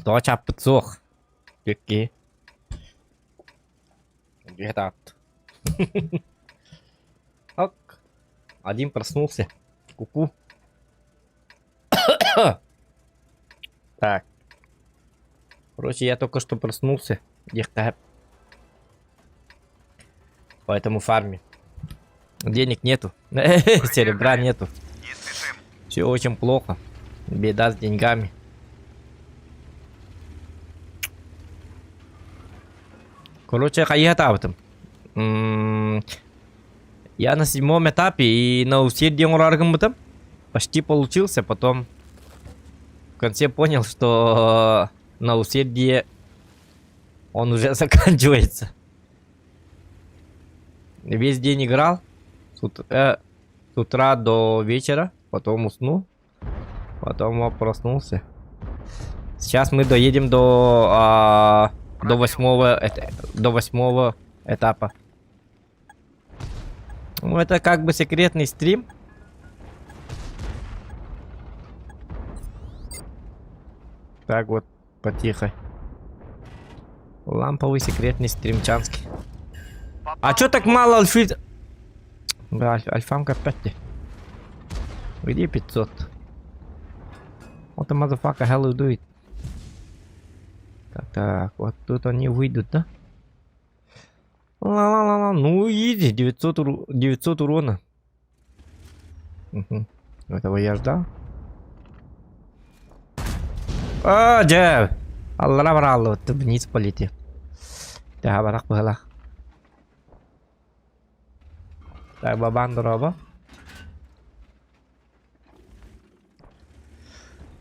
То чап подсох. Какие? Где-то. Ок. Один проснулся. Ку-ку. Так. Короче, я только что проснулся. Где-то. Поэтому фарме. Денег нету. Серебра нету. Все очень плохо. Беда с деньгами. Короче, я об этом. Я на 7-м этапе и на усердие ураргам почти получился. Потом в конце понял, что на усердие он уже заканчивается. Весь день играл. С утра до вечера. Потом уснул. Потом проснулся. Сейчас мы доедем до 8-го этапа. Ну, это как бы секретный стрим. Так вот, потихо. Ламповый секретный стримчанский. А чё так мало альфит? Да, альфамка 5. Где 500? Вот the motherfucker hell you do it. Так, вот тут они выйдут, да? Ла-ла-ла-ла, ну иди, 900 урона. Угу. Этого я ждал. А, да. Аллах, ты вниз полетел. Да, барах была. Так, бабан дроба.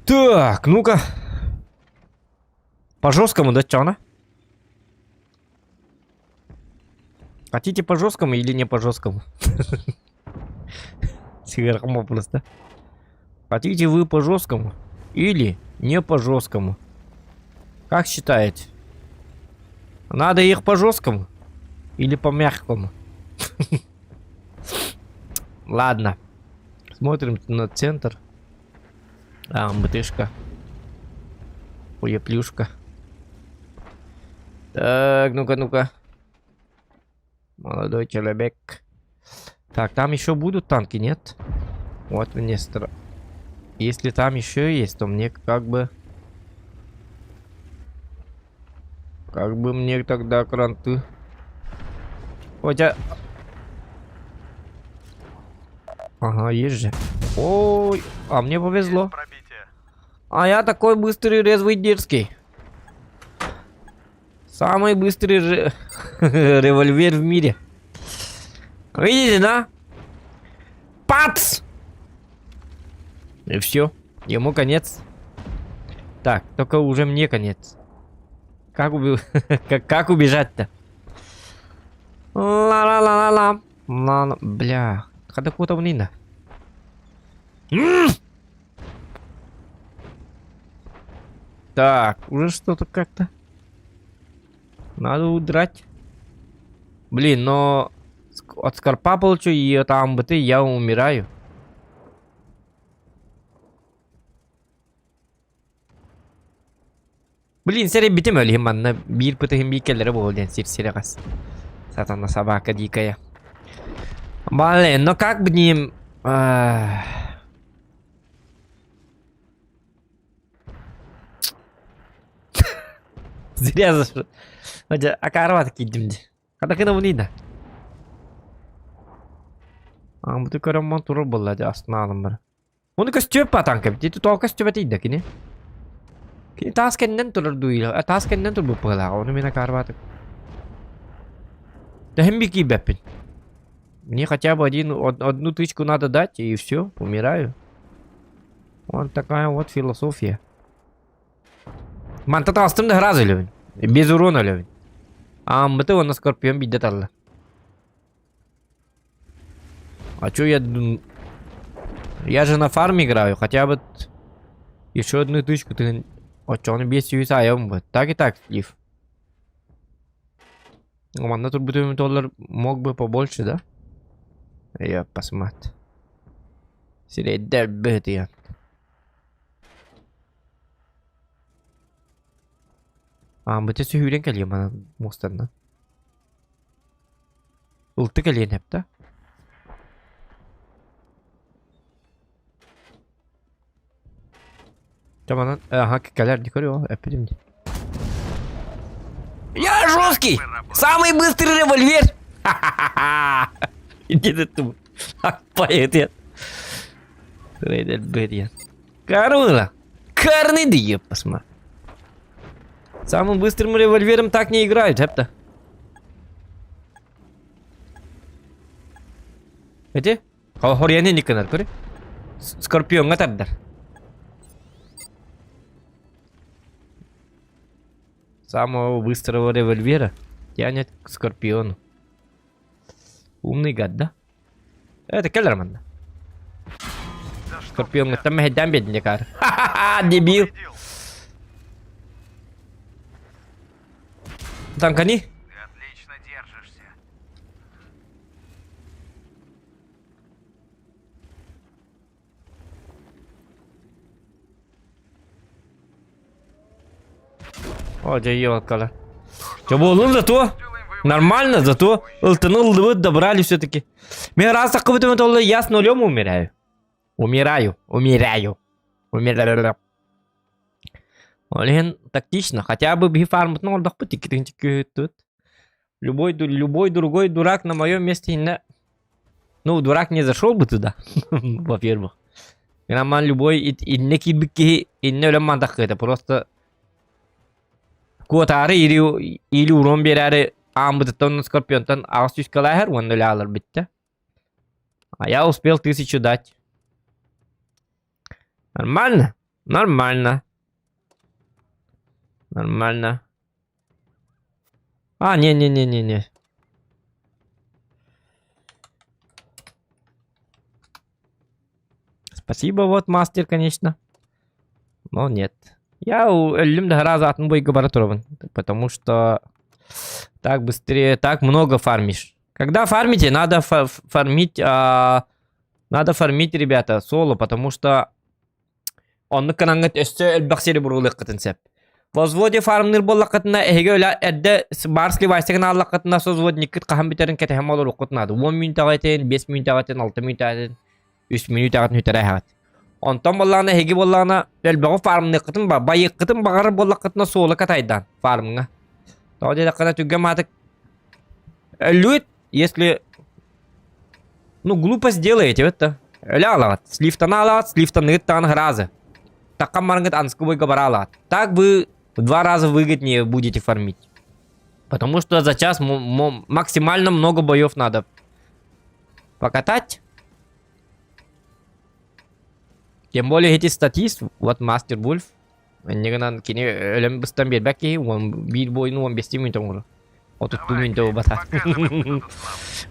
Так, ну-ка. По жесткому, да, чё она? Хотите по жесткому или не по жесткому? Сигаром просто. Хотите вы по жесткому или не по жесткому? Как считаете? Надо их по жесткому или по мягкому? Ладно. Смотрим на центр. МБТшка. Хуеплюшка. Так, ну-ка. Молодой человек. Так, там еще будут танки, нет? Вот мне страшно. Если там еще есть, то мне как бы мне тогда кранты. Хотя... Ага, есть же. Ой, а мне повезло. А я такой быстрый, резвый, дерзкий. Самый быстрый револьвер в мире. Видите, да? Пац! И все. Ему конец. Так, только уже мне конец. Как убежать-то? Ла-ла-ла-ла-ла. Бля. Когда куда внина? Так, уже что-то как-то. Надо удрать. Блин, но от скорпа получу и от амбты я умираю. Блин, серия битем өлі манна бир пытыгын бикелері болден серегас. Сатана собака дикая. Блин, но как бы ним... Зря зашел. А карва таки димди. Когда кена внина? Амбты караман туру болла да астына алым бар. Оны көстөп па танка бит. Тут ол көстөп атайды кене. Таскеннен турар дуйла. Таскеннен тур бупала. Он меня карватык. Да хембики беппин. Мне хотя бы одну тычку надо дать, и все, умираю. Вот такая вот философия. Манта тастым да разы левин. Без урона левин. А мы он на скорпион бить детально. А чё я... Я же на фарме играю, хотя бы... Еще одну тычку ты... О, чё он без сюисаем бы. Так и так, слив. Ладно, тут будет $1 мог бы побольше, да? Я посмотрю. Средь бит я. Бөте сүйрен кәлем ана мостарна. Улты кәлен әпті. Таманан, ага, кәлер не көрі, әппедім де. Я жесткий! Самый быстрый револьвер! Ха-ха-ха-ха! Иди ты тут. Поэт я. Рейдер бит я. Карула! Карный дьеп, посмотри. Самым быстрым револьвером так не играют, эпта. Эти? Хорьяне не канал, кори? Скорпион атардар. Самого быстрого револьвера тянет к скорпиону. Умный гад, да? Это Келлерман, да? Скорпион, это мехедам бедный кар. Ха-ха-ха, дебил. Танкани? Ты отлично держишься. О, ёлкала. Чё было зато? Нормально, зато ултанул, добрали все-таки. Мне раз так как будто я с нулем умираю. Умираю. Олен тактично, хотя бы бифармут, но отдох тут. Любой другой дурак на моем месте не... Ну, дурак не зашел бы туда, во-первых. Нормально любой и не кибики, и не леман так это просто... Куатары или урон берары амбытон скорпионтан аустюс калахер, он нулялар битте. А я успел 1000 дать. Нормально. А, не. Спасибо, вот мастер, конечно. Но нет. Я өлім раза атын бой габаратурован. Потому что так быстрее, так много фармишь. Когда фармите, надо фармить, ребята, соло, потому что он канангат өссе элбақсері бұрулық қытынсеп. Возводе фармныр боллақытына әйге өлі әдді барсли вайсығын аллақытына созводникіт қахан бітерін кәтіхем олар ұқытынады. 10 минут ағайтын, 5 минут ағайтын, 6 минут ағайтын, 3 минут ағайтын үтері ағайт. Онтан боллағына әйге боллағына әлбәғі фармны қытын ба, байы қытын бағары боллақытына солы катайдан фармыңа. Тауде дақына түггем атық. Әлует, если... Ну, глупость делаете, это. Өлі алағат. Слифтаны алағат, слифтаны ғыттағын ғыразы. Такам марнгат анскубой габарала. Так вы в 2 раза выгоднее будете фармить. Потому что за час максимально много боев надо покатать. Тем более эти статист, вот Мастер Вульф. Негана кини ölüm быстан бербәки, он бир бойну 15 минут olur. 30 минут бата.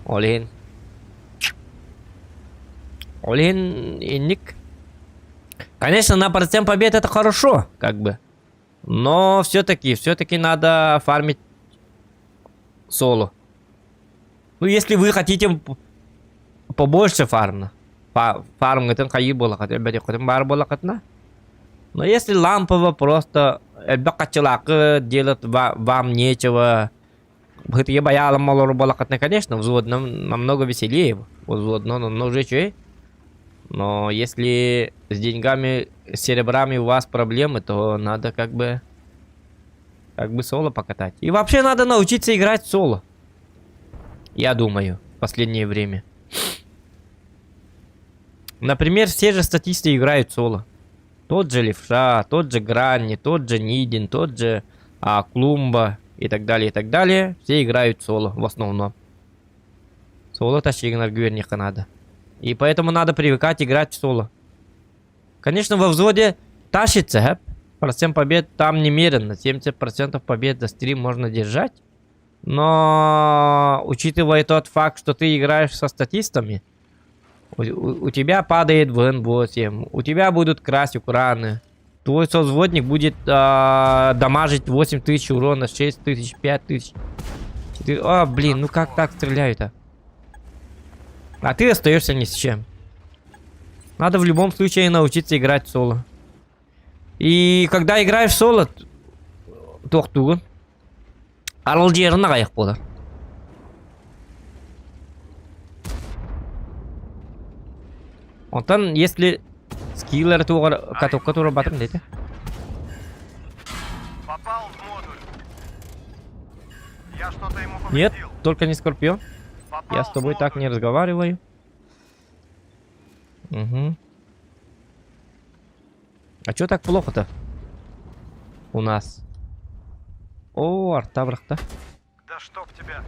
Олен. Инник. Конечно, на процент побед это хорошо, как бы. Но все-таки надо фармить соло. Ну, если вы хотите побольше фарма. Фарм это хаи было, хотя бы бар было хотна. Но если лампово просто бакачелак делать вам нечего. Это я боялся малор было хотна, конечно, взводно намного веселее. Взводно, но уже что? Но если с деньгами, с серебрами у вас проблемы, то надо как бы соло покатать. И вообще надо научиться играть соло. Я думаю, в последнее время. Например, все же статисты играют соло. Тот же Левша, тот же Гранни, тот же Нидин, тот же Клумба и так далее, и так далее. Все играют соло в основном. Соло тащигнар гверниха надо. И поэтому надо привыкать играть в соло. Конечно, во взводе тащится, процент побед там немерено. 70% побед за стрим можно держать. Но, учитывая тот факт, что ты играешь со статистами, у тебя падает ВН8, у тебя будут красть ураны. Твой созводник будет дамажить 8000 урона, 6000, 5000. 4... блин, ну как так стреляют-то? А ты остаешься ни с чем. Надо в любом случае научиться играть в соло. И когда играешь в соло, тоқтугун. Арал жеріне қайық болар. Онтан, если скиллер катокка тура батырын дейді. Попал в модуль. Я что-то ему Нет, повредил. только не Скорпион. Попал Я с в тобой так модуль. не разговариваю. Угу. А чё так плохо-то? У нас. О, арта брахта. Да чтоб тебя.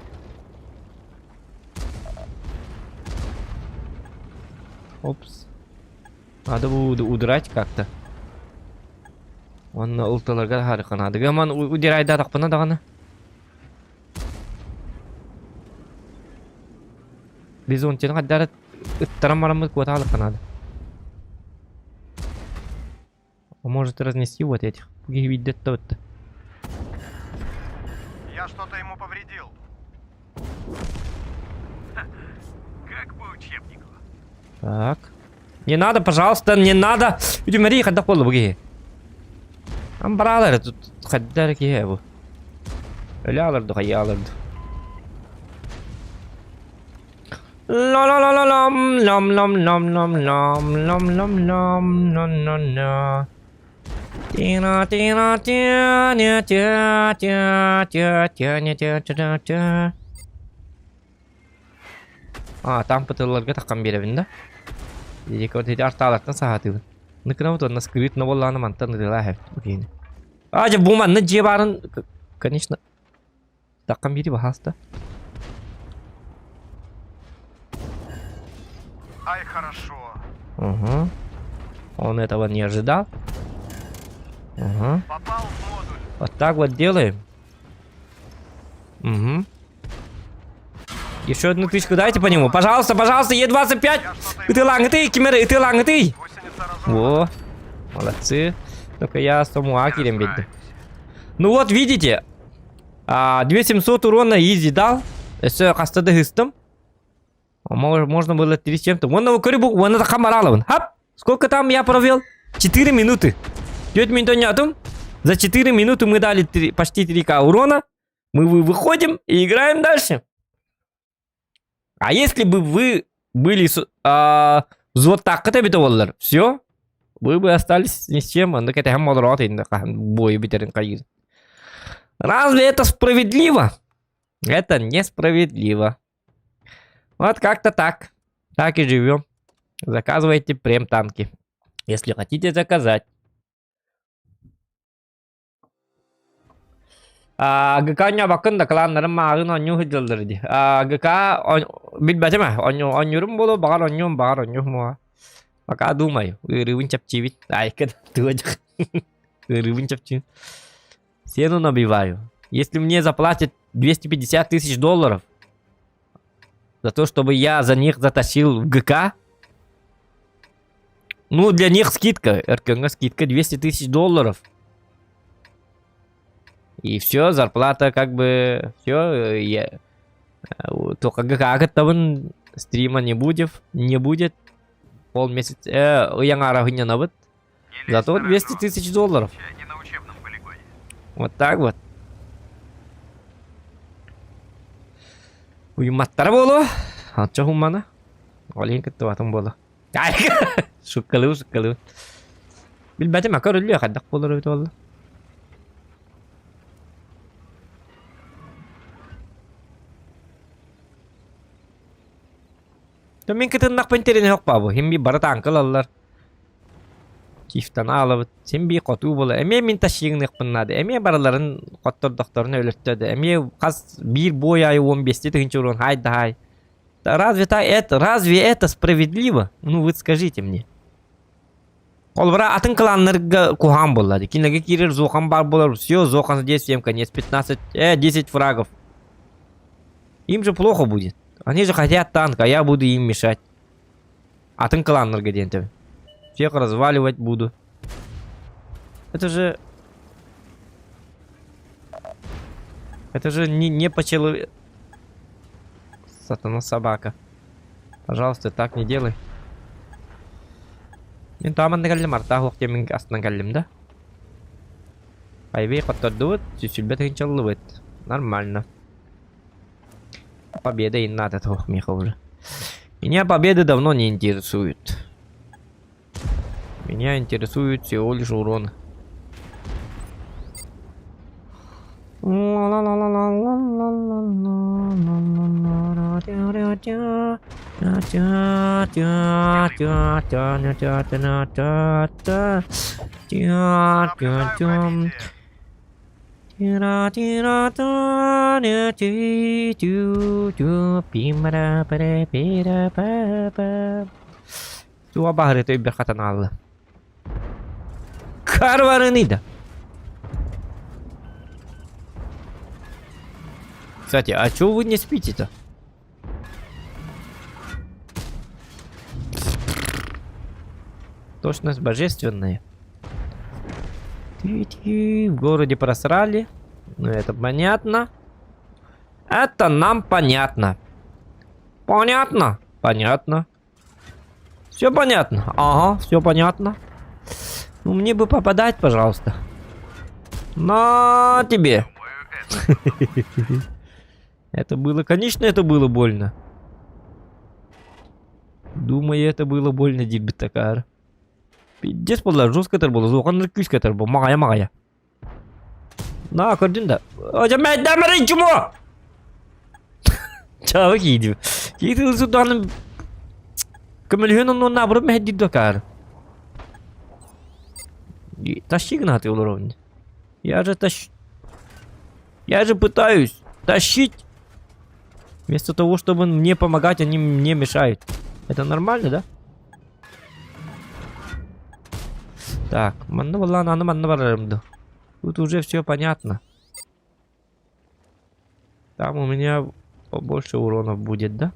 Опс. Надо будет удрать как-то. Он улталарга харыка надо. Гаман удирай да тақпына дағаны. Біз он тені қаддары ыттарам-марамыз куаталыка надо. Он может разнести вот этих. Видит-то вот-то. Я что-то ему повредил. Как по учебнику. Так. Не надо, пожалуйста, не надо. Иди, Мария, хадда қолы бұге. Амбаралар, тут хаддар ке бұл. Өлі алырды, қай алырды. Ла-ла-ла-ла-лам, лам-лам-лам-лам-лам-лам-лам-лам-лам-лам-лам. Тина-тина-тя-тя-тя-тя-тя-тя-тя-тя. Там пытыларга таққан беребін да. Дедек вот эти арталартан сағатылы. Ныкына вот он наскрыт, но волланы мантан рыла хэфт. Жа буманны же барын. Конечно. Таққан бері бахаста. Ай, хорошо. Угу. Он этого не ожидал. Угу. Попал в модуль. Вот так вот делаем. Угу. Еще одну тычку дайте по нему. Пожалуйста, пожалуйста, Е25. Ты лангты, кимеры, ты лангты. Гусеница разорвана. О, молодцы. Только я с тому акерем бедный. Ну вот, видите. 2700 урона изи дал. Все, кастады хыстым. Можно было 3 с чем-то. Вон на корибу, вон на хамаралован. Хап! Сколько там я провел? 4 минуты. 9 минут нету. За 4 минуты мы дали почти 3к урона. Мы выходим и играем дальше. А если бы вы были вот так это битоваллар, все, вы бы остались ни с чем. Разве это справедливо? Это несправедливо. Вот как-то так. Так и живем. Заказывайте прем-танки, если хотите заказать. ГК bakın кланların mağın onyu hıcıldırdı. ГК bilmece mi? Onyurum bolu bakar onyum mu? Пока думаю. Рывын чапчивит. Ай, когда рывын чапчивит. Сену набиваю. Если мне заплатят 250 тысяч долларов за то, чтобы я за них затащил в ГК, ну, для них скидка. РКН скидка 200 тысяч долларов. И все, зарплата как бы... Все, только ГК там стрима не будет. Полмесяца. Я на навык. Зато 200 тысяч долларов. Не на учебном полигоне. Вот так вот. Уйматтар болу. Анча хуммана. Олин кетті батым болу. Ай, шуккалу. Билбәтім әкөр үлі қаддақ болыр өті болу. Мен кетіннақ пентеріне хоқ бабу. Хем би бары танкыл алылар. Çiftten alıp sen bir kotu bula. Eme min taşıyınlık bunladı. Eme baraların kottor doktorunu ölüttüdü. Eme kas bir boy ayı 15 тысяч урон. Haydi hay. Да разве это справедливо? Ну вы скажите мне. Колбара атын кланнарга кухан болады. Кинеге кирер зохан бар болар. Все, зохан здесь всем конец. 10 фрагов. Им же плохо будет. Они же хотят танк, а я буду им мешать. Атын кланнарга дентами. Всех разваливать буду. Это же... Это же не по-человеку. Сатана собака. Пожалуйста, так не делай. Мен таманды кәлім арта хоқты мен астынан кәлім да. Айвей қоттарды өт, сүсілбет хинчаллы өт. Нормально. Победа и надо тох меха уже. Меня победы давно не интересуют. Меня интересует всего лишь урон. Tua bahar itu berkata Allah. Карваренида. Кстати, а чего вы не спите-то? Точность божественная. В городе просрали. Ну, это понятно. Это нам понятно. Понятно? Понятно. Все понятно. Ага, все понятно. Ну, мне бы попадать, пожалуйста. На тебе. Это было, конечно, это было больно. Думаю, это было больно, Дильбитакар. Пиздец, подла, жестко это было, зохан рыкюшка это было, магая. На, кардинда. Hocam ben demeyin ki bu. Çabuk iyiydi. Yedi sultanım. Камельон он набрал мехди докар. Тащи гнаты уровень. Я же пытаюсь тащить. Вместо того, чтобы мне помогать, они мне мешают. Это нормально, да? Так, тут уже все понятно. Там у меня побольше уронов будет, да?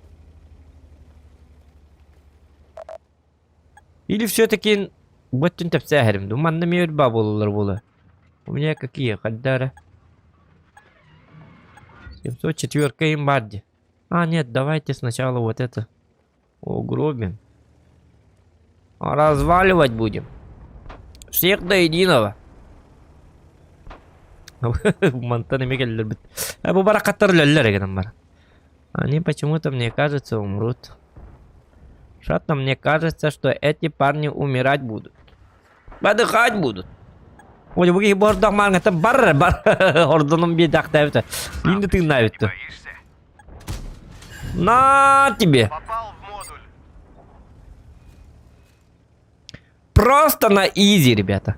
Или все-таки вот он тапсахарим. Думаю, на меня бабулар было. У меня какие? Хаддара. 704 имбарди. А, нет, давайте сначала вот это угробим. Разваливать будем. Всех до единого. Они почему-то, мне кажется, умрут. Что-то мне кажется, что эти парни умирать будут. Подыхать будут. Ой, вы бордах манга, это бар. Ордоном бедах давит. Инда ты навит. На тебе. Попал в модуль. Просто на изи, ребята.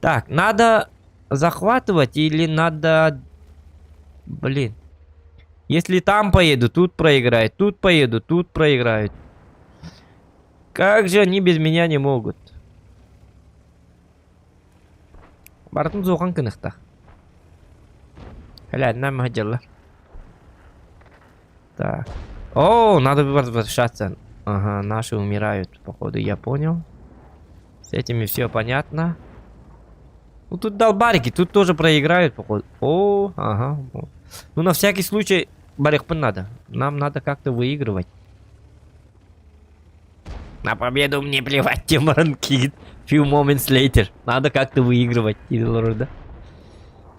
Так, надо захватывать или надо... Блин. Если там поеду, тут проиграют. Тут поеду, тут проиграют. Как же они без меня не могут? Бартын зоған кынықта. Халядна махаджалар. Так. О, надо возвращаться. Ага, наши умирают, походу, я понял. С этими все понятно. Ну тут долбарики, тут тоже проиграют, походу. О, ага. Ну на всякий случай, барихпын надо. Нам надо как-то выигрывать. На победу мне плевать, Тимуран Кид. Few moments later. Надо как-то выигрывать. Да?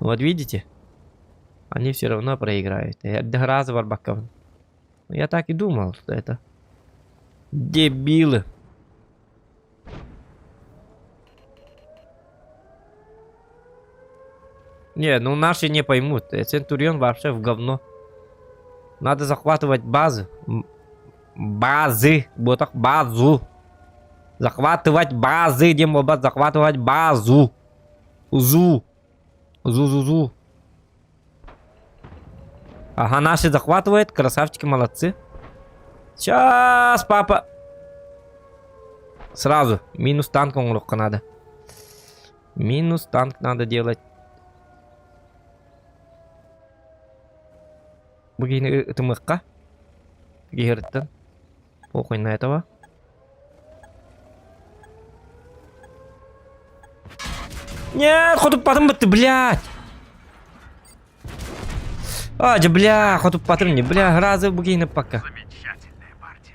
Вот видите? Они все равно проиграют. Я так и думал, что это дебилы. Не, ну наши не поймут. Центурион вообще в говно. Надо захватывать базы. Базы. Вот так, базу. Захватывать базы, Демобат, захватывать базу. Зу. Зу-зу-зу. Ага, наши захватывает. Красавчики, молодцы. Сейчас, папа. Сразу. Минус танком легко надо. Минус танк надо делать. Begini itu Mekah. Gihirten. Pokoknya на этого. Нет, ходу потом ты, блядь. А, бля, ходу потом не, бля, разы begini пока. Замечательная партия.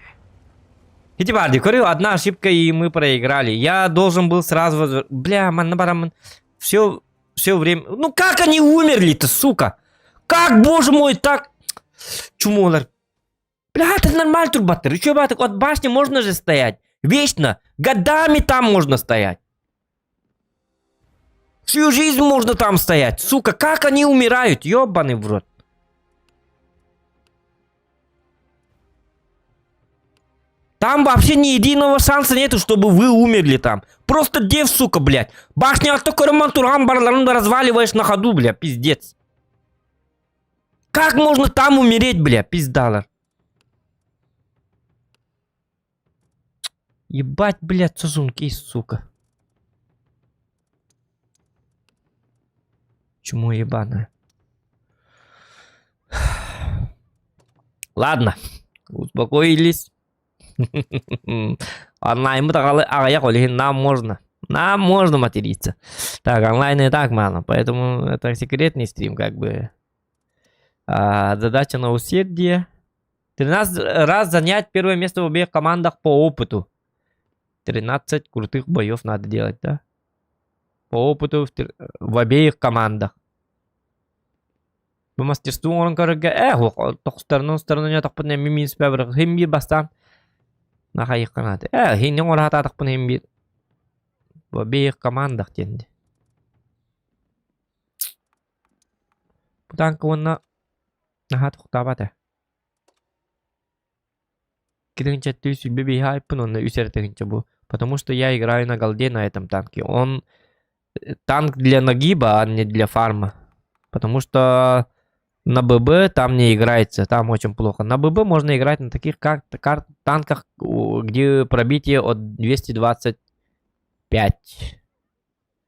Эти парни, говорю, одна ошибка и мы проиграли. Я должен был сразу, бля, ман, все время. Ну как они умерли-то, сука? Как, боже мой, так? Чумолар. Бля, это нормально, турбатор. Еще баток, от башни можно же стоять. Вечно. Годами там можно стоять. Всю жизнь можно там стоять. Сука, как они умирают? Ёбаный в рот. Там вообще ни единого шанса нету, чтобы вы умерли там. Просто дев, сука, блядь. Башня только ремонтурам разваливаешь на ходу, бля, пиздец. Как можно там умереть, бля, пиздалар? Ебать, блядь, сосунки, сука. Чему ебаное? Ладно, успокоились. Онлайн мы так аяк олихин, нам можно. Нам можно материться. Так, онлайн и так мало, поэтому это секретный стрим, как бы. Задача на усердие. 13 раз занять первое место в обеих командах по опыту. 13 крутых боев надо делать, да? По опыту в обеих командах. По мастерству он короче, сторону так под ними спебр химби бастан. На хаих канаты. Хин он рата так под химби. В обеих командах тенди. Путанка он Нахат хутабата. Кидынча тюсь бибихай пнун на усертынча бу. Потому что я играю на голде на этом танке. Он танк для нагиба, а не для фарма. Потому что на ББ там не играется, там очень плохо. На ББ можно играть на таких танках, где пробитие от 225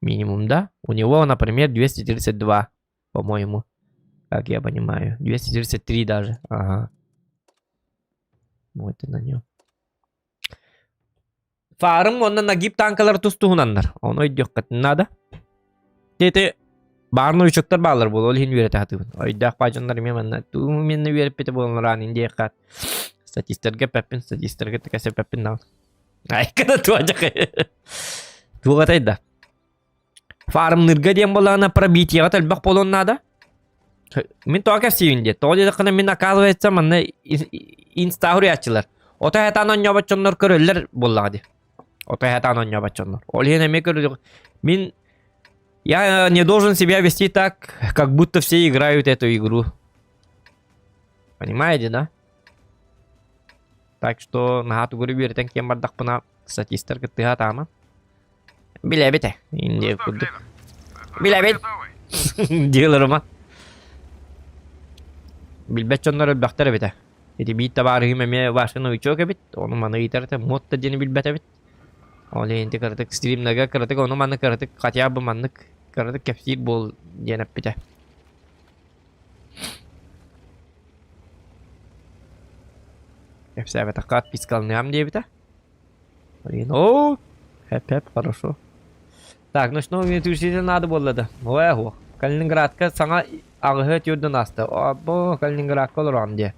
минимум, да? У него, например, 232, по-моему. Как я понимаю. 233 даже. Ага. Вот и на нем. Фарм он на нагиб танкалар тустугунандар. Он ойдёк надо. Тети барны учуктар балар бол. Ол хин верете хатыбын. Ойдак пачондар меманна. Ту менне вереп пете болнаран инде хат. Статистерге пеппин, статистерге текесе пеппин нал. Ай, kada tu aja kayak. Ту катайда. Фарм нырга дем болана пробитие гатал бак полон надо. Мен тока сивинде. Тоди дакына мен оказывается манна инстаграм ачылар. Ота хатан оньябачоннор көрөллөр боллагы. Ота хатан оньябачоннор. Ол хене ме көрү. Мен я не должен себя вести так, как будто все играют эту игру. Понимаете, да? Так что на хату гуру биртен кем бардак пына статистика ты хатама. Билебите. Инде куду. Билебит. Дилерма. Билбечоннор бактар бите. Эти бит табары химе вашено учок бит. Оны маны итерте мотта дени билбете бит. Оле инде картык стримнага картык оны маны картык хотя бы маннык картык кепсир бол денеп бите. Кепсир бите кат пискалням де бите. Блин, о, хэп хорошо. Так, ну что мне тут надо было да. Ого. Калининградка саңа ағыһы тюрден асты. Або Калининград колоранде.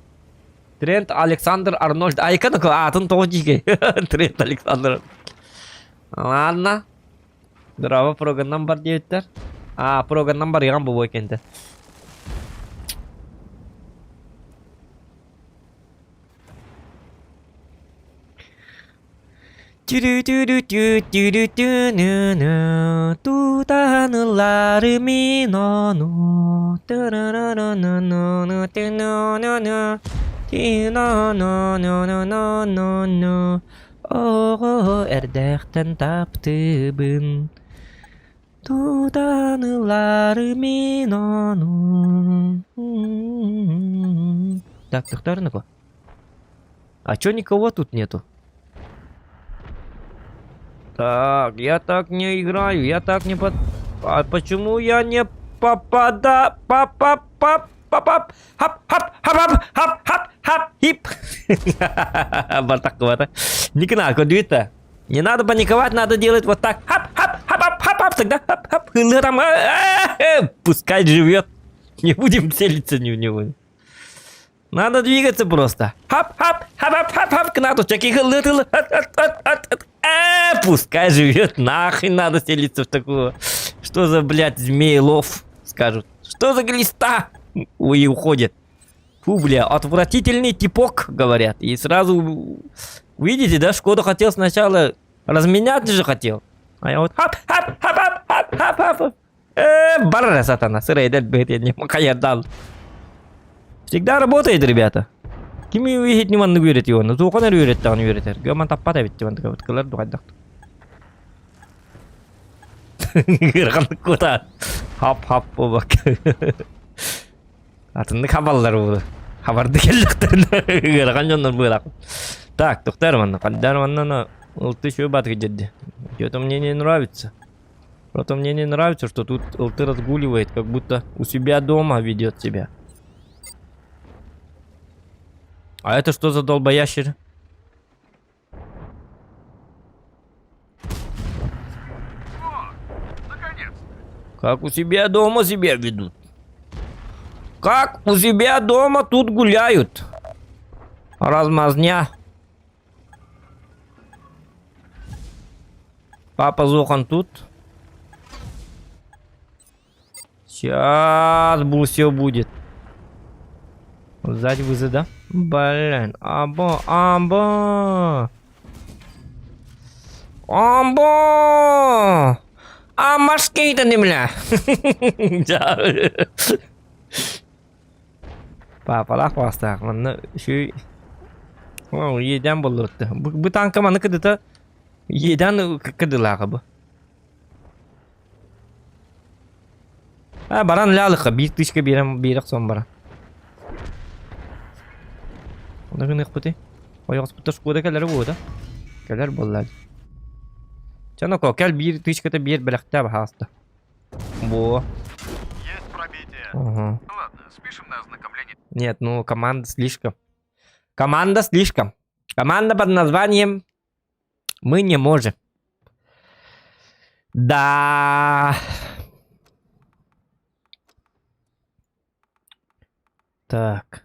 Трент Александр Арнольд. Айканы атын тоғыжиге. Трент Александр. Ладно. Дұрава програмнан бар деуіттер. Програмнан бар еған бұл ойкенді. Тю-рю-тю-рю-тю-тю-рю-тю-ню-ню. Тут анулары минону. Ту-ра-ра-ра-ра-ра-ра-ра-ра-ра-ра-ра. Тю-ню-ню-ню. Ти-на-на-на-на-на-на. О, эрдехтен таптыбын. Тут анулары минону. Так, Тахтарнику. А чё никого тут нету? Так, я так не играю, я так не под... А почему я не попадаю? Пап-пап-пап-пап-пап! Хап-хап-хап-хап-хап-хап! Хип! Вот так вот. Не кнаку, дует-то. Не надо паниковать, надо делать вот так. Хап-хап-хап-хап-хап! Тогда хап-хап! Пускай живет. Не будем целиться ни в него. Надо двигаться просто. Хап-хап-хап-хап-хап! Кнату, чаки, пускай живет, нахрен надо селиться в такого. Что за, блядь, змеелов, скажут. Что за глиста? Ой, уходит. Фу, бля, отвратительный типок, говорят. И сразу, видите, да, Шкода хотел сначала разменять же хотел. А я вот хап-хап-хап-хап-хап-хап. Барра сатана, сырая дальбет, я не макаярдал. Всегда работает, ребята. Kimi ühit nimandı üretiyor onu. Zuğanar üretti onu üretir. Gömen tappat evitti ben de kılar duaydak. Kırkanlık kuta. Hap bu bak. Atındık haballar bu. Habardı kellikten. Kırkan jonlar bırak. Так, Тухтарман, Кальдарман, ты еще батки дяди. Что-то мне не нравится. Что-то мне не нравится, что тут ты разгуливает, как будто у себя дома ведет себя. А это что за долбоящер? О, наконец-то. Как у себя дома себя ведут. Как у себя дома тут гуляют. Размазня. Папа Зохан тут. Сейчас все будет. Сзади вызы, да? Блин, амбо. А морские-то не, бля. Папа, лах бастак. Мана şu yeden bulurdu. Bu tanka mana kıdıta yeden kıdılağı bu. Ha baran lalıqa bir tışka bir son bara. Ona ne yaptı? Ayağız bu taş koda keller bu da. Keller bolladı. Çana kokal bir tışka da bir belakta bahasta. Bu. Есть пробитие. Ага. Ладно, спишем на ознакомление. Нет, ну команда слишком. Команда слишком. Команда под названием «Мы не можем». Да. Так.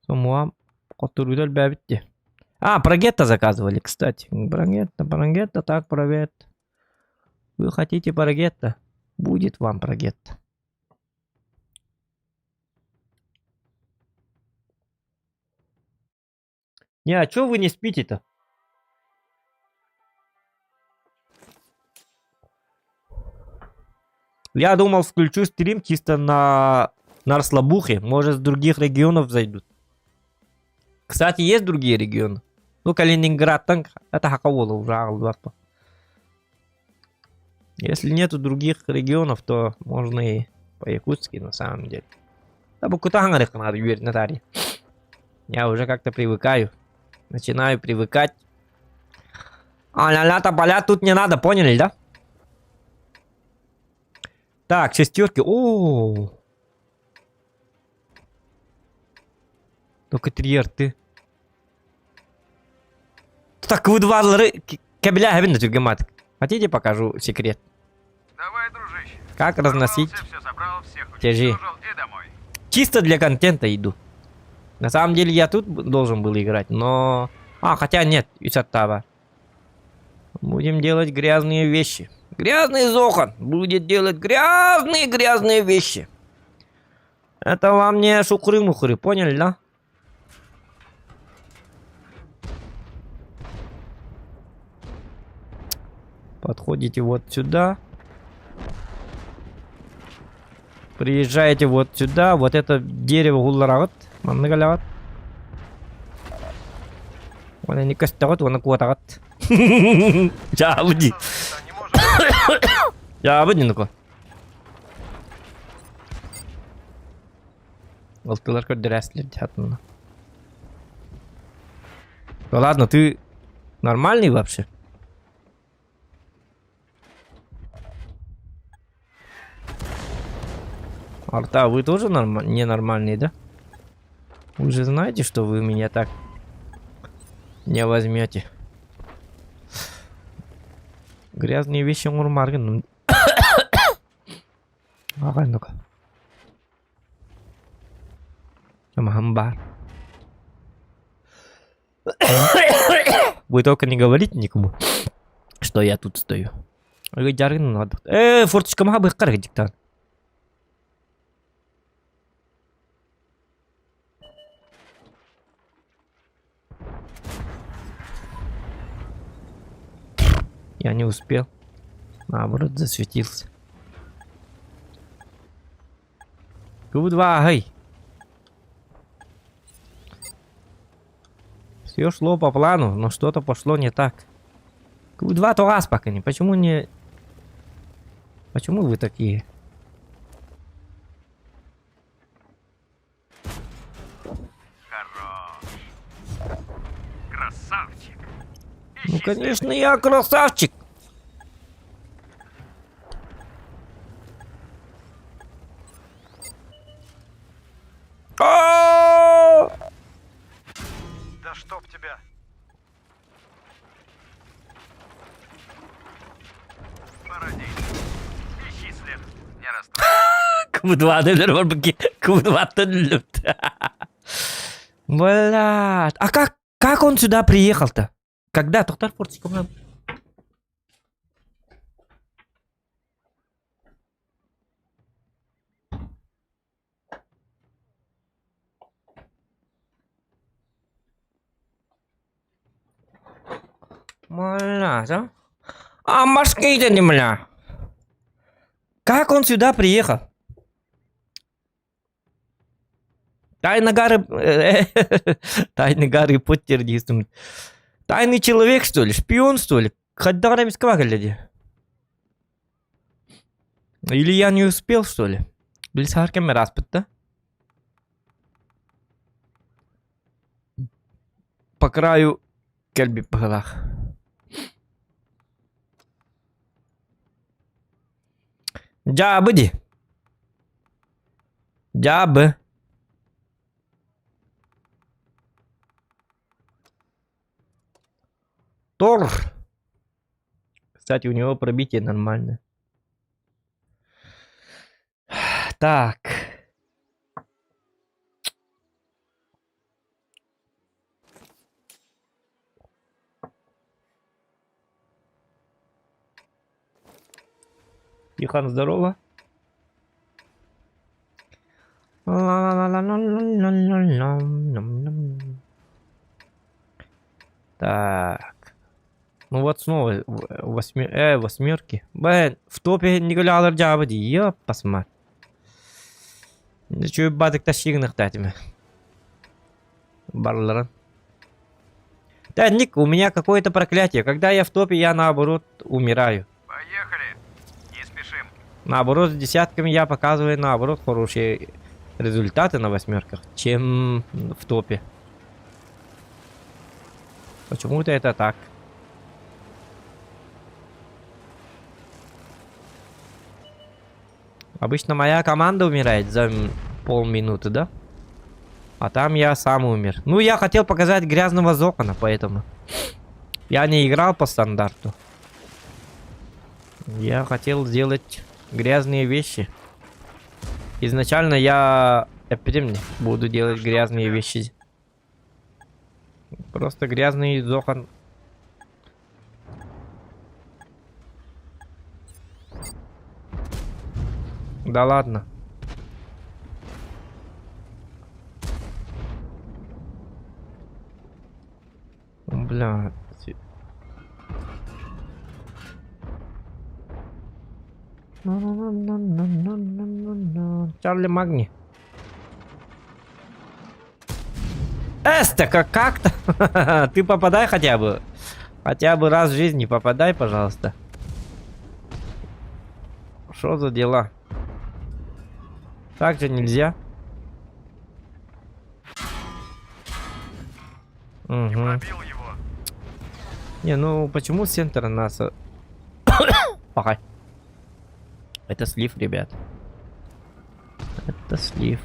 Самуам. Который бабите. А, прогетто заказывали, кстати. Прогетто, так, привет. Вы хотите прогетто? Будет вам прогетто. Не, а чё вы не спите-то? Я думал, включу стрим чисто на расслабухе. Может, с других регионов зайдут. Кстати, есть другие регионы. Ну, Калининград, так, это Хакаола уже. Если нету других регионов, то можно и по-якутски на самом деле. Да, Букутангарик надо верить, Наталья. Я уже как-то привыкаю. Начинаю привыкать. А ля-ля-то поля тут не надо, поняли, да? Так, шестерки. О, только 3 арты. Так, вы два кабеля габина тюргематик. Хотите, покажу секрет? Давай, дружище. Как разносить Все собрал, всех тяжи. уничтожил и домой. Чисто для контента иду. На самом деле я тут должен был играть, но... А, хотя нет, и саттава. Будем делать грязные вещи. Грязный Зохан будет делать грязные вещи. Это вам не шукры-мухры, поняли, да? Подходите вот сюда. Приезжаете вот сюда. Вот это дерево гулларагат. Манныгалягат. Оны не костагат, оны куатагат. Жабыди. Да, не может. Жабыди ну-ка. Алтылар көрдірәсілер жатынна. Ну ладно, ты нормальный вообще? Арта, вы тоже ненормальные, да? Вы же знаете, что вы меня так не возьмете. Грязные вещи Мурмарган. Ага, ну-ка. Амхамбар. Вы только не говорите никому, что я тут стою. Надо. Форточка мага бы диктан. Я не успел. Наоборот, засветился. Q2, гей. Все шло по плану, но что-то пошло не так. Q2 то аспака не. Почему не... Почему вы такие? Хорош. Красавчик. Ну, конечно, я красавчик. Да чтоб тебя. Пародей. Ищи след. Не расстраивайся. Q2 дөлөр бар Q2 дөлөр. Блядь. А как он сюда приехал-то? Когда? Тоқтар форточка мына. Мля, а морские-то не мля. Как он сюда приехал? Тайна Гарри Поттер действует. Тайный человек, что ли? Шпион, что ли? Хаддарами сквагаляди. Или я не успел, что ли? Близарками распыт, да? По краю кельби по головах. Джабыди. Джабы. Тор. Кстати, у него пробитие нормальное. Так. Тихон, здорово. Так. Ну вот снова восьмерки. Блин, в топе Николя Джабади. Ёп, посмотри. Чё бадык тащигных татями. Барлеран. Да, Ник, у меня какое-то проклятие. Когда я в топе, я наоборот умираю. Поехали. Не спешим. Наоборот, с десятками я показываю, наоборот, хорошие результаты на восьмерках, чем в топе. Почему-то это так. Обычно моя команда умирает за полминуты, да? А там я сам умер. Ну, я хотел показать грязного Зокона, поэтому... Я не играл по стандарту. Я хотел сделать грязные вещи. Изначально я... буду делать грязные вещи. Просто грязный Зокон. Да ладно. Бля. Чарли Магни. Эста, как-то. Ты попадай хотя бы. Хотя бы раз в жизни попадай, пожалуйста. Что за дела? Так же нельзя. Угу. Пробил его. Не, ну почему с центра нас... Пока. Это слив, ребят. Это слив.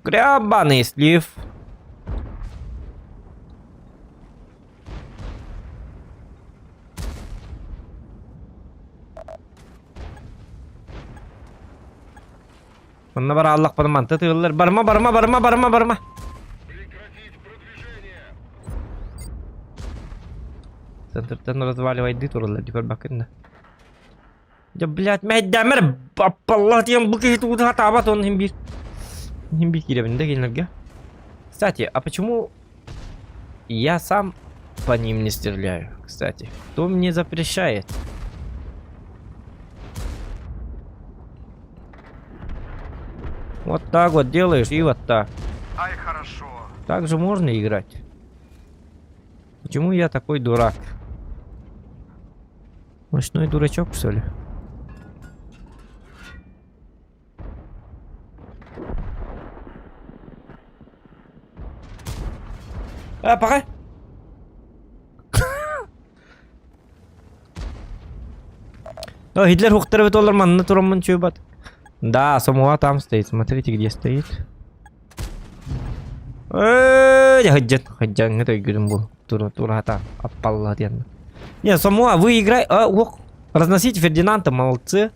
Грябаный слив. Бана бар Аллах парман. Тытылар. Барма. Прекратить продвижение. Центртен разваливай дитуралар. Дикор бакында. Да, блядь, мәйдәмір. Аллах диян бұл кешет ұғыды атабат он химбир. Химбир керебінде келінерге. Кстати, а почему я сам по ним не стреляю? Кстати, кто мне запрещает? Вот так вот делаешь и вот так. Ай, хорошо. Так же можно играть. Почему я такой дурак? Ночной дурачок, что ли? Пока. О, Гитлер хуктар бит олар манна турамын чөбат. Да, Самуа там стоит. Смотрите, где стоит. Хаджан, это игрым был. Тура хата. Аппалла диян. Не, Самуа, вы играй. Ох. Разносите Фердинанда, молодцы.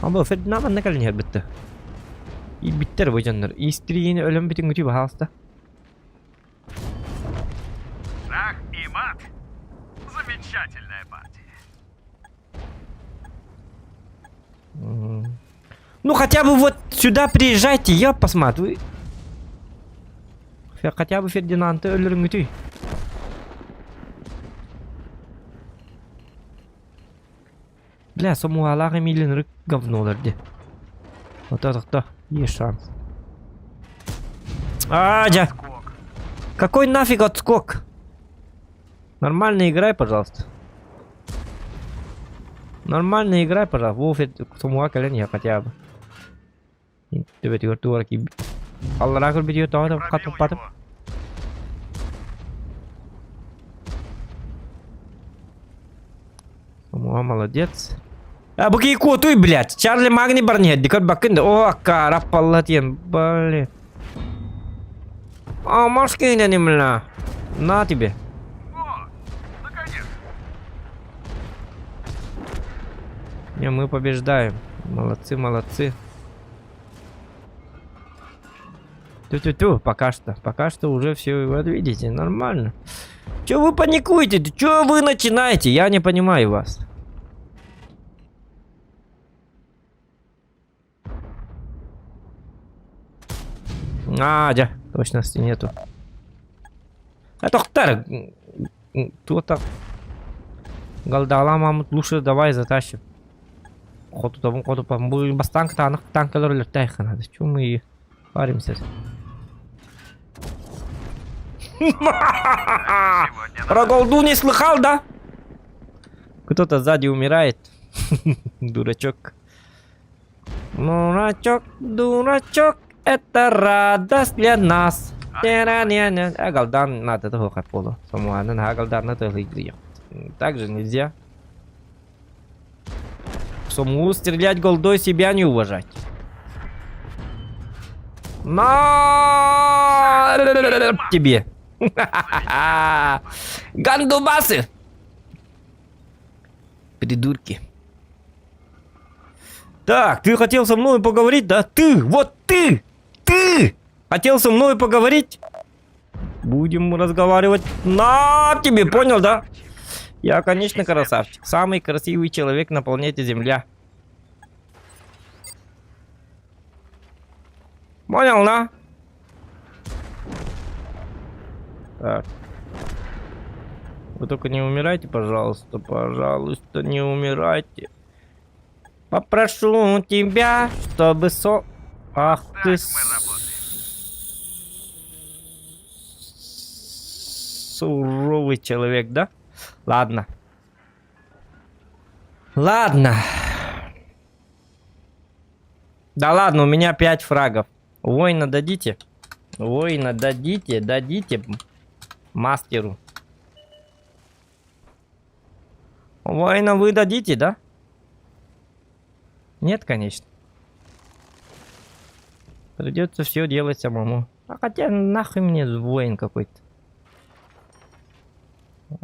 Абы Фердинанд не калин хер битті. И биттер бу жандар. Истрийini ölüm bitin gütü bahalsta. Шах и мат. Замечательная партия. Ну хотя бы вот сюда приезжайте, я посмотрю. Хотя бы Фердинанда ölürün gütü. Бля, Самуалағы миллионер говноларды. Вот это есть шанс. Джа. Скок. Какой нафиг отскок? Нормально играй, пожалуйста. Нормально играй, пожалуйста. Вуфет, Самуа колен я хотя бы. Тебе тюртуар ки. Аллах бидео таура Пробил патым. его. Самуа молодец. Буки котуй, блядь. Чарли Магни барнет. Дикот бакында. О, карап палатен. Блин. Машкина не мля. На тебе. О, наконец. Не, мы побеждаем. Молодцы, молодцы. Тю-тю-тю, пока что уже все, вот видите, нормально. Че вы паникуете? Че вы начинаете? Я не понимаю вас. Дя, точности нету. Это Хтар. Кто-то. Галдала, мамут, лучше давай затащим. Ходу по бастанк танкалар летайха надо. Чё мы паримся? Про голду не слыхал, да? Кто-то сзади умирает. Дурачок. Дурачок, это радость для нас. Галдан надо того как полу. Самуа, на Галдан надо выиграть. Также нельзя. Саму стрелять голдой себя не уважать. На тебе. Гандубасы! Придурки. Так, ты хотел со мной поговорить, да? Вот ты! Хотел со мной поговорить? Будем разговаривать. На тебе, понял, да? Я, конечно, красавчик. Самый красивый человек на планете Земля. Понял, да? Так. Вы только не умирайте, пожалуйста, пожалуйста, не умирайте. Попрошу тебя, чтобы Ах Так ты... мы работаем. Суровый человек, да? Ладно. Ладно. Да ладно, у меня 5 фрагов. Воина дадите? Воина дадите? Дадите мастеру. Воина вы дадите, да? Нет, конечно. Придется все делать самому. А хотя нахуй мне воин какой-то.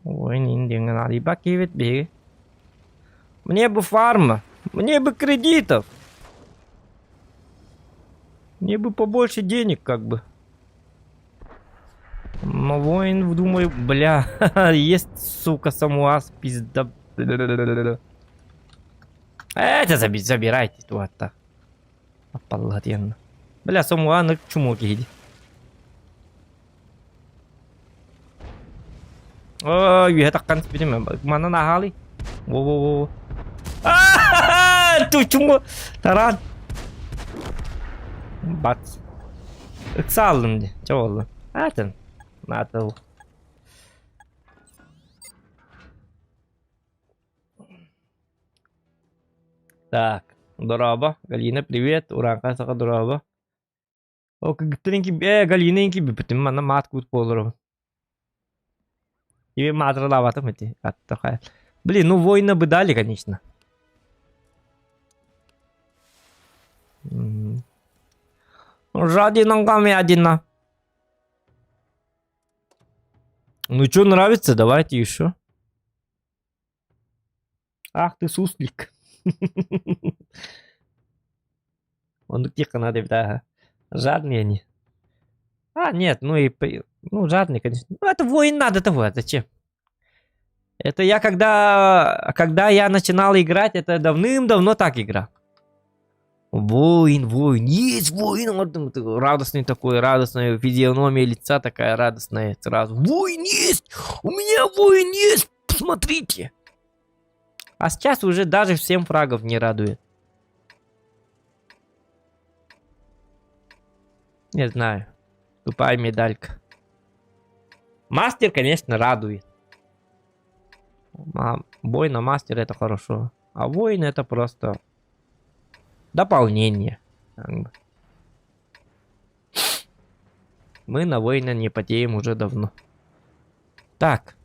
Воин надо и баки ведь бери. Мне бы фарма. Мне бы кредитов. Мне бы побольше денег, как бы. Но воин, думаю, бля, есть, сука, самуаз, пизда. Это забирайте, вот так. Апалладенно. Бля, самуа на чуму иди. Ой, это kan sebenarnya mana nahali? Wow. Tuh cuma taran. Bak. Saldım diye. Çoğuldu. Zaten. Надо. Так, здорово. Галина, привет. Уранка сака здорово. О, как тренки, Галиненьки, битим мана матку полро. И матра лавата мати. Attахай. Блин, ну воина бы дали, конечно. Жадина гамядина. Ну что, нравится? Давайте еще. Ах ты суслик. Он тихо надо, да. Жадные они. А, нет, ну и... Ну, жадные, конечно. Ну, это воин надо того, зачем? Это я когда я начинал играть, это давным-давно так играл. Воин. Есть воин. Радостный такой, радостная физиономия лица такая радостная сразу. Воин есть! У меня воин есть! Посмотрите! А сейчас уже даже 7 фрагов не радует. Не знаю. Тупая медалька. Мастер, конечно, радует. Бой на мастер это хорошо. А воин это просто дополнение. Мы на воина не потеем уже давно. Так.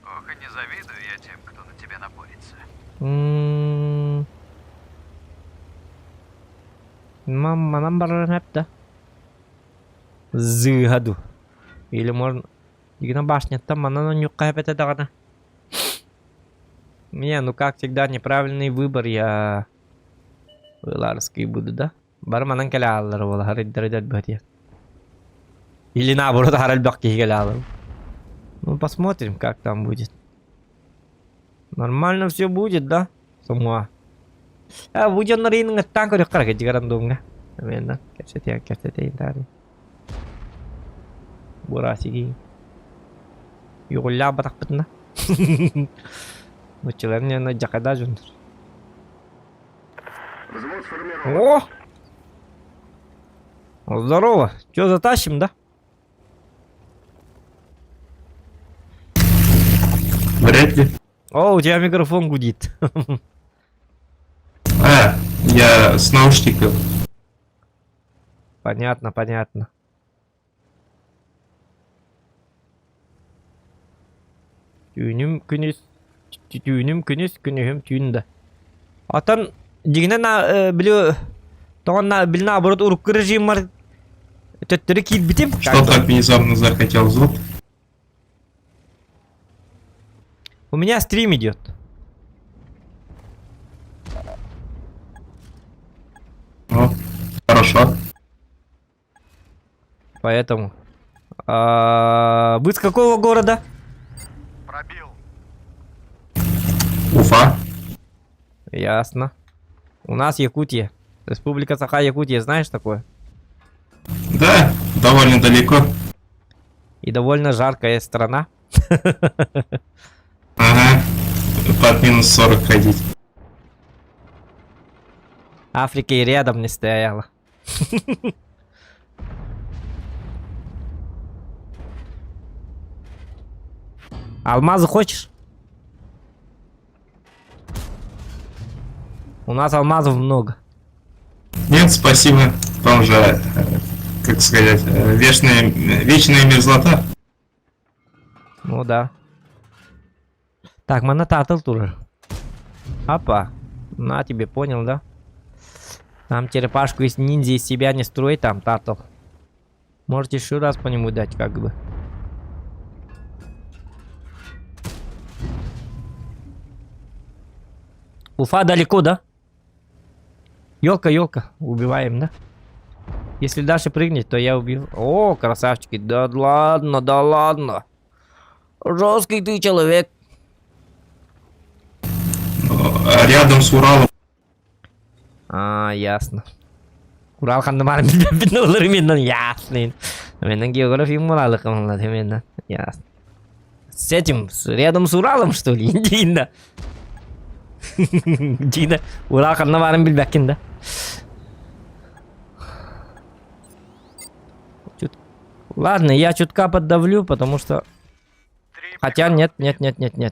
Ох, и не завидую я тем, кто на тебя напорится. Мама нам да? Зыгаду. Или можно... Игна башня там, она не капет это. Не, ну как всегда, неправильный выбор я... Ларский буду, да? Барманан калялар вала, хариддаридат бхатья. Или наоборот, харальбахки калялар. Ну, посмотрим, как там будет. Нормально все будет, да? Semua. А, будет на ринг нgetang kau dekat ke jigaran dong na. Amen. Kacete tadi. Бурасики. Юля батакпытна. Ну, человек на джакада жун. О! Здорово. Чё, затащим, да? Вряд ли. О, у тебя микрофон гудит. А, я с наушников. Понятно. Тюнем күнес тюнда. Атан дигне на билю тон на биль наоборот урок режим мар теттере кит битим. Что так внезапно захотел звук? У меня стрим идет. О, хорошо. Поэтому. Вы с какого города? Пробил. Уфа. Ясно. У нас Якутия. Республика Саха-Якутия, знаешь такое? Да, довольно далеко. И довольно жаркая страна. Ага. Под минус 40 ходить. Африка и рядом не стояла. Алмазы хочешь? У нас алмазов много. Нет, спасибо. Там же, как сказать, вечная мерзлота. Ну да. Так, монотатл тоже. Опа. На тебе, понял, да? Там черепашку из ниндзя из себя не строй, там татл. Можете еще раз по нему дать, как бы. Уфа далеко, да? Елка, елка. Убиваем, да? Если дальше прыгнет, то я убью. О, красавчики. Да ладно, да ладно. Жесткий ты человек. Рядом с Уралом. А, ясно. Урал хандамар биноларымен ясно. Менің географиям моралых именно. Ясно. С этим, рядом с Уралом, что ли? Индийно. Индийно. Урал хандамарын билбеккен, да? Ладно, я чутка поддавлю, потому что... Хотя нет.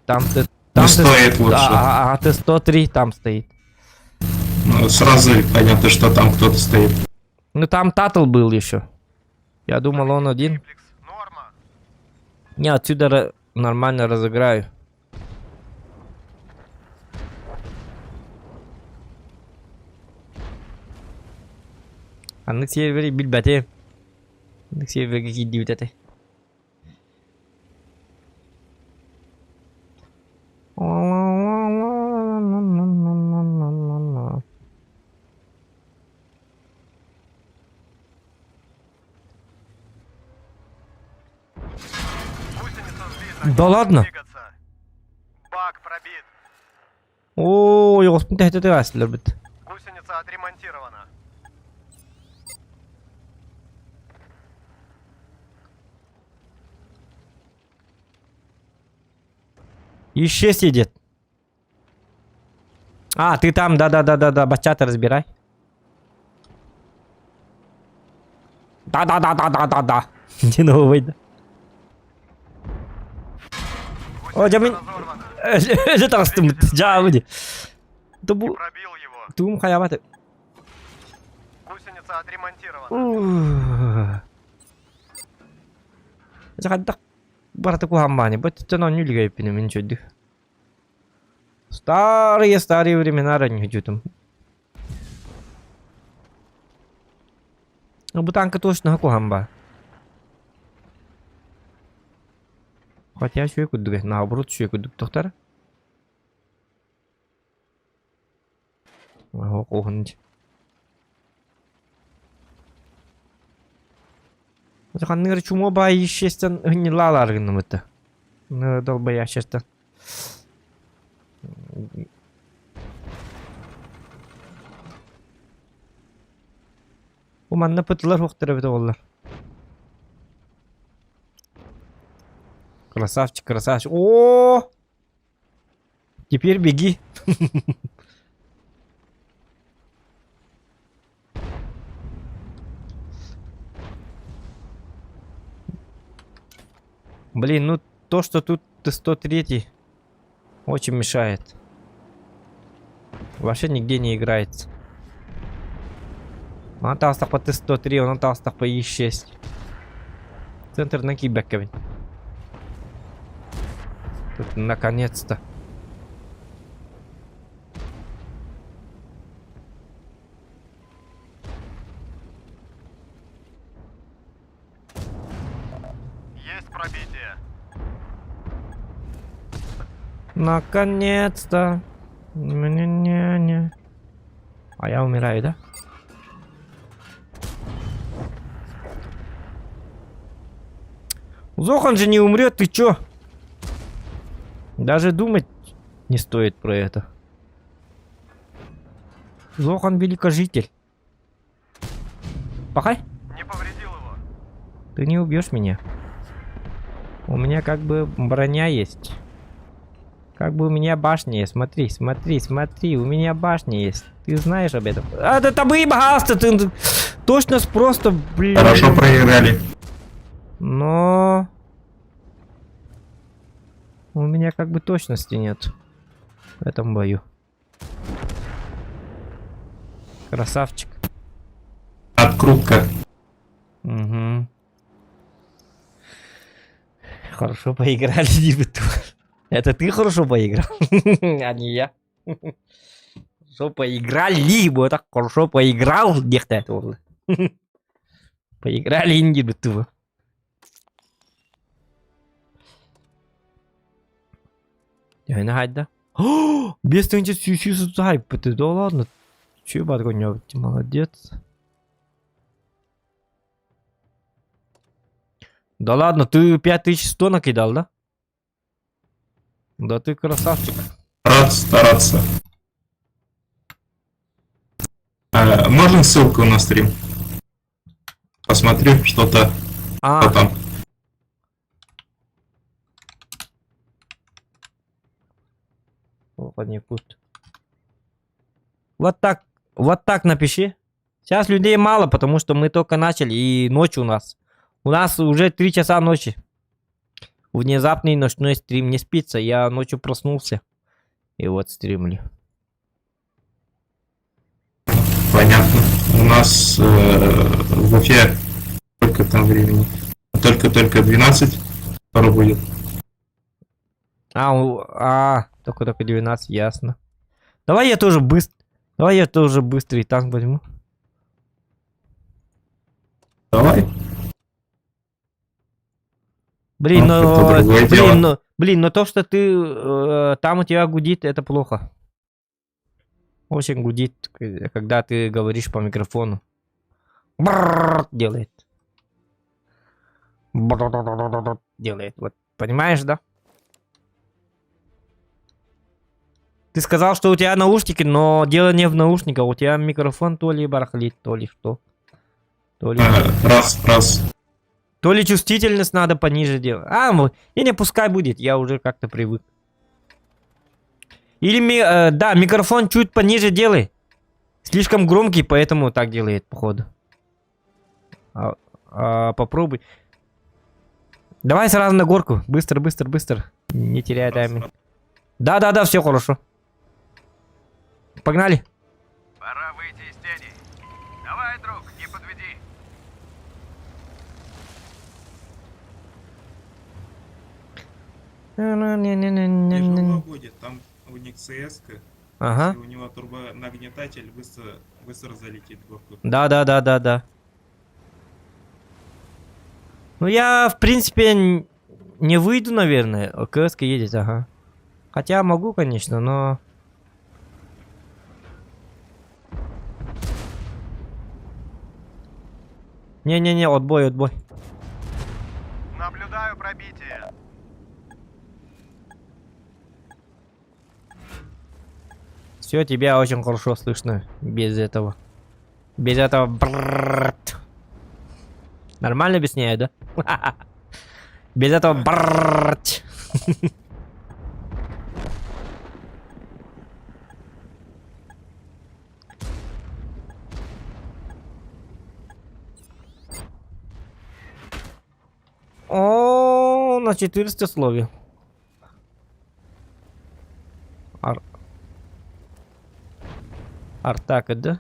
Там ты... Там Не стоит лучше. Ага, ты 103 там стоит. Ну, сразу понятно, что там кто-то стоит. Ну там Татл был еще. Я думал, он один. Норма. Не, отсюда нормально разыграю. Андык сервері билбәте. Андык серверге киді өтәте. Гусеница сбита. Да ладно? Двигаться. Бак пробит. О, yo'qsin tehdit emaslar bit. Гусеница отремонтирована. Еще сидит. А, ты там, да, бачата разбирай. Да. Не новый, да. О, Джамин. Разорвана. Это тастым, Джамин. Пробил его. Тум хаябаты. Гусеница отремонтирована. Jangan tak berarti ku hamba nih, buat itu non juga ipin min чуди. Старые времена ранних там. Ну бутанка точно aku hamba. Хотя еще и куда, наоборот, еще и куда, доктор. Ого, кухонч. Захан ныр чумо бай ещестен не лаларгын мыты. Ну долбая честен. Уманна пытлар хоқтыры бит олар. Красавчик. О! Теперь беги. Блин, ну то, что тут Т-103 очень мешает. Вообще нигде не играется. Он остался по Т-103, он остался по Е6. Центр на Кибековин. Тут наконец-то. Есть пробитие. Наконец-то. Не. А я умираю, да? Зохан же не умрет, ты чё? Даже думать не стоит про это. Зохан великожитель. Пахай. Не повредил его. Ты не убьешь меня. У меня как бы броня есть. Как бы у меня башня есть. Смотри, смотри, смотри. У меня башня есть. Ты знаешь об этом? А, да там и богатство. Ты точно просто, блин. Хорошо проиграли. Но... У меня как бы точности нет в этом бою. Красавчик. Открутка. Угу. Хорошо поиграли, Дибиту. Это ты хорошо поиграл, а не я. Хорошо поиграли, вот так хорошо поиграл. Где-то это уже. Поиграли, Дибиту. Я не хайда. Без тенчи сюсюсу хайп. Ты да ладно. Че, батгонёв, ты молодец. Да ладно, ты 5100 накидал, да? Да ты красавчик. Рад стараться. Можно ссылку на стрим? Посмотрю что-то. Что там. Паникут. Вот так напиши. Сейчас людей мало, потому что мы только начали, и ночь у нас. У нас уже 3 часа ночи. Внезапный ночной стрим, не спится. Я ночью проснулся. И вот стримлю. Понятно. У нас в Уфе сколько там времени? Только 12 скоро будет. Только 12, ясно. Давай я тоже быстрый танк возьму. Давай. Блин, Ну, это другое дело. но то, что ты там у тебя гудит, это плохо. Очень гудит, когда ты говоришь по микрофону. Брррр делает. Брррр делает. Вот, понимаешь, да? Ты сказал, что у тебя наушники, но дело не в наушниках. У тебя микрофон то ли барахлит, то ли что. То ли... Раз. То ли чувствительность надо пониже делать. И не пускай будет, я уже как-то привык. Или, да, микрофон чуть пониже делай. Слишком громкий, поэтому так делает, походу. Попробуй. Давай сразу на горку. Быстро. Не теряй тайминг. Да, все хорошо. Погнали. Пора выйти из тени. Давай, друг, не подведи. Будет, там у них CS-ка. Ага. Если у него турбонагнетатель, быстро залетит в горку. Да. Ну я, в принципе, не выйду, наверное. КС-ка едет, ага. Хотя могу, конечно, но... Не, отбой. Наблюдаю пробитие. Все, тебя очень хорошо слышно. Без этого. Бррррт. Нормально объясняю, да? Без этого бррррт. О, на 400 слове. Артака, да?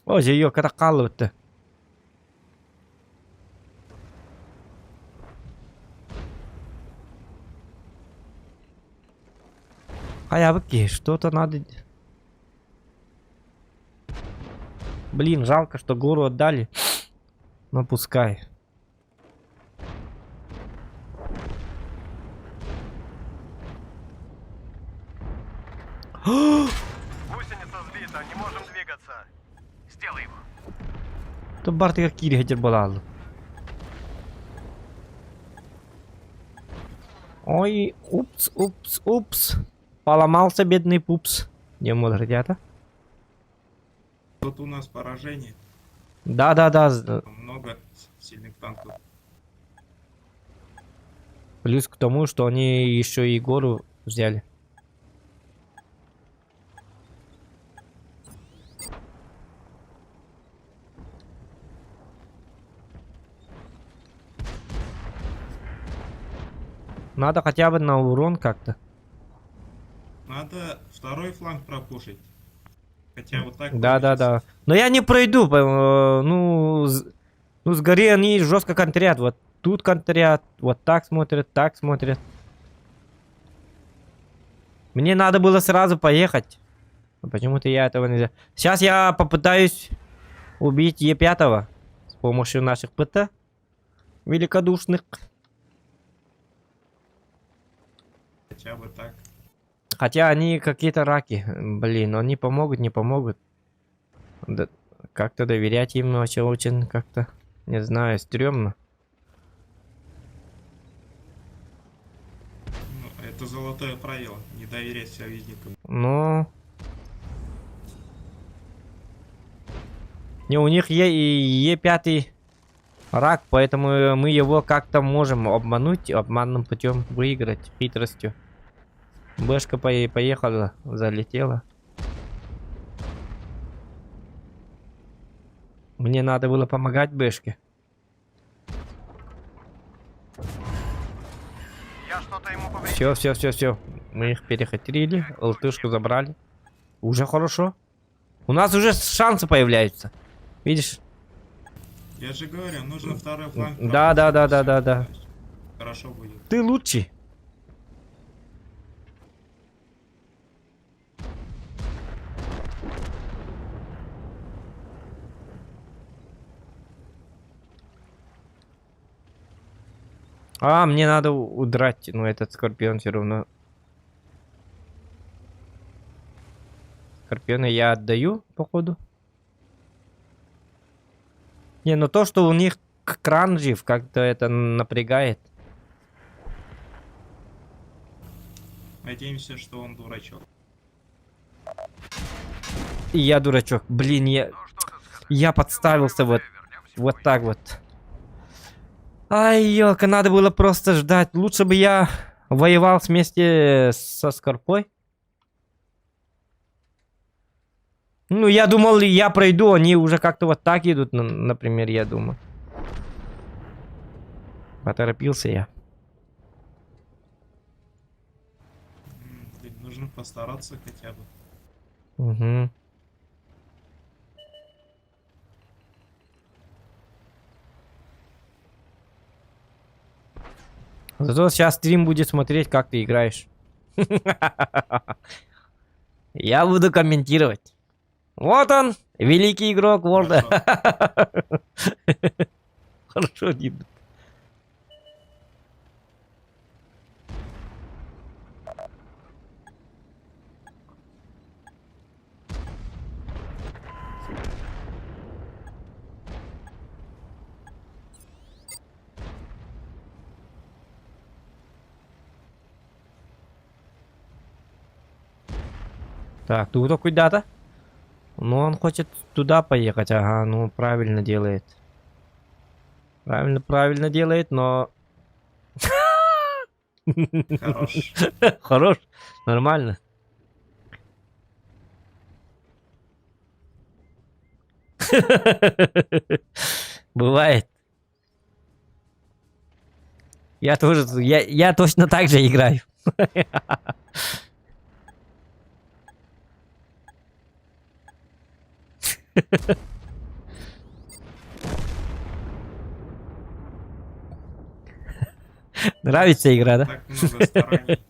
О, ее каракалывать-то. Хаябыки, что-то надо... Блин, жалко, что гору отдали. Но пускай. Гусеница сбита, не можем двигаться. Сделай его. То Барты как Кири Хетербалал. Ой, упс. Поломался бедный пупс. Не может, ребята. Тут у нас поражение. Да-да-да. Там много сильных танков. Плюс к тому, что они еще и гору взяли. Надо хотя бы на урон как-то. Надо второй фланг пропушить. Хотя вот так Да-да-да. Но я не пройду. Ну, ну, с горы они жестко контрят. Вот тут контрят, вот так смотрят, так смотрят. Мне надо было сразу поехать. Но почему-то я этого нельзя. Сейчас я попытаюсь убить Е5 с помощью наших ПТ. Великодушных. хотя бы так. Хотя они какие-то раки. Блин, они помогут, не помогут. Да, как-то доверять им вообще очень как-то, не знаю, стрёмно. Ну, это золотое правило. Не доверять союзникам. Ну... Не, у них Е5 рак, поэтому мы его как-то можем обмануть, обманным путем выиграть, хитростью. Бэшка поехала, залетела. Мне надо было помогать Бэшке. Я что-то ему повредил. Все. Мы их перехитрили, ЛТшку забрали. Уже хорошо. У нас уже шансы появляются. Видишь? Я же говорю, нужно второй фланг. Да. Хорошо будет. Ты лучший. А, мне надо удрать. Ну, этот скорпион все равно. Скорпиона я отдаю, походу. Не, ну то, что у них кран жив, как-то это напрягает. Надеемся, что он дурачок. И я дурачок. Блин, я подставился вот так вот. Ай, ёлка, надо было просто ждать. Лучше бы я воевал вместе со Скорпой. Ну, я думал, я пройду, они уже как-то вот так идут, например, я думаю. Поторопился я. Блин, нужно постараться хотя бы. Угу. Зато сейчас стрим будет смотреть, как ты играешь. Я буду комментировать. Вот он, великий игрок World. Хорошо, Дим. Так, тут куда-то. Ну, он хочет туда поехать. Ага, ну, правильно делает. Правильно делает, но... Хорош. Хорош. Нормально. Бывает. Я тоже... Я точно так же играю. Нравится игра, да? Так много стараний.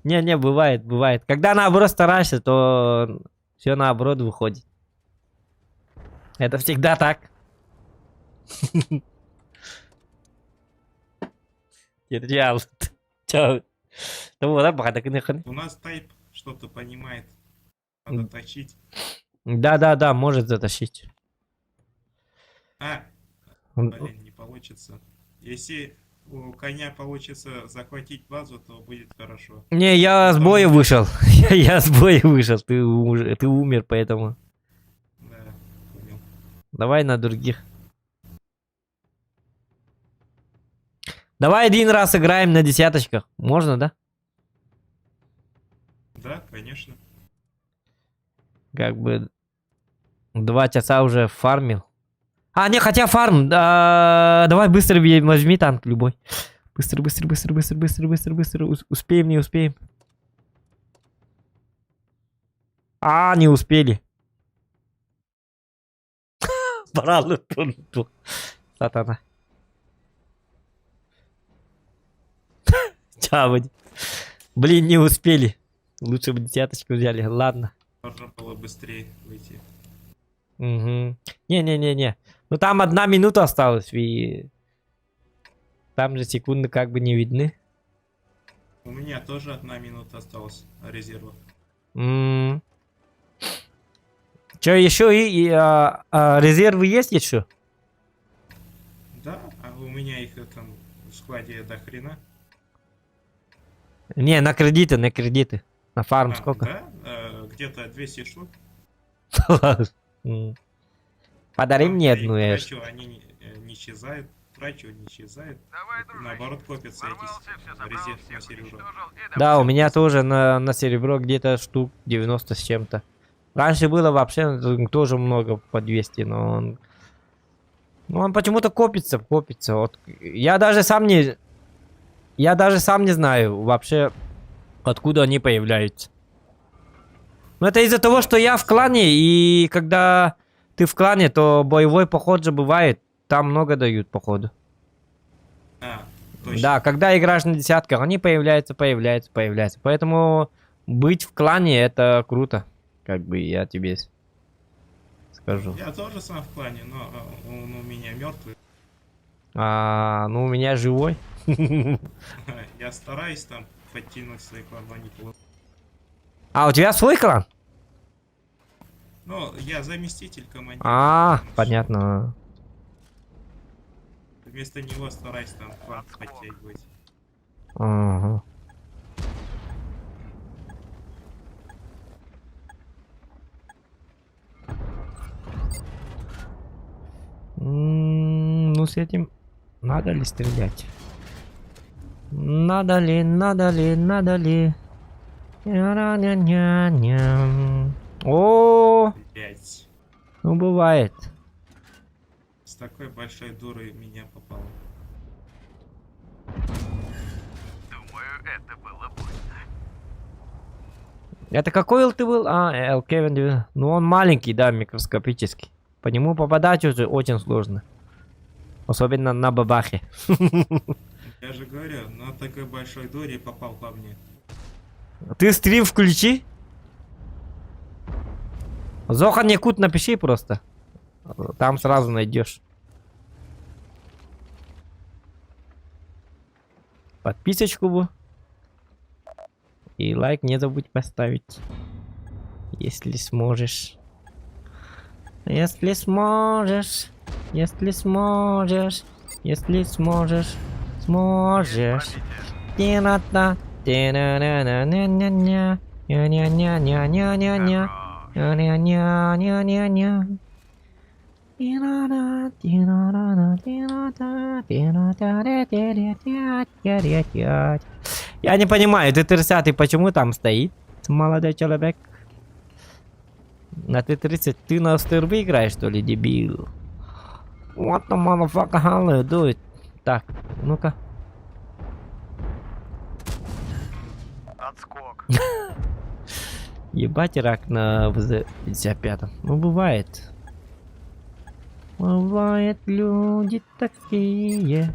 Не, бывает. Когда наоборот стараешься, то все наоборот выходит. Это всегда так. Держал. Чао. Ну вот, У нас тайп что-то понимает. Надо точить. Да, может затащить. Блин, не получится. Если у коня получится захватить базу, то будет хорошо. Не, я с боя вышел. Я с боя вышел. Ты умер, поэтому. Да, понял. Давай на других. Давай один раз играем на десяточках. Можно, да? Да, конечно. Как бы 2 часа уже фармил. А, не, хотя фарм. Давай быстро возьми танк любой. Быстро, быстро, быстро, быстро, быстро, быстро, быстро. Успеем, не успеем. А, не успели. Брал пункту. Сатана. Чавать. Блин, не успели. Лучше бы десяточку взяли. Ладно. Можно было быстрее выйти. Угу. Не-не-не-не. Ну там 1 минута осталась. И... Там же секунды как бы не видны. У меня тоже 1 минута осталась резерва. Че, еще резервы есть еще? Да, а у меня их там в складе до хрена. Не, на кредиты, на кредиты. На фарм сколько? Да, где-то 200 штук. Подари Там мне я одну, их Эш. трачу, они не исчезают. Трачу, не исчезают. Давай, дружище. Наоборот, копятся Ворвался, все эти забрал, резерв на всех серебро. уничтожил и Да, у домой. меня тоже на серебро где-то штук 90 с чем-то. Раньше было вообще тоже много по 200, но он... Ну, он почему-то копится, копится. Вот. Я даже сам не знаю вообще, откуда они появляются. Но это из-за того, что я в клане, и когда ты в клане, то боевой поход же бывает. Там много дают, походу. Точно. Да, когда играешь на десятках, они появляются. Поэтому быть в клане это круто. Как бы я тебе скажу. Я тоже сам в клане, но он у меня мертвый. Ну у меня живой. Я стараюсь там подтянуть свой клан, но не получается. А, у тебя свой клан? Ну, я заместитель командира. Понятно. Вместо него стараюсь там клан подтягивать. Ага. Ну, с этим надо ли стрелять? Надо ли? Ня-ня-ня-ня. О, 5. ну бывает. С такой большой дурой меня попало. Думаю, это было больно. Это какой ты был? L-Kevin. Ну, он маленький, да, микроскопический. По нему попадать уже очень сложно. Особенно на бабахе. Я же говорю, на такой большой дуре попал по мне. Ты стрим включи. Зохан Якут напиши просто. Там сразу найдешь. Подписочку бы. И лайк не забудь поставить. Если сможешь. Если сможешь. Если сможешь. Если сможешь. Сможешь. Тина-та. Тина-на-на-на-на-на. Ня-ня-ня-ня-ня-ня-ня. Ня-ня-ня-ня-ня-ня. Тина-на, тина-на-на, тина-та, тина-та-ре-те-ре-тя-тя-ре-тя. Я не понимаю, Т-30 почему там стоит, молодой человек? На Т-30 ты на стервы играешь, что ли, дебил? What the motherfucker, how you do it? Так, ну-ка. Отскок. Ебать рак на ВЗ-55. Ну, бывает. Бывают люди такие.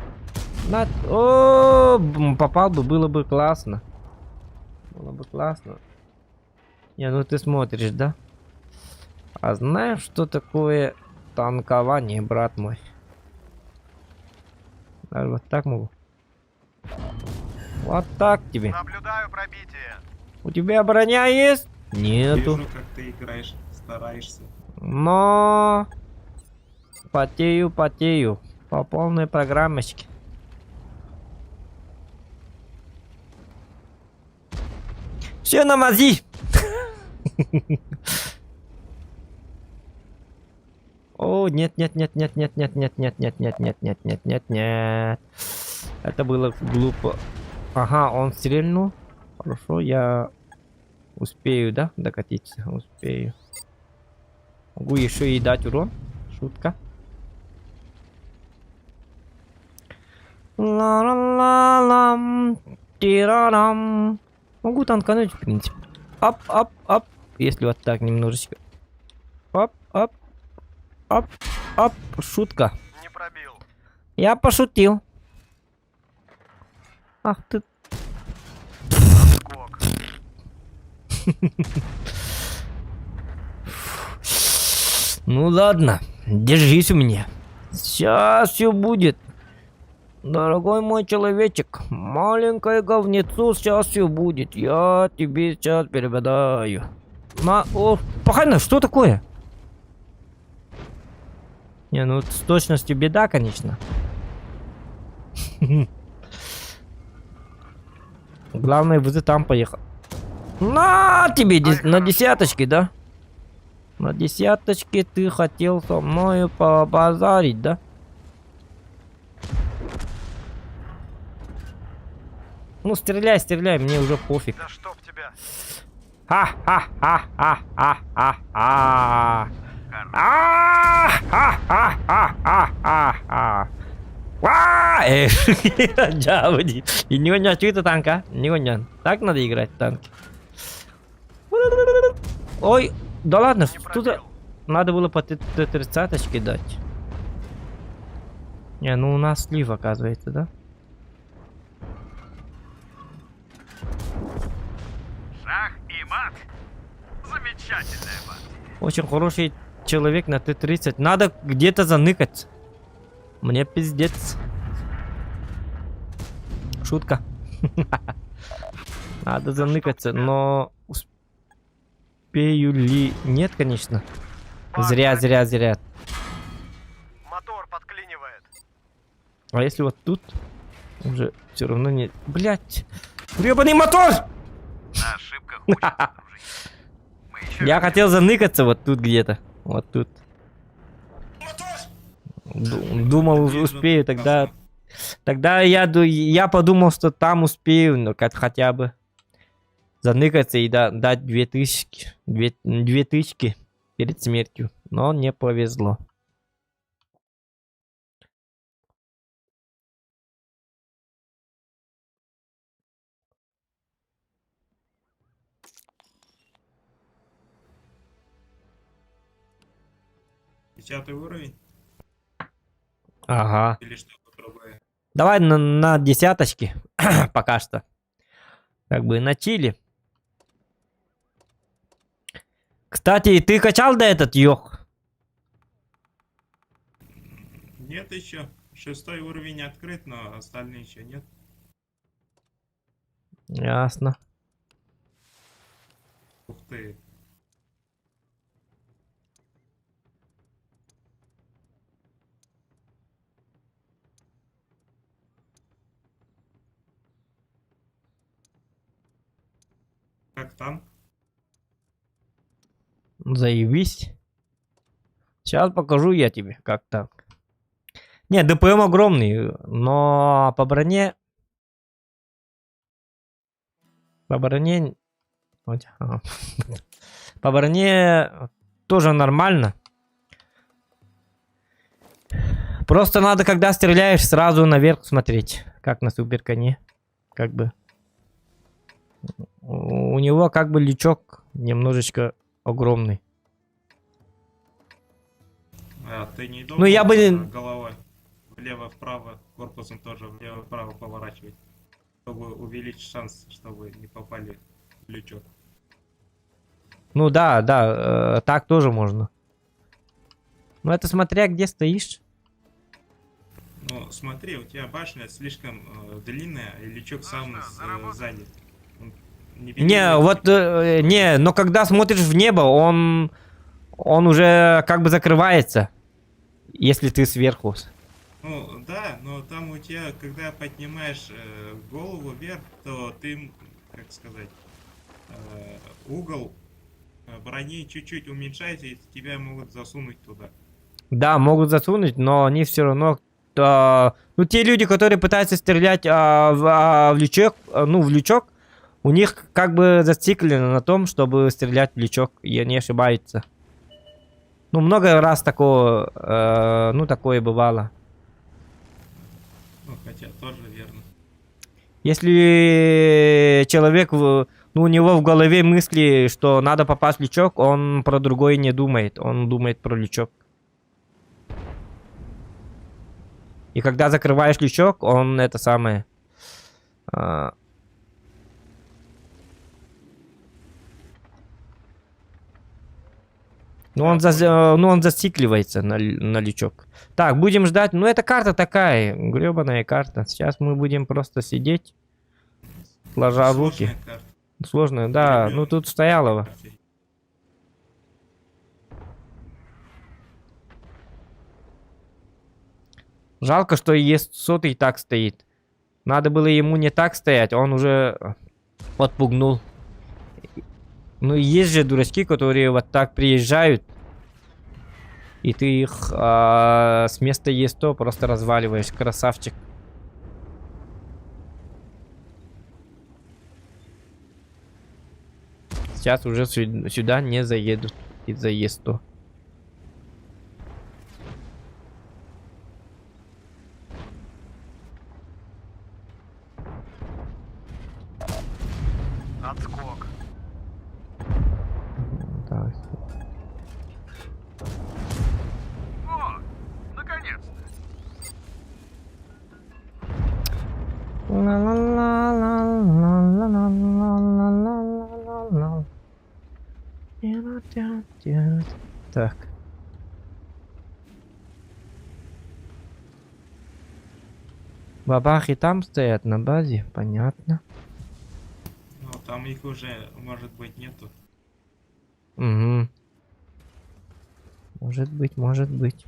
О, попал бы, было бы классно. Было бы классно. Не, ну ты смотришь, да? А знаешь, что такое танкование, брат мой? Даже вот так могу. Вот так тебе. Наблюдаю пробитие. У тебя броня есть? Нету. Вижу, как ты играешь, стараешься. Но... Потею. По полной программочке. Все на мази. О, нет, нет, нет, нет, нет, нет, нет, нет, нет, нет, нет, нет, нет, нет, нет. Это было глупо. Ага, он стрельнул. Хорошо, я успею, да, докатиться? Успею. Могу еще и дать урон. Шутка. Ла-ла-ла-лам, тирарам. Могу танкануть, в принципе. Ап, ап, ап. Если вот так немножечко. Ап, ап, ап, ап. Шутка. Не пробил. Я пошутил. Ах ты. Скок. Ну ладно, держись у меня. Сейчас все будет. Дорогой мой человечек, маленькое говнецо, сейчас все будет. Я тебе сейчас перепадаю. О, пахально, что такое? Не, ну с точностью беда, конечно. Главное, вы там поехал. На тебе на десяточке, да? На десяточке ты хотел со мною побазарить, да? Ну, стреляй, стреляй, мне уже пофиг. Да чтоб тебя. Ха-ха-ха-ха-ха-ха-ха. А-ха-ха-ха-ха-ха. Джаводи. И не гонян, что это танка? Не гонян. Так надо играть в танки. Ой, да ладно, что-то... Надо было по 30-очке дать. Не, ну у нас слив, оказывается, да? Шах и мат. Замечательная мат. Очень хороший человек на Т-30. Надо где-то заныкать. Мне пиздец. Шутка. Надо заныкаться, но... Успею ли? Нет, конечно. Зря, зря, зря. Мотор подклинивает. А если вот тут? Уже все равно не... Блять! Гребаный мотор! На ошибках учатся, дружище. Мы еще Я хотел заныкаться вот тут где-то. Вот тут. Думал, успею тогда. Тогда я подумал, что там успею, но как хотя бы заныкаться и дать 2000. 2000 перед смертью. Но не повезло. Десятый уровень Ага. или что-то другое? Давай на десяточке. Пока что. Как бы на чили. Кстати, ты качал до этот ёх? Нет еще. Шестой уровень открыт, но остальные еще нет. Ясно. Ух ты. Как танк? Заебись. Сейчас покажу я тебе, как так. Не, ДПМ огромный, но по броне... По броне... Ага. По броне тоже нормально. Просто надо, когда стреляешь, сразу наверх смотреть. Как на суперконе. Как бы. У него как бы лючок немножечко огромный. А, ты не Ну, я бы... головой влево-вправо, корпусом тоже влево-вправо поворачивать, чтобы увеличить шанс, чтобы не попали в лючок. Ну да, да, так тоже можно. Ну это смотря где стоишь. Ну, смотри, у тебя башня слишком длинная, и лючок сам сзади. Он не Не, вот, не, но когда смотришь в небо, он уже как бы закрывается, если ты сверху. Ну, да, но там у тебя, когда поднимаешь голову вверх, то ты, как сказать, угол брони чуть-чуть уменьшается, и тебя могут засунуть туда. Да, могут засунуть, но они все равно... ну, те люди, которые пытаются стрелять в лючок, в лючок, у них как бы зациклено на том, чтобы стрелять в лючок, и они ошибаются. Ну, много раз такого, такое бывало. Ну, хотя тоже верно. Если человек, у него в голове мысли, что надо попасть в лючок, он про другое не думает, он думает про лючок. И когда закрываешь лючок, он это самое... он зацикливается на лючок. Так, будем ждать. Ну, эта карта такая, гребаная карта. Сейчас мы будем просто сидеть, сложа руки. Сложная карта. Сложная, да. Люблю Ну, тут стояло. карты. Жалко, что ЕС-100 и так стоит. Надо было ему не так стоять, он уже подпугнул. Ну, есть же дурачки, которые вот так приезжают, и ты их с места ЕС-100 просто разваливаешь. Красавчик. Сейчас уже сюда не заедут из-за ЕС-100. Отскок. Так. О, наконец-то. Так. Бабахи там стоят на базе, понятно. Ну, там их уже, может быть, нету. Угу. Может быть, может быть.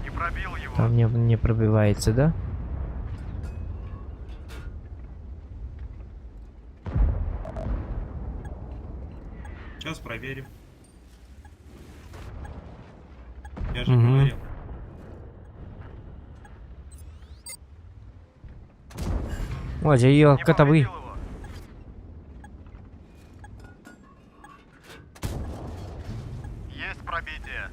Не пробил его. Там не пробивается, да? Сейчас проверим. Я же Мгм. говорил. Вот же ее Не котовы. повредил его. Есть пробитие.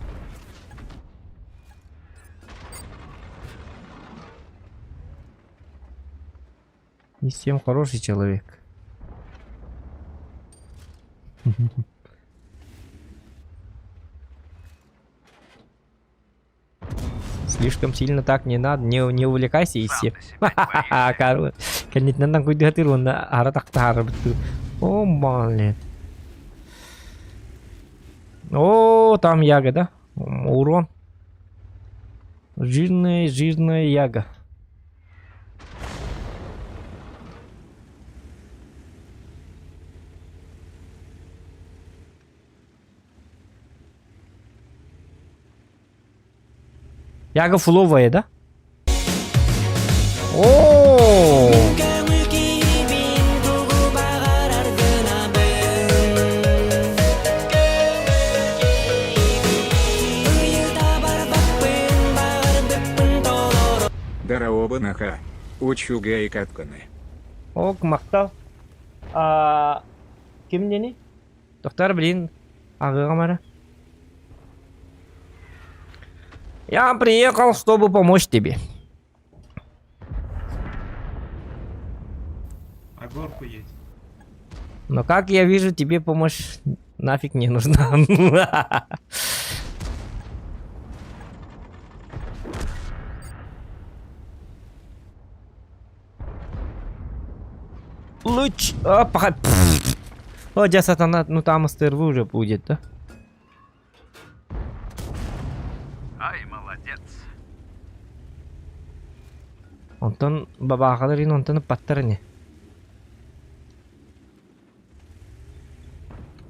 Не всем хороший человек. Слишком сильно так не надо, не увлекайся и все. Сам на себя не боишься. Короче, конечно, надо куда ты на аратахтар. О, блин. О, там яга, да? Урон. Жирная яга. Яга фуловая, да? О! Дараобанаха. Учуга и катканы. Ок, мақтал. Ким не? Тоқтар, блин. Ага, мара. Я приехал, чтобы помочь тебе. А горку есть. Но как я вижу, тебе помощь нафиг не нужна. Луч. Опа. О, дядя сатана, ну там стервы уже будет, да? Ай, молодец. Онтон бабахаларын онтон паттарыне.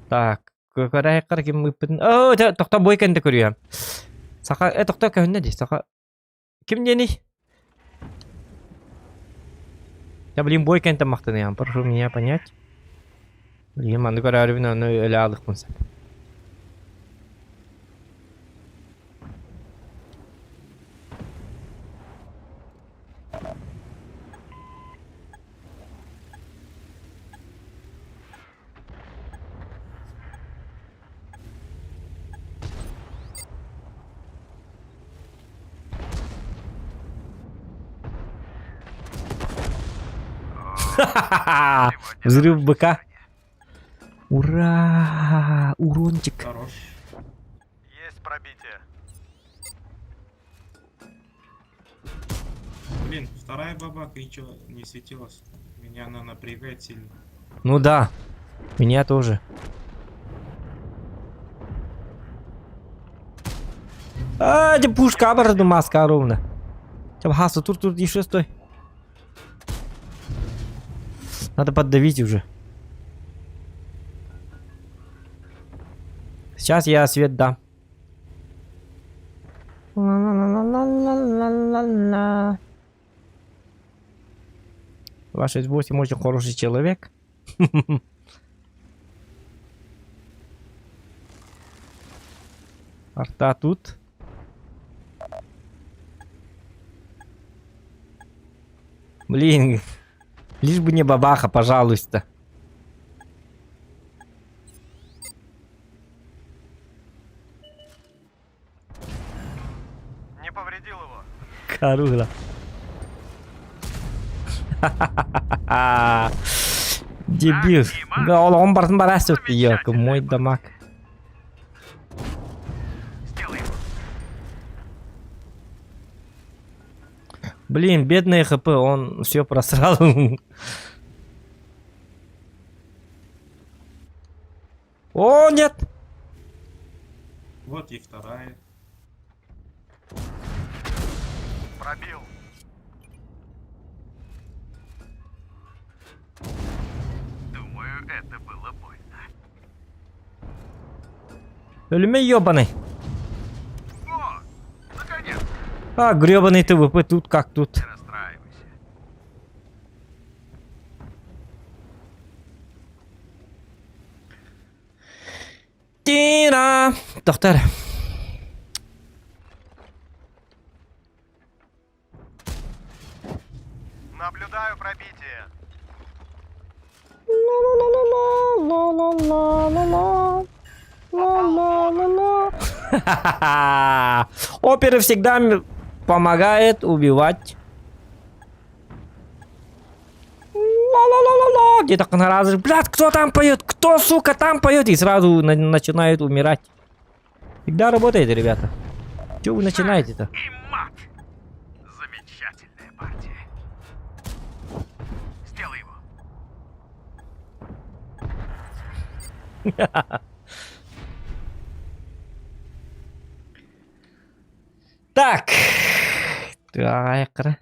Так, көрәйққар кем мүппін. О, тоқта бой кәнді көрüyorum. Сақа, тоқта кәнді де, сақа. Кем дені? Я, блин, бой кәнді мақтаны, прошу меня понять. Bileyim ben de görevini öyle aldık bunu sen. Взрыв быка. Ура! Урончик. Хорош. Есть пробитие. Блин, вторая бабака ничего не светилась. Меня она напрягает сильно. Ну да. Меня тоже. А, где пушка обратно маска ровно. Сейчас Хаса, тут еще стой. Надо поддавить уже. Сейчас я свет дам. Ла-ла-ла-ла-ла-ла-ла-ла. 268 очень хороший человек. Арта тут. Блин. Лишь бы не бабаха, пожалуйста. Не повредил его. Карула. Дебил. Головом барасет ее, мой дамаг. Сделай его. Блин, бедный ХП, он все просрал. О, нет! Вот и вторая. Пробил. Думаю, это было больно. Ölüme ёбаный. О, наконец, А, гребаный ТВП тут как тут. не расстраивайся. Тина! Доктор. Наблюдаю пробитие. Оперы всегда помогает убивать. Ла-ла-ла-ла-ла. Где-то раз, блядь, кто там поет? Кто, сука, там поет? И сразу начинают умирать. Всегда работает, ребята. Чего вы начинаете-то? И мат. Замечательная партия. Сделай его. Так. Так.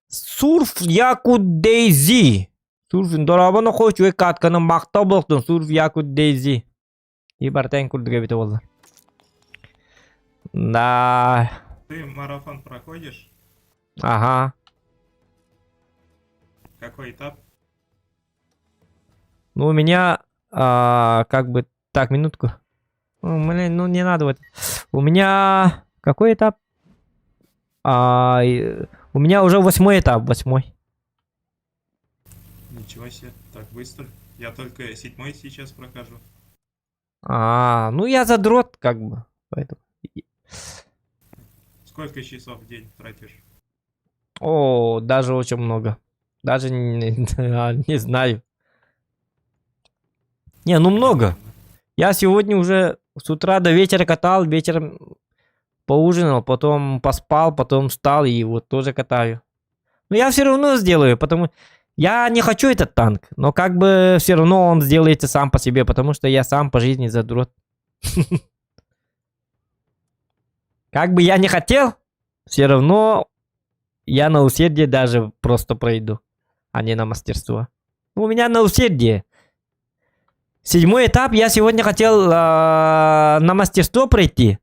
Surf Yakut Daisy. Surf дорабаны хоч ой катканы мактап болдун. Surf Yakut Daisy. Ибартен курдуга бите болду. Да. Ты марафон проходишь? Ага. Какой этап? Ну у меня как бы так минутку. Ну, блин, ну не надо вот. У меня какой этап? У меня уже 8-й этап, 8-й. Ничего себе, так быстро. Я только 7-й сейчас прохожу. Ну я задрот, как бы. Поэтому. Сколько часов в день тратишь? О, даже очень много. Даже не знаю. Не, ну много. Я сегодня уже с утра до вечера катал, вечером поужинал, потом поспал, потом встал и вот тоже катаю. Но я все равно сделаю, потому я не хочу этот танк, но как бы все равно он сделается сам по себе, потому что я сам по жизни задрот. Как бы я не хотел, все равно я на усердие даже просто пройду, а не на мастерство. У меня на усердие. 7-й этап я сегодня хотел на мастерство пройти.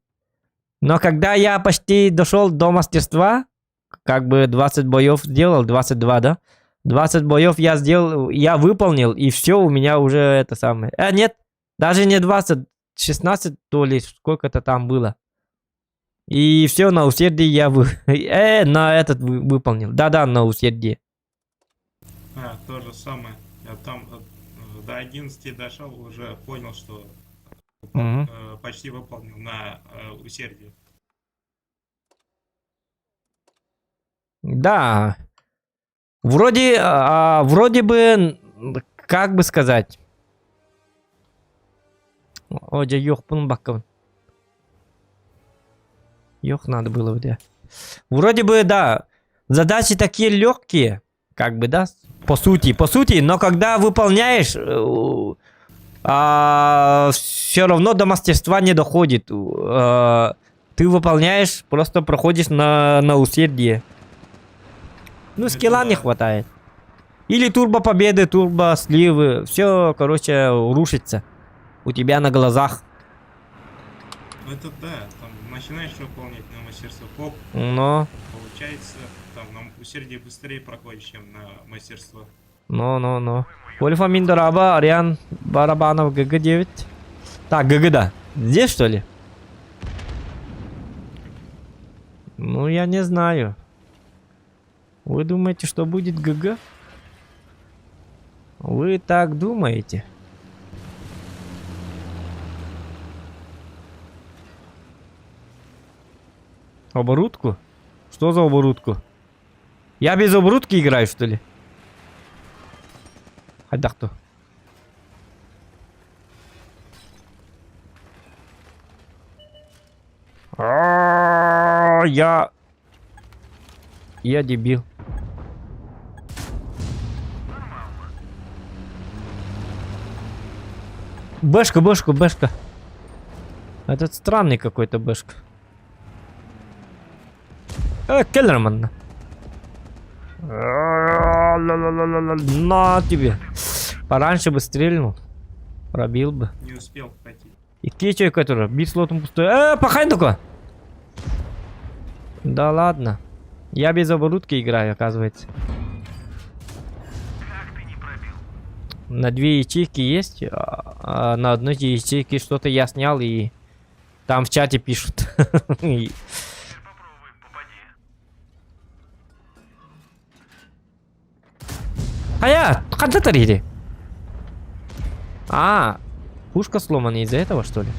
Но когда я почти дошел до мастерства, как бы 20 боев сделал, 22, да? 20 боев я сделал, я выполнил, и все, у меня уже это самое. Нет, даже не 20, 16, то ли, сколько-то там было. И все, на усердии я на этот выполнил. Да-да, на усердии. То же самое. Я там до 11 дошел, уже понял, что почти выполнил на усердие. Да. Вроде бы, как бы сказать. Оде ёх баккаван. Ёх надо было бы, да. Вроде бы, да. Задачи такие легкие, как бы, да. По сути, но когда выполняешь, все равно до мастерства не доходит. Ты выполняешь, просто проходишь на усердие. Ну, скилла не хватает. Или турбо победы, турбо сливы. Все, короче, рушится. У тебя на глазах. Это да, там начинаешь выполнять на мастерство, хоп, Но. получается, там на усердие быстрее проходишь, чем на мастерство. Но. Вольфамин Дораба, Ариан Барабанов, ГГ-9. Так, ГГ, да. Здесь, что ли? Ну, я не знаю. Вы думаете, что будет ГГ? Вы так думаете? Оборудку? Что за оборудку? Я без оборудки играю, что ли? Хайдахту. Я дебил. Бэшка. Этот странный какой-то бэшка. Келлерман. На тебе. Пораньше бы стрельнул. Пробил бы. Не успел пойти. И ты который? Бит слотом пустой. Пахань такой. Да ладно. Я без оборудки играю, оказывается. Как ты не пробил? На 2 ячейки есть, а на одной ячейке что-то я снял, и там в чате пишут. Теперь попробуй, попади. Когда тарили? Пушка сломана из-за этого, что ли?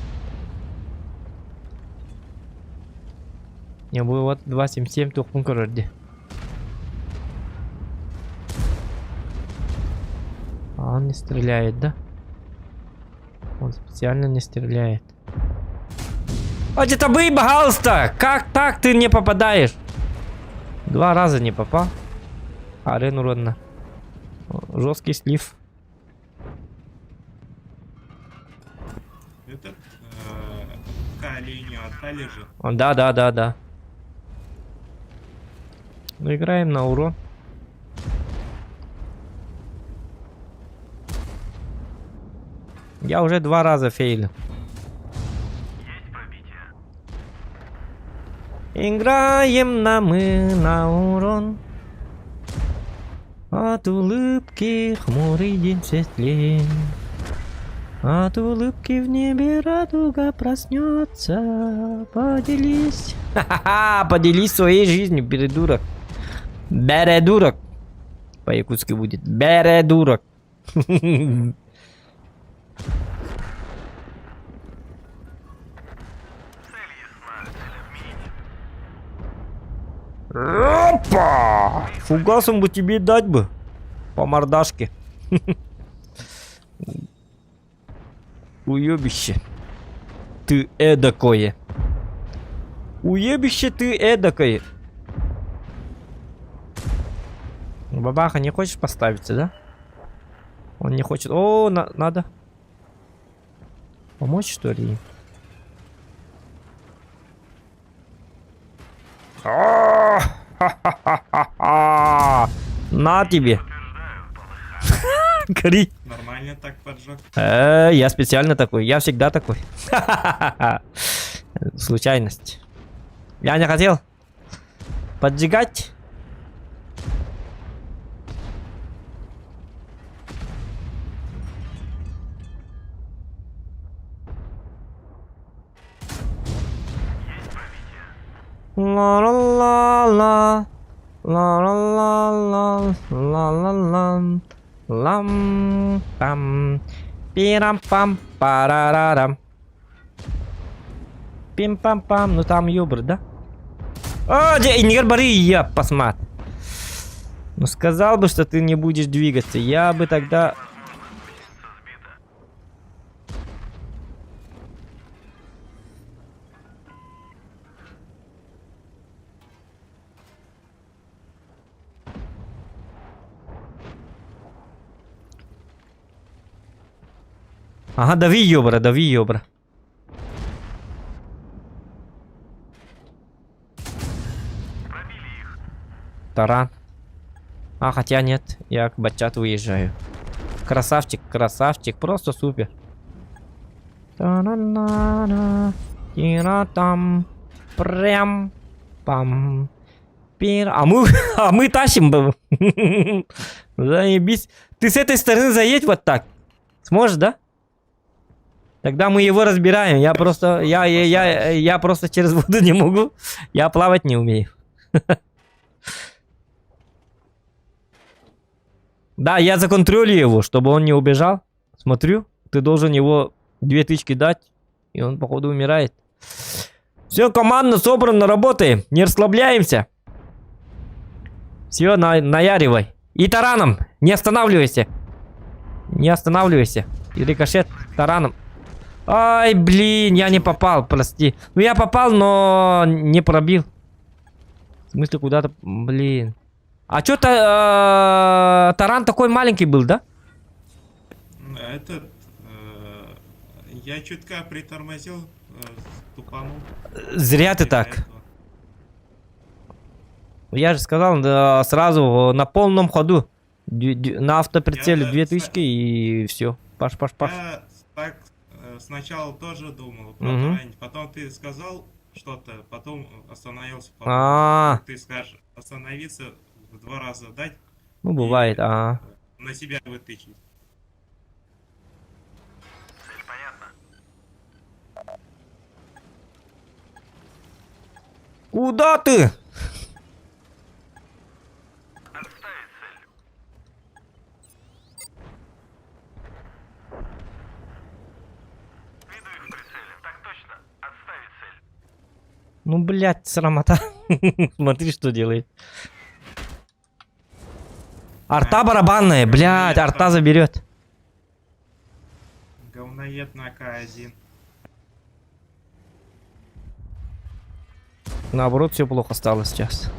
Не было вот 277 тухпун корорди. Он не стреляет, да? Он специально не стреляет. Это бы, пожалуйста! Как так ты не попадаешь? 2 раза не попал. Арену родно. Жесткий слив. Этот линию отдали же. Да. Ну, играем на урон. Я уже 2 раза фейлил. Есть пробитие. Играем мы на урон. От улыбки хмурый день светлее. От улыбки в небе радуга проснется. Поделись. Ха-ха-ха, поделись своей жизнью, передурок. Бередурок. По-якутски будет. Бередурок. Цель ясна. Цель отменить. Опа! Фугасом бы тебе дать бы. По мордашке. Уебище. Ты эдакое. Уебище ты эдакое. Бабаха, не хочешь поставиться, да? Он не хочет. О, надо. Помочь, что ли? На тебе. Утверждаю, полыхай. Гори. Нормально. специально так поджег. Я специально такой. Я всегда такой. Случайность. Я не хотел поджигать. Ла-ла-ла-ла. Ла-ла-ла-ла. Ла-ла-ла. Лам-пам. Пирам-пам-парарарам. Пим-пам-пам. Ну там ёбр, да? О, не говори, я посмат. Ну сказал бы, что ты не будешь двигаться. Я бы тогда... Ага, дави ёбра, дави ёбра. Таран. А, хотя нет, я к Батчат уезжаю. Красавчик, красавчик, просто супер. Та-на-на-на, тира-там, прям, пам, пир. А мы тащим, заебись. Ты с этой стороны заедь вот так. Сможешь, да? Тогда мы его разбираем. Я просто через воду не могу. Я плавать не умею. Да, я законтролю его, чтобы он не убежал. Смотрю, ты должен его 2 тычки дать, и он, походу, умирает. Все, команда собрана, работаем. Не расслабляемся. Все, наяривай. И тараном, не останавливайся. Не останавливайся. И рикошет тараном. Ай, блин, я не попал, прости. Ну, я попал, но не пробил. В смысле, куда-то, блин. А что-то таран такой маленький был, да? Этот... я чутка притормозил, тупанул. Зря ты так. Этого. Я же сказал, да, сразу на полном ходу. На автоприцеле Я 2 тычки и все. Паш. Я так сначала тоже думал протаранить, потом ты сказал что-то, потом остановился. Потом ты скажешь остановиться, в 2 раза дать. Ну, бывает, на себя вытычить. Цель понятна. Куда ты? Отставить цель. Виду их в прицеле. Так точно. Отставить цель. Ну, блядь, срамота. Смотри, что делает. Арта барабанная, блядь, арта заберет. Говноед на К1. Наоборот, все плохо стало сейчас.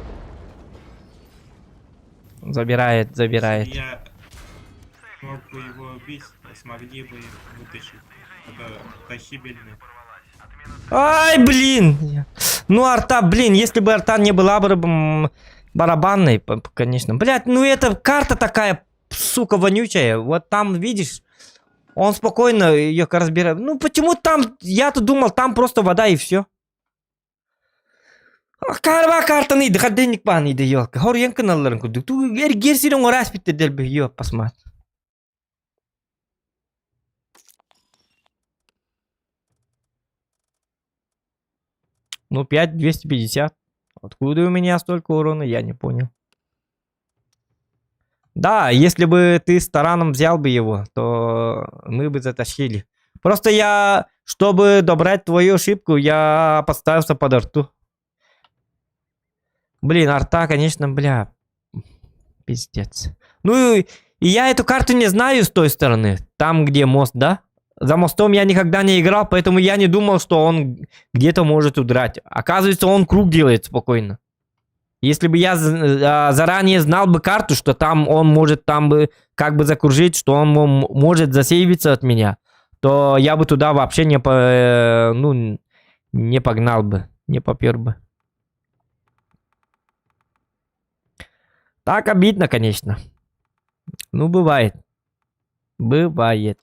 Забирает. Если я мог бы его убить, смогли бы вытащить. Это тащибельный. Ай, блин! Ну, арта, блин, если бы арта не была бы барабанной, конечно. Блядь, ну эта карта такая, сука, вонючая. Вот там, видишь, он спокойно ее разбирает. Ну, почему там, я-то думал, там просто вода и все. Карва карта не дыхаденник пан иде ёлка. Хорьян каналларын кудук. Ту герсирен орас битте делбе ё посмат. Ну, 5250. Откуда у меня столько урона, я не понял. Да, если бы ты с тараном взял бы его, то мы бы затащили. Просто я, чтобы добрать твою ошибку, я подставился под арту. Блин, арта, конечно, бля. Пиздец. Ну, и я эту карту не знаю с той стороны. Там, где мост, да? За мостом я никогда не играл, поэтому я не думал, что он где-то может удрать. Оказывается, он круг делает спокойно. Если бы я заранее знал бы карту, что там он может там бы как бы закружить, что он может засейвиться от меня, то я бы туда вообще не погнал бы, не попер бы. Так обидно, конечно. Ну, бывает. Бывает.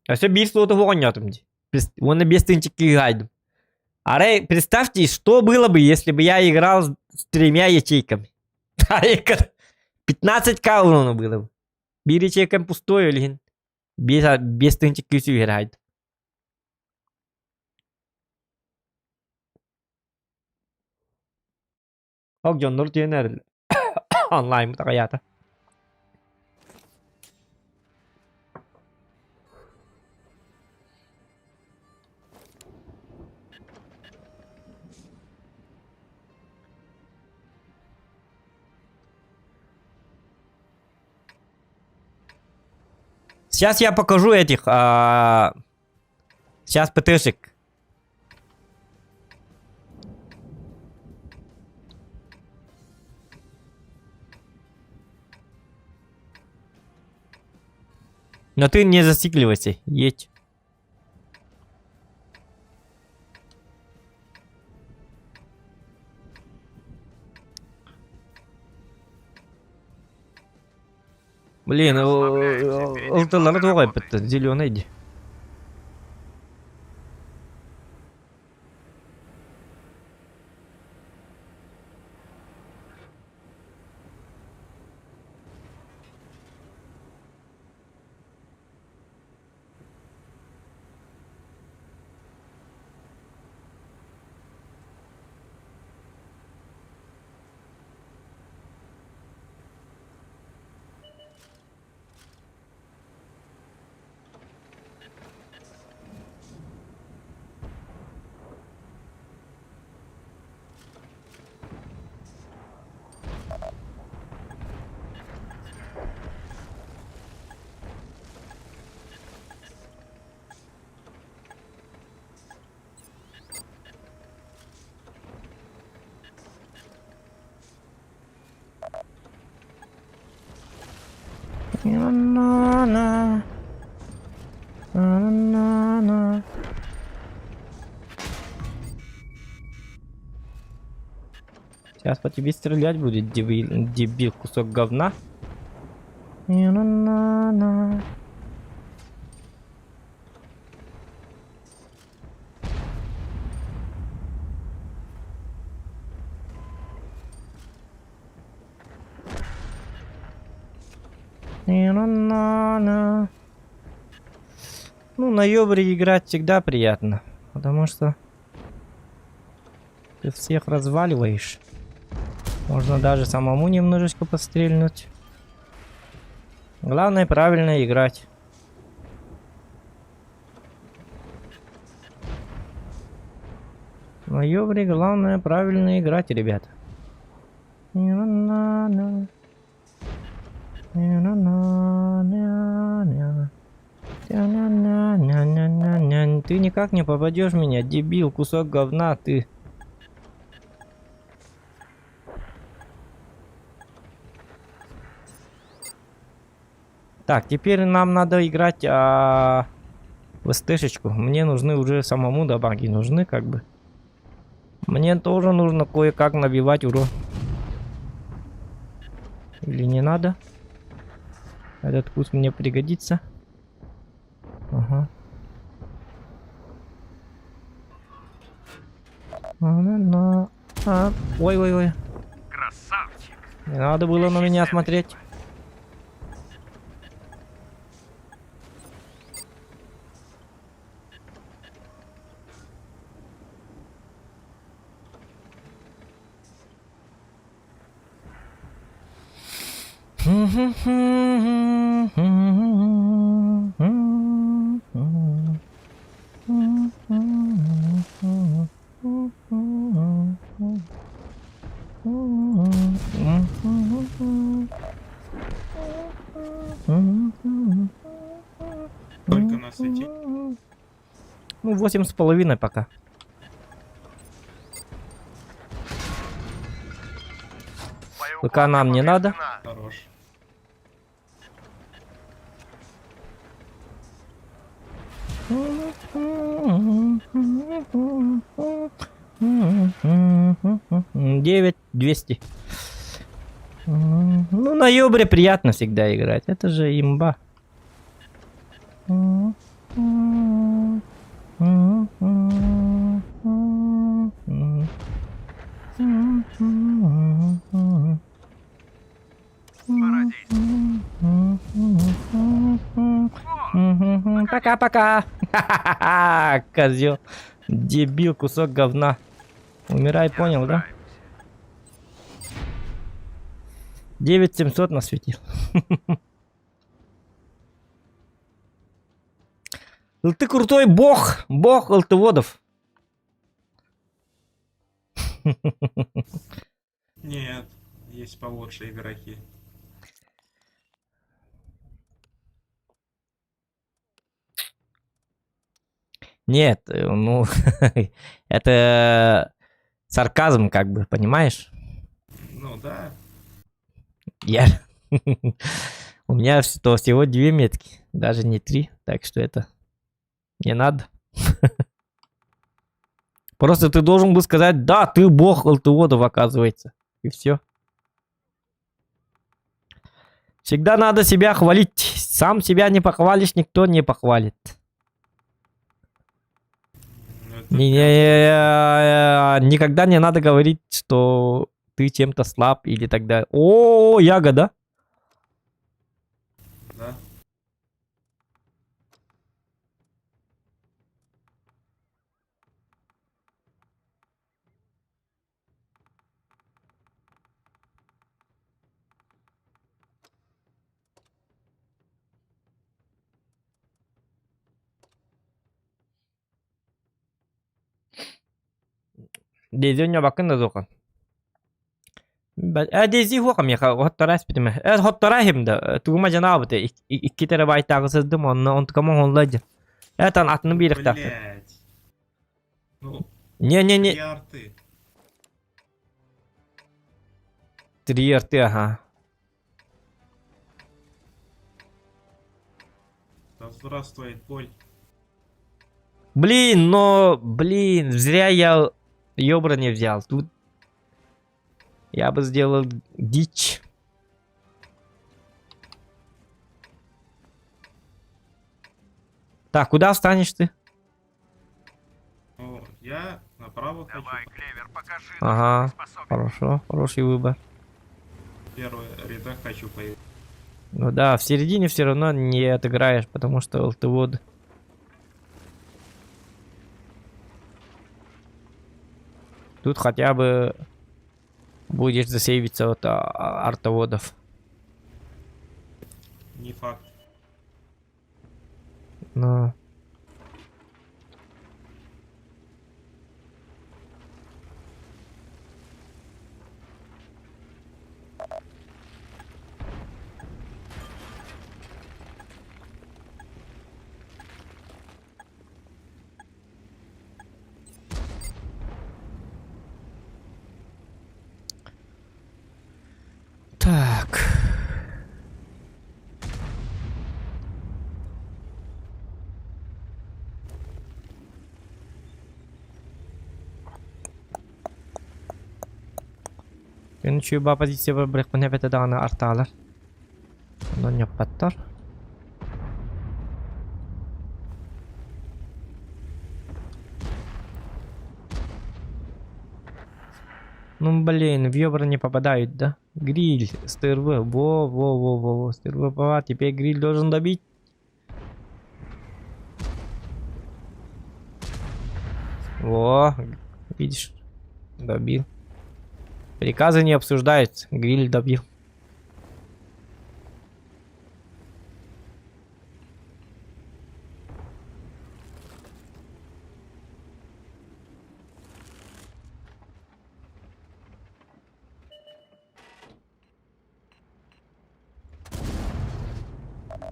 А все бийство того понятно. Он без тынчики гайдом. Аре, представьте, что было бы, если бы я играл с 3 ячейками. 15к урона было бы. Bir ячейкам пустой, или без тынчики все играет. Ок, Джон, tiene онлайн такая-то. Сейчас я покажу этих. Сейчас ПТшек. Но ты не зацикливайся, едь. Блин, алтылары тоғай бітті, зеленый де. Сейчас по тебе стрелять будет, дебил, кусок говна. Ну, на Йобре играть всегда приятно, потому что ты всех разваливаешь. Можно даже самому немножечко пострельнуть. Главное правильно играть. На Йобре главное правильно играть, ребята. Ты никак не попадешь в меня, дебил, кусок говна, ты. Так, теперь нам надо играть в СТшечку. Мне нужны уже самому добаги, нужны как бы. Мне тоже нужно кое-как набивать урон. Или не надо? Этот кус мне пригодится. Ага. Ой-ой-ой. Красавчик. Не надо было на меня смотреть. Только нас идти. Ну, 8,5 пока. Пока нам не надо. Хорош. 9200. Ну, на Ёбре приятно всегда играть. Это же имба. Пока-пока. Козел. Дебил, кусок говна. Умирай, понял, да? 9700 насветил. Ты крутой бог. Бог алтыводов. Нет, есть получше игроки. Нет, ну, это сарказм, как бы, понимаешь? Ну да. Я... У меня всего 2 метки, даже не 3, так что это не надо. Просто ты должен был сказать, да, ты бог алтыводов, оказывается. И все. Всегда надо себя хвалить. Сам себя не похвалишь, никто не похвалит. Ну, это Никогда не надо говорить, что ты чем-то слаб или так далее. О, ягода. да. Дезёння бакын да зоқан. Дези хуақам яқа хоттарас битиме. Хоттара хемда. Тугума жанабы те 2 терабайт тағысыздым, он кама онлайдер. Этан атны бирик тақты. Блять. Ну, Не-не-не. 3 арты. 3 арты, ага. Да здравствует боль. Блин, зря я Ёбра не взял. Тут я бы сделал дичь. Так, куда встанешь ты? Ну, я направо хочу. Давай, Клевер, покажи, Ага, на что ты способен. хорошо, хороший выбор. В первый рядах хочу появиться. Ну да, в середине все равно не отыграешь, потому что алтывод. Тут хотя бы будешь засейвиться от артоводов. Не факт. Но... Так. Көнчү ба позиция бар бирок мына бете дагы арталар. Онон яппаттар. Ну блин, в ёбра не попадают, да? Гриль, СТРВ, во, СТРВ попал, теперь гриль должен добить. Во, видишь, добил. Приказы не обсуждаются, гриль добил.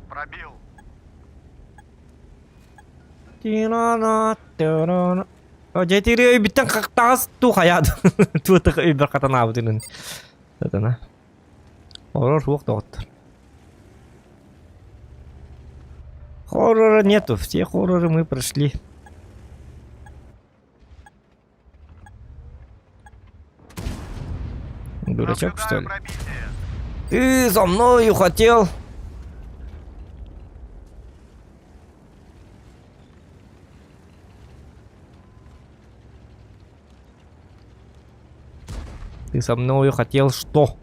Пробил. Jadi bitang kaktas tuh kayak tuh tuh berkata nabi tuh itu nah horror waktu dokter хоррора нету, все хорроры мы прошли. качок, что ли? Пробитие. Ты за мною хотел? Ты со мною хотел что?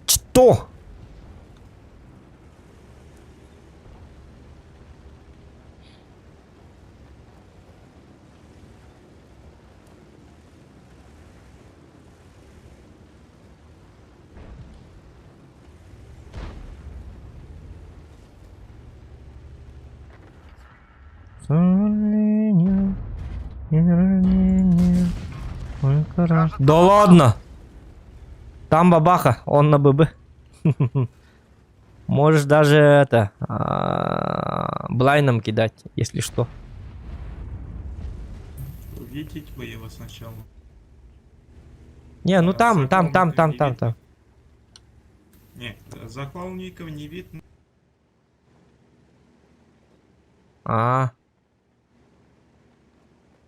Что? Да ладно! Там бабаха, он на ББ. Можешь даже это блайном кидать, если что. Увидеть бы его сначала. Не, ну А, там. захватников не видно. Не, захватников не видно.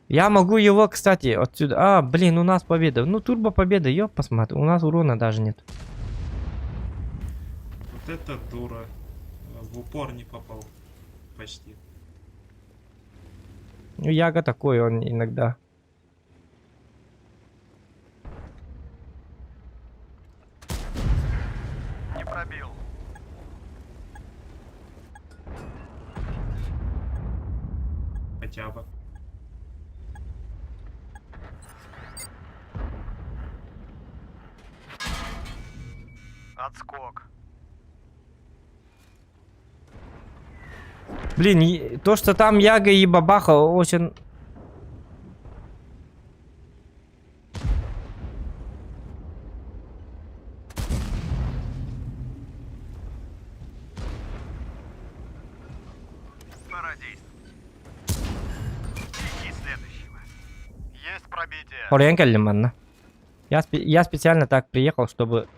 Я могу его, кстати, отсюда. Блин, у нас победа. Ну, турбо победа, ёп, посмотри. У нас урона даже нет. Вот это дура. В упор не попал. Почти. Ну, Яга такой, он иногда. Не пробил. Хотя бы. Отскок. Блин, то, что там Яга и бабаха, очень... Пора действовать. Ищи следующего. Есть пробитие. Oraya geldim ben. Я специально так приехал, чтобы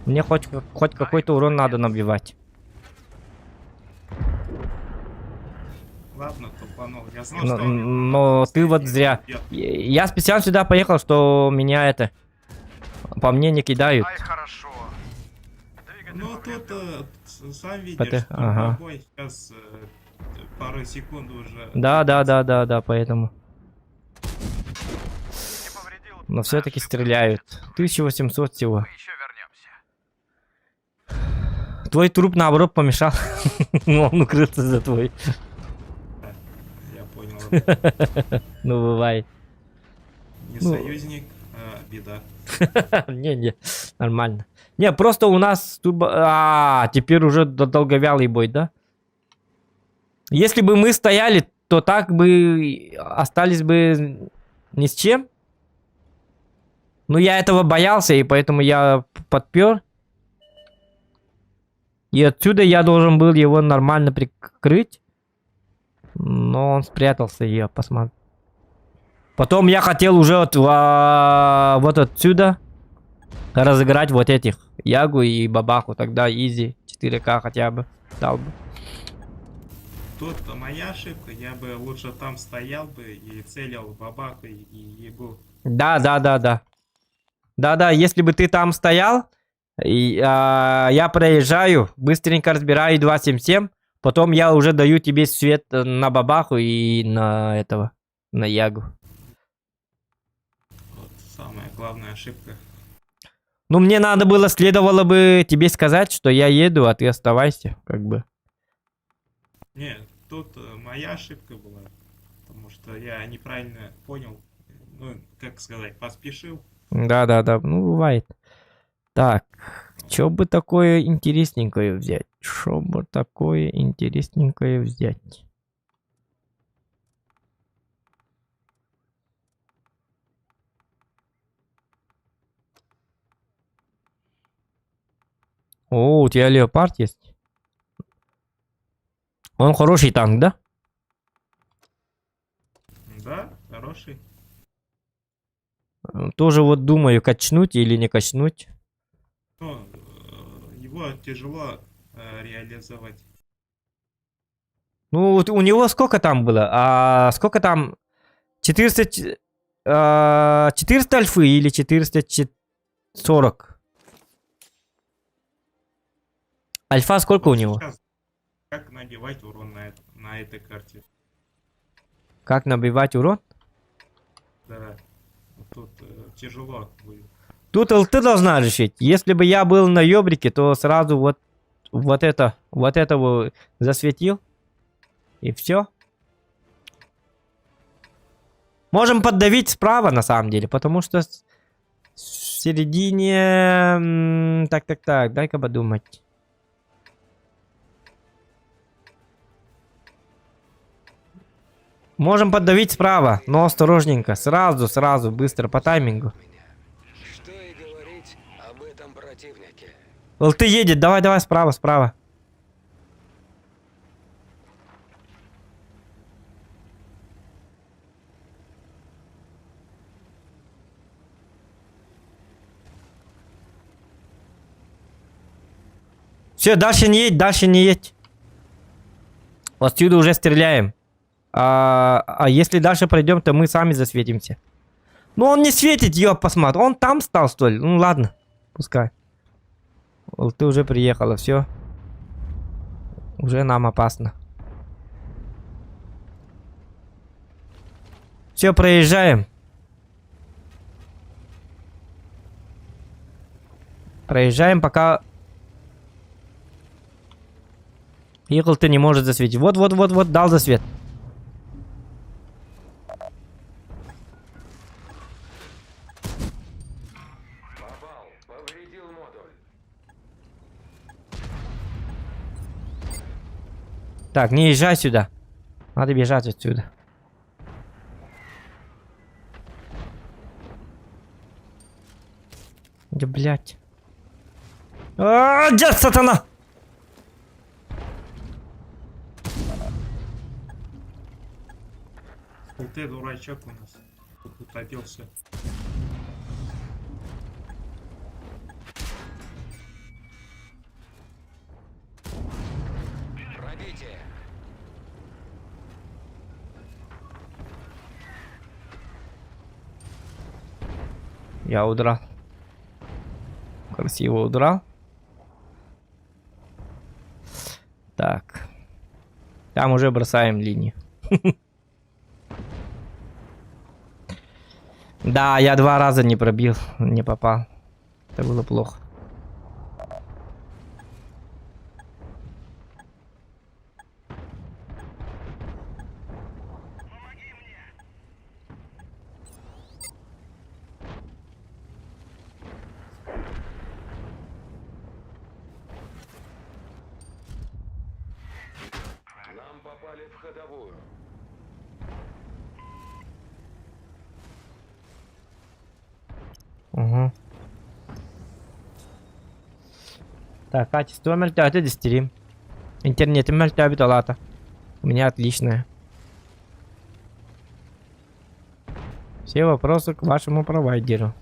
мне хоть какой-то урон надо набивать. Ладно, тупанул. Я знал, Но, что он его но ты вот зря. бьет. Я специально сюда поехал, что меня это... По мне не кидают. Ай, хорошо. Двигатель Ну поврежден. тут сам видишь, ПТ, что ага. бой сейчас пару секунд уже. Да, поэтому. Не повредил. Но все-таки стреляют. 1800 всего. Мы еще вернемся. Твой труп наоборот помешал. Он укрылся за твой. Я понял. Ну, бывает. Не Ну. союзник, а беда. Не, нормально. Не, просто у нас теперь уже долговялый бой, да? Если бы мы стояли, то так бы остались бы ни с чем. Но я этого боялся, и поэтому я подпер. И отсюда я должен был его нормально прикрыть. Но он спрятался, и я посмотрел. Потом я хотел уже вот отсюда разыграть вот этих. Ягу и бабаху. Тогда изи 4К хотя бы дал бы. Тут моя ошибка, я бы лучше там стоял бы и целил бабаху и ягу. Да. Да, если бы ты там стоял, я проезжаю, быстренько разбираю 277, потом я уже даю тебе свет на бабаху и на этого, на ягу. Вот самая главная ошибка. Ну, мне надо было, следовало бы тебе сказать, что я еду, а ты оставайся, как бы. Не, тут моя ошибка была, потому что я неправильно понял, ну, как сказать, поспешил. Да, ну, бывает. Так, что бы такое интересненькое взять? Что бы такое интересненькое взять? О, у тебя леопард есть? Он хороший танк, да? Да, хороший. Тоже вот думаю, качнуть или не качнуть. Но его тяжело реализовать. Ну, вот у него сколько там было? Сколько там? 400 альфы или 440? Альфа сколько у него? Сейчас, как набивать урон на этой карте? Как набивать урон? Да. Вот тут тяжело будет. Тут ты должна решить. Если бы я был на ёбрике, то сразу вот этого засветил. И все. Можем поддавить справа, на самом деле, потому что в середине... Так, дай-ка подумать. Можем поддавить справа, но осторожненько. Сразу, быстро, по таймингу. Что и говорить об этом противнике. Ты едет, давай, справа. Все, дальше не едь. Отсюда уже стреляем. А если дальше пройдем, то мы сами засветимся. Ну он не светит, ёб, посмотри. Он там стал, что ли? Ну ладно, пускай. Ты уже приехала, все. Уже нам опасно. Все, проезжаем. Проезжаем, пока... Ты не может засветить. Вот, дал засвет. Попал, повредил модуль. Так, не езжай сюда. Надо бежать отсюда. Да, блядь. Дед сатана! Ты дурачок у нас. Тут утопился. Пробитие. Я удрал. Красиво удрал. Так. Там уже бросаем линию. Да, я 2 раза не пробил, не попал. Это было плохо. Нам попали в ходовую. Угу. Так, качество мельтата дистерим. Интернет мельтаби талата. У меня отличное. Все вопросы к вашему провайдеру.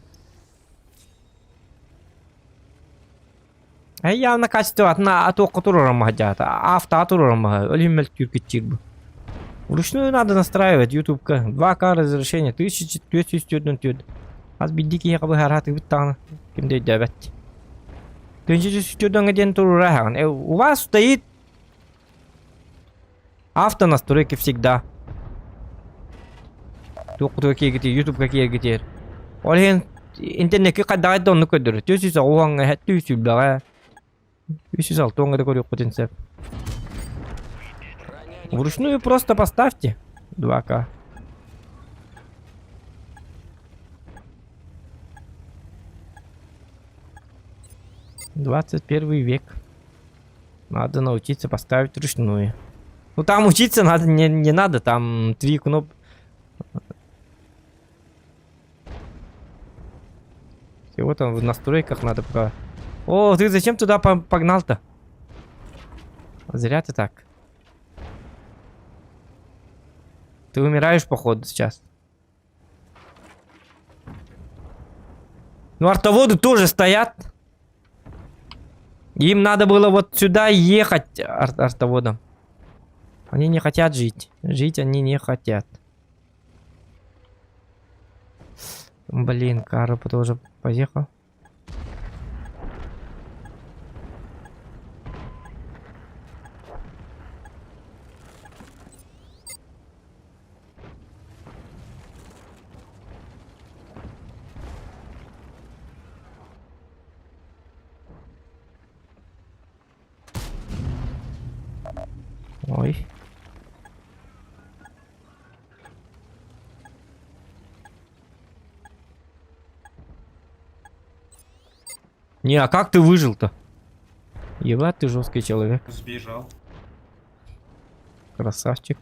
Я на качество от которого автоатуром. Вручную надо настраивать YouTube-ка. 2К разрешение, 1400. Аз биддики я кабы хараты бутана. Кимде дебет. 1400 один туррахан. У вас стоит автонастройки всегда. Только YouTube какие гитер. Олен интернет кадает дон нукадыр. Төсүс оған төсүл бага. Төсүс алтонга да көрөк потенциал. Вручную просто поставьте 2К. «21 век». Надо научиться поставить вручную. Ну там учиться надо, не надо, там 3 кнопки. Всего там в настройках надо пока. О, ты зачем туда погнал-то? Зря ты так. Ты умираешь, походу, сейчас. Ну, артоводы тоже стоят. Им надо было вот сюда ехать, артоводам. Они не хотят жить. Жить они не хотят. Блин, Карл тоже поехал. Ой. Не, а как ты выжил-то? Ебать, ты жесткий человек. Сбежал. Красавчик.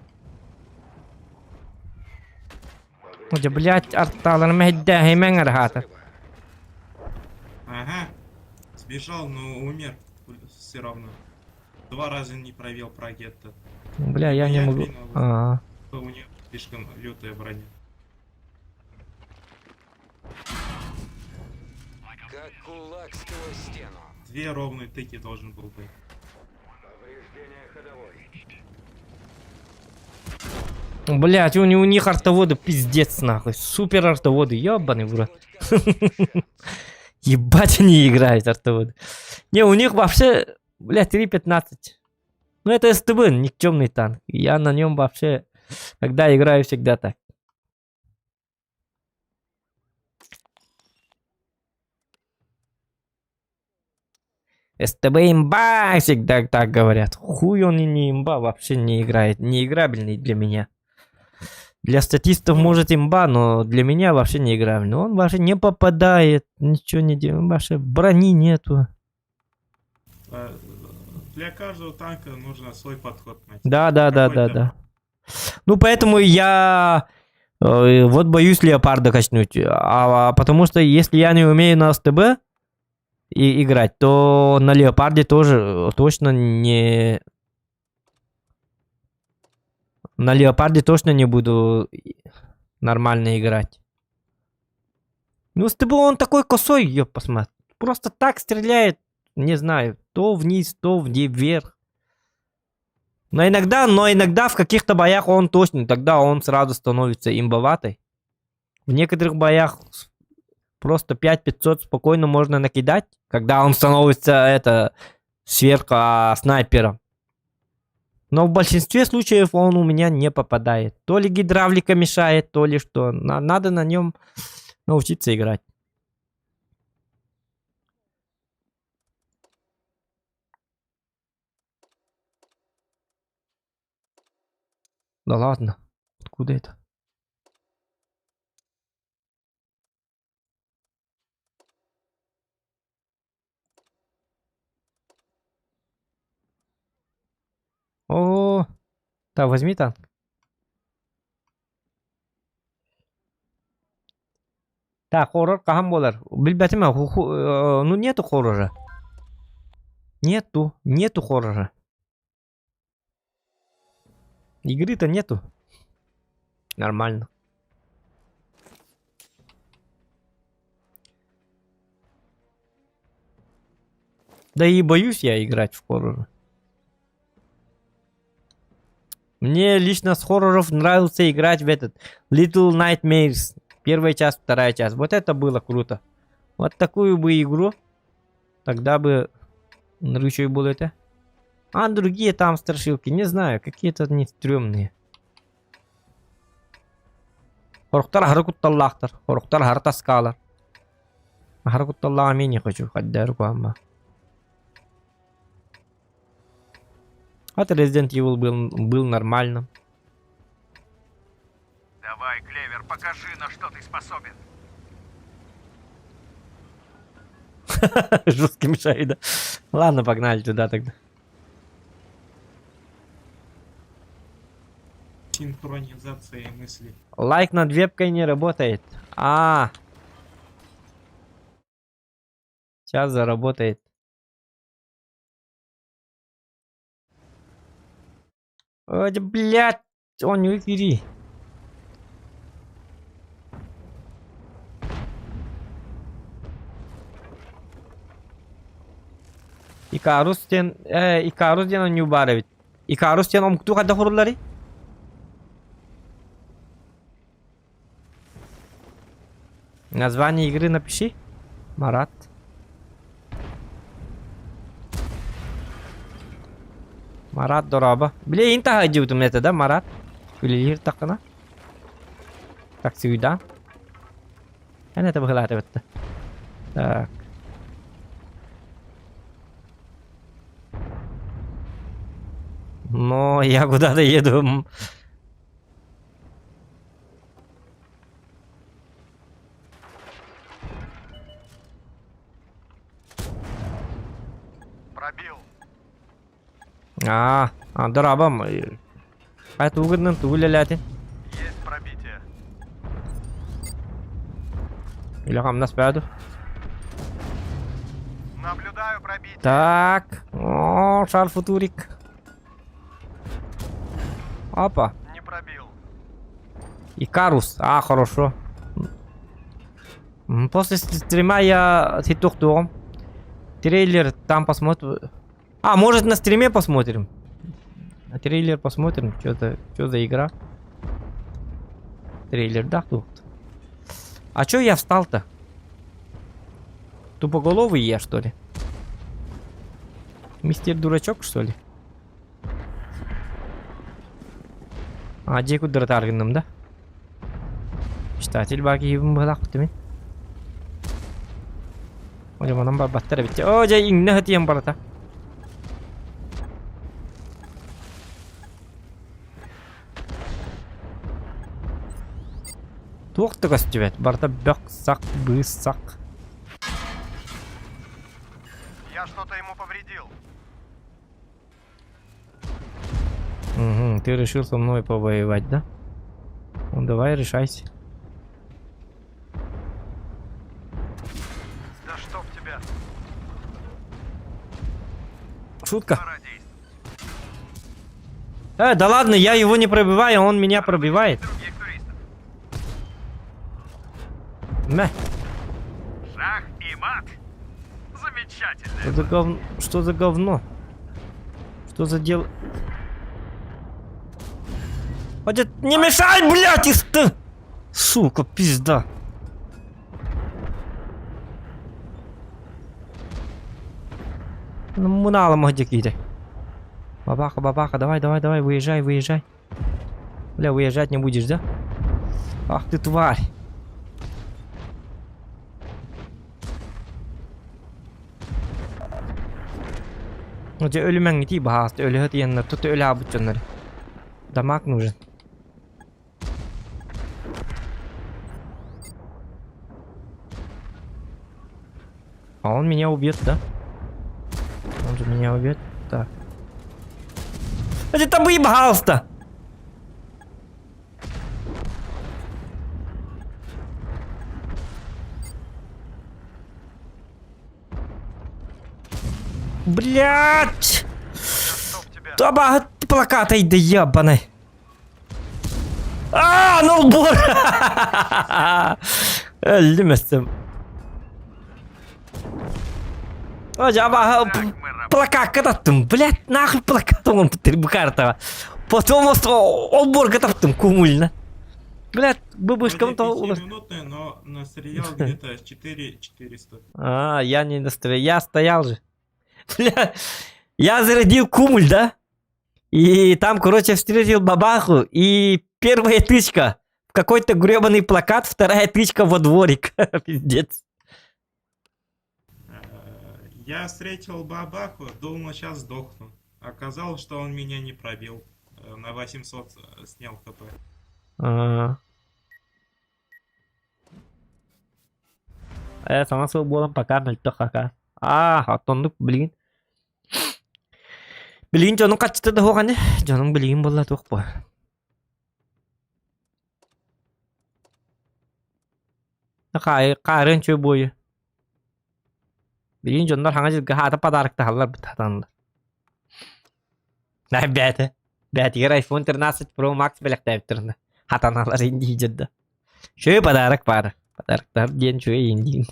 Ой, блядь, арталарыма хиддахи мен архата. Ага. Сбежал, но умер. Все равно. 2 раза не провел про гетто. Бля, я не Я могу. виноват. А, У него слишком лютая броня. Как кулак сквозь стену. 2 ровные тыки должен был быть. Повреждение ходовой. блядь, у них артоводы пиздец нахуй. Супер артоводы, ебаный в рот. Ебать, они играют артоводы. Не, у них вообще, блядь, 3.15. Ну это СТБ, никчемный танк. Я на нем вообще, когда играю, всегда так. СТБ имба, всегда так говорят. Хуй он и не имба, вообще не играет. Неиграбельный для меня. Для статистов может имба, но для меня вообще не играбельный. Он вообще не попадает, ничего не делает. Вообще брони нету. Для каждого танка нужно свой подход найти. Да. Ну поэтому я вот боюсь леопарда качнуть. Потому что если я не умею на СТБ играть, то на леопарде тоже точно не... На леопарде точно не буду нормально играть. Ну, с тобой он такой косой, ёп, посмотри. Просто так стреляет, не знаю, то вниз, то вверх. Но иногда в каких-то боях он точно, тогда он сразу становится имбоватой. В некоторых боях просто 5500 спокойно можно накидать, когда он становится сверху снайпером. Но в большинстве случаев он у меня не попадает. То ли гидравлика мешает, то ли что. Надо на нем научиться играть. Да ладно. Откуда это? О, так, возьми танк. Так, хоррор кахам болар. Билбетиме, ну нету хоррора. Нету хоррора. Игры-то нету. Нормально. Да и боюсь я играть в хоррор. Мне лично с хорроров нравился играть в этот Little Nightmares. Первая часть, вторая часть. Вот это было круто. Вот такую бы игру. Тогда бы... Еще и было это. А другие там страшилки, не знаю, какие-то не стрёмные. Хорохтар харакутталлахтар. Хорохтар хартаскалар. Харакутталлах я не хочу. Хаддарку амма. Это Resident Evil был нормальным. Давай, Клевер, покажи, на что ты способен. Жестко мешает, да? Ладно, погнали туда тогда. Синхронизация мыслей. Лайк над вебкой не работает. Сейчас заработает. Ой, блядь, он не в эфире. Икарус ден он не убаривает. Икарус ден он кто когда хорулари? Название игры напиши. Марат. Марат дораба. Бля, инта хаджи это, да, Марат? Или такана? Так сюда. Она это была это. Так. Но я куда-то еду. Пробил. Дорабам. Это угодно, тулялятин. Есть пробитие. Или хам нас пяду. Наблюдаю пробитие. Так. О, шар футурик. Опа. Не пробил. Икарус. Хорошо. После стрима я титухтуом. Трейлер там посмотрим. Может на стриме посмотрим. Трейлер посмотрим. Что за игра? Трейлер, да, тут. А чё я встал-то? Тупоголовый я, что ли? Мистер Дурачок, что ли? Джеку дратаргынным, да? Читатель баки ебым балак бітімен. Оля манам бар баттар бітті. Жай иңне хатиям барата. Туқты көстібет. Барта бөк сақ, быз сақ. Я что-то ему повредил. Угу, ты решил со мной повоевать, да? Ну давай, решайся. Да чтоб тебя. Шутка. Пора действовать. Да ладно, я его не пробиваю, он меня пробивает. Других туристов. Мя. Шах и мат. Замечательно. Что за говно? Что за говно? Что за дело? Хотя не мешай, блядь, сука, пизда. Ну, мунала магдик иди. Бабаха, давай, выезжай. Бля, выезжать не будешь, да? Ах ты тварь. Хотя ölümen gidi bahast, ölü hadi yanına tut ölü abi canları. Damak нужен. Он меня убьет, да? Он же меня убьет. Так. Это выебался-то! Блять! Чтоб тебя. Таба плаката да ебаный. Ноутбук! Лиместем. Плакат кататтым, блять, нахуй плакат он карта. Потом отбор кататтым кумульно. Блять, бабушкам то у нас. 5-минутный, но настрелял где-то 400. Я не настрелял, я стоял же. Бля, я зарядил кумуль, да? И там, короче, встретил бабаху, и первая тычка в какой-то гребаный плакат, вторая тычка во дворик. Пиздец. Я встретил бабаху, думал, сейчас сдохну. Оказалось, что он меня не пробил. На 800 снял ХП. Sana sebulan pakar nalito kaka. Hatonduk bilin. Bilin jonong kaçtı da ho kane. Jonong bilin bolla tok po. Karen çöy boyu. Bilin jonlar hangacı hata padarakta hallar bitatanlar. Nah bete. Bete kira iPhone 13 Pro Max belak tayiptirna. Hatanalar indi jadda. Şöy padarak para. Padaraklar diyen şöy indi.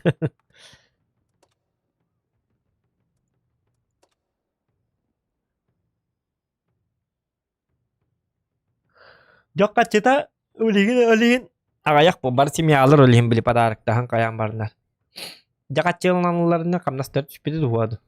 Yok kaçta ölüğün agayak bu barsi mi alır ölüğün bili padarak dahan kayang barnar. Jakat çılnanlarına kamnas 4 duadı.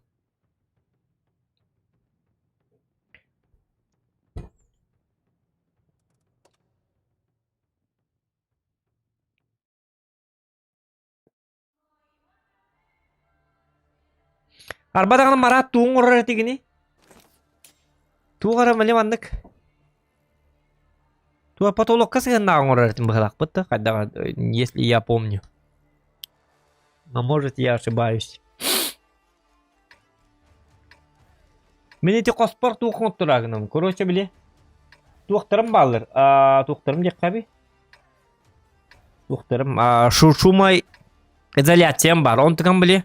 Arbada kan marah tungur tigini. Тугара мале мандык. Туа потолок касыган нагорартым бахалак бытты, когда, если я помню. Но может я ошибаюсь. Мен эти коспор туухун турагыным. Короче биле. Туухтарым балыр. Туухтарым дек каби. Туухтарым шумай изоляциям бар. Он тыган биле.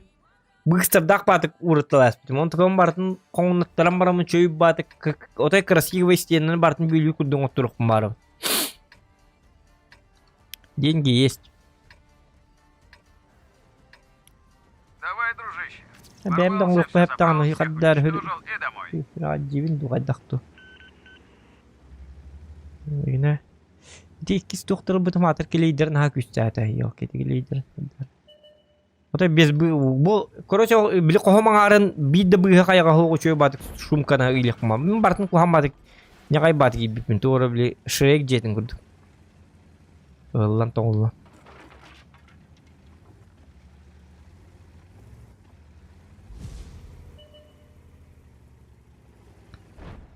Быстырдак батык урыттылас. Он тыган бартын коңнаттарым барамын чөйүп батык. Отай красивый стенаны бартын бүлүү күрдүн отурукпун барым. Деньги есть. Давай, дружище. Бәм доңлук бәп таңны хикаддар И хөр. домой. Радживин дугайдакту. Үйне. Диккис доктор бутум атыр келейдер на күстәтә. Yok кети келейдер. Ота без бу короче били кохомаңарын бидде быга кайга хого чөй батык шумкана илехма. Мен бартын кухам батык. Нягай батык бипин тоора били шрек жетин күрдүк. Аллан тоңулла.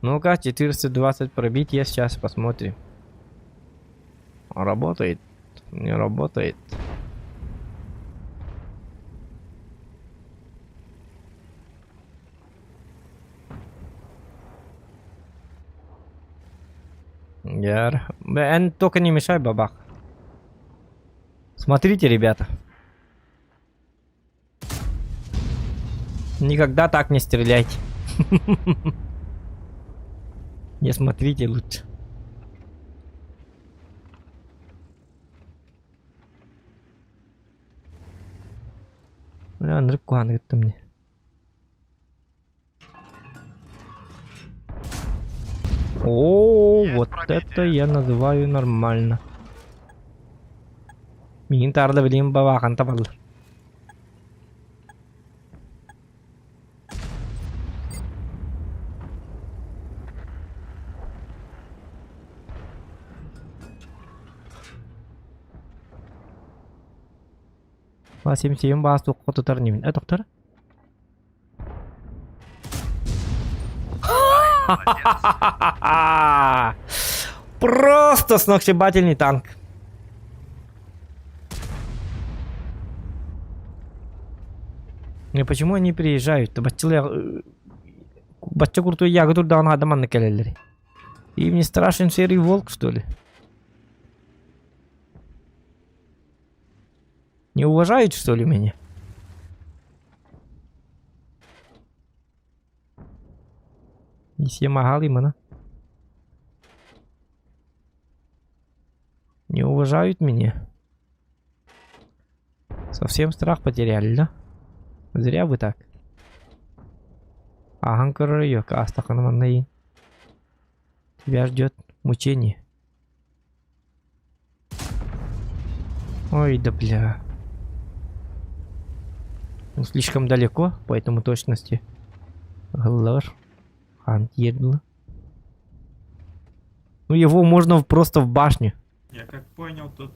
Ну-ка, 420 пробить, я сейчас посмотрим. Работает? Не работает. Яр. Только не мешай, бабах. Смотрите, ребята. Никогда так не стреляйте. Не смотрите лучше. Рыбку говорит мне. О, вот это я называю нормально. Мин тарда билим бабахан табалыр. Басим бас тоққа тұтар немен? Тоқтар? Просто сногсшибательный танк. И почему они приезжают? Бачча крутой ягоду да на адаман накелелери. Им не страшен серый волк, что ли? Не уважают, что ли, меня? Не все магалы, мана. Не уважают меня. Совсем страх потеряли, да? Зря вы так. Аганкара yok. Астаханаманнаин. Тебя ждет мучение. Ой, да бля. Ну, слишком далеко, поэтому точности. Глар. Хан едла. Ну, его можно просто в башню. Я как понял, тут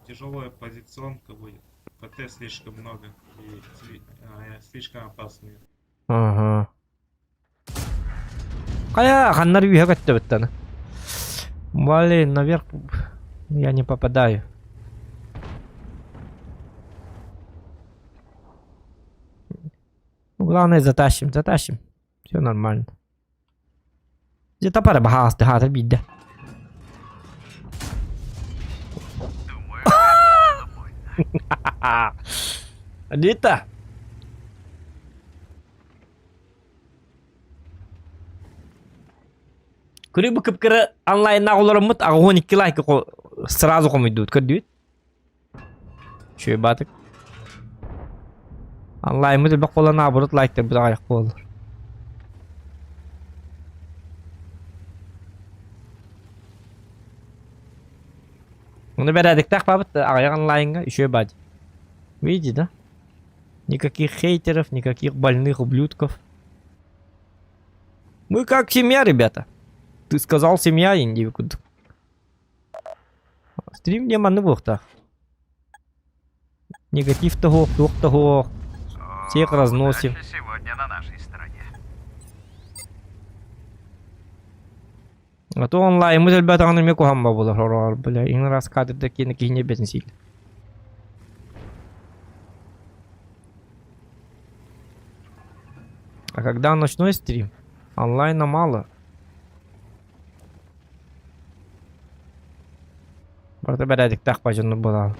тяжелая позиционка будет. ПТ слишком много и слишком опасные. Ага. Кая ханнар бегать беттана. Блин, наверх я не попадаю. Главное затащим. Все нормально. Где-то пара бахас ты хатер бидда. Где-то. Күрі бұкіп кірі онлайнна қолырымыд, ағы 12 лайк сразу қомайдуд, көрдует. Шөй батық. Онлайн мұды бақ қолана абырыт лайктар бұда аяқ болыр. Оны бәрәдік тақ бабыт, ағаяқ онлайнға шөй бады. Видите, да? Никаких хейтеров, никаких больных ублюдков. Мы как семья, ребята. Ты сказал семья, Инди. Стрим не маны бухта. Негатив того, дух того. Всех разносим. Сегодня на нашей стороне. А то онлайн мы ребята аны мне кухамба было хорор, бля. И раз кадры такие на кихне без сильно. А когда ночной стрим? Онлайна мало. Просто бәрәдік тақпа жынны болады.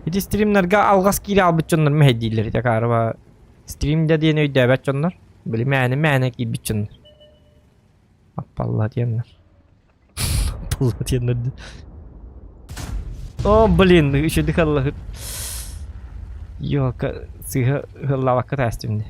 Эти стримлерге алғас кире албыт жоннар мәй дейлер. Такарыба стримде дейін өйді әбәт жоннар. Білі мәні ки бит жоннар. Аппалла дейінлер. Аппалла дейінлер. О, блин, еще дыхал. Йока, сыга лава катастимде.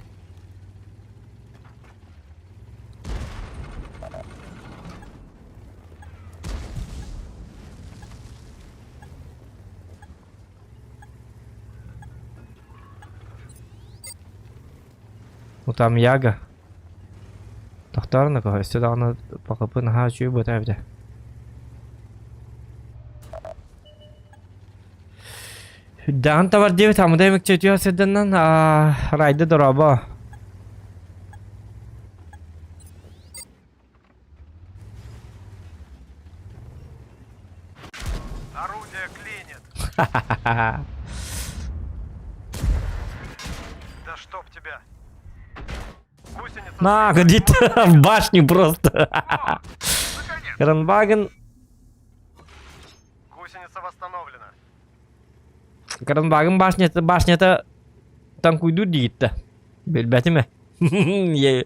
Ну там яга. Тахтар на кого? Сюда она покопы на хачу будет авде. Дан товар 9 там демек чөтүя седеннен райды дороба. Орудие клинит. Да чтоб тебя. Гусеница На, сбита, ходит не можешь в башню просто. Наконец. Кранваген. Гусеница восстановлена. Кранваген башня-то танкуйду дит-то. Бельбятиме. Я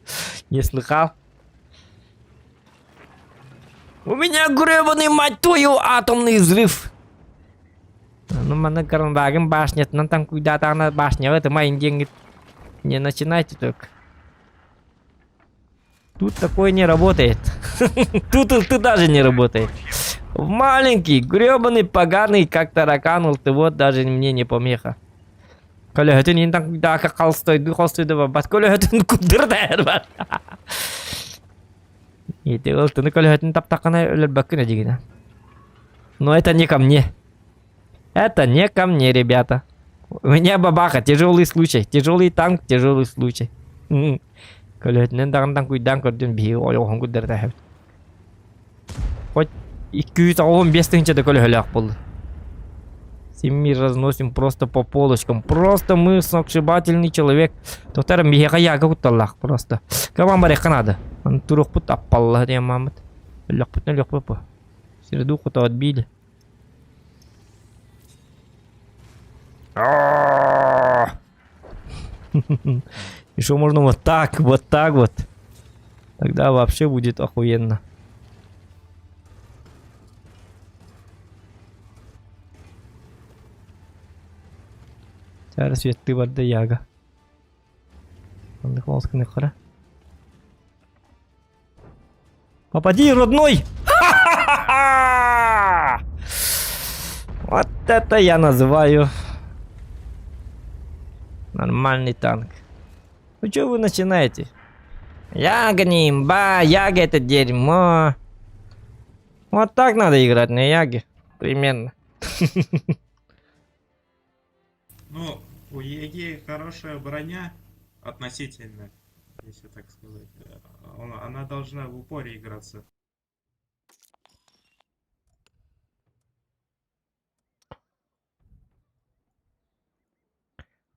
не слыхал. У меня гребаный, мать твою, атомный взрыв. Ну, мана Кранваген башня-то, нам там куда-то она башня, это мои деньги. Не начинайте только. Тут такое не работает. Тут ты даже не работает. Маленький, гребаный, поганый, как тараканул, ты вот даже мне не помеха. Коля, это не так, да, как холстой, да, бат, Коля, это кудырдайр, бат. И ты вот, ну, Коля, это таптакана, лебакина, дигина. Но это не ко мне. Это не ко мне, ребята. У меня бабаха, тяжелый случай, тяжелый танк, тяжелый случай. Коля, это не так, куйдан, кордон, бью, ой, он кудырдайр. Хоть 215 тысяч до колега был. Семьи разносим просто по полочкам. Просто мы сногсшибательный человек. Доктор Михаил Яга Аллах просто. Кавам баре Канада. Он турух пут аппалла я мамат. Лёг пут. Середуху то отбили. Еще можно вот так вот. Тогда вообще будет охуенно. Зараз ты варда яга. Попади, родной! Вот это я называю нормальный танк. Ну что вы начинаете? Яга не имба, яга это дерьмо. Вот так надо играть на яге. Примерно. Ну, у Яги хорошая броня относительно, если так сказать. Она должна в упоре играться.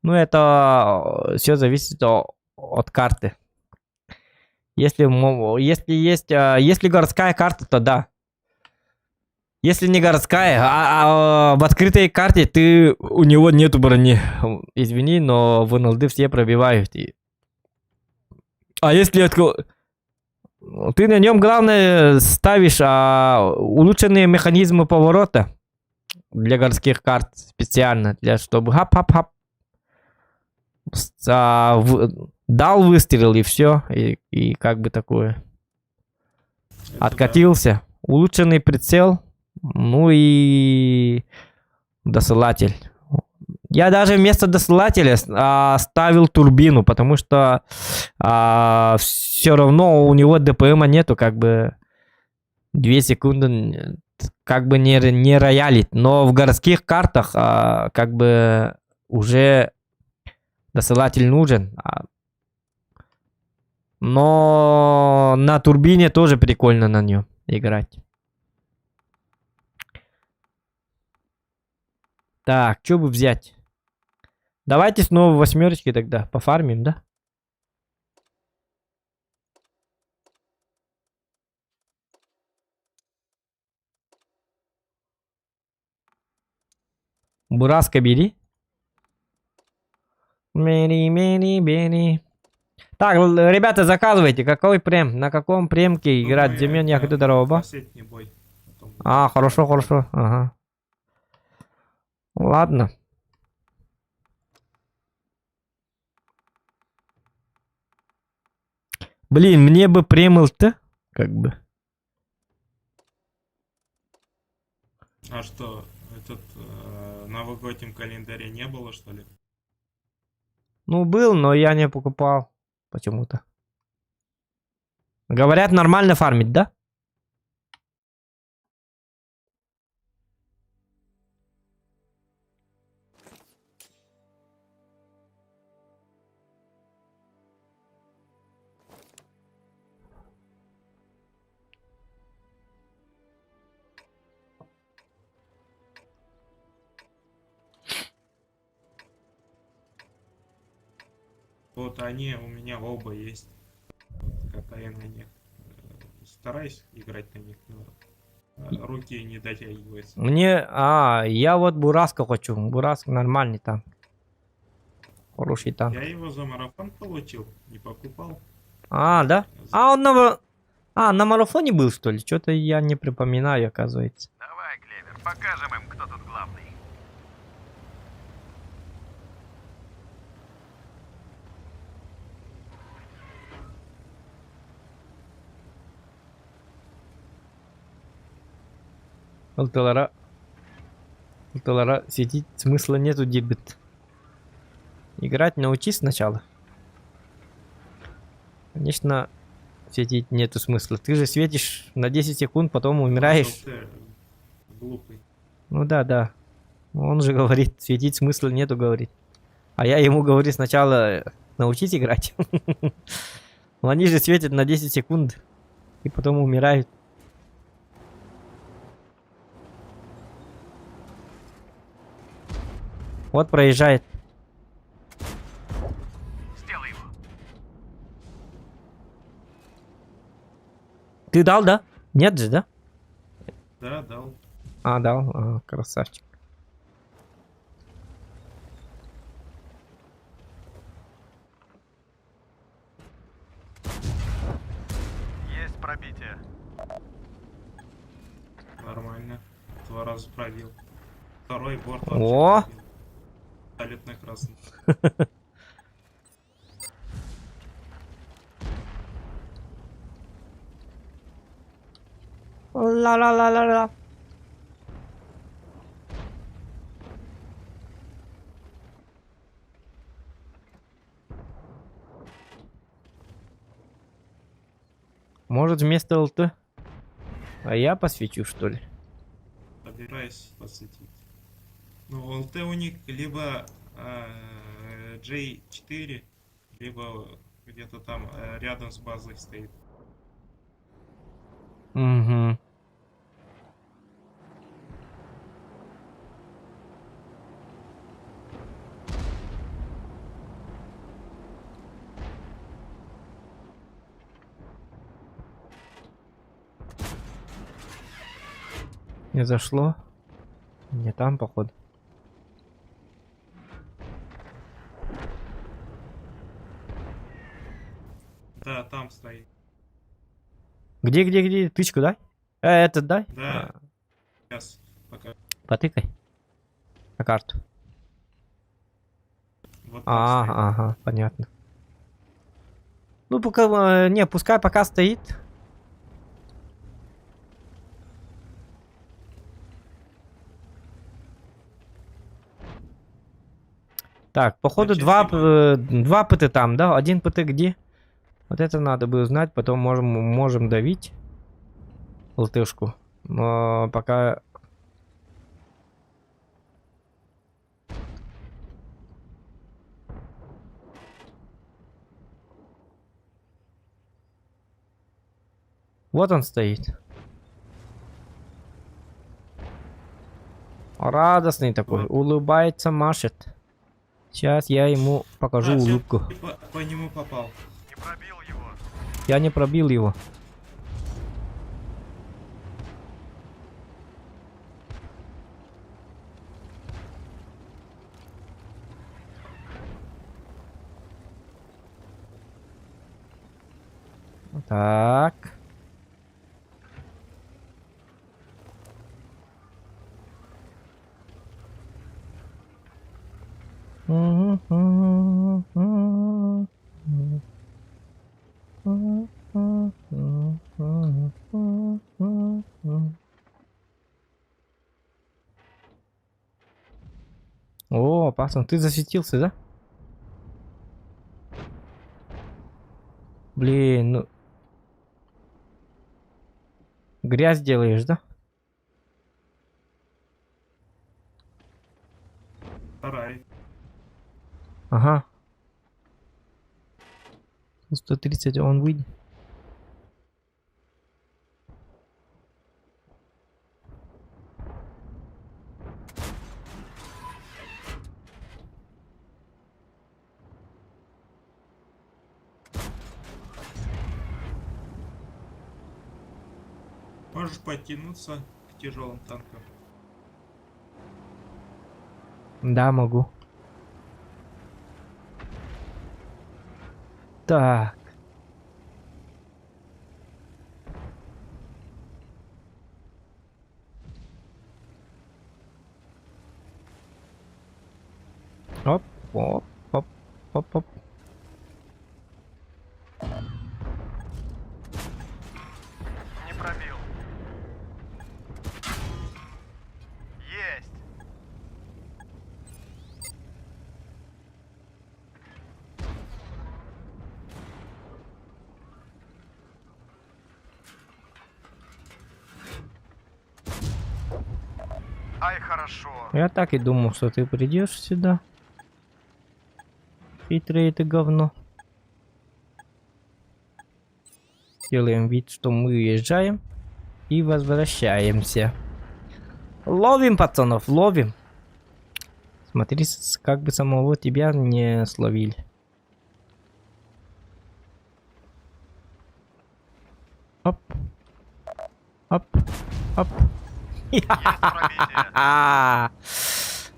Ну, это все зависит от карты. Если городская карта, то да. Если не городская, в открытой карте у него нету брони. Извини, но в НЛД все пробивают. А если ты на нем, главное, ставишь улучшенные механизмы поворота для городских карт специально, чтобы хап-хап-хап дал выстрел и все, и как бы такое. Это Откатился. Улучшенный прицел. Ну и досылатель. Я даже вместо досылателя ставил турбину, потому что все равно у него ДПМа нету, как бы 2 секунды как бы не роялит. Но в городских картах как бы уже досылатель нужен. Но на турбине тоже прикольно на нее играть. Так, что бы взять? Давайте снова восьмерочки тогда пофармим, да? Бураска бери. Бери. Так, ребята, заказывайте. Какой прем? На каком премке Ну, играть? Демен я хочу дорога. Последний бой. Потом А, хорошо, давай. хорошо. Ага. Ладно. Блин, мне бы прем ЛТ, как бы. А что, этот новогоднем календаре не было, что ли? Ну, был, но я не покупал. Почему-то. Говорят, нормально фармить, да? Вот они у меня оба есть. Катаю на них. Стараюсь играть на них, но руки не дотягиваются. Мне... А, я вот Бураска хочу. Бураск нормальный танк. Хороший танк. Я его за марафон получил, не покупал. А, да? А, он на марафоне был, что ли? Что-то я не припоминаю, оказывается. Давай, Клевер, покажем им, кто тут главный. Алталара сидеть смысла нету, дебит. Играть научись сначала. Конечно, светить нету смысла. Ты же светишь на 10 секунд, потом умираешь. Ты глупый. Ну да, да. Он же говорит, светить смысла нету, говорит. А я ему говорю сначала научись играть. Но они же светят на 10 секунд и потом умирают. Вот проезжает. Сделай его. Ты дал, да? Нет же, да? Да, дал. А, дал. А, красавчик. Есть пробитие. Нормально. 2 раза пробил. Второй борт О! вообще пробил. Абсолютно красный. Ла-ла-ла-ла-ла. Может вместо ЛТ? А я посвечу, что ли? Собираюсь посетить. Ну, ЛТ у них либо J4, либо где-то там рядом с базой стоит. Угу. Не зашло. Не там, походу. Да, там стоит. Где? Тычку дай? Этот дай? Да. А, Сейчас пока. потыкай. На карту. Вот там стоит. Ага, понятно. Ну, пока... Не, пускай пока стоит. Так, походу Очень два ПТ там, да? Один ПТ где? Вот это надо бы узнать, потом можем давить ЛТшку. Но пока... Вот он стоит. Радостный такой, Вот. улыбается, машет. Сейчас я ему покажу А, всё, улыбку. ты по нему попал. Не пробил его. Я не пробил его. Так. О, опасно. Ты засветился, да? Блин, ну... Грязь делаешь, да? Вторая. Ага. 130, он выйдет. Можешь подтянуться к тяжелым танкам. Да, могу. Так. Оп, оп, оп, оп, оп. Не пробил. Есть. Ай, хорошо. Я так и думал, что ты придешь сюда. Хитрый ты говно. Делаем вид, что мы уезжаем. И возвращаемся. Ловим, пацанов, ловим. Смотри, как бы самого тебя не словили. Оп. Оп. Оп. Есть пробитие.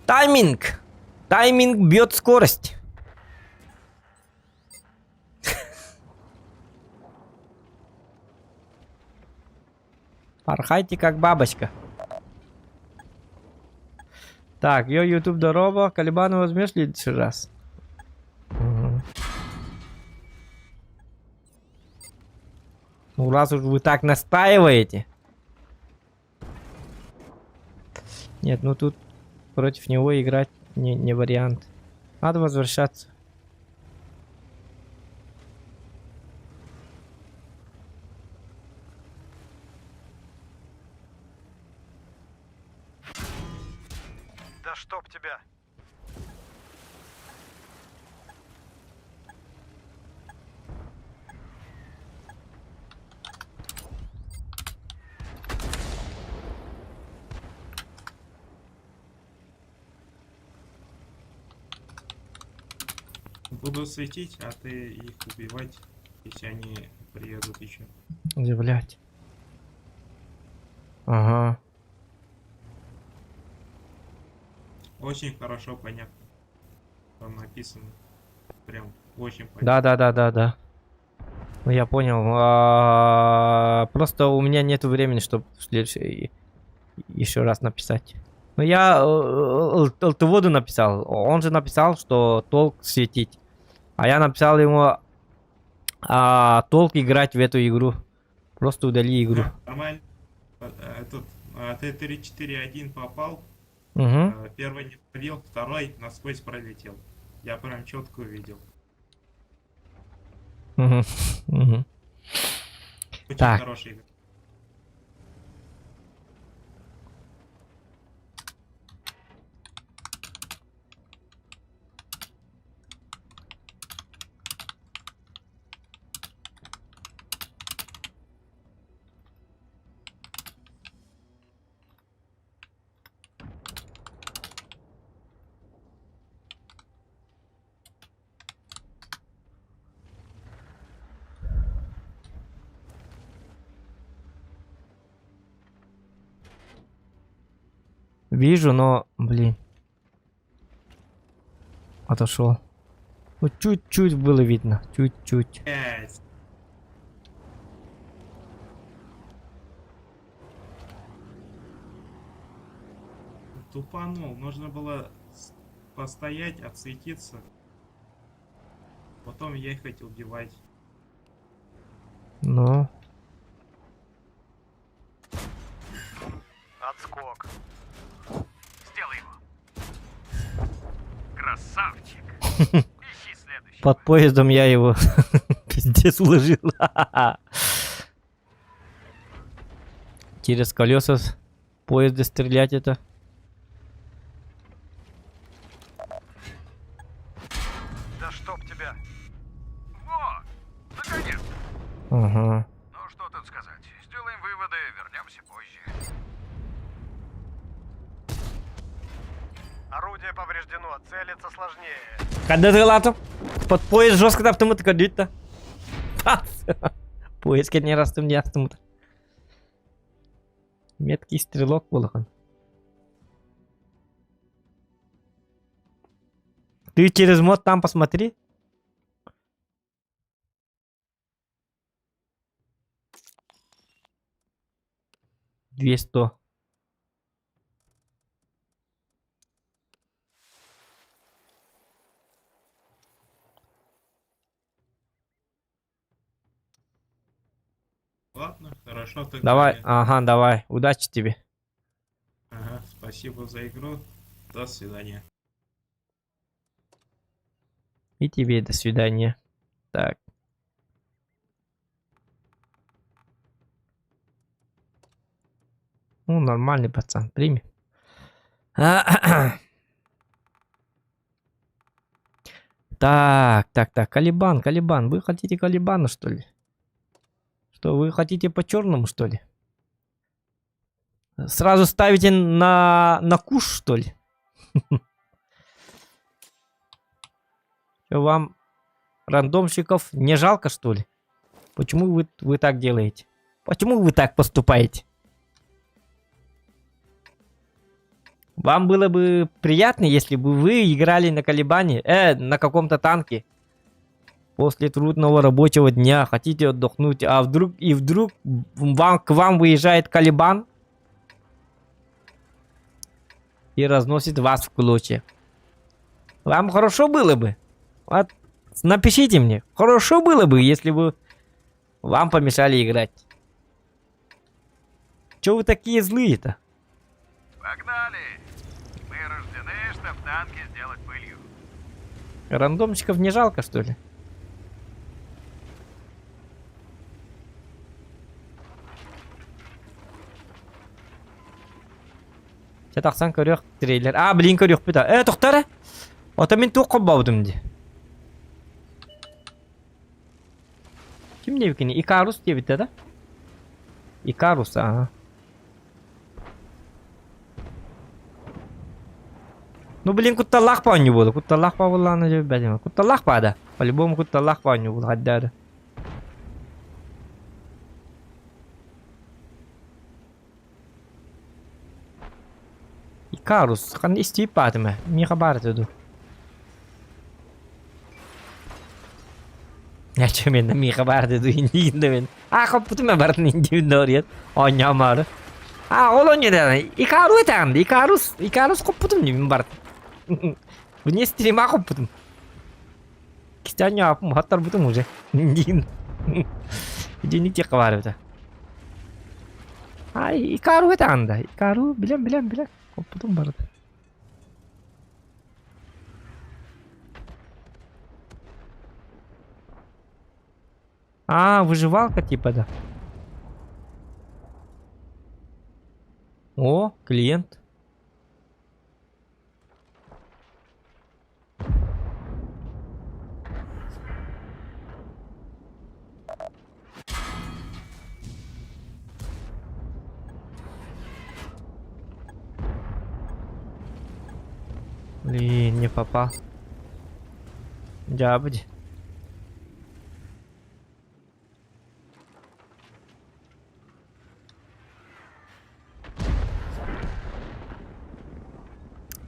Тайминг. Тайминг бьет скорость. Порхайте как бабочка. Так, йо, YouTube, здорово. Калибану возьмешь в следующий раз? Мгм. Ну, раз уж вы так настаиваете. Нет, ну тут против него играть не вариант. Надо возвращаться. Да чтоб тебя. Буду светить, а ты их убивать, если они приедут еще. Удивлять. Ага. Очень хорошо понятно. Там написано. Прям очень понятно. Да. Ну, я понял. Просто у меня нет времени, чтобы в следующий еще раз написать. Ну, я Лтводу написал. Он же написал, что толк светить. А я написал ему толк играть в эту игру. Просто удали игру. Нормально. Тут Т-34-1 попал. Угу. Первый не пробил, второй насквозь пролетел. Я прям четко увидел. Угу. Угу. Очень Так. хороший игра. Вижу, но, блин. Отошел. Вот чуть-чуть было видно. Чуть-чуть. Блядь. Тупанул. Нужно было постоять, отсветиться. Потом ехать убивать. Ну. Отскок. Сделай его. Красавчик. Ищи следующий. Под поездом я его пиздец уложил. Через колеса с поезда стрелять это. Да чтоб тебя. Во! Наконец! Ага. Ну что тут сказать? Сделаем выводы, вернемся позже. Орудие повреждено, целиться сложнее. Когда ты лату? Под поезд жестко да автомат кадит-то. Поезд не раз там не автомат. Меткий стрелок был. Ты через мод там посмотри. $200. Ладно, хорошо тогда. Давай, ага, давай. Удачи тебе. Ага, спасибо за игру. До свидания. И тебе до свидания. Так. Ну, нормальный пацан, прими. Так, Калибан. Вы хотите Калибана, что ли? Что, вы хотите по черному, что ли? Сразу ставите на куш, что ли? Что, вам рандомщиков не жалко, что ли? Почему вы так делаете? Почему вы так поступаете? Вам было бы приятно, если бы вы играли на Калибане, на каком-то танке. После трудного рабочего дня хотите отдохнуть, а вдруг к вам выезжает Калибан и разносит вас в клочья. Вам хорошо было бы? Вот, напишите мне, хорошо было бы, если бы вам помешали играть. Чё вы такие злые-то? Погнали! Мы рождены, чтоб танки сделать пылью. Рандомщиков не жалко, что ли? Тақсан көрөк трейлер. Блин, көрөк бит. Тоқтары. Ата мен тоқып баудым де. Ким деп екен? Икарус деп бит, да? Икарус, ага. Ну, блин, кутталлах па у него было. Кутталлах па была на тебе, блин. Кутталлах па, да. По-любому кутталлах па у него было. Хадда. Икарус, қандай істейіп барды ма? Мен хабар деді. Нәче мен мен хабар деді енді мен. Қапты ма бардың енді дөрет. Ойнамары. Ол ойнады. Икарус етәнді. Икарус қапты мен барды. Бұне стрима қапты. Кистан япым хаттар бұтым уже. Енді. Енді тек хабар беді. Икарус етәнді. Икарус білем. Потом барат. Выживалка типа, да. О, клиент. Блин, не попал. Дябдь.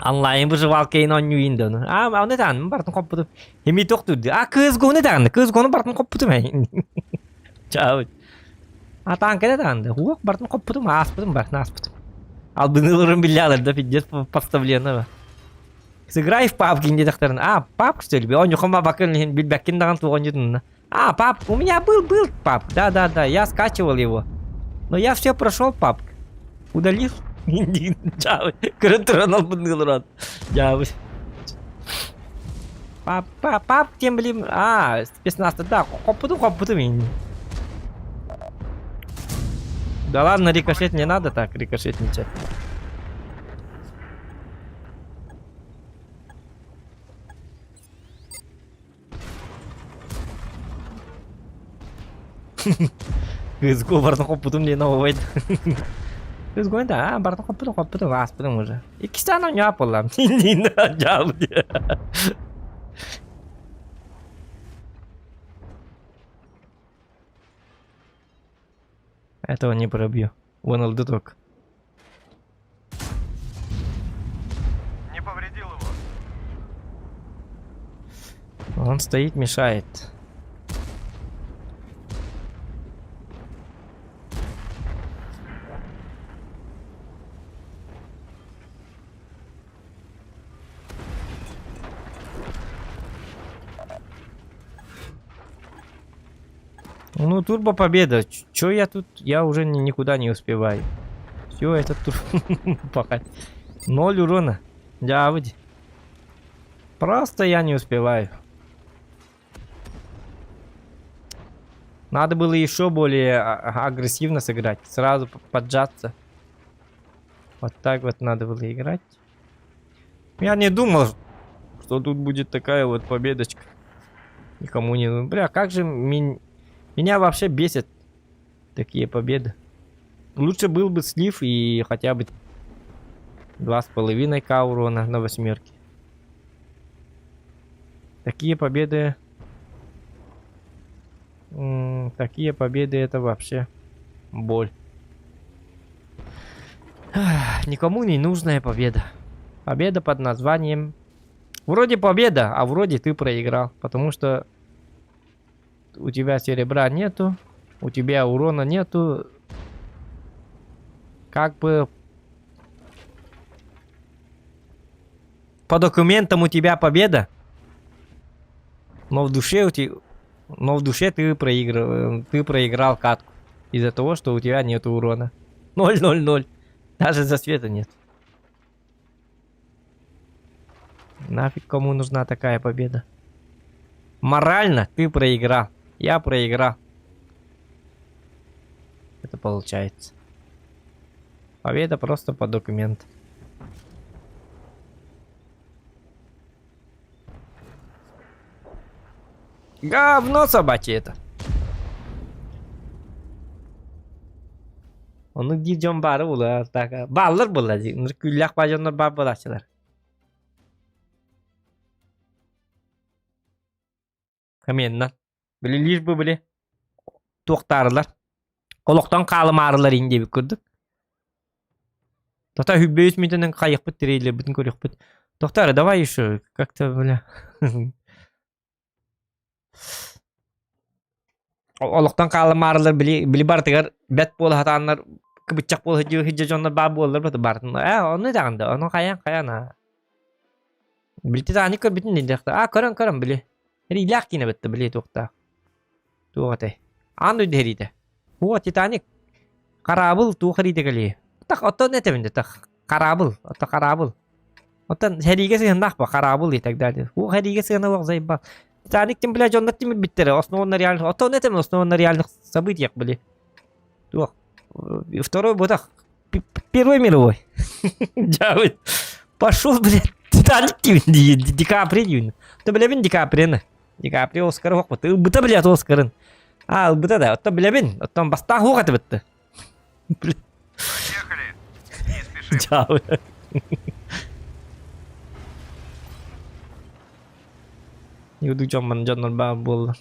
Онлайн выживалкейн оннуин да. Оны тан бартын коппутум. Хеми токтур. Кыз гоны тан. Кыз гоны бартын коппутум. Чау. Атан келе тан. Хук бартын коппутум. Аспутум бартын аспутум. Ал бынылырын билялар да пиздец подставлено. Сыграй в папки не докторн. Пап, что ли? Он нюхама бакын бильбакин даган туган жидын. Пап, у меня был пап. Да, я скачивал его. Но я все прошел, пап. Удалил. Чау. Крутронал бынылыран. Чау. Пап, тем блин. Спецназ, да, копуту меня. Да ладно, рикошет не надо так, рикошетничать. Кызгу бартын копутум не новойд. Кызгу да, бартын копутум аспытым уже. İki tane ne yapalım? Не надо. Этого не пробью. Вон алдуток. Не повредил его. Он стоит, мешает. Ну, турбо победа. Чё я тут? Я уже никуда не успеваю. Все, это пахать. 0 урона. Дявыди. Просто я не успеваю. Надо было еще более агрессивно сыграть. Сразу поджаться. Вот так вот надо было играть. Я не думал, что тут будет такая вот победочка. Никому не... Бля, как же... Меня вообще бесят такие победы. Лучше был бы слив и хотя бы 2,5к урона на 8. Такие победы... Такие победы это вообще боль. Никому не нужная победа. Победа под названием... Вроде победа, а вроде ты проиграл. Потому что у тебя серебра нету, у тебя урона нету. Как бы по документам у тебя победа, но в душе ты проиграл катку из-за того, что у тебя нету урона. 0-0-0. Даже засвета нет. Нафиг кому нужна такая победа? Морально ты проиграл. Я проиграл. Это получается. Победа просто по документам. Говно собачье это. Onu gideceğim bari ular. Ballar bular. Küllak bacanlar bar bulaşçılar. Hemen Bilir bu bile. Tohtarlar. Koloktan kalım ağrılar indi bir kırdık. Tohtar hübbe 3 minutdan kayık bit trailer bütün koyuk bit. Tohtar давай еще как-то бля. Oluktan kalım ağrılar bili bar tegar bet bol hatanlar kıbıçak bol hıcı jonlar bar bollar bat bar. Onu da anda. Onu kayan ha. Bilti tani kır bitin dedi. Karan bili. Рилях кине бетте билет окта. Тугате. Анду дерите. Хуа Титаник. Карабыл тухариде гали. Так отто нетевинде так. Карабыл. Отто карабыл. Оттан хериге сыгындак ба карабыл и так далее. Ху хериге сыгына бак зайба. Титаник тем бля жоннат тем биттере. Основно реальных. Отто нетевин основно реальных событиях были. Тух. Второй бутах. Первой мировой. Джавид. Пошел, блядь. Титаник тивинде. Ди Каприо. Ты бля Ди Каприо. Дикаприо Оскар хок бит. Быта блядь Оскарын. Быта да. Отто бля Оттан бастан хок аты битти. Поехали. Не спешим. Чао. Юду жоман жоннор бар болду.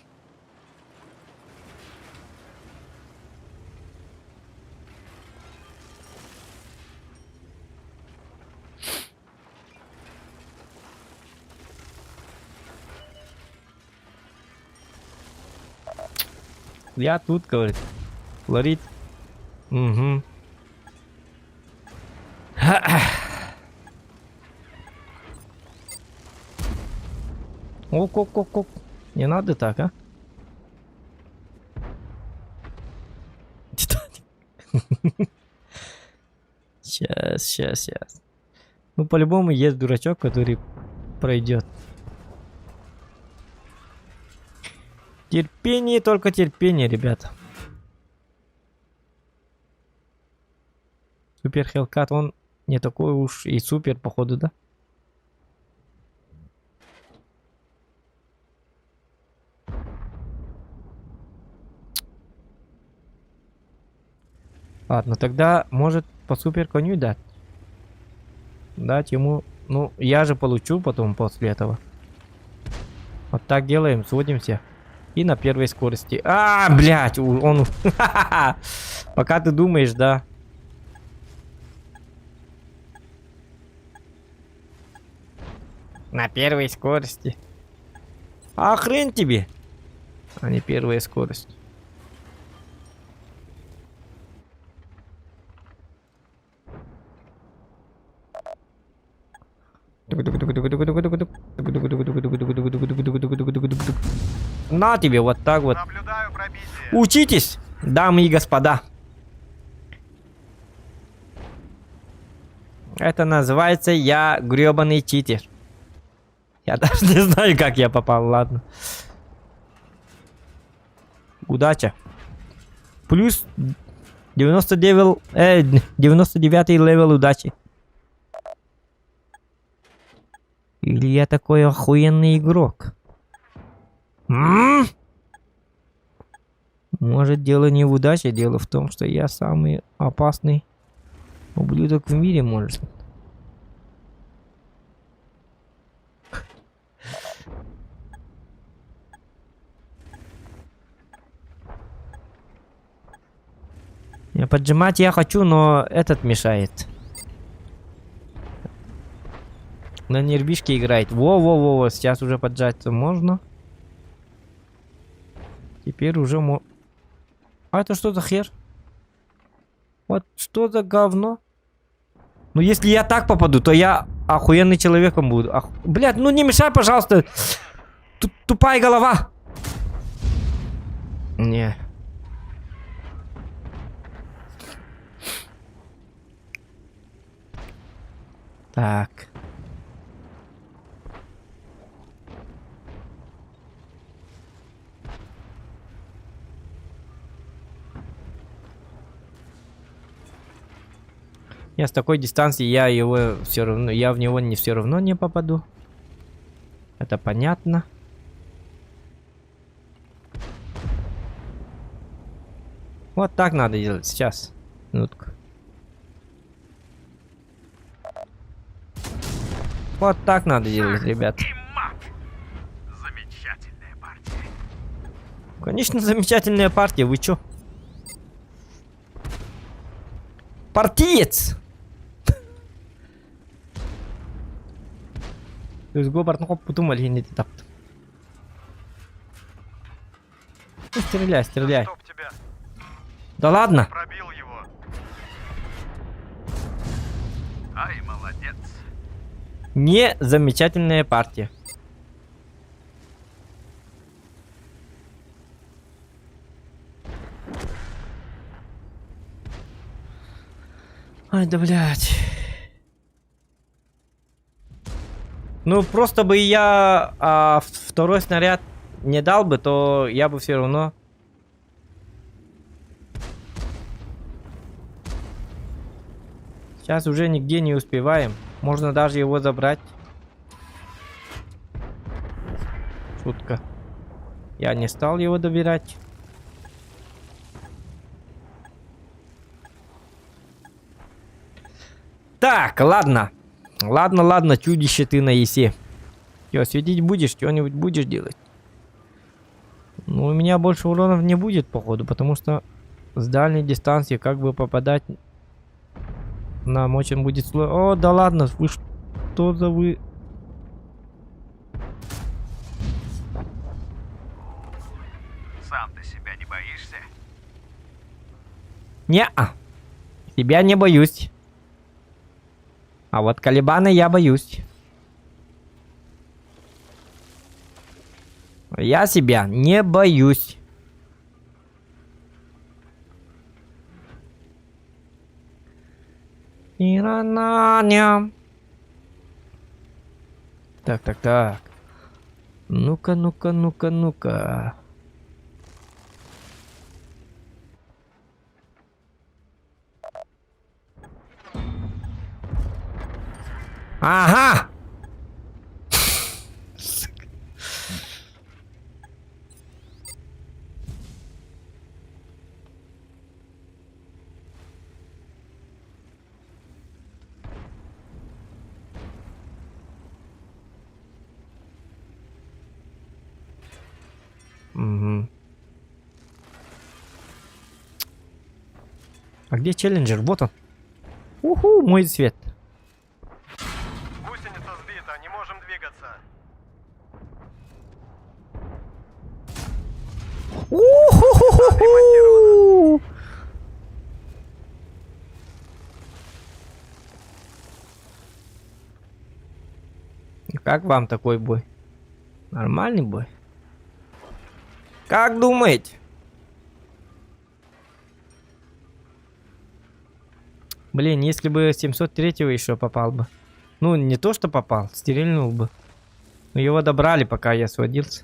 Я тут, говорит. Флорид. Угу. Ок. Не надо так, а? Титаник. Сейчас. Ну, по-любому есть дурачок, который пройдет. Терпение, только терпение, ребята. Супер Хелкат, он не такой уж и супер, походу, да? Ладно, тогда может по супер коню дать. Дать ему... Ну, я же получу потом после этого. Вот так делаем, сводимся. И на первой скорости. А, блядь, он... Пока ты думаешь, да. На первой скорости. А хрен тебе. А не первая скорость. На тебе, вот так вот. Наблюдаю пробитие. Учитесь, дамы и господа. Это называется я гребаный читер. Я даже не знаю, как я попал, ладно. Удача. Плюс 99 левел удачи. Или я такой охуенный игрок? Может, дело не в удаче, дело в том, что я самый опасный ублюдок в мире, может. Поджимать я хочу, но этот мешает. На нервишке играет. Во, сейчас уже поджаться можно. Теперь уже А это что за хер? Вот что за говно? Ну если я так попаду, то я охуенный человеком буду. Блядь, ну не мешай, пожалуйста. Тупая голова. Не. Так. Я с такой дистанции, я в него не все равно не попаду. Это понятно. Вот так надо делать. Сейчас. Минутку. Вот так надо делать, ребят. Замечательная партия. Конечно, замечательная партия. Вы чё? Партиец! То есть Гобарт, ну потом не так. Стреляй. Стоп тебя. Да ладно. Пробил его. Ай, молодец. Не замечательная партия. Ай, да блядь. Ну, просто бы я второй снаряд не дал бы, то я бы все равно... Сейчас уже нигде не успеваем. Можно даже его забрать. Шутка. Я не стал его добирать. Так, ладно. Ладно, чудище ты на есе. Чё, светить будешь? Что-нибудь будешь делать? Ну, у меня больше уронов не будет, походу, потому что с дальней дистанции как бы попадать нам очень будет сложно. О, да ладно, вы что за вы... Сам ты себя не боишься. Боишься? Не-а. Тебя не боюсь. А вот Калибана я боюсь. Я себя не боюсь. Ирананям. Так. Ну-ка, ну-ка, ну-ка, ну-ка. Ага! Угу. А где челленджер? Вот он. Уху, мой свет. Гусеница сбита, не можем двигаться. Уху-ху-ху-ху! Как вам такой бой? Нормальный бой? Как думаете? Блин, если бы 703-го еще попал бы. Ну, не то, что попал, стрельнул бы. Но его добрали, пока я сводился.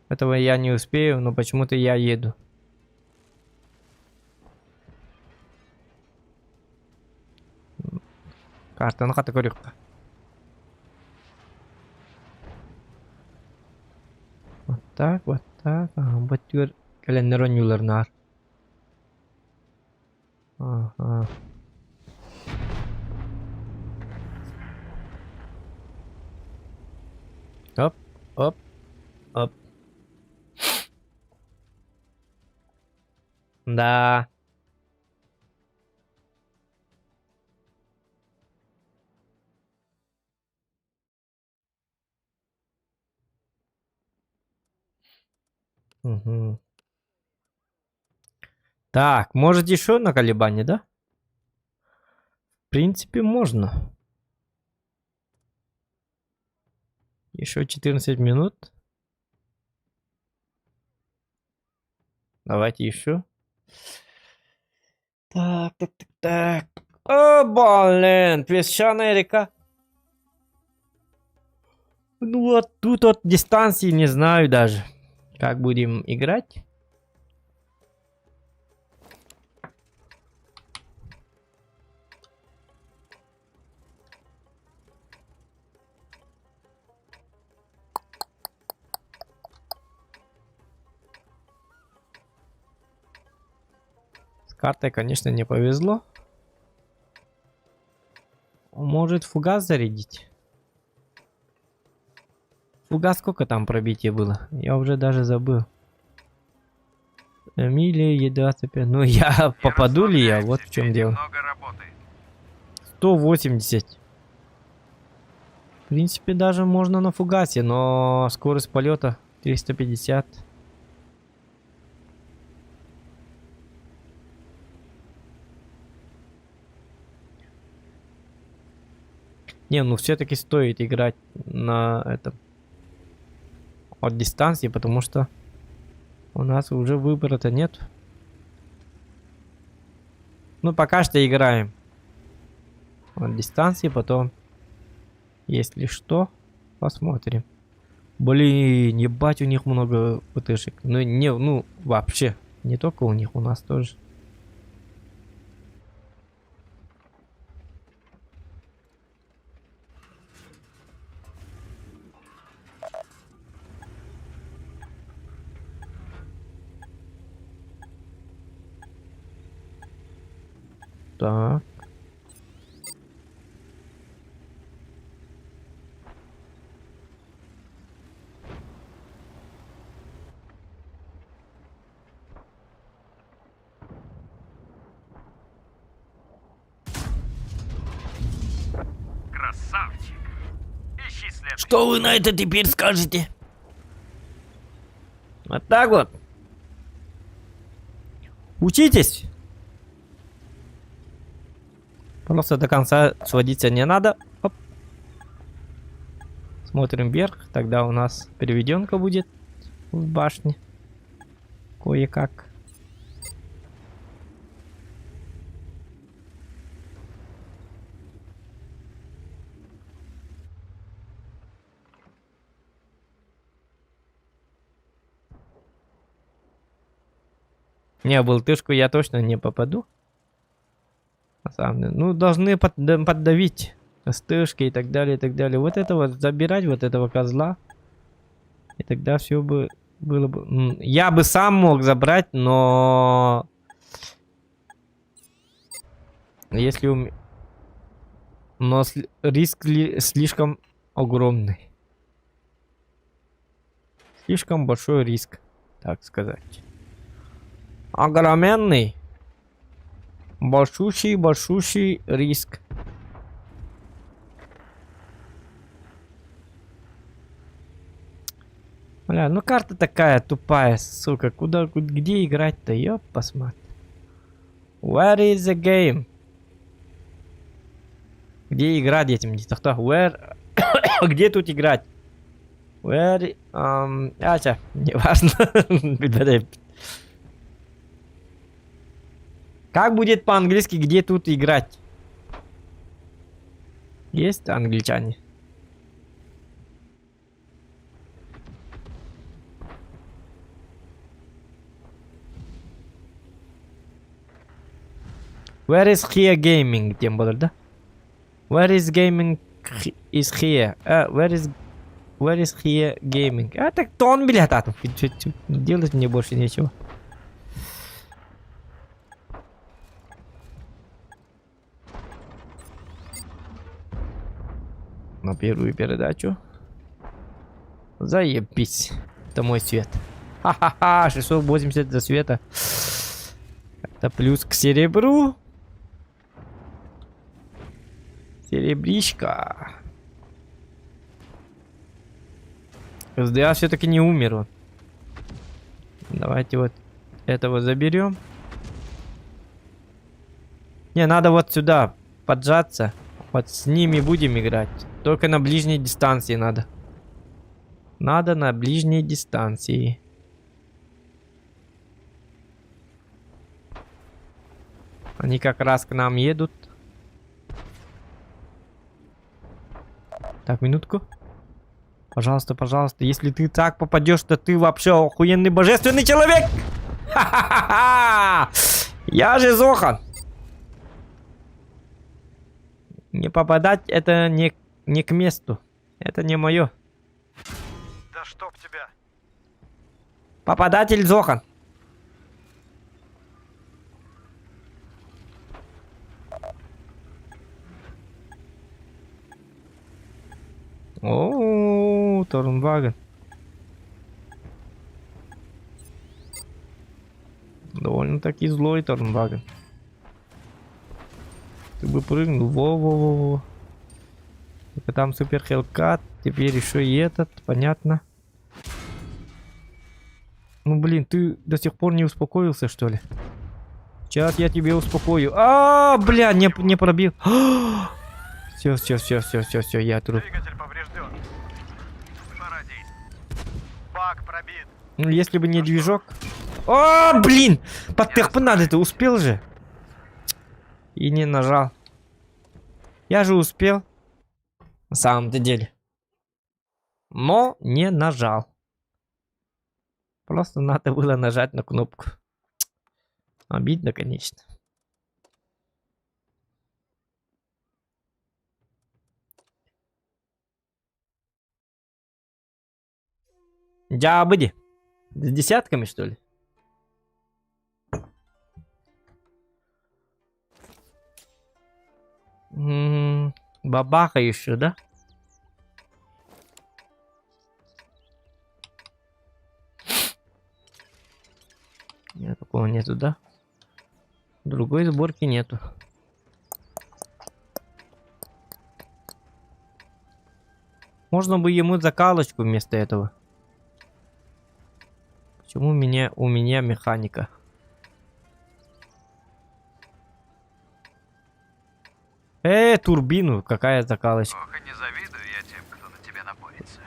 Этого я не успею, но почему-то я еду. Карта, ну хата корюкка. Вот так, вот так. Батюр календар юларнар. Ага. Оп, оп, оп. Да. Угу. Так, может еще на колебание, да? В принципе, можно. Еще 14 минут. Давайте еще. Так. О, блин, песчаная река. Ну вот тут от дистанции не знаю даже, как будем играть. С картой, конечно, не повезло. Может фугас зарядить? Фугас сколько там пробития было? Я уже даже забыл. Эмилия, Е25. Ну я попаду ли я? Вот в чем дело. Много работы. 180. В принципе, даже можно на фугасе, но скорость полета 350. Не, ну все-таки стоит играть на этом от дистанции, потому что у нас уже выбора-то нет. Ну, пока что играем от дистанции, потом, если что, посмотрим. Блин, ебать, у них много ПТшек. Ну, не, ну, вообще, не только у них, у нас тоже. Так. Красавчик. Ищи след. Что вы на это теперь скажете? Вот так вот. Учитесь. Просто до конца сводиться не надо. Оп. Смотрим вверх. Тогда у нас переведенка будет в башне. Кое-как. Не, болтышку я точно не попаду. На самом деле. Ну, должны поддавить стышки и так далее, и так далее. Вот этого забирать, вот этого козла. И тогда все бы было бы... Я бы сам мог забрать, но... Если у... Но риск слишком огромный. Слишком большой риск, так сказать. Огроменный. Большущий риск. Бля, ну карта такая тупая, сука. Где играть-то? Ёп, посмотри. Where is the game? Где играть этим? Where... Где тут играть? Where... неважно. Как будет по-английски, где тут играть? Есть англичане? Where is here gaming? Тем более, да? Where is gaming is here? Where is here gaming? Так то он, блядь, там. Делать мне больше нечего. На первую передачу. Заебись. Это мой свет. Ха-ха-ха, 680 до света. Это плюс к серебру. Серебришка. СДА все-таки не умер он. Давайте вот этого заберем. Не, надо вот сюда поджаться. Вот с ними будем играть. Только на ближней дистанции надо. Надо на ближней дистанции. Они как раз к нам едут. Так, минутку. Пожалуйста, пожалуйста. Если ты так попадешь, то ты вообще охуенный божественный человек. Ха-ха-ха! Я же Зохан. Не попадать это не к месту. Это не мое. Да чтоб тебя. Попадатель Зохан. О, Торнваген. Довольно-таки злой Торнваген. Ты бы прыгнул. Во-во-во-во. Только там супер хелкат. Теперь еще и этот. Понятно. Ну блин, ты до сих пор не успокоился, что ли? Сейчас я тебе успокою. Бля, не пробил. Все, я труп. Двигатель поврежден. Пора действовать. Бак пробит. Ну, если бы не движок. Блин! Под надо, ты успел же? И не нажал. Я же успел. На самом-то деле. Но не нажал. Просто надо было нажать на кнопку. Обидно, конечно. Джабыди. С десятками, что ли? Бабаха еще, да? Нет, такого нету, да? Другой сборки нету. Можно бы ему закалочку вместо этого. Почему у меня механика? Турбину, какая закалочка. Ох, и не завидую я тем, кто на тебя напорится.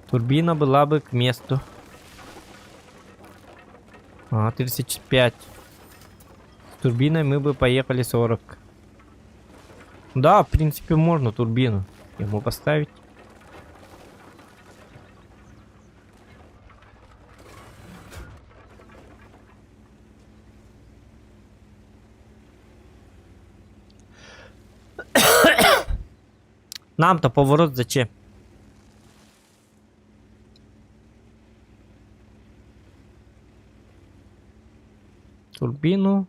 Турбина была бы к месту. 35. С турбиной мы бы поехали 40. Да, в принципе, можно турбину ему поставить. Нам-то поворот зачем? Турбину.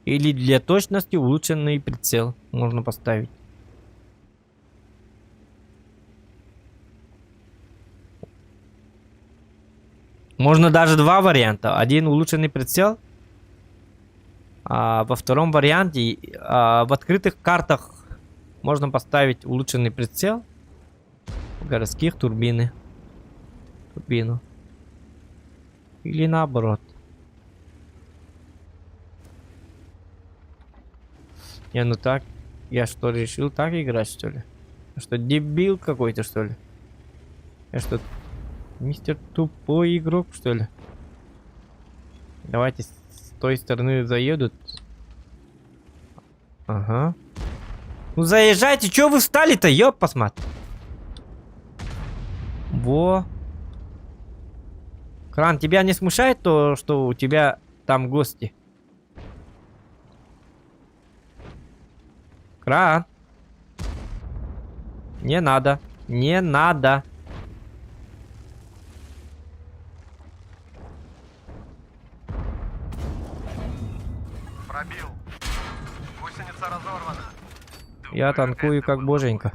Или для точности улучшенный прицел можно поставить. Можно даже два варианта. Один улучшенный прицел. А во втором варианте в открытых картах можно поставить улучшенный прицел. В городских турбину. Или наоборот. Не, ну так. Я что, решил так играть, что ли? Я что, дебил какой-то, что ли? Я что, мистер тупой игрок, что ли? Давайте с той стороны заедут. Ага. Ну заезжайте, чё вы встали-то, ёп, посмотри. Во. Кран, тебя не смущает то, что у тебя там гости? Кран. Не надо. Не надо. Пробил. Гусеница разорвана. Я танкую как боженька.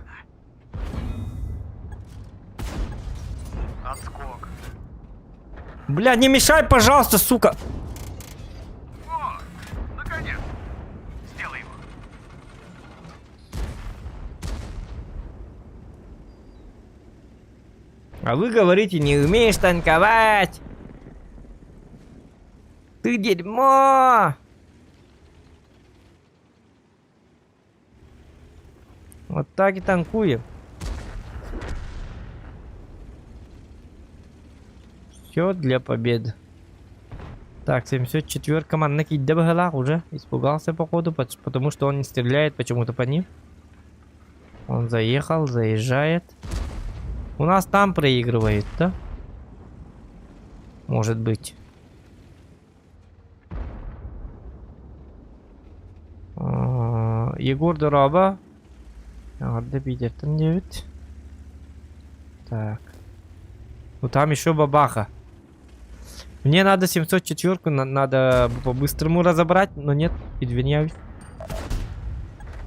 Отскок. Бля, не мешай, пожалуйста, сука. О, наконец. Сделай его. А вы говорите, не умеешь танковать. Ты дерьмо. Вот так и танкуем. Все для победы. Так, 74 команд накидывала уже. Испугался походу, потому что он не стреляет почему-то по ним. Он заехал, заезжает. У нас там проигрывает, да? Может быть. Егор Дороба. Добитертон 9. Так. Ну там еще бабаха. Мне надо 704-ку, надо по-быстрому разобрать, но нет, извиняюсь.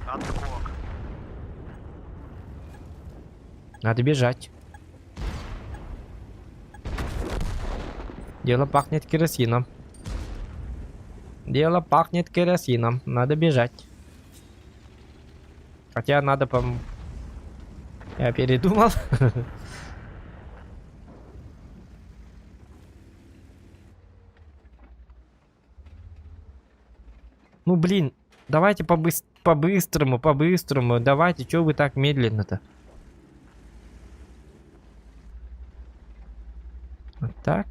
Отскок. Надо бежать. Дело пахнет керосином. Дело пахнет керосином. Надо бежать. Хотя надо Я передумал. Ну блин, давайте по-быстрому, по-быстрому. Давайте, чё вы так медленно-то? Вот так.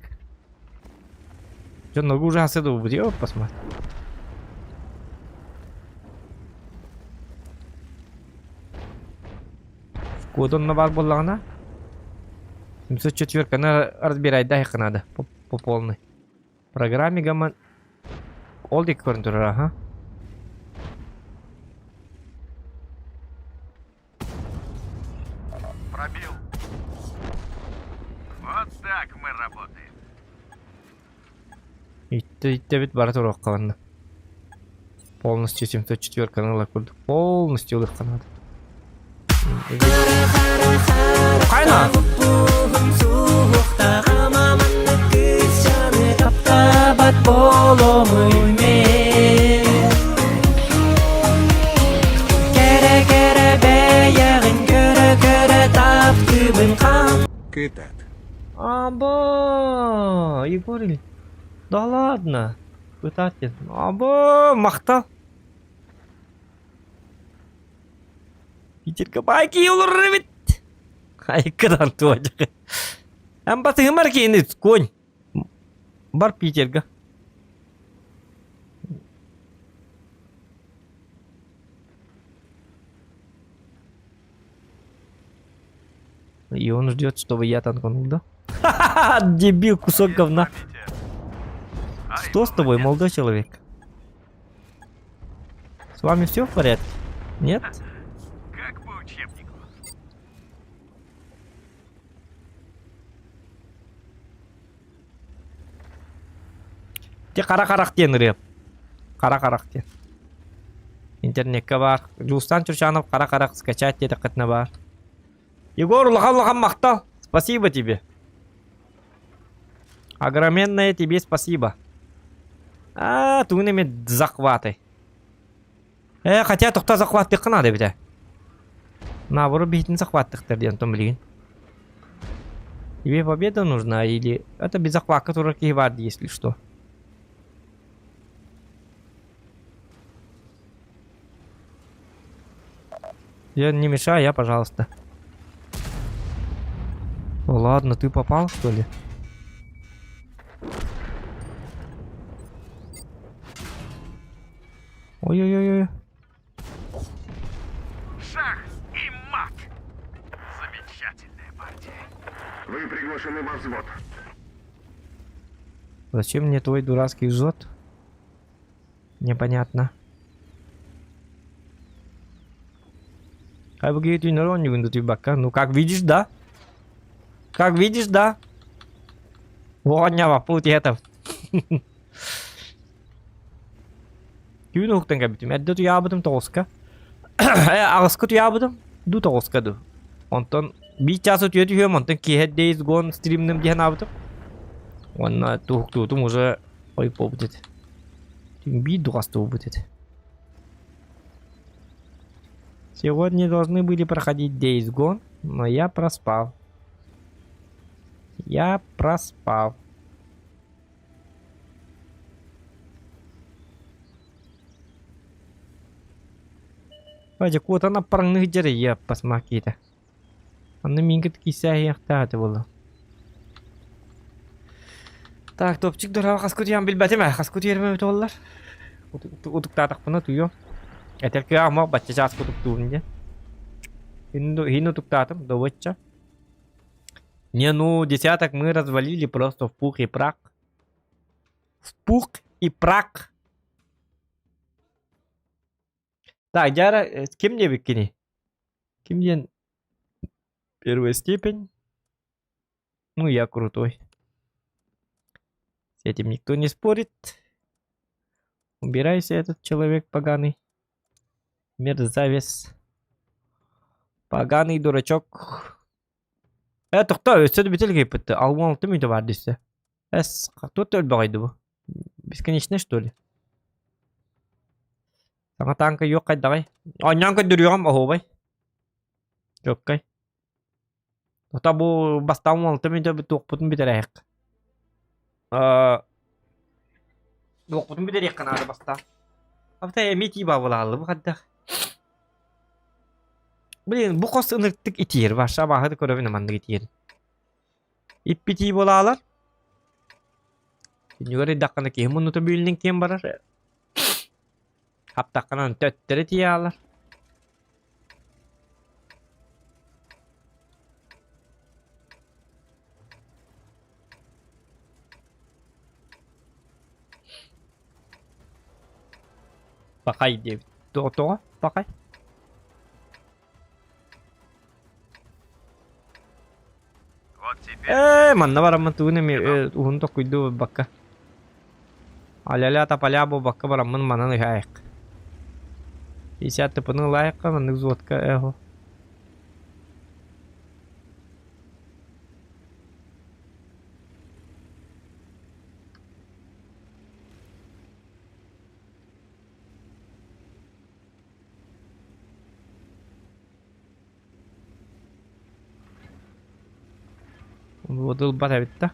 Чё, ногу уже отсюда убьёт, посмотри. Код он навар боллагана? 704, она разбирать, да, их надо по полной. В программе гамма... Олдик корнтура, ага. Пробил. Вот так мы работаем. И ведь баратур каланды. Полностью 704 ны лакурдук. Полностью лыхка надо. Кайна! мөймен Кере бәйәғін көрі тап түбін қам Кытат. Аба, Егориль, да ладно, пытатель. Аба, мақтал. Питерге байки olur бит. Қайқыдан туacak. Hem batı var ki indi konь. Бар Питерге. И он ждет, чтобы я танканул, да? Ха-ха-ха, дебил, кусок говна. Что с тобой, молодой человек? С вами все в порядке? Нет? Как по учебнику. Те қара-қарақ теңіреп. Қара-қарақ тен. Интернетке бар. Жустан Чурчанов қара-қарақ скачать деді қытны бар. Егор, лохам мақтал. Спасибо тебе. Огроменное тебе спасибо. А, тугнеме захваты. Хотя тоқта захваттық қына да біте. Наоборот, бейтін захваттықтар ден том білген. Тебе победа нужна или... Это без захват, который кивард, если что. Я не мешаю, я, пожалуйста. О, ладно, ты попал, что ли? Ой-ой-ой. Шах и мат. Замечательная партия. Вы приглашены во взвод. Зачем мне твой дурацкий взвод? Непонятно. Как бы ты народ не вынутый бака. Ну, как видишь, да? Как видишь, да? Вот не путь это. Күйін оқтан кәбітім. Әдді тұябыдым тоғызқа. Ағысқы тұябыдым. Ду тоғызқа ду. Онтан bir час өтеді үйем. Онтан кейхет дейіз гон стримнім дейін абыдым. Онна тұқтуытым уже ойып болып деді. Би дуғасты болып деді. Сегодня должны были проходить Days Gone, но я проспал. Я проспал. Вадя, вот она парных деревьев посмотри-то. Она мингет кися и ахтаты была. Так, топчик дурак, хаскут ям билбатима, хаскут ерме утоллар. Утук татак пына туйо. Это как ама бачча час кутук туйнде. Хину тук татам, до бачча. Не, ну, десяток мы развалили просто в пух и прах. В пух и прах. Так, Дяра, с кем мне выкини? Кем мне первая степень? Ну, я крутой. С этим никто не спорит. Убирайся, этот человек поганый. Мерзавец. Поганый дурачок. Это кто? Сюда бетельгей пытты. Алмал ты мне вардишься. Кто ты отбагайды? Бесконечно, что ли? Саңа танка yok kay давай. Onyan kay duruyorum oho bay. Yok kay. Tohta bu bastam oldu mi de toqputun bitirek. Toqputun bitirek kanada basta. Abta emiti bavulalı bu kadar. Блин, bu kos ınırttık itir var. Sabahı da körevine mandık itir. İp biti bolalar. Yukarı dakikada ki hemen otomobilin kim barar? Haptakkanan tötteri tiyalar. Bakay diye. Doğru. Bakay. Вот теперь Manna var ama tuğne mi uhun da kuydu bakka. Alala tapala bu bakka baramın mananı hayak. İşte tepinin layıkka manık zotka eho. Вот батавит-то.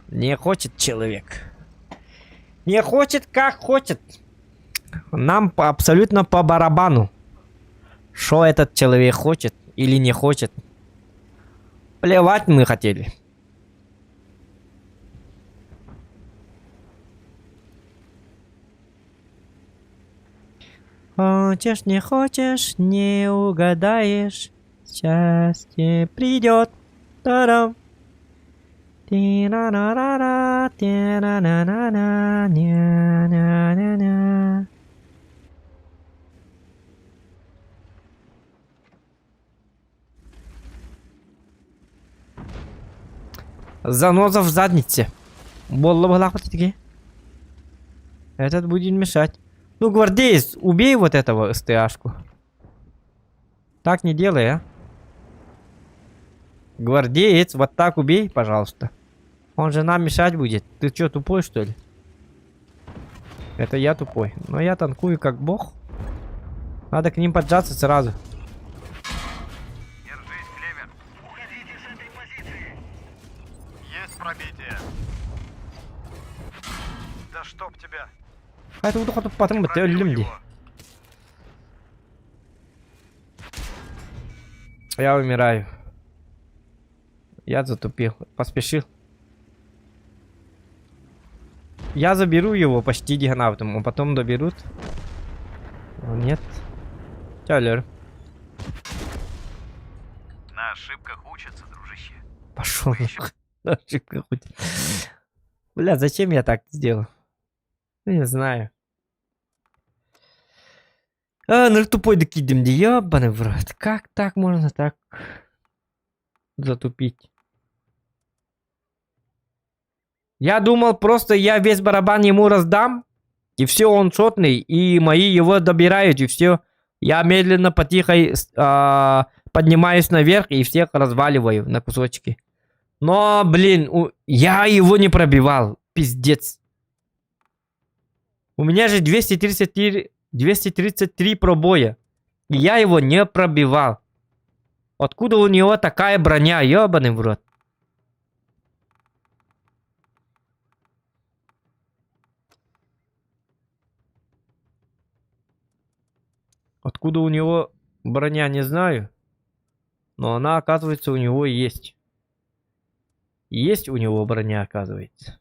Не хочет человек. Не хочет, как хочет. Нам абсолютно по барабану. Что этот человек хочет или не хочет. Плевать мы хотели. Хочешь, не хочешь, не угадаешь. Счастье придет. Та-дам. Ти-на-на-на-на, ти-на-на-на-на, ня-ня-ня-ня. Заноза в заднице. Болла была таки. Этот будет мешать. Ну, гвардеец, убей вот этого СТАшку. Так не делай, а. Гвардеец, вот так убей, пожалуйста. Он же нам мешать будет. Ты что, тупой, что ли? Это я тупой. Но я танкую как бог. Надо к ним поджаться сразу. Держись, Клевер. Уходите с этой позиции. Есть пробитие. Да чтоб тебя. А это вот потом бы ты люди. Я умираю. Я затупил. Поспешил. Я заберу его почти дигнавтом, а потом доберут. О, нет. Тялер. На ошибках учатся, дружище. Пошел. На ошибках учатся. Бля, зачем я так сделал? Не знаю. А, ну тупой докидем, ебаный в рот. Как так можно так затупить? Я думал, просто я весь барабан ему раздам, и все, он шотный, и мои его добирают, и все. Я медленно, потихо поднимаюсь наверх и всех разваливаю на кусочки. Но, блин, я его не пробивал. Пиздец. У меня же 233 пробоя. И я его не пробивал. Откуда у него такая броня? Ёбаный в рот. Откуда у него броня, не знаю. Но она, оказывается, у него есть. Есть у него броня, оказывается.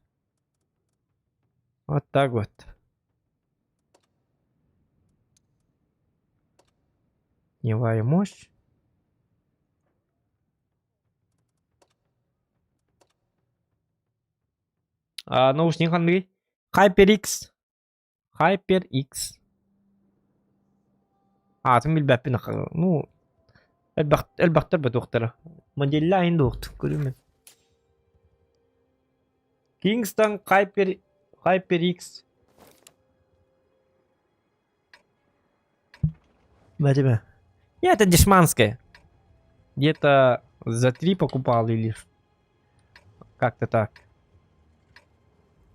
Вот так вот. Огневая мощь. Наушник Андрей. HyperX. HyperX. Тем البابين ну البختر بدوخترة موديل لا عندوخت كل من Kingston HyperX. Батя. Это дешманская. Где-то за 3 покупал или как-то так.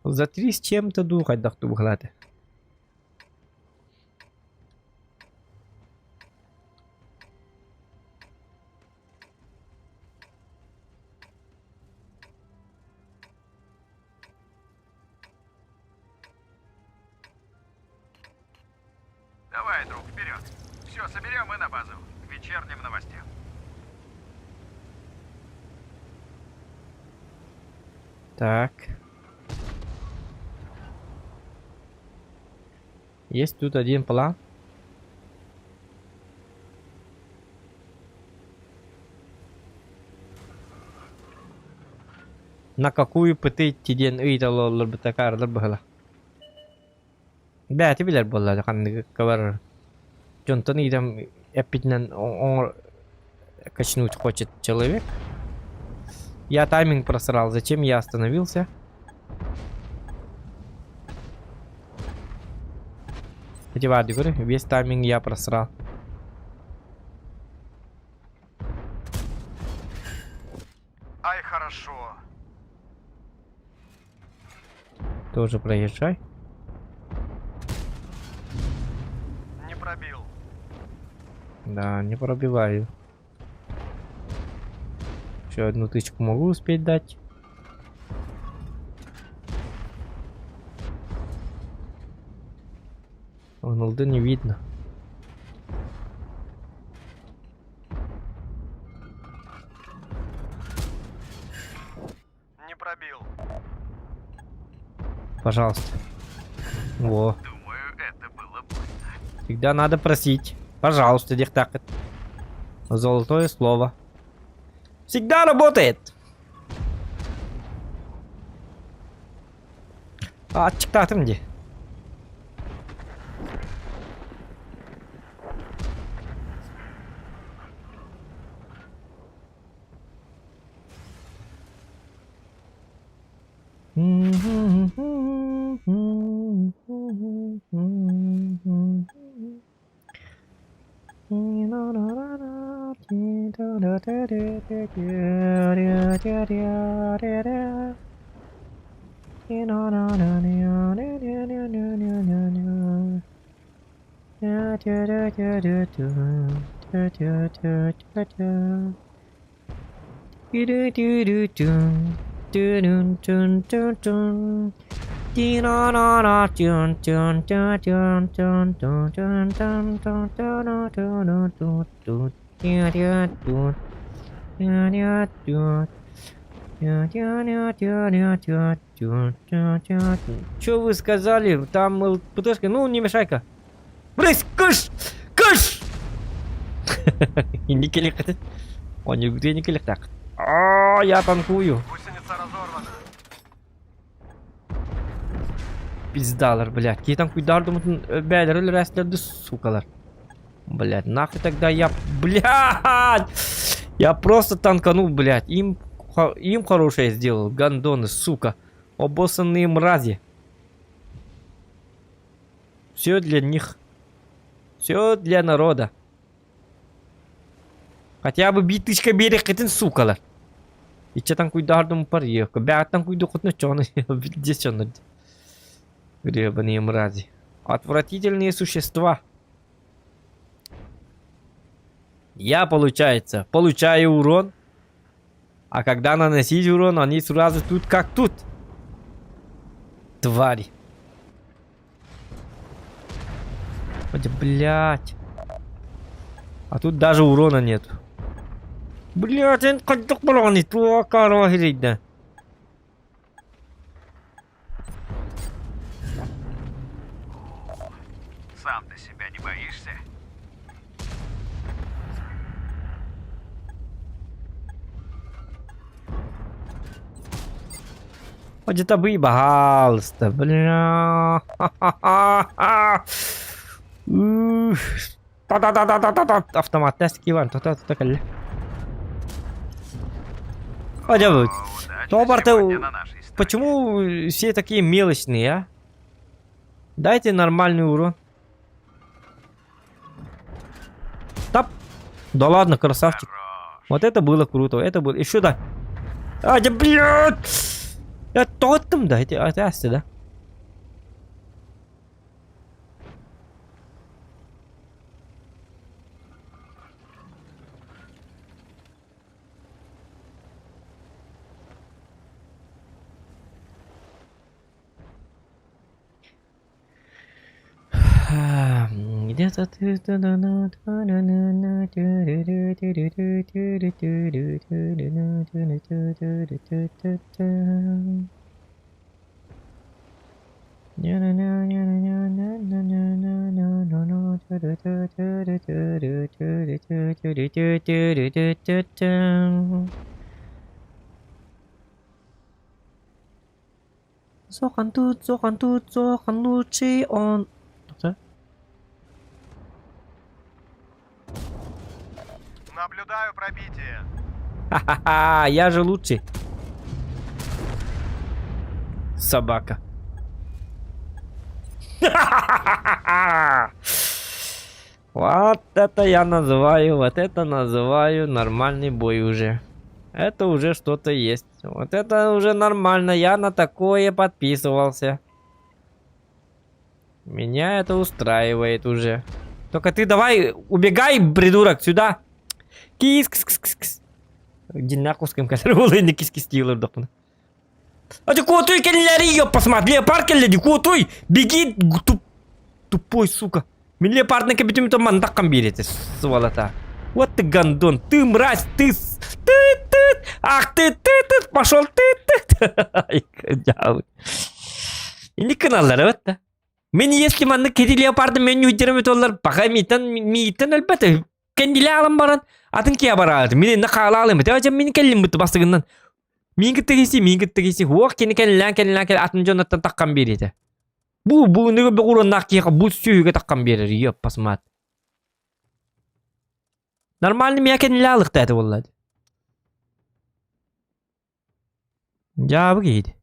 За 3 с чем-то духать дахту выглядит. Давай, друг, вперед. Все, соберем и на базу. К вечерним новостям. Так. Есть тут один план. На какую pt тиден ыйталоллар битакарлар бахала. Бәти билер боллар ханны кавар. Джонтон идам эпитнен он качнуть хочет человек. Я тайминг просрал. Зачем я остановился? Эти варды, говорю, весь тайминг я просрал. Ай, хорошо. Тоже проезжай. Не пробил. Да, не пробиваю. Еще одну тычку могу успеть дать. Роналда не видно. Не пробил. Пожалуйста. Во. Думаю, это было больно. Всегда надо просить. Пожалуйста, дихтакет. Золотое слово. Всегда работает. А, чекта там где? Что вы сказали? Там ЛПТшка. Ну, не мешай-ка. Брысь, кыш! Кыш! И не келехтет. Он нигде не келехтак. А, я танкую. Гусеница разорвана. Пиздалар, блядь. Какие там куйдардым бәлеріл рәстлерді, сукалар. Блядь, нахуй тогда я... Блядь! Я просто танканул, блядь. Им хорошее сделал. Гандоны, сука. Обоссанные мрази. Все для них. Все для народа. Хотя бы битычка берег этим, сукалар. И че там куйдардым парьевка. Бәт там куйду хоть на чёны. Здесь чёны. Гребаные мрази. Отвратительные существа. Я, получается, получаю урон. А когда наносить урон, они сразу тут как тут. Твари. Блять. А тут даже урона нет. Блять, он как-то бронит. Да. Сам ты себя не боишься? Где-то бы, пожалуйста, бля. Та-та-та-та-та-та. Автомат тестки ван. Та-та-та-та. Хотя бы. Почему все такие мелочные, а? Дайте нормальный урон. Тап. Да ладно, красавчик. Вот это было круто. Это было. Еще да. А, да блядь. Я тот там, да, это да. Где-то ты. Зохан тут, лучший он. Наблюдаю пробитие. Ха-ха-ха, я же лучший. Собака. Вот это я называю, вот это называю нормальный бой уже. Это уже что-то есть. Вот это уже нормально, я на такое подписывался. Меня это устраивает уже. Только ты давай убегай, придурок, сюда. Кис-кс-кс-кс. Динна кускам кадр олайны кис-кис тийлер докмана. А ты котой келлери, ёп, посмотри, леопард келлери, котой, беги, тупой, сука. Мен леопардны кебетим то мандаккан берети, сволота. Вот ты гандон, ты мразь, ты, ах ты, пошел ты. Ай, кадявы. Инди каналлары вот да. Мен если манны кеди леопарды мен үйдерім олар бақа мейтін әлбәті. Кенділі алым баран, атын кия барады. Мен нақала алым, өте мен келім бұты бастығынан. Мен кеттігесі, оқ кені келі, атын жонаттан таққан береді. Бұл нүгі бір ұрын нақияға бұл сүйіге таққан берер, еп, посмат. Нормальный мен кені алық дәді олады. Жабы кейді.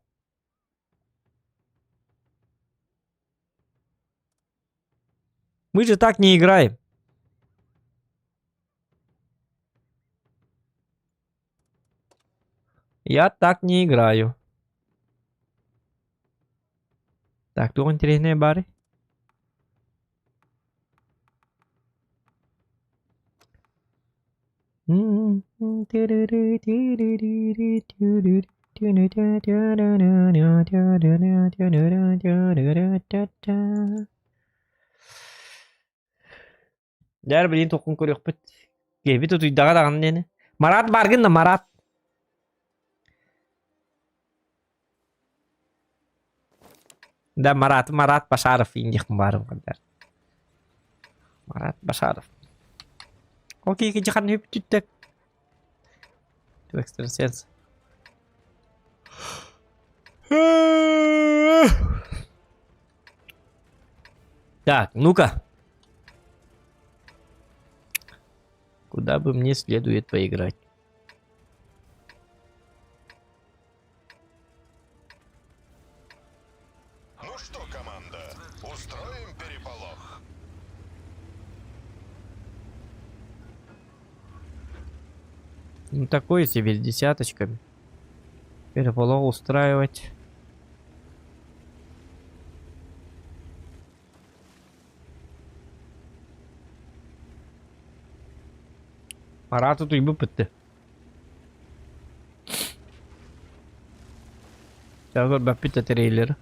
Мы же так не играем. Я так не играю. Так, тут интересные бары. Дәр білейін тоқын көрек біт. Кебет ұтыйдаға дағаны дені. Марат барғын да, Марат. Да, Марат Башаров индекім барым қандар. Марат Башаров. Окей, кеджіқан өп түттік. Ту экстрасенс. Так, ну-ка. Куда бы мне следует поиграть? Ну что, команда, устроим переполох? Ну такое себе с десяточками. Переполох устраивать. Марат тут и быпытты. Сейчас вот бапита трейлер.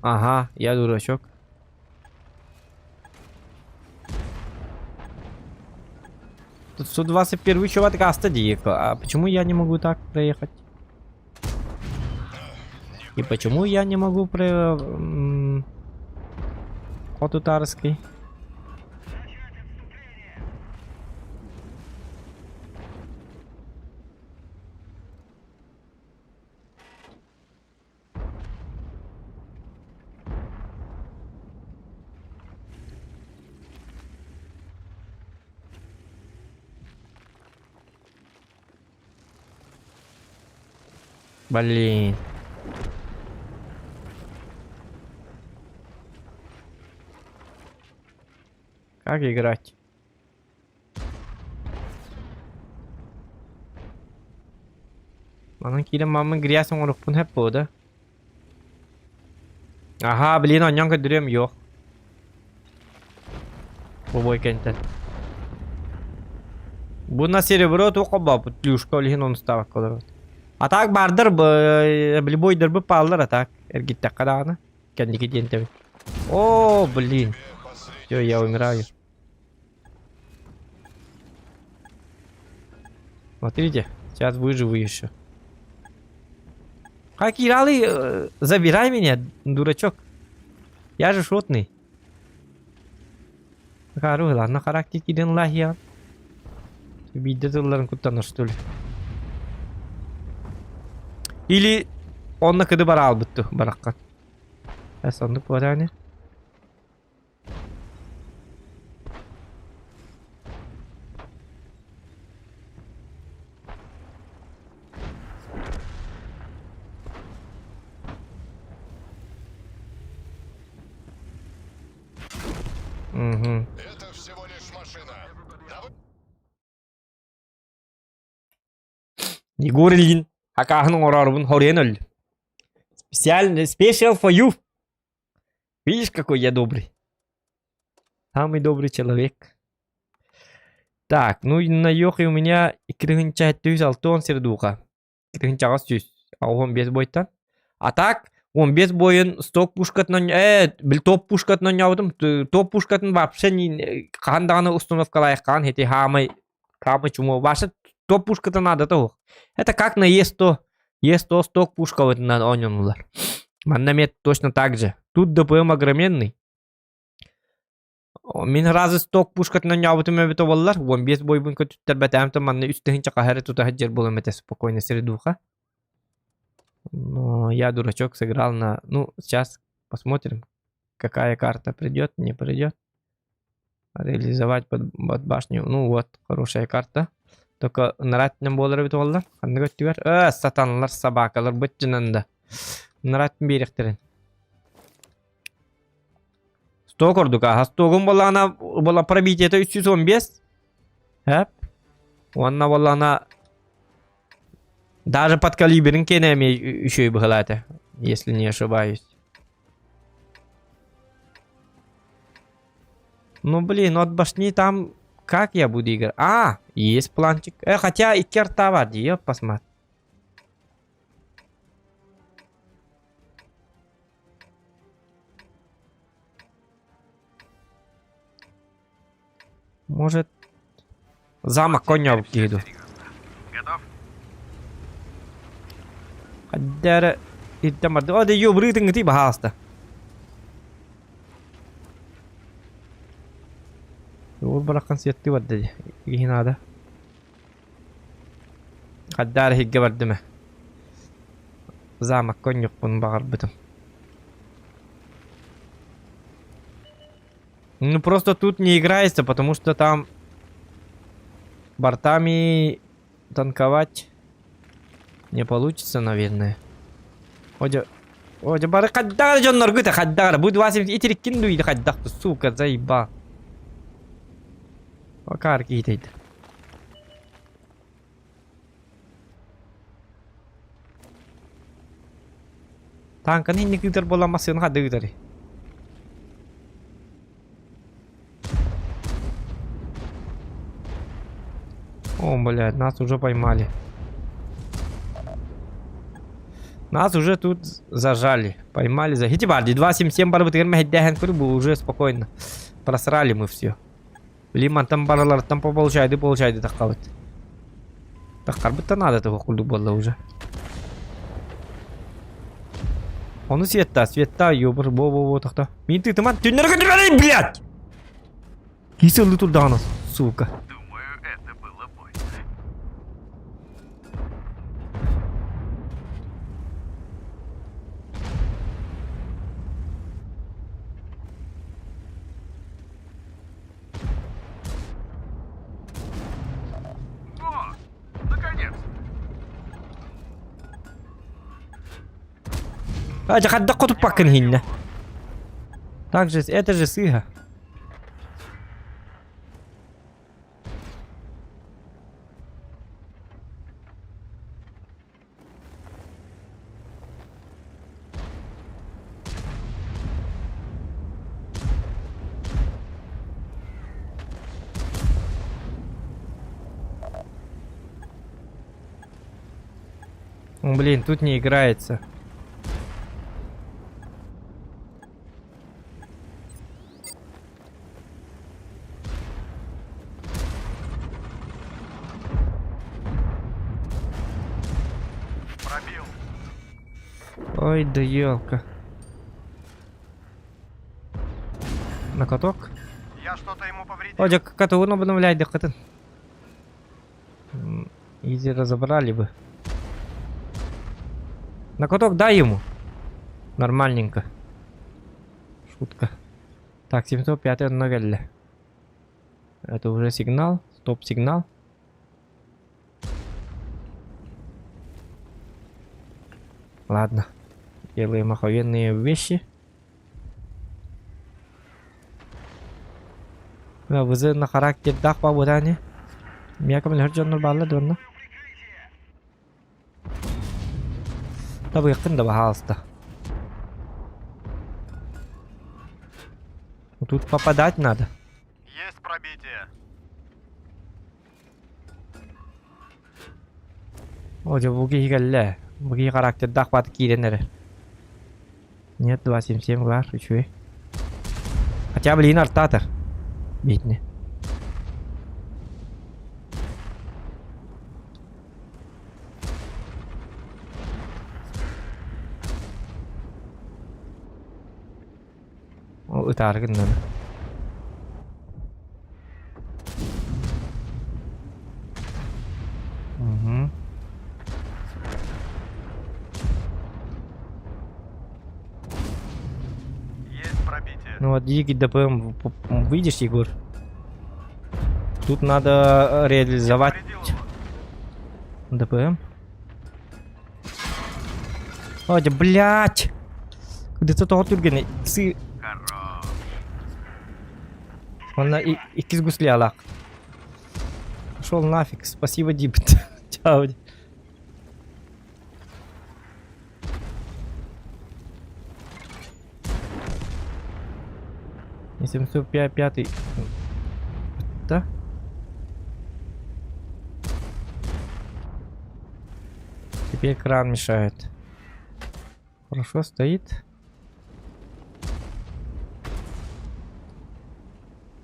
Ага, я дурачок. Тут 121 чувак Астадиека. А почему я не могу так проехать? И почему я не могу Хотутарский? Блин. Как играть? Манан килем мамын грязь орукпун hep burada. Aha, блин, он нянга дürüyorum yok. Bu boykenten. Bu на серебро только баб, тлюшка олихин он ставок колорот. А так бардыр, блибой дырбы палдыр, а так. Эргиттек кадағаны. Кәндеки дентеви. О, блин. Все, я умираю. Смотрите, сейчас выживу еще. Как Иралы, забирай меня, дурачок. Я же шотный. Кару, ладно, характер киден лахия. Видят уларын куттаныр, что ли. Или он на кыды бара албыттı баракка. Sandık var yani. Угу. Это всего лишь машина. Егор Ильин. Акахның орарбын хорен өл. Special for you. Видишь, какой я добрый. Самый добрый человек. Так, ну и на Йохе у меня 2-6 сердуха. 2-6, а он без бойтан. А так, он без боен сток пушкатынан, бил топ пушкатынан яудым. Топ пушкатын вообще не канданы установкалай кан, эти хамы чумо. Ваша топ пушката надо то. Это как на Е100 сток пушка вот на онюнулар. Маннамет точно так же. Тут ДПМ огроменный. Min razı stok pушкатынан яудым эбето боллар. 15 бойбун көтүттер бетамты манна үстүнчө кахары тутахаджер болом эте спокойно сердуха. Но я дурачок сыграл на... Ну, сейчас посмотрим, какая карта придет, не придет. Реализовать под башню. Ну вот, хорошая карта. Только наратнем болар бит боллар. Ханны көттүгөр. Сатанлар, собакалар бытчынанда. Нараттын беректерин. Сток ордук, а стогун была пробитие, это 315. Хэп. Онна была она... Даже под калибрин кенами еще и бхалата, если не ошибаюсь. Ну блин, от башни там... Как я буду играть? А, есть планчик. Хотя и керта варди, я посмотрю. Может... Замок коня иду. Готов? Хаддара... Иттамар... Ода ёбрытын гти бахаста. Ёбр баракан сетти баддади. Игинада. Хаддара хигге бардыме. Замок конюк бун багар бытым. Ну просто тут не играется, потому что там бортами танковать не получится, наверное. Одя бары хаддагар жоннор гыта хаддагар. Будет 80 итерик кинду иди хаддагты, сука, заеба. Покар китейді. Танкан хинни кытар боламасын хадды кытары. О, блядь, нас уже поймали. Нас уже тут зажали. Поймали за... Хитибарди, 277 барбы тегер мехиддяхен курбу, уже спокойно. Просрали мы все. Лиман там баралар, там получайды таккабыт. Таккарбыт-то надо этого кулду болла уже. Оны светта, ёбр, бо-бо-бо, такта. Мин ты тыман, тюннерга дюрали, блядь! Кисы лы тут данас, сука. Думаю, это было больно. О, наконец! А, хадда котуп паккан хинна. Так же, это же сыга. Блин, тут не играется. Пробил. Ой, да елка. На каток? Я что-то ему повредил. Ой, как-то он обновляет, да как-то. Изи разобрали бы. На каток дай ему. Нормальненько. Шутка. Так, 705 новелля. Это уже сигнал. Стоп-сигнал. Ладно. Делаем охуенные вещи. Да, вы на характер дах по будане. Меня камель херджон нормально дурно. Да вы якында бахалста. Тут попадать надо. пробитие. Оже буги галле. Буги характер дахпат киренер. Нет, 277 глаз, чуй. Хотя бы линар татар. Битни. О, ытаргын надо. Угу. Есть пробитие. Ну вот дикий ДПМ, видишь, Егор? Тут надо реализовать ДПМ. Ой, да, блядь! Где-то того түргені сы... Хорош. Он и кизгуслялак. Пошел нафиг, спасибо, Дипт. Чао. И 705. Да? Теперь кран мешает. Хорошо, стоит.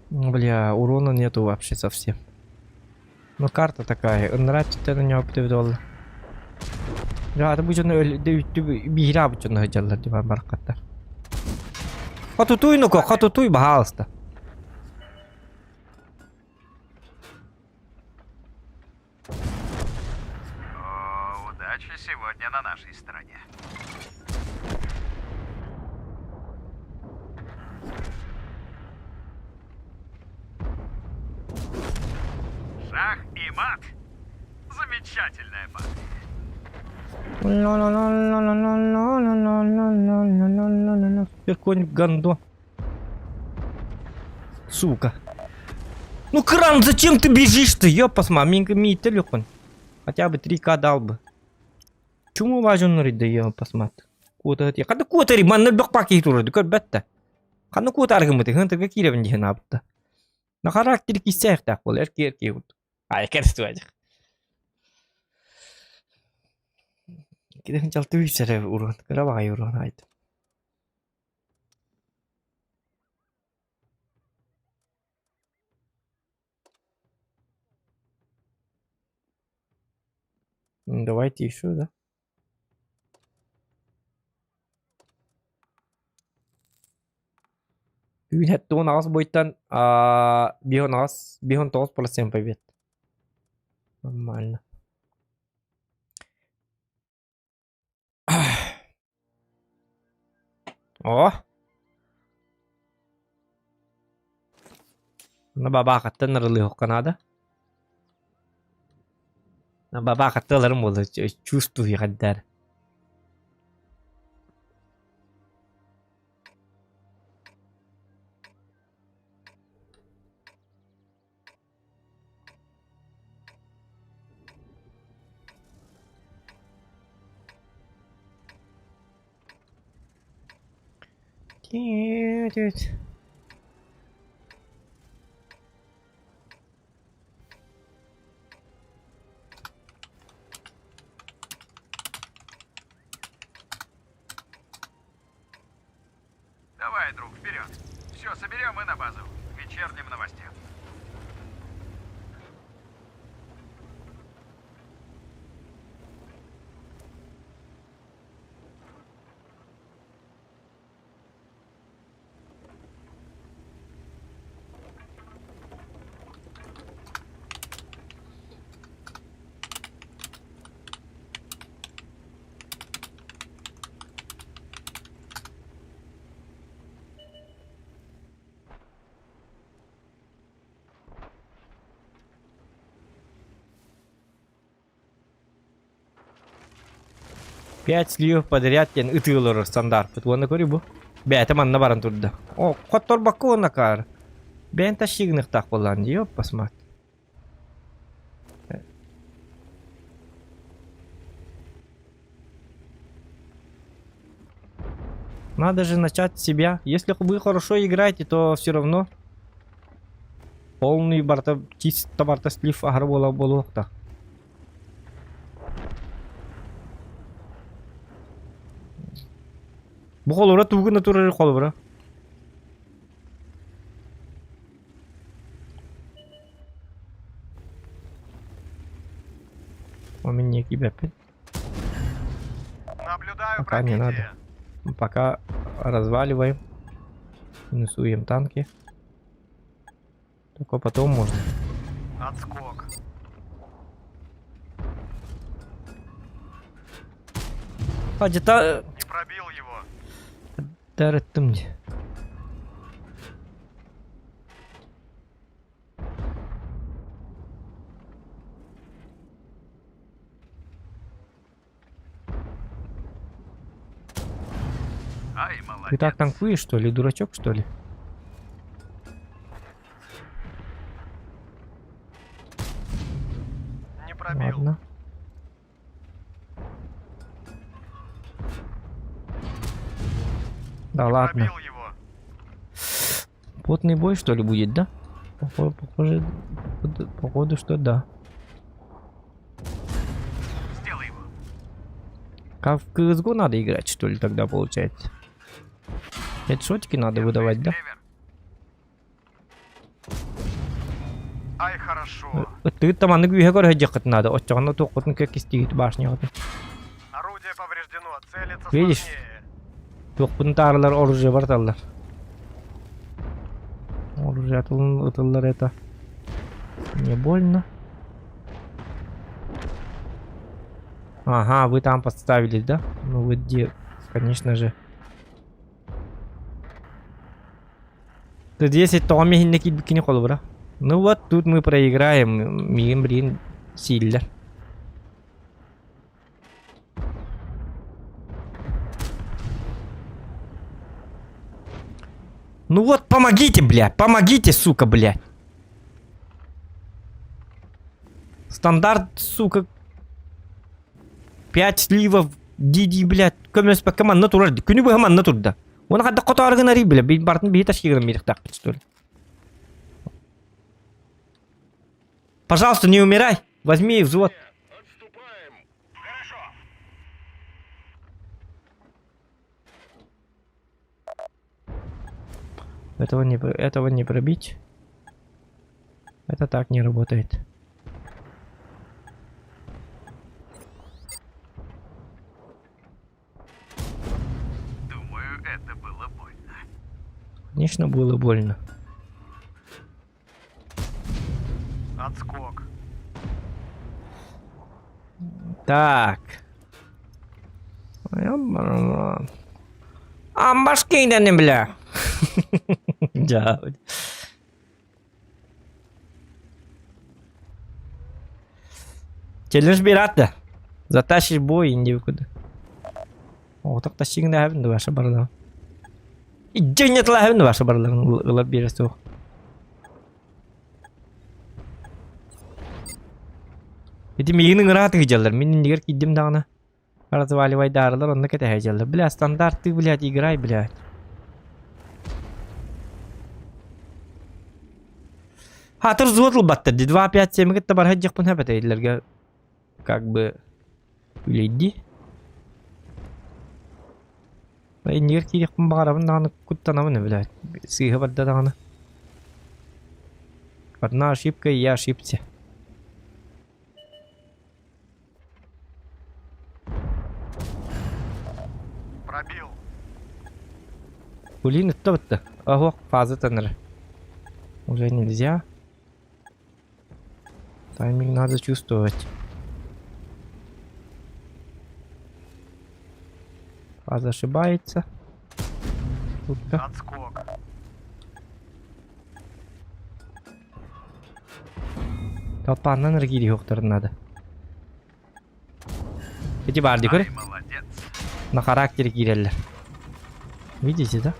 Бля, урона нету вообще совсем. Ну карта такая, нравится ты на него $5. Ya bu cana bihra bu cana jalan di markata. Хатутуй, ну-ка, хатутуй, пожалуйста. О, удача сегодня на нашей стороне. Шах и мат. Замечательная партия. Какой-нибудь гандон. Сука. Ну, кран, зачем ты бежишь-то? Ёпас, маменька, телефон. Хотя бы 3К дал бы. Чему важен рыда, ёпас, мат? Куда ты? Когда куда ты, манна бёкпаки туры, дукар бетта. Когда куда аргументы, хантер какие ревни хенапта. На характере кисях так, бол, эрки вот. Ай, керствуадик. Кидахын жалты үйсәрі урон, қарабағай урон айды. Давайте еще, да? Үйін әтті 10 ағыз бойттан бейон 9% побед. Нормально. О! Набабақаттан нырылы оққанады. Набабақатталарым болды. Чувствую қаддар. Давай, друг, вперед. Все, соберем и на базу. К вечерним новостям. Пять сливов подряд кен ытылыр стандарт. Оны көрі бұ? Бәті манна барын тұрды. О, қоттор бақы оны қар. Бән ташигнық тақ болан дейо, посмат. Надо же начать с себя. Если вы хорошо играете, то все равно Полный барта чисто барта слив агар болуокта. Бу холора тугуна турар холора. У меня киберпит. Наблюдаю Пока не надо. Пока разваливаем. Минусуем танки. Только потом можно. Отскок. А где-то... Не пробил его. Дарыттым мне. Ай, молодец. Ты так танкуешь, что ли? Дурачок, что ли? Не пробил. Ладно. Да ладно. Пробил его. Плотный бой, что ли, будет, да? Походу, что да. Сделай его. Как в CSGO надо играть, что ли, тогда получается? Хедшотики надо выдавать, да? Север. Ай, хорошо. Ты там аны күйе көрө жакыт надо. Оччоғана тоқытын көк истигит башня қатын. Орудие повреждено. Целиться Видишь? сложнее. Тоқпын тарылар оружие барталар. Оружие атылар это. Не больно. Ага, вы там подставились, да? Ну вы где? Конечно же. Ты 10 то мехинне кидбикини қолы бра. Ну вот тут мы проиграем. Мигин брин силлер. Ну вот, помогите, блядь. Помогите, сука, блядь. Стандарт, сука. 5 сливов. Диди, блядь. Көмес по команд турар. Күні бұл команд турда. Оны қадда қотарығын арай, блядь. Бейін бартын бейі ташкегірін бейді тақпет, что ли. Пожалуйста, не умирай. Возьми взвод. Отступаем. Хорошо. Этого не пробить. Это так не работает. Думаю, это было больно. Конечно, было больно. Отскок. Так. Башки да не бля. Да. Челлендж бирата. Затащишь бой инди куда. О, так тащing да хавин да ваша барлар. И джинет ла хавин да ваша барлар. Улар бирасу. Эти мигінің раты жалар. Мен нигер киддим дағына. Разваливай дарылар, онда кете жалар. Бля, стандарт ты, блядь, играй, блядь. Хатыр зуатыл баттырды. 2-5-7 кетті бар хаджық пын хапет әйділерге. Как бы... Үлейді. Нигер кидек пын бағарабын дағына күттанамын, блядь. Сыйғы барды дағына. Одна ошибка, и я ошибся. Пробил. Кулин это вот-то. Ого, фаза тенера. Уже нельзя. Тайминг надо чувствовать. Фаза ошибается. Тут-то. Отскок. Толпаннан энергии жоқтар надо. Эти барды көрі? Ай, молодец. На характере киреллер. Видите, да?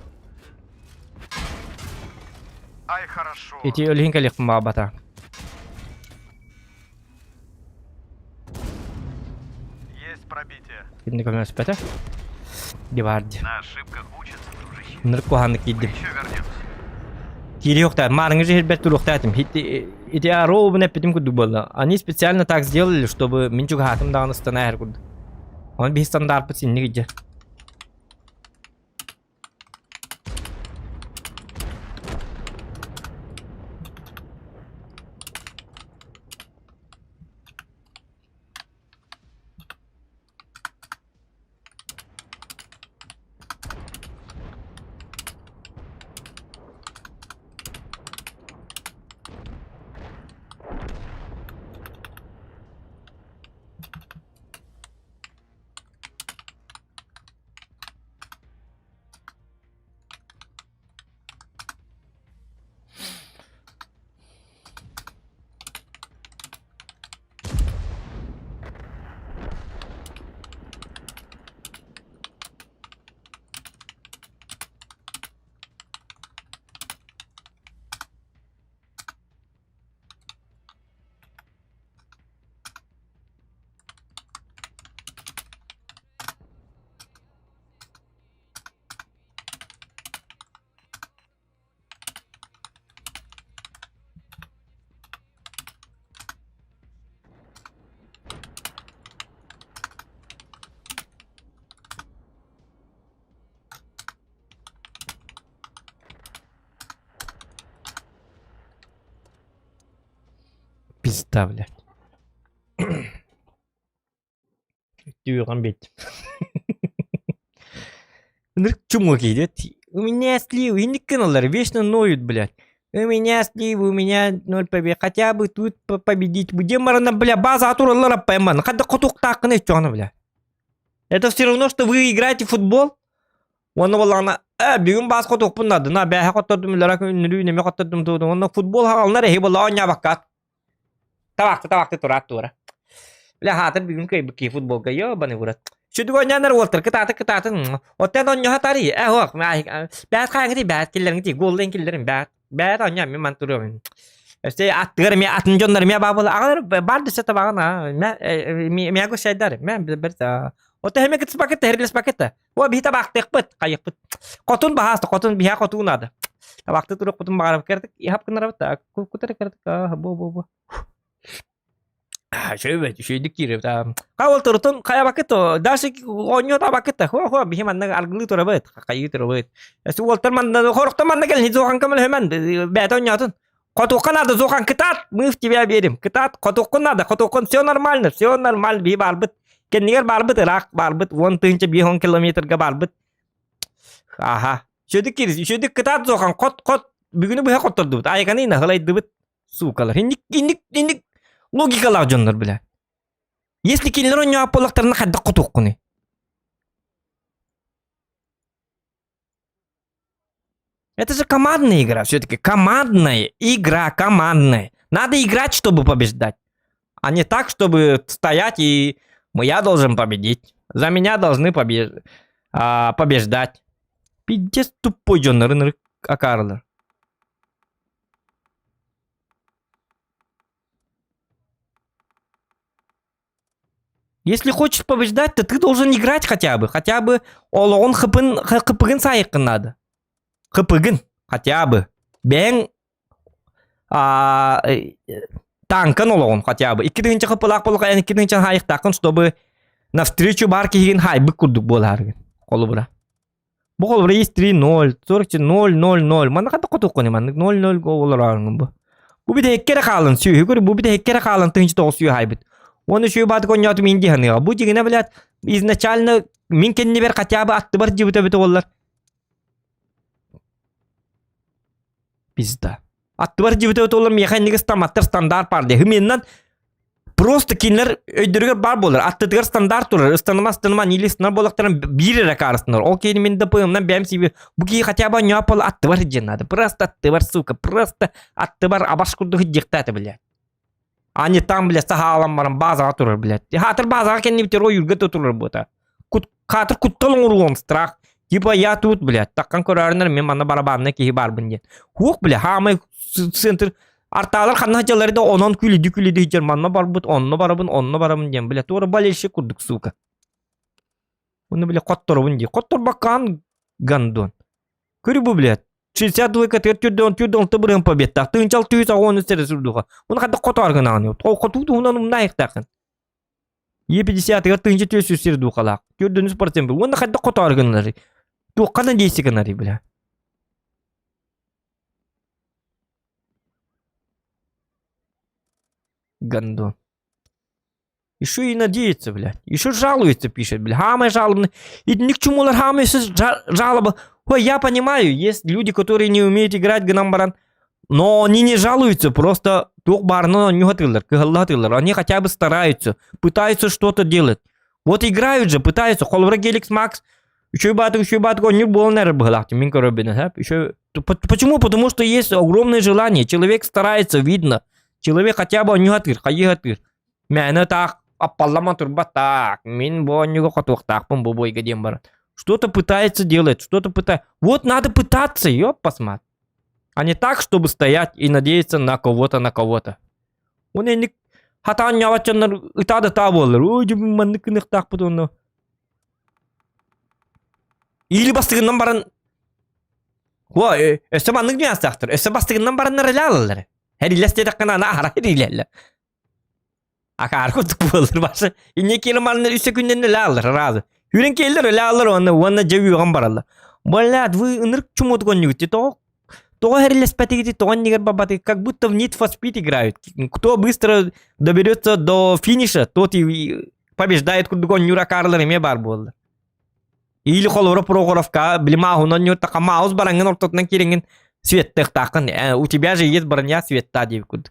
Ай, хорошо. Эти өлгенкелек бата. Есть пробитие. Şimdi көмөс бата. Дебарди. На ошибках учатся, дружище. Ныркуханы киддим. Еще вернемся. Кири йоқтар, марыңы же хербет туруқтатым. Хити рову непетим куду было. Они специально так сделали, чтобы мен чуга хатым дағын ыстана әр куду. Он би стандарт пытсин не гиджа. Пизда, блядь. Тюран бить. Чумок идет. У меня сливы, и не каналар, вечно ноют, блядь. У меня сливы, у меня 0 побед. Хотя бы тут победить. Будем, марана, бля, база атуралара пойман. Когда кутук так, не чёна, бля. Это все равно, что вы играете в футбол. Оны болана, бүгүн бас кутук пунады. На бәһә кутадым, ларак үнлүү неме кутадым туды. Оны футбол хална рехи бола оня бакат. Табакты тура. Бля, хатыр бүгүн кайбыки футболга ёбаный вурат. Шүдүг ойнанар олтыр, кытаты. Оттен оньо хатари. Хок, бәт кайгыди, бәт киллерин, голден киллерин, бәт оньо мен мантурым. Эсте аттыр мен атын жондар мен бабыл. Агар барды сета багана. Мен го шайдар. Мен бир Оттен хеме кытс пакет, херлес пакет. О би табактык бит, кайык бит. Котун бахасты, котун биха котун ады. Табакты туруп котун багарып кердик. Яп кынарып та, кутар кердик. Бо. Шөйдік киріп, қауыл тұрытын қая бакетто, даже ойнё та бакетто, хо, бихи манна алгылы тұра бөт, қайы тұра бөт. Әсі олтар манна, хорықта манна келін, зоған камыл хөмен, бәт ойнятын. Котуқын надо, зоған кытат, мы в тебя верим, кытат, котуқын надо, котуқын все нормально, бихи барбыт. Кеннигер барбыт, Ирак барбыт, 10 тыгынча 5 километрга барбыт. Аха, шөйдік киріп, шөйдік кытат зоған, кот, бүгіні бұға коттырды бұд, айғаны ина ғылайды бұд, сукалар. Инник, логикалар жондар, бля. Если келер ойнё аполлақтарына қадда құтуқ құны. Это же командная игра, все-таки командная игра, командная. Надо играть, чтобы побеждать. А не так, чтобы стоять и я должен победить. За меня должны побеждать. Пиздец тупой жондар, акарлар. Если хочешь побеждать, то ты должен играть хотя бы. Хотя бы он хыпыгын сайықын надо. Хыпыгын хотя бы. Бен танкын олығын хотя бы. 2-нче хыпылақ болуға, 2-нче хайықтақын, чтобы навстречу бар кейген хайбы күрдік боларғын. Қолы бұра. Бұл қолы бұра есть 3-0, 0-0-0-0. Мана қадда құтық қоны, мана 0-0 олар арғын бұл. Бұл біде хеккері қалын сүйі. Бұл біде хеккері қалын 2-нче тоғы сүйі хайбыд. Он еще и бат коньят минди ханыга. Бу дигене, блядь, изначально мин кенне бер хотя бы атты бар жибыта бит оллар. Пизда. Атты бар жибыта бит оллар механик стандарт бар де. Меннен просто кинлер өйдөргөр бар болар. Аттыгар стандарт турар. Станма нилистер болактарын биререк арасындар. Ол кейни мен де поемнан бәм себеби бу ки хотя бы няпал атты бар женады. Просто атты бар, сука, просто атты бар абашкурду хиджектаты, блядь. Они там, блядь, сахалам барам базаға тұрыр, блядь. Хатыр базаға кенне бітер ой үргеті тұрыр бұта. Хатыр күттілің ұруын страх. Типа я тут, блядь, таққан көрәрінер мен мана барабанына кейі барбын ден. Хуқ, блядь, хамай центр. Арталар қанна жалары да онан күледі хиджер. Манна барбыт, онна барабын ден, блядь. Ора балеші күрдік, сука. Бұны, блядь, қоттыр бұн ден. Қоттыр баққан гандон. Көрі бұ, блядь. 62 катер тюдөн тыбырын победта. Тынчал түйс агон үстере сүрдүга. Уну кадда котаргын аны. Котуду унан умнайык такын. Е50 тынча түйс үстерду калак. Тюдөнүс процент. Уну кадда котаргынлары. Ту кана дейсигенери бля. Гандон. Еще и надеется, блядь. Еще жалуется, пишет, блядь. Хамы жалобны. И ни к чему хамы жалоба. Ой, я понимаю, есть люди, которые не умеют играть гнамбаран, но они не жалуются, просто тух барно не хотылар. Они хотя бы стараются, пытаются что-то делать. Вот играют же, пытаются. Холвра Геликс Макс. Еще и бату, не был, наверное, Минка Робина. Почему? Потому что есть огромное желание. Человек старается, видно. Человек хотя бы не хотыр. Меня так, аппалама турба так. Мин бо не готов так, бой гадем баран. Что-то пытается делать, что-то пытается. Вот надо пытаться, ёп, посмотри. А не так, чтобы стоять и надеяться на кого-то. Он не... Хата нявачанар итада таболар. Ой, маныкынық так потом. Или бастығынан баран... Ой, өсі манық не астақтыр. Өсі бастығынан баран нәрелі алалар. Әрилес дедіққана ара әрилелі. Акар құттық болыр башы. Ине келі малыныр үсі күнден әлі алыр, разы. Юрен келдер әлі алыр, оны жауы оған баралар. Блядь, вы нырк чему отгон не гуте, то әрилес пәтегеті, то он негер бабаты, как будто в Need for Speed играют. Кто быстро доберется до финиша, тот и побеждает, куда нюра карлар име бар болыр. Или холора прогоровка, блимахуна нюрта хамаус баранган ортотна керенген светтех тақын. У тебя же есть броня светта, девкуд.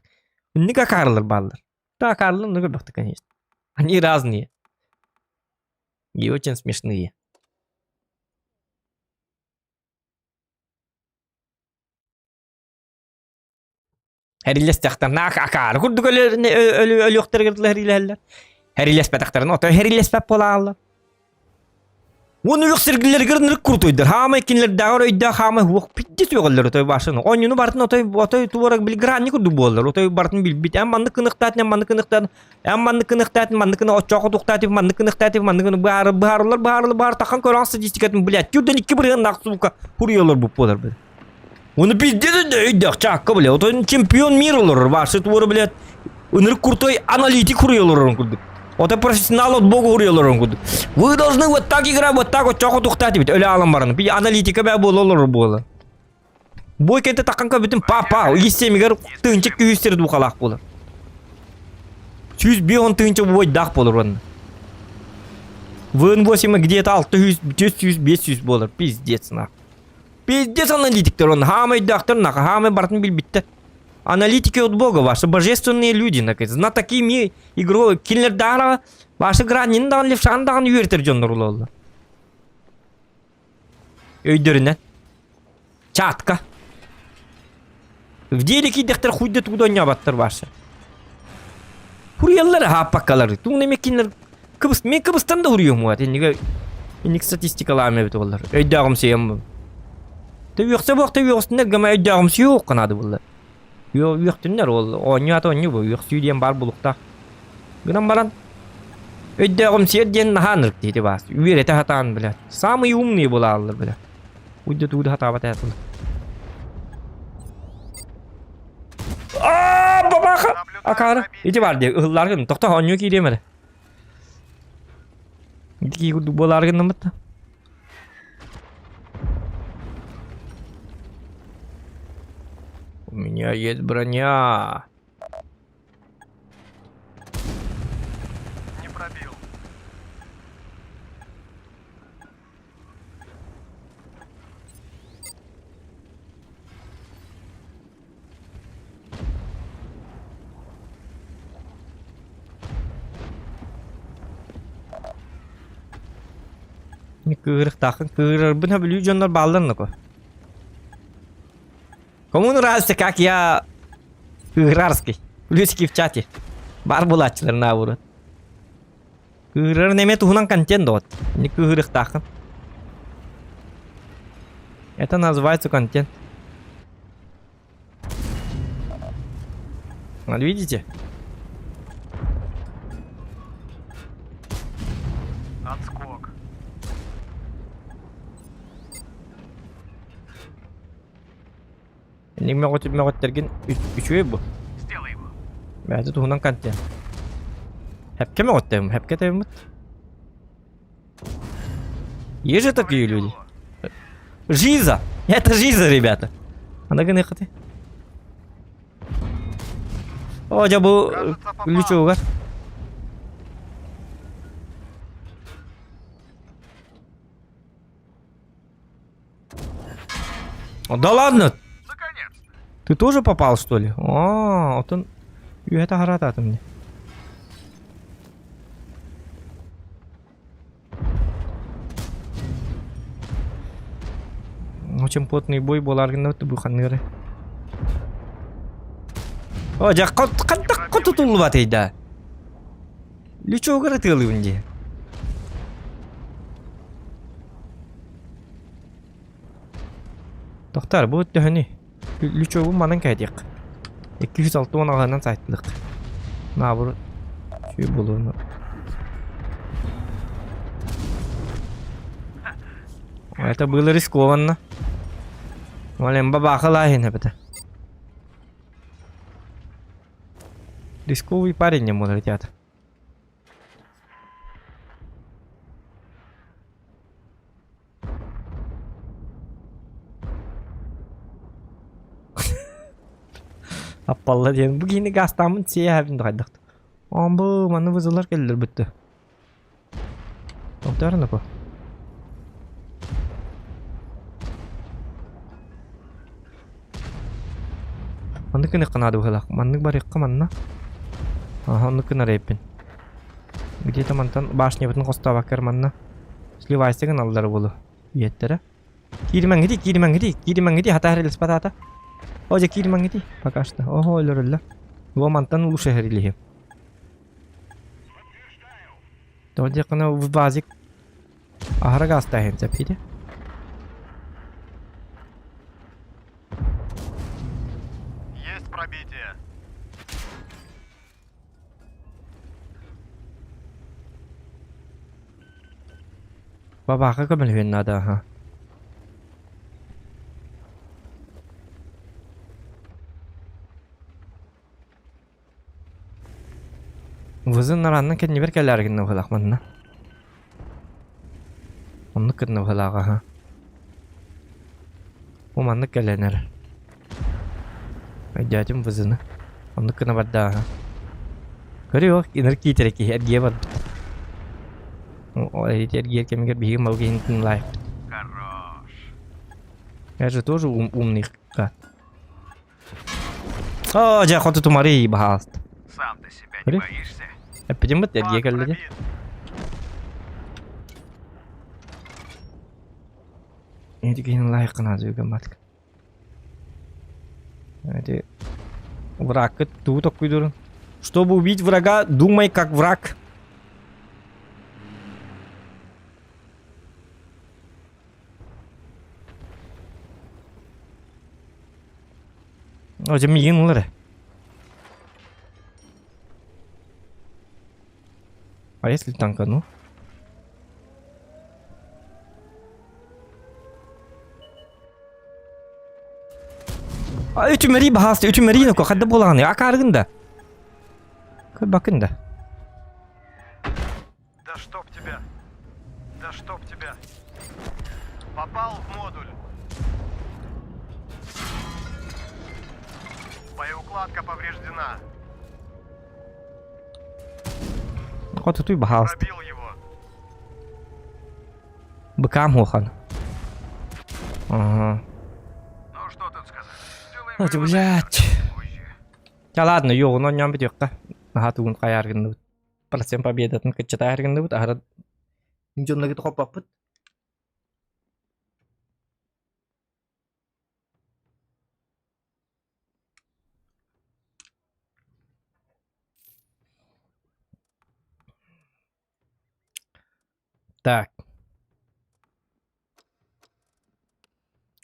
Ника карлар баллар. Да, Карлы, ну, как-то, конечно. Они разные. И очень смешные. Хэрилэс тахтарна акаар. Хурдуг өлөктөр гэрдлэ хэрилэллэр. Хэрилэс патахтарна ото хэрилэс пап болаалла. Уну юксэргэлэр гэрнэр куртойдэр. Хаамай кинлэр дагар өйдө хаамай хук питти сөйгөллөр той башын. Онюну бартын отой туворак бил гранни курду боллар. Отой бартын бил бит. Амманны кыныктат, амманны очоку туктатып, манны кыныктатып, бар тахан көрөн статистикатын, блядь. Тюдөн 2 бирген нак сука хуриялар буп болар бит. Уну пиздеде де өйдө чакка, блядь. Отой чемпион мира олор башы тувору, блядь. Уныр куртой аналитик хуриялар курдук. Это профессионал от бога урелорон гуд. Вы должны вот так играть, вот так вот чохо тухтать ведь. Оля аламбаран. Пи аналитика бе бололор боло. Бой кете таканка битин папа. Истемигер тынчык күйүстер духалак болор. Сүйүз бион тынчык бой дах болор он. Вын 8 где-то 600, 500 болор. Пиздец на. Пиздец аналитиктер он. Хамай дахтер на. Хамай бартын бил битте. Аналитики от бога, ваши божественные люди, знатоки ми игру, киллер дара, ваши гранин дан левшан дан юртер жоннор улолла. Өйдөрүнөн. Чатка. В делике дехтер хуйда туда не абаттыр ваши. Хурияллар хаппакалар. Туны мекинлер кыбыс, мен кыбыстан да хурием вот. Неге статистикаларым бит олар. Өйдөгүм сем. Төйөксө бакта өйөксүнөр гама өйдөгүм сүйөк канады булар. Юқтыннар ол, ойнят ойны бұл, юқтүйден бар бұлықта. Гынан баран, өйдіғым серден наханырық дейді бас. Үйереті хатан, блядь. Самый умный бұл алылыр, блядь. Уйды хата бата әтілі. Ааа, бабақа! Акары, еті бар де, ұғыларғын, тоқта ойны кейдемеді. Еті кей күрді боларғын ұмытты. У меня есть броня. Не пробил. Не кырых тахын, кырыр. Бұна білу жонлар балдырны ко. Кому нравится, как я кырарский? Плюсики в чате. Бар булачылар наоборот. Кырыр неме тухунан контент вот. Не кырых тахын. Это называется контент. Вот видите? Отскок. Меготтерген үчөй бу. Сделай его. Бәді туғынан канте. Хәпке меготтем, хәпке тәймут. Есть же такие люди. Жиза! Это жиза, ребята. Она гыны хаты. О, жабу лючугар. Да ладно! Наконец-то. Ты тоже попал, что ли? О, вот он... И это гарата мне. Очень плотный бой был, аргинат был ханыры. О, жа кантак котутулу батыйда. Лючо гаратылы унде. Тоқтар, бұл өттіхіні. Лючо бұл манын кәдек. 206 ағанан сайттылық. Набыр шүй болуыны. Это было рискованно. Валем бабаха лайын это. Рисковый парень не может, ребята. Аппалла ден. Bu giyini gastамын сие хәбин дайдык. Амбы, маны вызылар келдер бітті. Тоқтарын апа. Манны кыны қанады бұғылақ. Манны бар еққа манна. Ага, оны кына рейппен. Где-то мантан башня бітін қоста бакар манна. Сливайсыгын алдары болу. Еттері. Кириман гиди, хата әрелес батата. Оже кириман гиди, пока что. Ого, өлірілі. Во мантан улу шехерилихи. Тоде қына в базик. Ахырға астайын зәпейді. Есть пробитие. Бабаға көмілген нада, ага. Вызын наранның кәдіне бір кәләргінні ұғылақ мұнына. Онны кәдіне ұғылақ, аға. Оманны кәләнер. Айдядым вызыны. Онны кәдіне барды, аға. Көрі оқ, инір кейтерекі, әрге барды. Эти әрге кәмегер бейгі малғы ентін лайық. Хорош. Я же тоже умный гад. О, жа, хоты тумары, бахаст. Сам ты себя Смотри. не боишься? Әппеден бұт, әрге Флаг кәлді де. пробит. Эти кейінің лайықын азы өген батық. Эти... Враг ту такой дурын. Чтобы убить врага, думай как враг. О, жа миген ұлары. А если танка, ну? А ütümeri bahastı, ütümeri yine koy. Hadi bulan ya, akargında. Koy bakın da. Да чтоб тебя. Да чтоб тебя. Попал в модуль. Боеукладка повреждена. Koy tutuy bahastı. Пробил его. Быкам хохан. Ага. Ну что тут сказать? Сделаем Ой, выводы блядь. позже. Ya ладно, yok, onun yan bir yok. Aha tuğun kayargında bud. Процент победатын кычыта аргында бud. Ахыры жонна гит хопап бud. Так.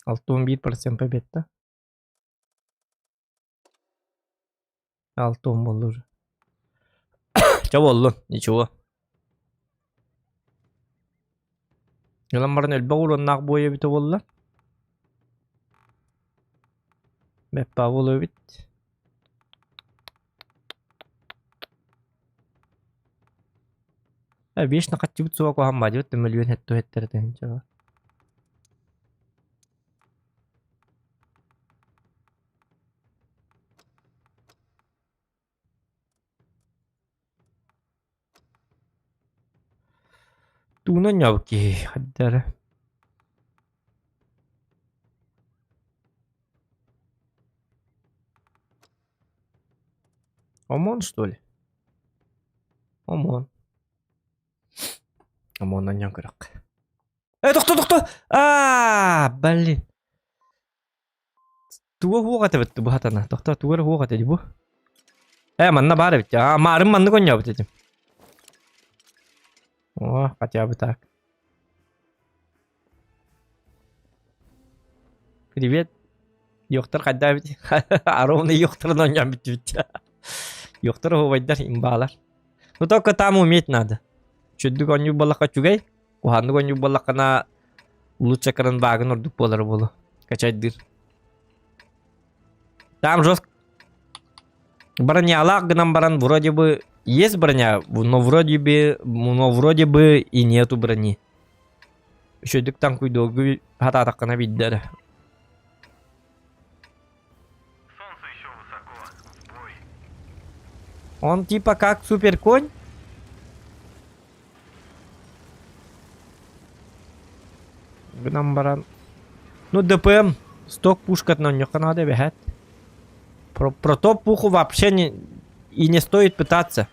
61% победта. 6 oldu уже. Чего oldu? Ничего. Yalan barın elbe olun nak boya bite oldu. Beppa bolu bit. Beş nakat cibut suwa ko hamba cibut milyon hetto hettere tencha. Tuna nyawki haddare. ОМОН, что ли? ОМОН. ОМОНнан жан керек. Токто! Блин. Туга хугата бит бу хатана. Токто туга хугата ди бу. Манна бары бит. Марын манны коня бит этим. О, хотя бы так. Привет. Yoktır kadar bit. Arovne yokturdan yan bit. Yoktır hovayдар имбалар. Ну только там уметь надо. Чудду коню балака чугай. Куханду коню балака на лучше кран вагон ордук болар болу. Качать дыр. Там жестко. Броня лагном баран вроде бы есть броня, но вроде бы и нету брони. Шөдүк танку долгу хата такана биддер. Солнце еще высоко. В бой. Он типа как супер конь. Баран. Ну ДПМ. Сток пушка на нёка надо бегать. Про топ пуху вообще не стоит пытаться.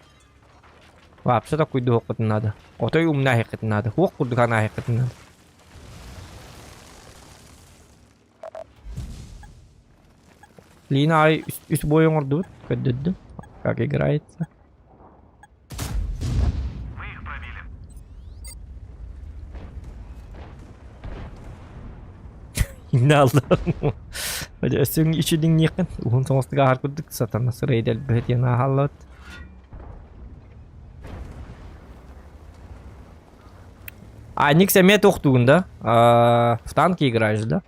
Вообще такой доход надо. Отой умна хекет надо. Хук курдгана хекет надо. Лина üst boyun orada. Ködürdüm. Как играется. Мы их пробили. Ne aldım? Böyle ösün içi dinleyin. Uhun sonrasında harkuduk satana sırayı del bet yana halat. Ник семет ухтугунда. В танки играешь, да?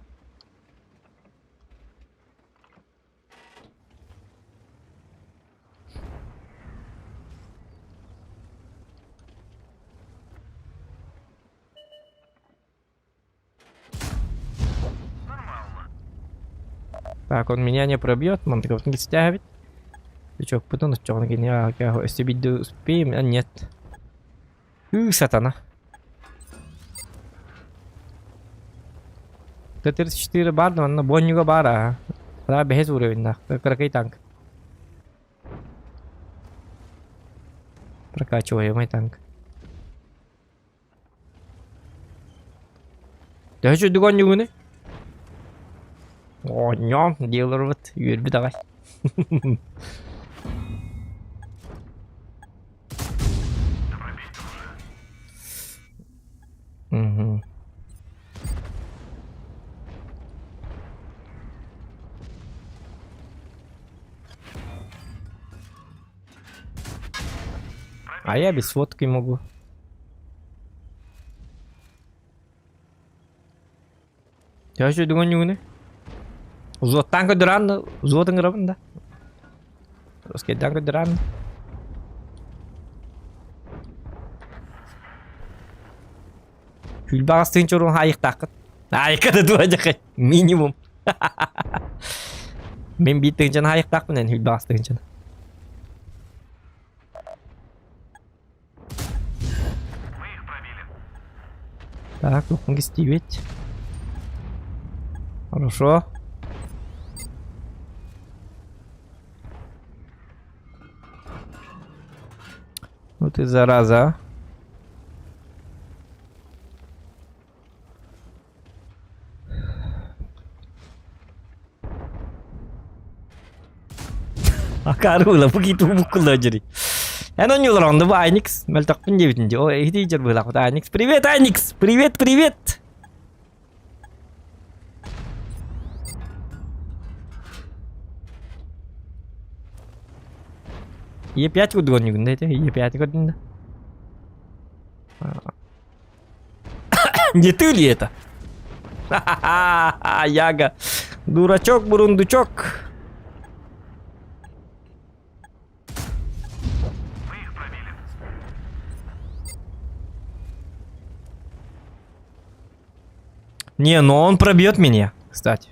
Так, он меня не пробьет, мантиков не стягивает. Ты чё, потом что, если бить успеем, а нет. Сатана. Т-34 бар, но на бонюга бара. Да, без уровень, да. Какой танк. Прокачиваем мой танк. Да что, догоню не? О, ням, делар вот, юрби давай. Угу. А я без фотки могу. Я что, догоню не? Зоттан көдіран, зотың ғырабын да. Роскеттан көдіран. Күл бағыстығын чорын айықтақын. Айықады дуа жақай, минимум. Мен биттігін жана айықтақпын ән, күл бағыстығын жана. Мы их пробили. Так, тухынғы стивет. Хорошо. Ну ты зараза. Akarulah begitu pukul aja nih. Enak nyular on the Ainix, meltak penjepit oh ini jar bilang Ainix, привет Ainix, привет. Е5 го догоню гундайте, Е5 го динда. Не ты ли это? Ха-ха-ха, Яга. Дурачок, бурундучок. Не, но он пробьет меня, кстати.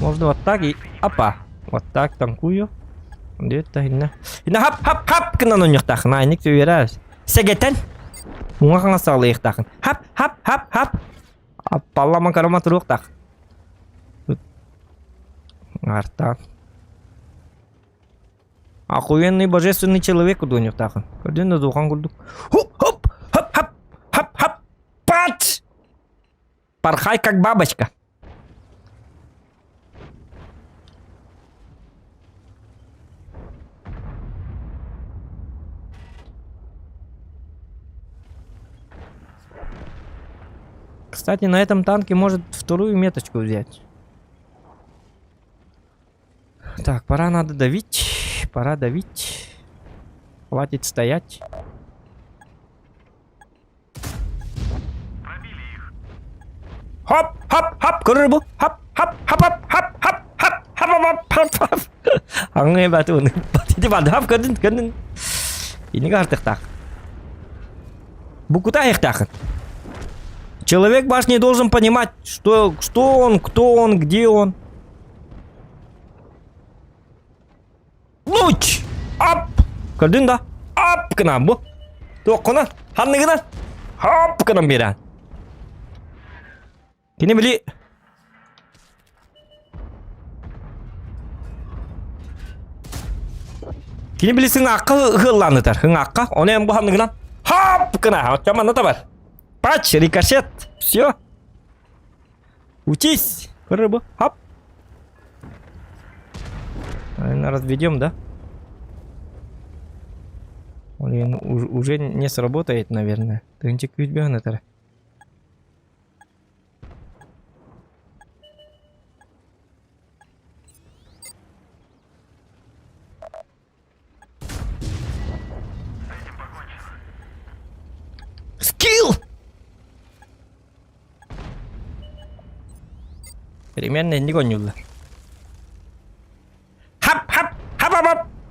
Можно вот так и... Опа. Вот так танкую. Где-то ине. Ине хап. Кena ноньох тахын. Айны көверәс. Сәгәтән. Муңа қаңа салы их тахын. Хап. Апаллама карама тұруқ тақ. Арта. Охуенный божественный человек удоньох тахын. Көрден да духан күлдік. Хоп. Пач! Порхай как бабочка. Кстати, на этом танке может вторую меточку взять. Так, надо давить. Пора давить. Хватит стоять. Хоп. Курбу. Хоп. Аңай бату. Патите бадап кадын. Ini артық так. Букута их так. Человек башни должен понимать, что он, кто он, где он. Луч! Ап! Көрдің да? Ап! Кына бұ. Тоққына. Ханныгына. Ап! Кына берен. Кені білі. Кені білі сың аққа ғылланытар. Хың аққа. Оны әм бұ ханныгынан. Ап! Кына. Отчаман ұта бар. Пач, рикошет. Все. Учись. Рыбу. Хоп. Наверное, разведем, да? Он уже не сработает, наверное. Тынчик ведь бегнет. Скилл! Переменная не гонюла. Хап!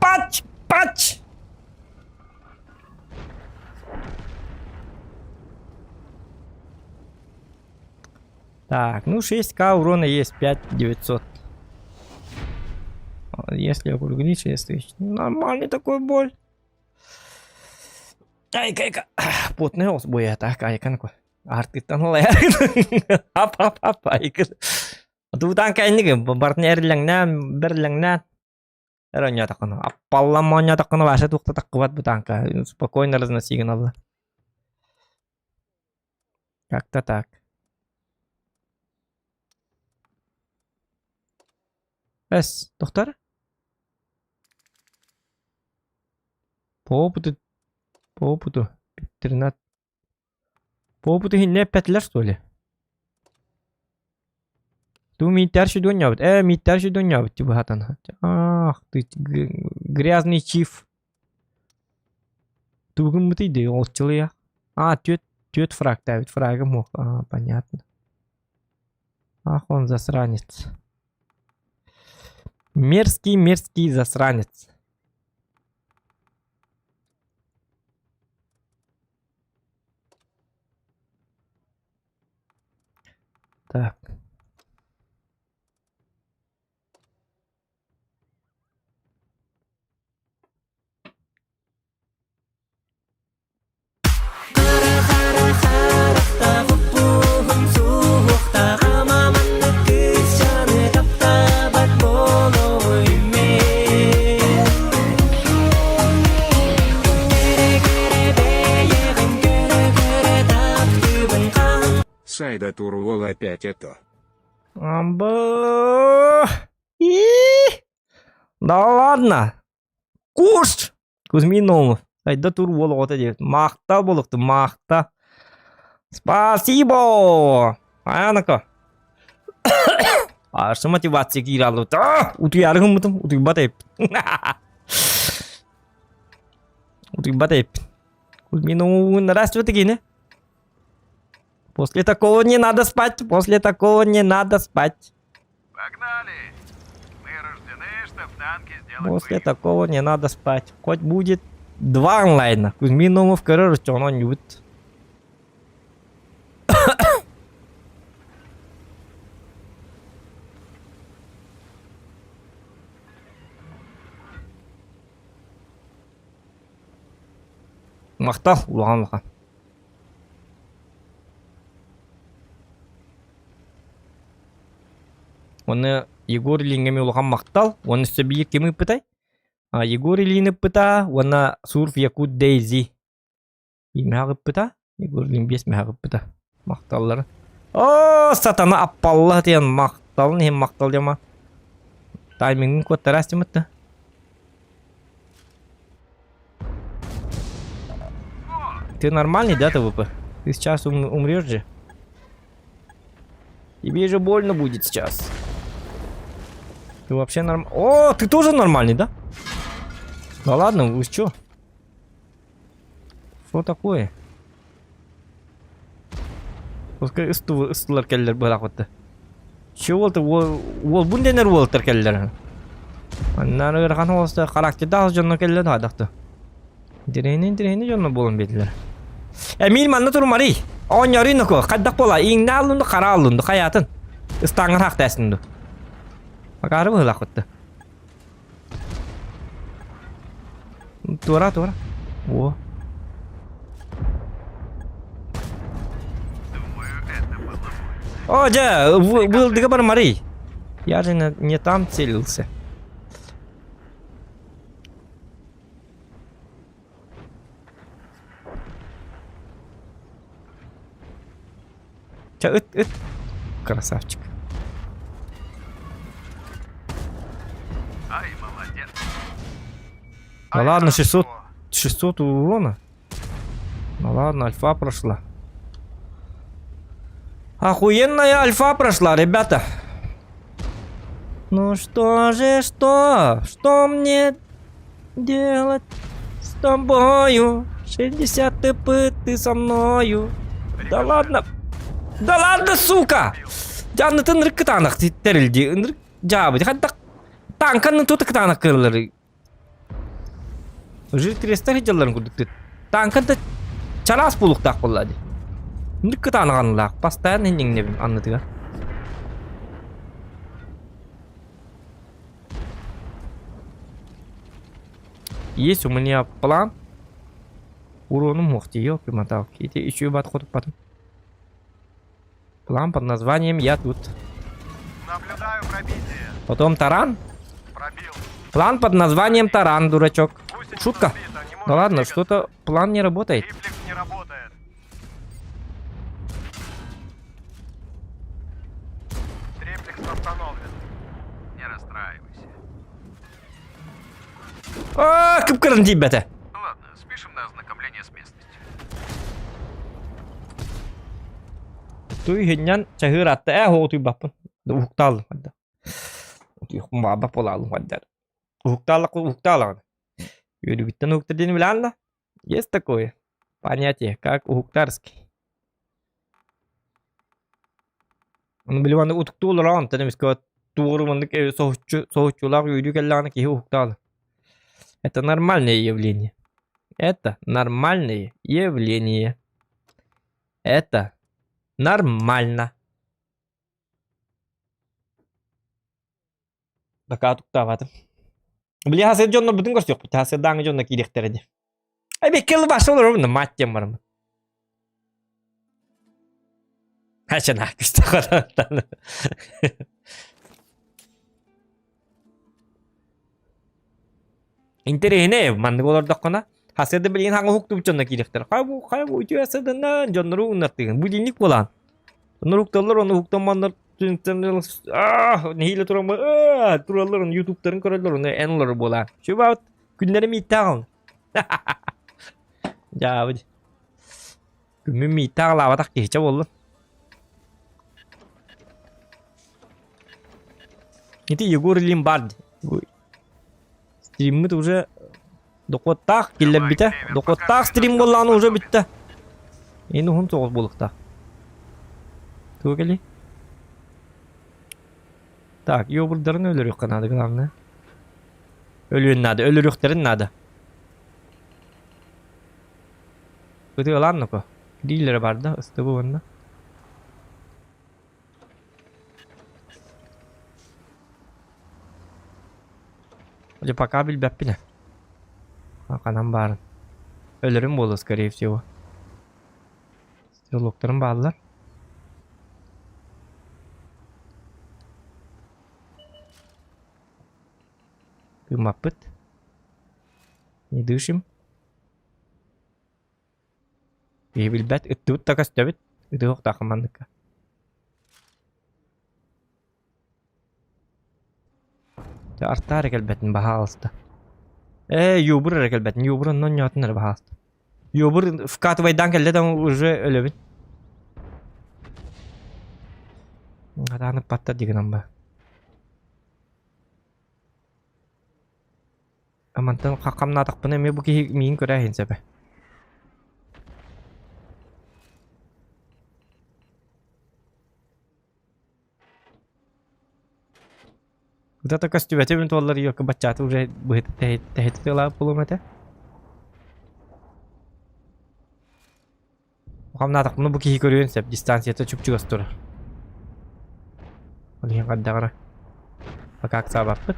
Пач! Так, ну 6к урона есть, 5900. Если округлить 6000. Нормальный такой боль. Ай-ка. Потный голос боя, так, ай-ка. Артыттан олай. Хап, ай-ка. Ту танка ini партнерлеңнән, берлеңнән. Эроня такына. Апалламоня такына ваше тухта так кват бу танка. Спокойно разноси сигналы. Как-то так. Эс, доктор? По опыту. 13. По опыту не 5 лет, что ли? Ту митарши донявит. Митарши донявит. Типа хатан. Ах ты, грязный чиф. Ту гумты де олчылы я. Тёт фраг давит. Фрага мог. Понятно. Ах, он засранец. Мерзкий засранец. Так. Сайда Турвол опять это. Амба. Да ладно. Куш. Кузьминов. Сайда Турвол вот эти. Махта болықты, махта. Спасибо. Аянака. Что мотивация киралу? Уты яргым мутым, уты батайп. Уты батайп. Кузьминов здравствуйте, гине. После такого не надо спать. Погнали! Мы рождены, чтоб танки сделать. После такого не надо спать. Хоть будет 2 онлайна. Кузьминов в короче, он не будет. Мактал улаганлыга. Оны Егор Ильингеме улаган мактал, оны сөбие кеми пытай? Егор Ильин пыта, оны Сурф Якут Дейзи. Имя пыта? Егор Ильин бес мега пыта. Макталлары. О, сатана аппалла тен мактал, не мактал дема. Таймингin коттарас деметті. Ты нормальный, да, ТВП? Ты сейчас умрешь же? Тебе же больно будет сейчас. Ты вообще нормальный. О, ты тоже нормальный, да? Да ладно, вы чё? Что такое? Пускай ыстылар келлер былак отты. Чё ты ол бунденер болтыр келлер. Аннан ырган олса характер да жонно келлер адакты. Дирени жонно болон бетлер. Эмил манна турмари. Оñorin ko kaddak bola iňne alındı kara alındı hayatın. Istaňyr hak däsindi. Bagary bılak otty. Tora. О. О, да, был договор Мари. Я же не там целился. Ча, красавчик. Ай, молодец. Ну ладно, 600 урона. Ну ладно, альфа прошла. Охуенная альфа прошла, ребята. Ну что же, что мне делать с тобою? 60 ТП, ты со мною. Да ладно, сука! Жанны тынрык кытанак терилди, ынрык жабы. Хадда танканын туты кытанак кырлары. Жир крестер хиджаларын курдук. Танканды чарас булуктак боллади. Ынрык кытанаганлак, постоянно неңне аннытыга. Есть у меня план. Урону мухти, ёлки-моталки. Эти еще бат ходят потом. План под названием «Я тут». Наблюдаю пробитие. Потом таран. Пробил. План под названием таран, дурачок. Гусеница Шутка. сбита, не может Да ладно, двигаться. что-то план не работает. Триплекс не работает. Триплекс восстановлен. Не расстраивайся. Кыпкырын тибеті. Ладно, спишем на ознакомление с местностью. Туй хиннян чахыратты хоотуй баппын. Ухтал. Баба полалым хаддар. Ухтал. Юрибиттен ухтар дени билан да? Есть такое понятие, как ухтарский. Onu bilmem utuktu olur an tanım isko tuğrumandık soğutçular yürüyü kellana ki ухтал. Это нормальное явление. Это нормальное явление. Это нормально. Бака туктаватым. Били хасыр жонно бүтүн көрсөк бут хасыр даңы жонно киректерди. Ай бекел баш olur мына маттем барым. Хачана күстө караттан. Интерене манды олордоккона хасырды билген хаңы хукту жонно киректер. Кайбу үтү хасырдан жоннору унаттыгын. Бу диник болан. Onu huktallar, onu huktamanlar neyle turamı turallar onu YouTube'ların korallar onu enler bola. Şu bağıt günlerimi ithal. Ya hadi. Günümü ithal avatak geçe oldu. Это Егор Лимбард. Стримы уже докоттак келлер бите. Докоттак стрим болланы уже битте. Эни хун соғыз болықта. Тугали. Так, ёбурдарын өлөрүк канады главное. Өлүн надо, өлөрүктерин надо. Көтү алан ноко. Дилер бар да, ыстыбы онда. Öyle пока билбеппине. Канан барын. Ölürüm болу, скорее всего. Стрелоктарын bağlılar. Кымаппыт. Не дышим. Билбәт ыттыбыт та көстөбүт. Ыдык такымандыкка. Арта рекелбетин бахалысты. Юбур рекелбетин. Юбур оннон нётын бахалысты. Юбур вкатывайдан келде да уже өлөбүт. Атаны патта дигенам ба. Амантан какамна такпын эме бу ки миин көрөйүн себе. Где-то костюмете бин толлар yok бачаты уже быт техет тела полумете. Какамна такпын бу ки көрөйүн себе дистанцияда чүпчүгөс тур. Олин каддагара. Бакак сабаппыт.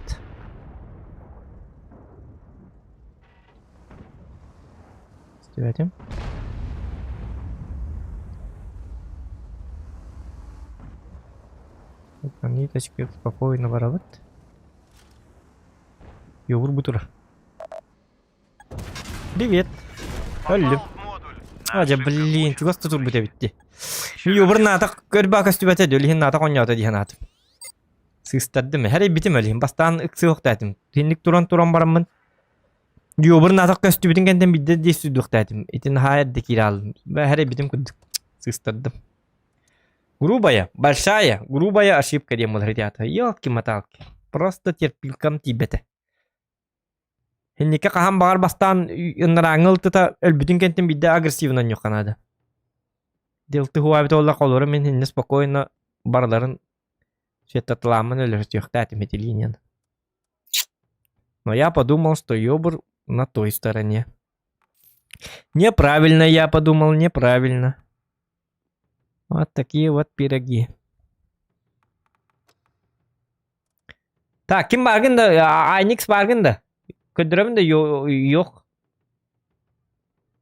Стюатим. Ниточки спокойно воровать. Юбур бутура. Привет. Алло. Аja блин, чугас тур бите битти. Юбур натак көрбө костюмете дөлүн натак оньята дихан атып. Сыстадым. Хәре битим әле. Бастан ыксы октатым. Тинлик туран барамын. Юбур натак костюметін кенден бидде десү доктатым. Итин хайр декирал. Хәре битим күдүк. Сыстадым. Грубая ошибка, демон, ребята. Ёлки-моталки. Просто терпилкам тибете. Хеннике кахам багар бастан ынраңыл тыта өлбүтүн кенттен бидде агрессивнан юканады. Делты хуабит олла колору мен хенне спокойно барларын светотламын өлөрт юктатым эти линияны. Но я подумал, что ёбур на той стороне. Неправильно я подумал, неправильно. Вот такие вот пироги. Так, ким баргында? Айникс баргында. Көдөрөмүн да yok.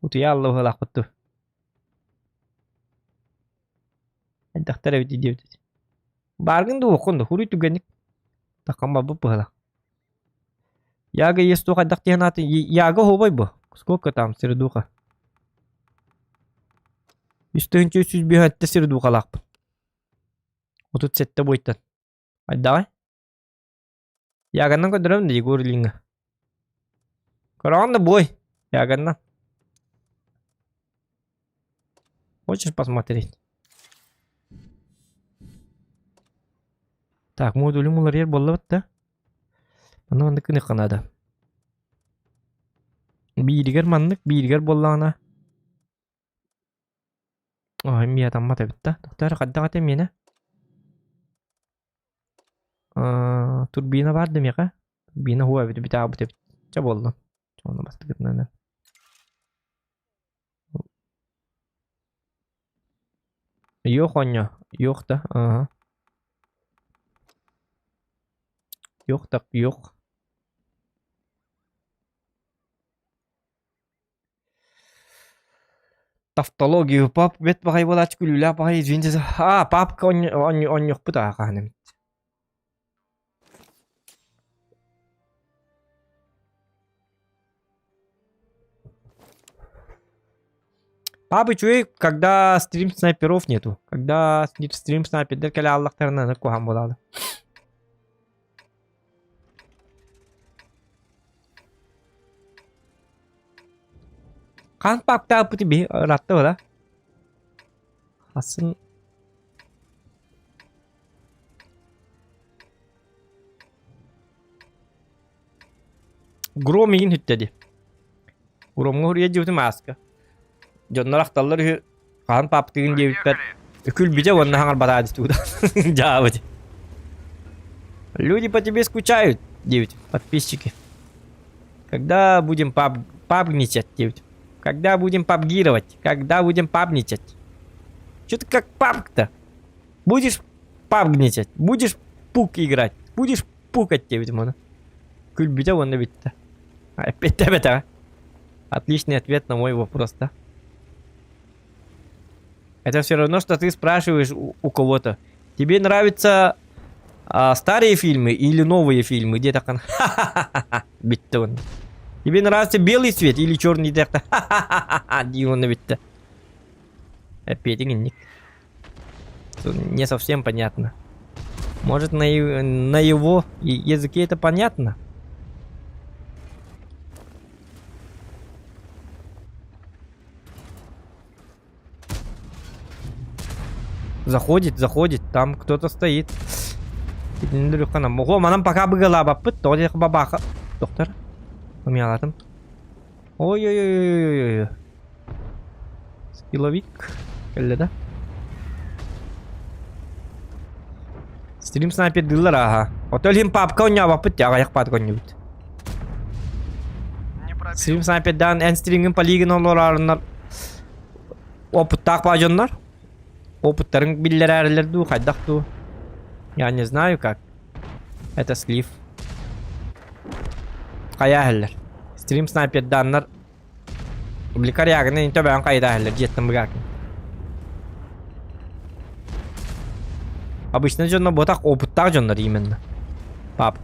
Утуя Аллах алак бутту. Айдактар эбити деп. Баргында окунду, хуруй түгенник. Такамба бу пыла. Яга есто кайдакты янаты, яга хобой бу. Сколько там сердуха? Üstünçü 300 bir hatta sirdu kalakpın. 37'te boyuttan. Hadi davay. Yagandan koduram da gorlinga. Koran da boy. Yagandan. Хочешь посмотреть? Так, модулі мұлар ер болды бітті. Бұны мандық күні қанады. Бейіргер мандық, бейіргер боллағына. Ой, мия там мата бітті. Доктор, қадда қате мені? Турбина барды меға? Турбина хуа біті біті абыты біті. Ча болды. Оны басты күтінені. Yok onyo. Yok da. Aha. Yok da yok. Тавтологию пап бет багай болач күлүлө багай извините. Папка он yok bu da каным. Папы чуй, когда стрим снайперов нету. Когда стрим снайпер, когда Аллахтарына накуган болады. Қан папта пути би ратты ола. Хасын. Гром егин хүттеді. Громға хүрия жеуті маска. Жоннар ақталар қан паптығын деуіттер. Үкіл біде онна хаңар барады туда. Жабыды. Люди по тебе скучают, девять подписчики. Когда будем пабничать, девять? Когда будем пабгировать? Когда будем пабничать? Что ты как паб-то? Будешь пабничать? Будешь пук играть? Будешь пукать, девять, мона? Күл біде онна бітті. Опять-то. Отличный ответ на мой вопрос, да? Это все равно, что ты спрашиваешь у кого-то. Тебе нравятся старые фильмы или новые фильмы? Где так он? Ха-ха-ха-ха. Бетон. Тебе нравится белый цвет или черный цвет? Ха-ха-ха-ха. Диона ведь-то. Опять ник. Не совсем понятно. Может, на его языке это понятно? Заходит, там кто-то стоит. Ого, манам пока быгала баппыт, тоди бабаха. Доктор, помялатым. Ой-ой-ой-ой-ой. Скилловик. Келле, да? Стрим снайпер дылар, ага. Отөлхим папка у него баппыт, яга яхпат коннюбит. Стрим снайпердан эн стрингin полигин олорарынар. Опыттак бажоннар. Опыттарын биллер әрілерді, қайдақты. Я не знаю как. Это слив. Қая әлілер. Стрим снайпер даннар. Бликар яғыны инто бән қайда әлілер. Жеттім бұғақын. Обычно жонна ботақ опыттақ жоннар именно. Пап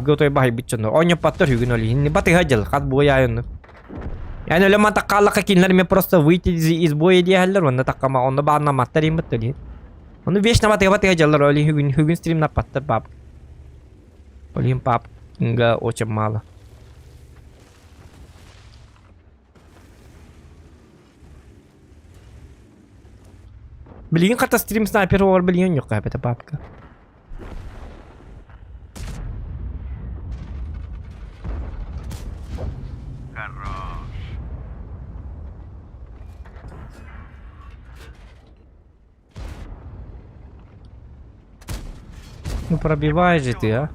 гөтой бахай бит жоннар. Ойнып баттыр хүгін олы. Хинни батыға жыл. Қат бұғы айынны. Yani öyle mantakalla kakinler mi просто выйти из боя diyeler onu takama onu bağına mattarayım mı diye. Onu 5 nama tega tega jalar öyle hugün stream na pattır pap. Olim pap enggak очень мало. Beliin kata stream sniper var beliin yok ya beta papka. Ну пробивай же ты, а.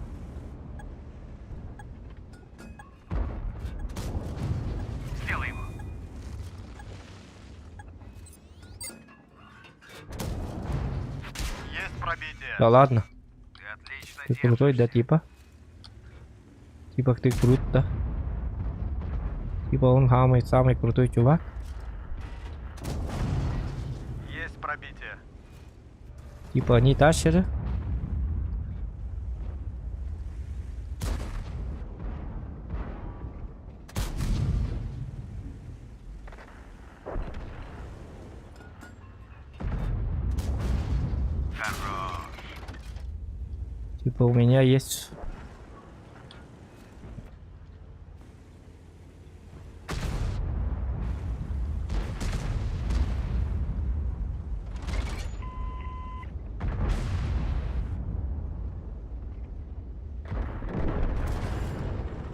Да ладно. Ты крутой, да, типа? Типа ты крут, да? Типа он самый крутой чувак? Есть пробитие. Типа они тащеры? Типа у меня есть...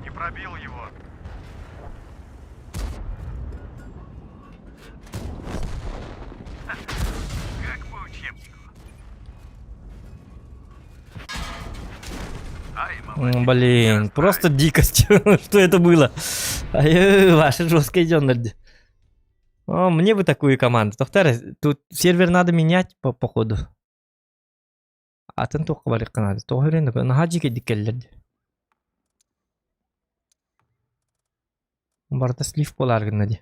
Не пробил его. Как по учебнику. Блин, просто дикость. Что это было? Ваша жесткая идет. О, мне бы такую команду. Тут сервер надо менять по ходу. А ты только говоришь, надо. То говорю, на хаджике дикеллер. Барта слив поларган нади.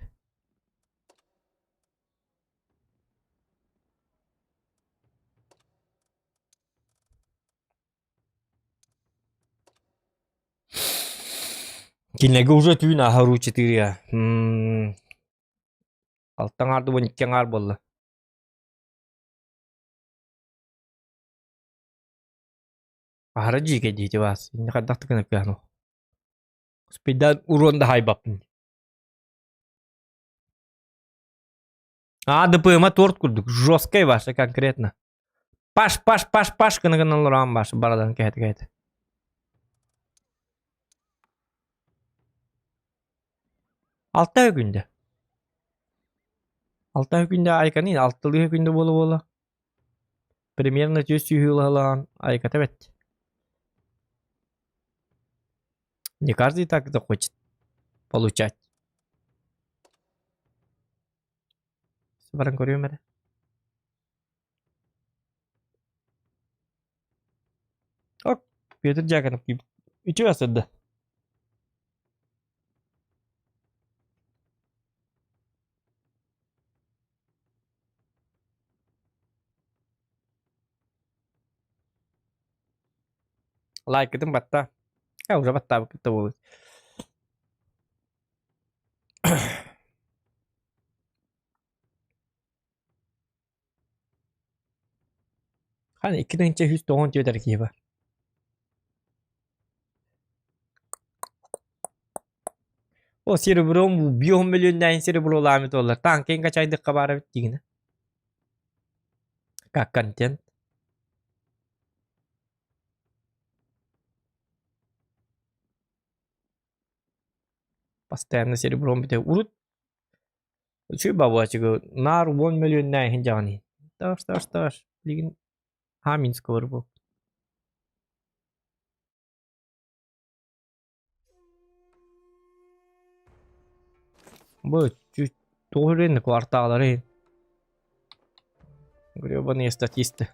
Кинеге уже түйін ахару 4. Алттан арды 12 ар болды. Ахара жиге дейті бас. Не қаддақты кініп яну. Спидан уронда хайбапын. ДПМа торт күрдік. Жесткой ваша конкретно. Паш кінігін ұран башы. Барадан кәйті. Altta günde. Altta günde aykanı altılı günde bolu. Примерно 10 юлалан айкат evet. Не каждый так захочет получать. Баран көрüyorum ben. Ок, Петр Жаканов gibi. 3 asırda. Лайк этим батта. Уже батта бакытта болот. Hani 2.190 diyor terkibi. O cerebrum bu 1 milyondan cerebro lamet ollar. Tanken kaç aylık kabara bittiğini. Как контент. Постоянно серебром бите урут. Чүй баба чыгы нар 1 миллиондан хинжаны. Таш. Лигин хамин скор bu. Bu doğru kvartalları. Гребаные статисты.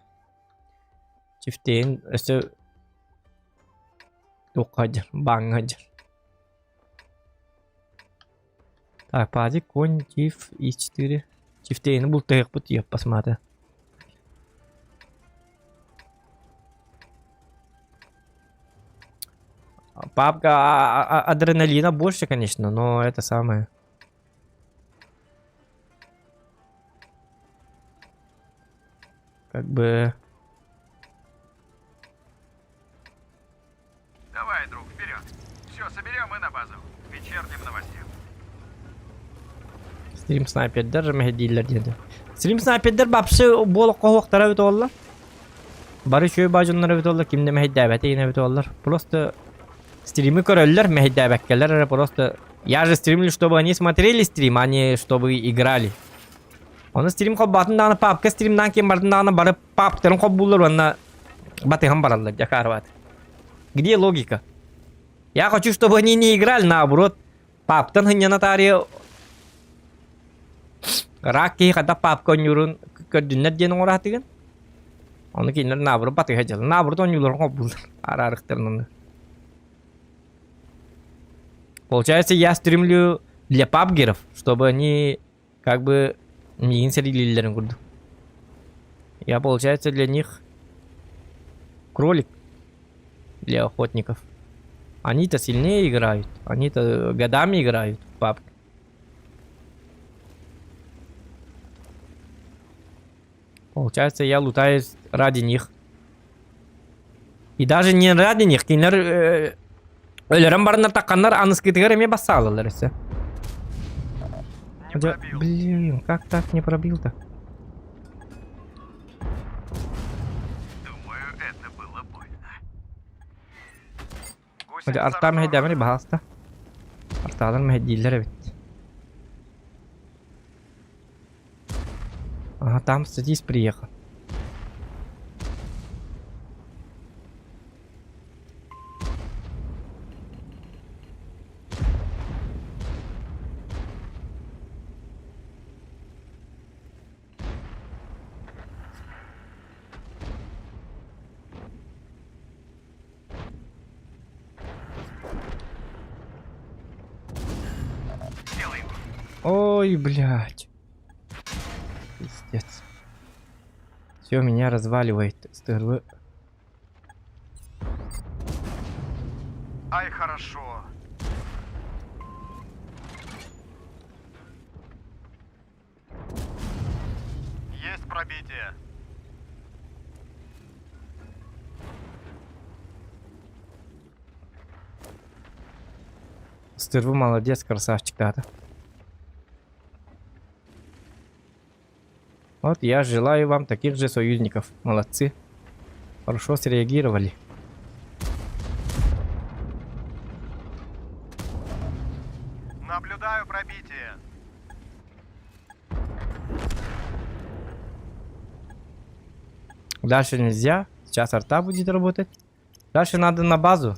Çifteğin öse dokhadır, bangadır. Так, пазик, конь, чиф, и4. Чифтейны бұл таяқ бұт еп посмотри. Папка адреналина больше, конечно, но это самое. Как бы... Давай, друг, вперед. Все, соберем и на базу. К вечерним новостям. Stream sniper'der mehdiler dedi. Stream sniper'der babşı bol kovaklara bit ollar. Bari şöyle bacınlara bit ollar. Kimde mehdabete yine bit ollar. Просто стримы короллер мехдабеккелер. Просто я же стримлю, чтобы они смотрели стрим, а не чтобы играли. Оны стрим коббатын даны папка стримдан кем бардын даны барып паптарын коббулар онна батыган баралар жакарбат. Где логика? Я хочу, чтобы они не играли, наоборот. Паптан хыняна тария Раки kada папка nyurun көдүннөр ден оратыгын. Оны кейинер наоборот батыга жал. Наоборот онюлар коббулар. Арарыктарынан. Получается, я стримлю для пабгеров, чтобы они как бы не инсерилили курду. Я, получается, для них кролик для охотников. Они-то сильнее играют. Они-то годами играют в пабг. Получается, я лутаю ради них. И даже не ради них. Кинер өлерен барына такканнар аныскытыгар эме басалалар эсе. Блин, как так не пробил-то? Думаю, это было больно. Артам хейдамани бахаста. Артадан мехдиллер бит. Ага, там статист приехал. Ой, блядь. Пиздец. Все, меня разваливает. СТРВ. Ай, хорошо. Есть пробитие. СТРВ молодец, красавчик, да. Вот я желаю вам таких же союзников. Молодцы. Хорошо среагировали. Наблюдаю пробитие. Дальше нельзя. Сейчас арта будет работать. Дальше надо на базу.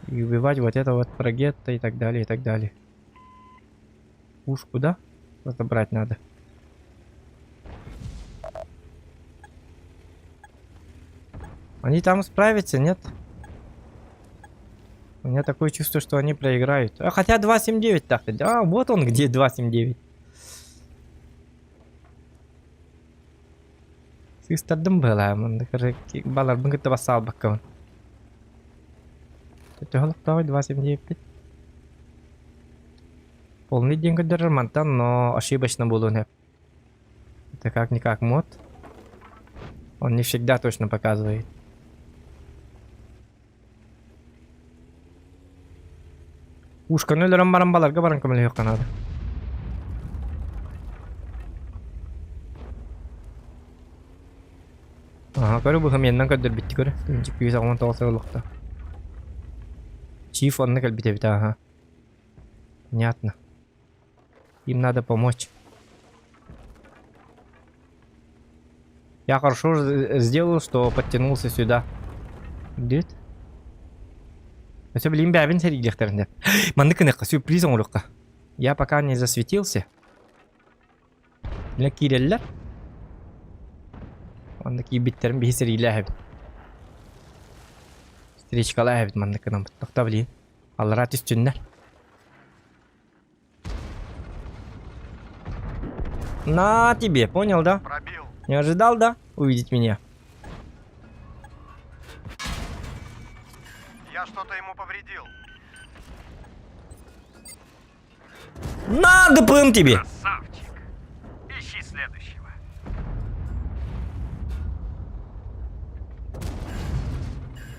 И убивать вот это вот прогетто и так далее, и так далее. Пушку, да? Разобрать надо. Они там справятся, нет? У меня такое чувство, что они проиграют. А хотя 2.7.9 так-то. А, вот он где 2.7.9. Сыстардым было. Балар бынгытты басал баккаван. Давай 279. Полный день ремонта, но ошибочно был он. Это как-никак мод. Он не всегда точно показывает. Ушканы өлөрөн барамбаларга баран көмөлө yok канады. Ага, көрү бу хэмиенден көдөр битти көрү. Тынчык 119 сылыкта. Чиф онны кэлбите бит, ага. Понятно. Им надо помочь. Я хорошо сделал, что подтянулся сюда. Дит? Все, блин, бябин сериглихтерінде. Мандыкыныққа, сюрприз оңырыққа. Я пока не засветился. Для киреллер. Мандыки биттерін бейі сериглі әбін. Встречкалы әбін мандыкынан бұттықта, блин. Аллара түстінлер. На тебе, понял, да? Пробил. Не ожидал, да, увидеть меня? Я что-то ему повредил. На, ДПМ тебе! Красавчик. Ищи следующего.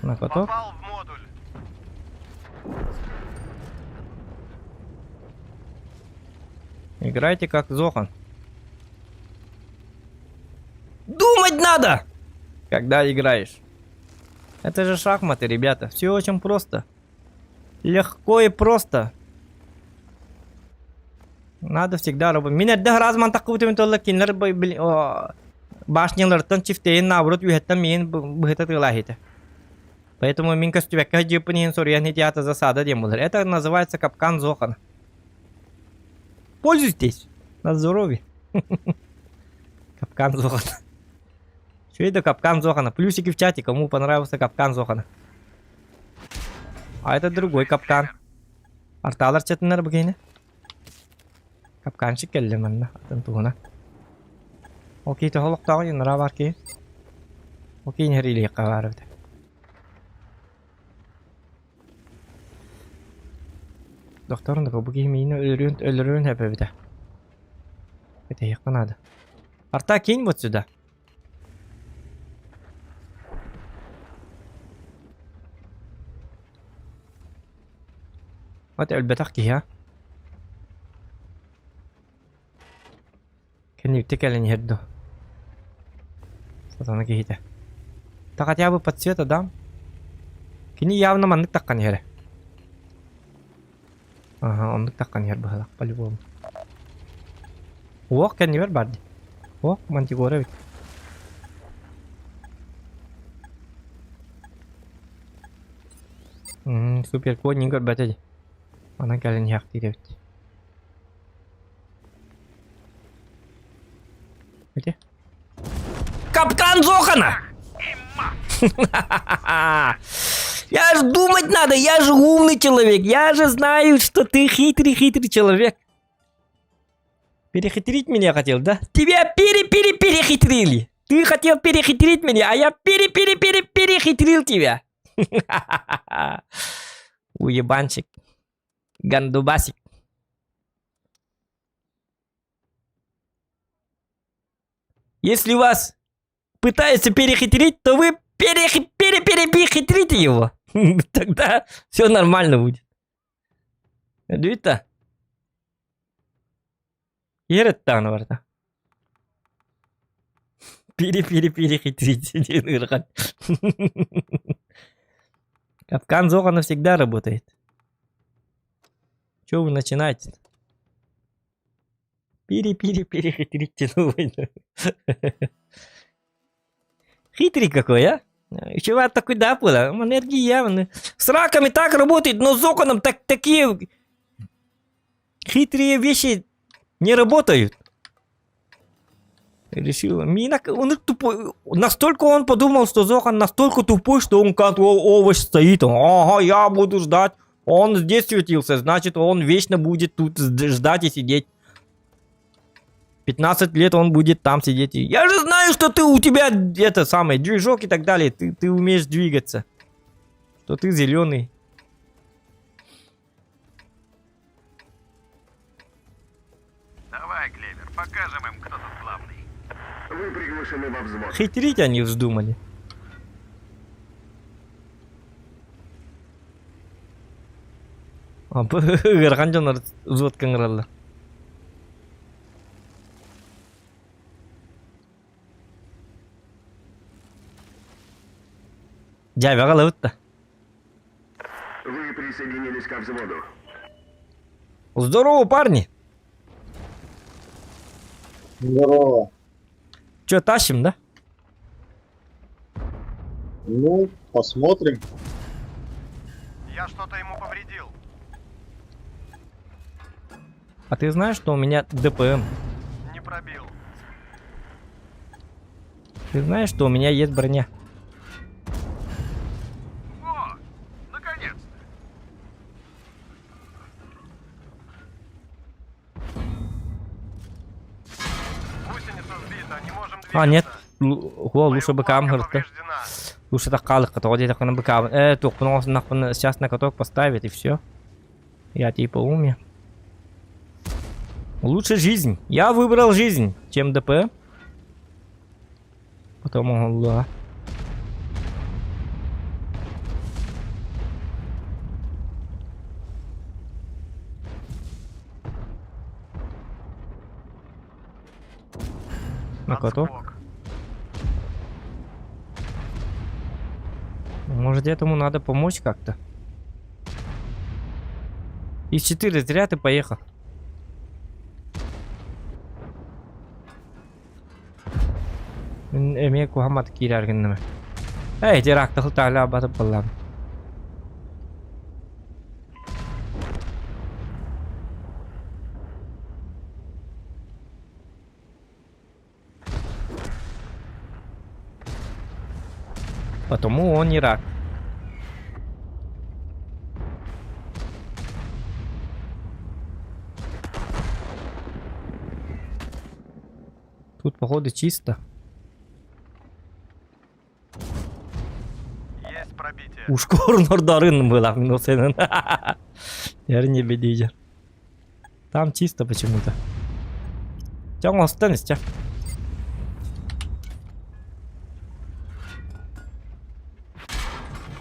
На, готов? Попал в модуль. Играйте как Зохан. Думать надо, когда играешь. Это же шахматы, ребята. Все очень просто. Легко и просто. Надо всегда работать. Мен әдді разман таққы өтемен толы кенлер башнелерден чифтейін наоборот үйеттен мен бұхеті тылахеті. Поэтому мен костюбекке жепінен сориян хетията засада дем болар. Это называется капкан Зохана. Пользуйтесь. На здоровье. Капкан Зохана. Что это капкан Зохана? Плюсики в чате, кому понравился капкан Зохана. А это другой капкан. Арталар чатынар бігейні. Капканчик келді мәнді. Атын туғына. Окей, тұғылықтағы енара бар ке. Окей, нерелі қағар өді. Докторын да бұғы емейіні өлірін әп өді. Это еққа надо. Арта кейін вот сюда. Вот البتاع كيها كان يتكلم يهدو صدقنا كيهته تاقت يابو подсвета дам كني явно мандык таккан ере ага ондык таккан ер бахалак по-любому оқ кан небер барди оқ мантигора бит супер кодненько бәтеди Она кален яхты девять. Где? Капкан Зохана! Я же думать надо, я же умный человек, я же знаю, что ты хитрый человек. Перехитрить меня хотел, да? Тебя перехитрили. Ты хотел перехитрить меня, а я перехитрил тебя. Уебанчик. Гандубасик. Если вас пытаются перехитрить, то вы перехитрите его. Тогда все нормально будет. Это? Ереттан варда. Перехитрить. Капкан Зохана всегда работает. Чего вы начинаете? Перехитрите новый. Хитрый какой, а? Чувак такой, да, было? Энергия явно. С раками так работает, но с Зоханом такие хитрые вещи не работают. Решил. Он тупой. Настолько он подумал, что Зохан настолько тупой, что он как овощ стоит. Ага, я буду ждать. Он здесь светился, значит, он вечно будет тут ждать и сидеть. 15 лет он будет там сидеть. Я же знаю, что у тебя это самое, движок и так далее. Ты умеешь двигаться. Что ты зеленый. Давай, Клевер, покажем им, кто тут главный. Вы приглашены во взвод. Хитрить они вздумали. Ырганжонор взвод кыңыралды. Жайбага лабытта. Вы присоединились ко взводу. Здорово, парни. Здорово. Чё, тащим, да? Ну, посмотрим. Я что-то ему повредил. А ты знаешь, что у меня ДПМ? Не пробил. Ты знаешь, что у меня есть броня? О, наконец-то. Гусеница сбита, не можем двигаться. А, нет. Лучше бы камеры. Повреждена. Лучше так калык, вот это на быка. Только сейчас на каток поставить и все. Я типа умер. Лучше жизнь. Я выбрал жизнь, чем ДП. Потому Allah. На каток. Отскок. Может, этому надо помочь как-то. Из 4 отряд и поехал. Эме кухамат кираргыннама. Эй, теракты хылтагла батып баллам. Потому он не рак. Тут, походу, чисто. Есть пробитие. Ушкор нордарын была минус один. Не бедите. Там чисто почему-то. Тём останешься.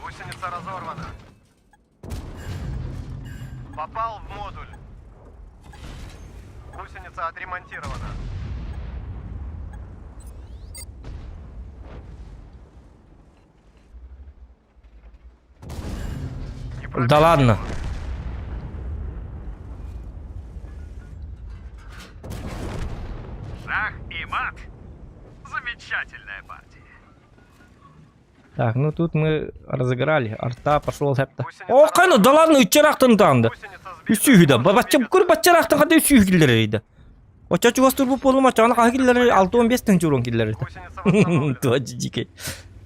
Гусеница разорвана. Попал в модуль. Гусеница отремонтирована. Не пробил. Да ладно. Шах и мат. Замечательная партия. Так, ну тут мы разыграли. Арта пошел хепта. О, кайны, да ладно, үтчерактын таанды. Гусеница сбита. Үсүйді. Бабачым көр баччарактын кады үсүйгілер ейді. Очачу бастыр бұл болума чана қағылер 6-15 тың жүрін келер ейді. Гусеница восстановлена. Туа джикей.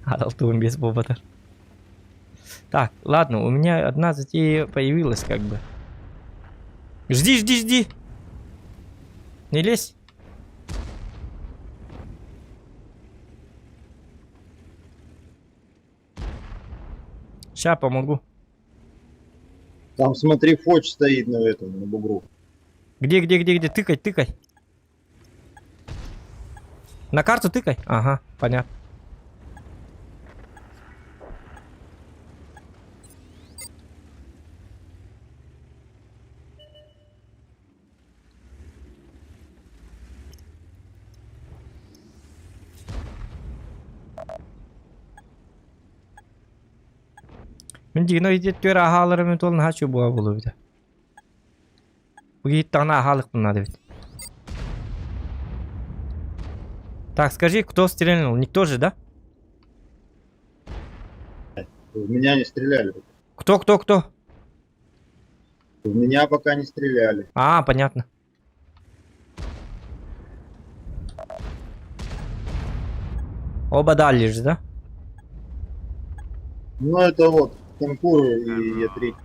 6-15 бобатар. Так, ладно, у меня одна затея появилась как бы. Жди, жди, жди. Не лезь. Ща помогу. Там, смотри, Фоч стоит на этом, на бугру. Где? Тыкай, тыкай. На карту тыкай. Ага, понятно. Мен дигно идет төр ахаларымен толын хачу буа болу биде. Буги тана ахалык надо ведь. Так, скажи, кто стрельнул? Никто же, да? В меня не стреляли. Кто? В меня пока не стреляли. А, понятно. Оба дали же, да? Ну, это вот, Танкуры и Е3.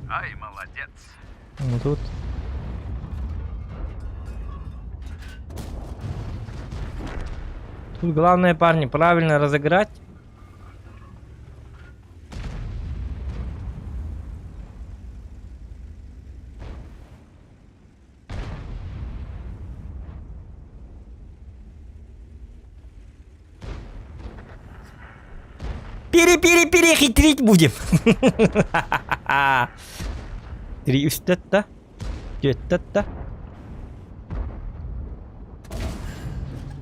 Ай, молодец. Ну тут. Тут главное, парни, правильно разыграть. Перехитрить будем. 300-то. 400-то.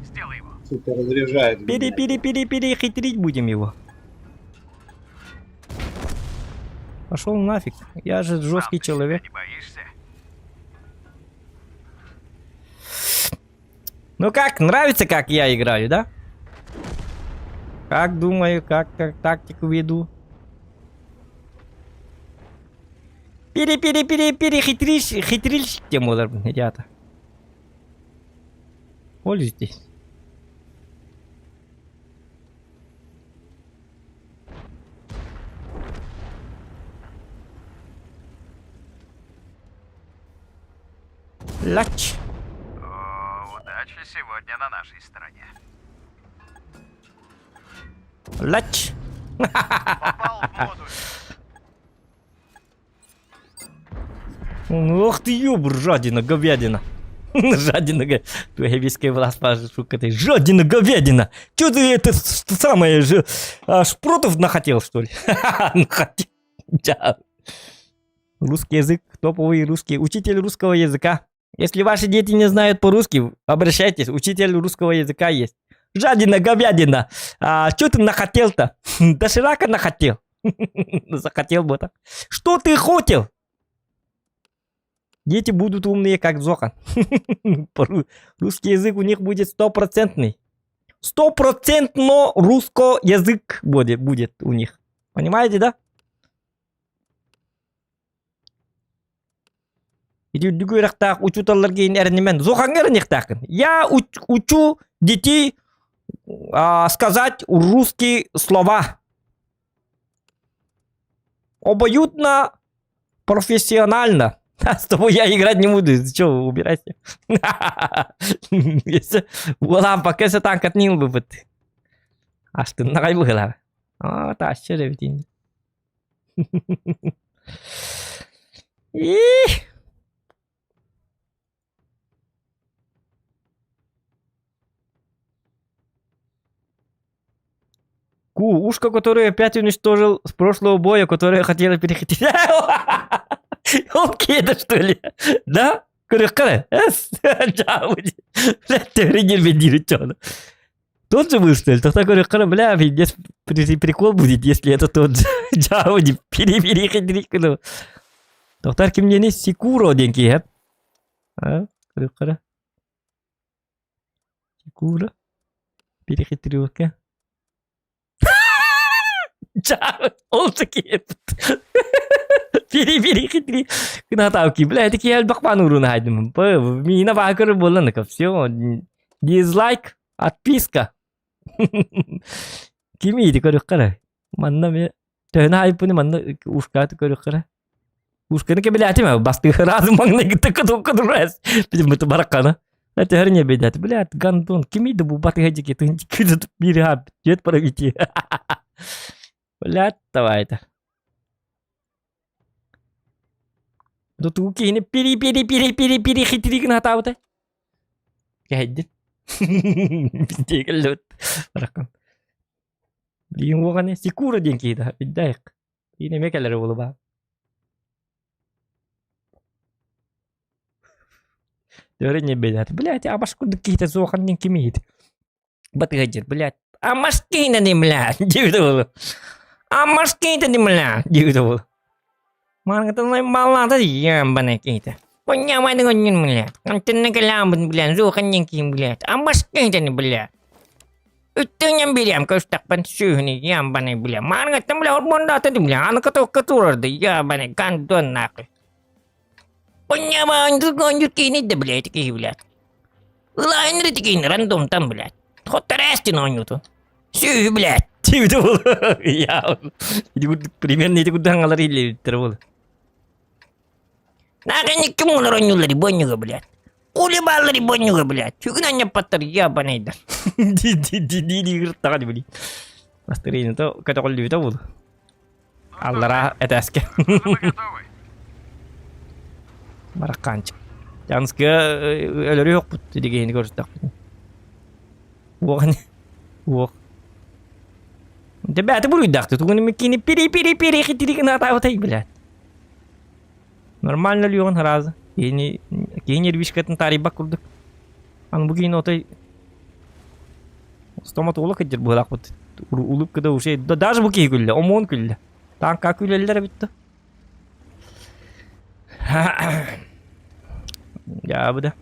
Сделай его. Сука, разряжает. Перехитрить будем его. Пошел нафиг. Я же жесткий человек. Не боишься? Ну как, нравится, как я играю, да? Как думаю, как тактику веду. Хитрильщики, может быть, ребята. Пользуйтесь. Лач. О, удача сегодня на нашей стороне. Лач. Попал в модуль. Ох ты ёб, жадина, говядина. Жадина, твоя власть, шутка ты. Жадина, говядина. Чё ты это самое же шпротов нахотел, что ли? Нахотел. Да. Русский язык, топовый русский. Учитель русского языка. Если ваши дети не знают по-русски, обращайтесь, учитель русского языка есть. Жадина, говядина. Чё ты нахотел-то? Доширака нахотел. Захотел бы так. Что ты хотел? Дети будут умные, как Зохан. Русский язык у них будет 100%. 100% русский язык будет у них. Понимаете, да? Я учу детей сказать русские слова. Обоюдно, профессионально. С тобой я играть не буду. Че, убирайся. Уlan pakai setangkat nih lu bet. Astun nak ibu lah. Oh, tak sure deh begini. Ih. Ушко, которое опять уничтожил с прошлого боя, которое хотела перехватить. Он кеда, что ли? Да? Курехкара? Блядь, ты регель бендирует, чё? Тот же был, что ли? Тогда курехкара, бля, здесь прикол будет, если это тот же. Джауди, перехитрить. Тогда кем мне не Секуро деньги, а? А? Курехкара? Секуро? Перехитрюка? Джауди, он такие. Перехитри. Кнатавки, блядь, такие альбахман урун хайдым. Мина бакер болан кап. Все. Дизлайк, отписка. Кими иди корюккара. Манна ме төна айпуни манна ушкат корюккара. Ушканы ке блядь, ме басты разум мангны кадурас. Почему-то баракана. Это херня бедят. Блядь, гандон. Кими иди бу баты хаджики. Ты кидат мирхаб. Жет правити. Блядь, давай это. То тут кини перехитрик на таута. Кайдит. Бистекал лут. Ракам. Блин, вогане Секуро деньги да. Биддайк. Ini мекалер болу ба. Теория бедат. Блядь, а башку какие-то Зохан деньги имеет. Батыгаджер, блядь. А машкина не, блядь. Дивидол. А машкина не, блядь. Дивидол. Mana kata malah tadi ya banyak kita. Punya mana dengan melihat. Kantin negara belan Zohan yang kim melihat. Amas kita ni belan. Itu yang bilang kau tak pensuh ni yang banyak belan. Mana kata melihat hormon dah tadi belan. Anak kata keturun tu ya banyak kandun nak. Punya mana tu konjur kini dah belan itu belan. Lain rezeki ini random tam belan. Kau teresti nonyo tu. Suh belan. Itu ya. Jadi примерно itu udah ngalari terus. Наконец, кому наронил ребонюга, блядь? Улибал ребонюга, блядь. Чугнanya паттар, ябаный да. Ди, так, блядь. Настроение то, ката колли то буду. Аллара, это эске. Мы готовы. Мараканчик. Janske, eller yok bu dediğin görstek. Vok ne? Vok. Да ты буду дать, тут у меня кини пири хитри на та вот и, блядь. Нормально ли он раз? Кини рвишка это тари бакурдук. Ан бугин отой стоматолог эдер булак вот улыбка да уже даже буки күлле, омон күлле. Танка күллелер битти. Я бы да.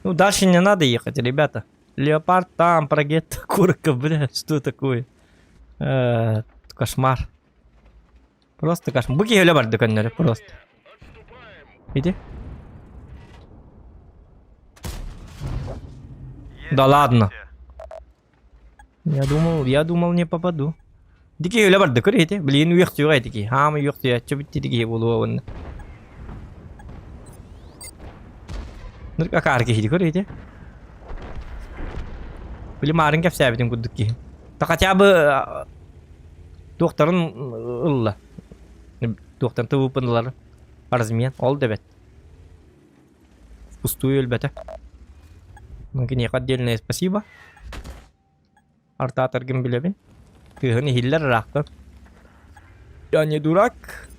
Ну, дальше не надо ехать, ребята. Леопард там, прогет, курка, бля, что такое? Кошмар. Просто кошмар. Буки леопард доконали, просто. Иди. Да ладно. Я думал не попаду. Дики леопард докорите, блин, уехали, уехали, мы уехали, что бить дики было. Ну как арки хиди корите. Были маленькие все этим кудки. Так хотя бы докторын ылла. Доктор ты выпадал. Размен, all дебет. Впустую ребята. Мungkin отдельное спасибо. Артатор гембелебин. Ты не хиллер рахта. Я не дурак.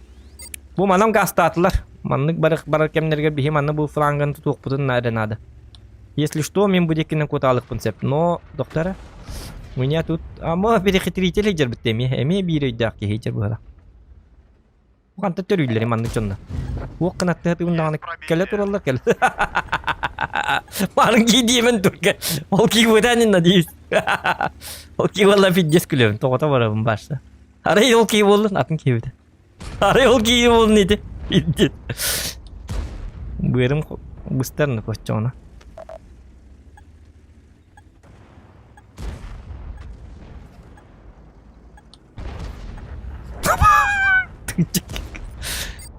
Бу манам гастатлар. Маннык барак кемнерге бихи манны бу франган тутук путун надо. Если что, мен будет кинокуталык концепт. Но, доктора, у меня тут... А мы перехитрители джербеттеми. Эми бирейдак хитер была. Канта төрүйлери манны чонна. Уок канатты хаты ундаганы келе тураллар келе. Манын кийдимен турка. Ол кий выданин надеюсь. Ол кий валла фиддес күлөбүн. Тоғота барабын башта. Арай ол кий болдун, атын кийбиде. Арай ол кий болдун иди. Иди. Бырым быстрно коччона.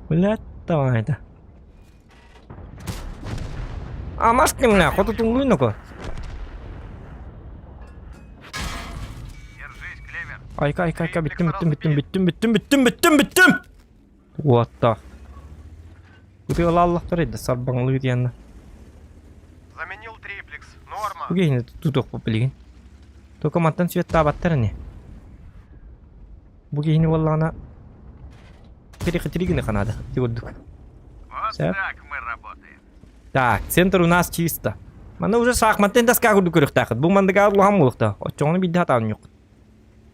Блядь, давай это. А маски меня, хоть тут ну-ка. Держись, Клевер. Биттим. Вот так. Куты Аллах торайды, сарбаңлы дияны. Заменил триплекс. Норма. Бугейни тутук попилигин. Только мантан свет табаттар не. Бугейни валлана. Перехитригины ханада. Тигурдук. Вот Всё. так мы работаем. Так, центр у нас чисто. Мана уже шахматтен доска курду көрүк такыт. Бу мандыга Аллахам улукта. Очоңну бидде хатан жок.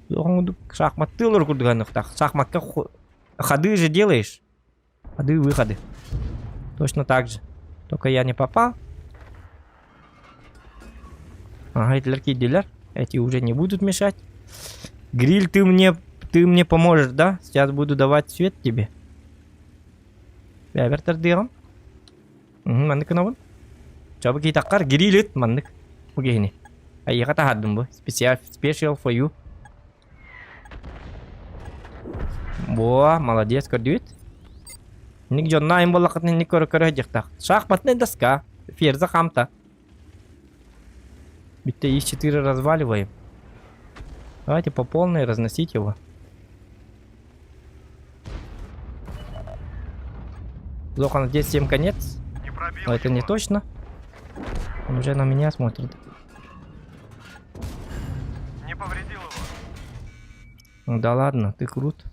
Лоңду шахматты лор курдуганык так. Шахматка ходы же делаешь. Ходы, выходы. Точно так же. Только я не попал. Ага, эти эти уже не будут мешать. Гриль, ты мне поможешь, да? Сейчас буду давать свет тебе. Бәбертер дигам. Мандык набын. Чабы китаккар грилит мандык. Бугейни. Айга тахаддым бу. Special for you. Во, молодец, көрдүт. Ник жонна айым боллакытны ник көрө жактак. Шахматная доска. Ферза хамта. Битте Е4 разваливаем. Давайте по полной разносить его. Зохан, здесь 7 конец. Не пробил Но это не его. точно. Он уже на меня смотрит. Не повредил его. Ну да ладно, ты крут.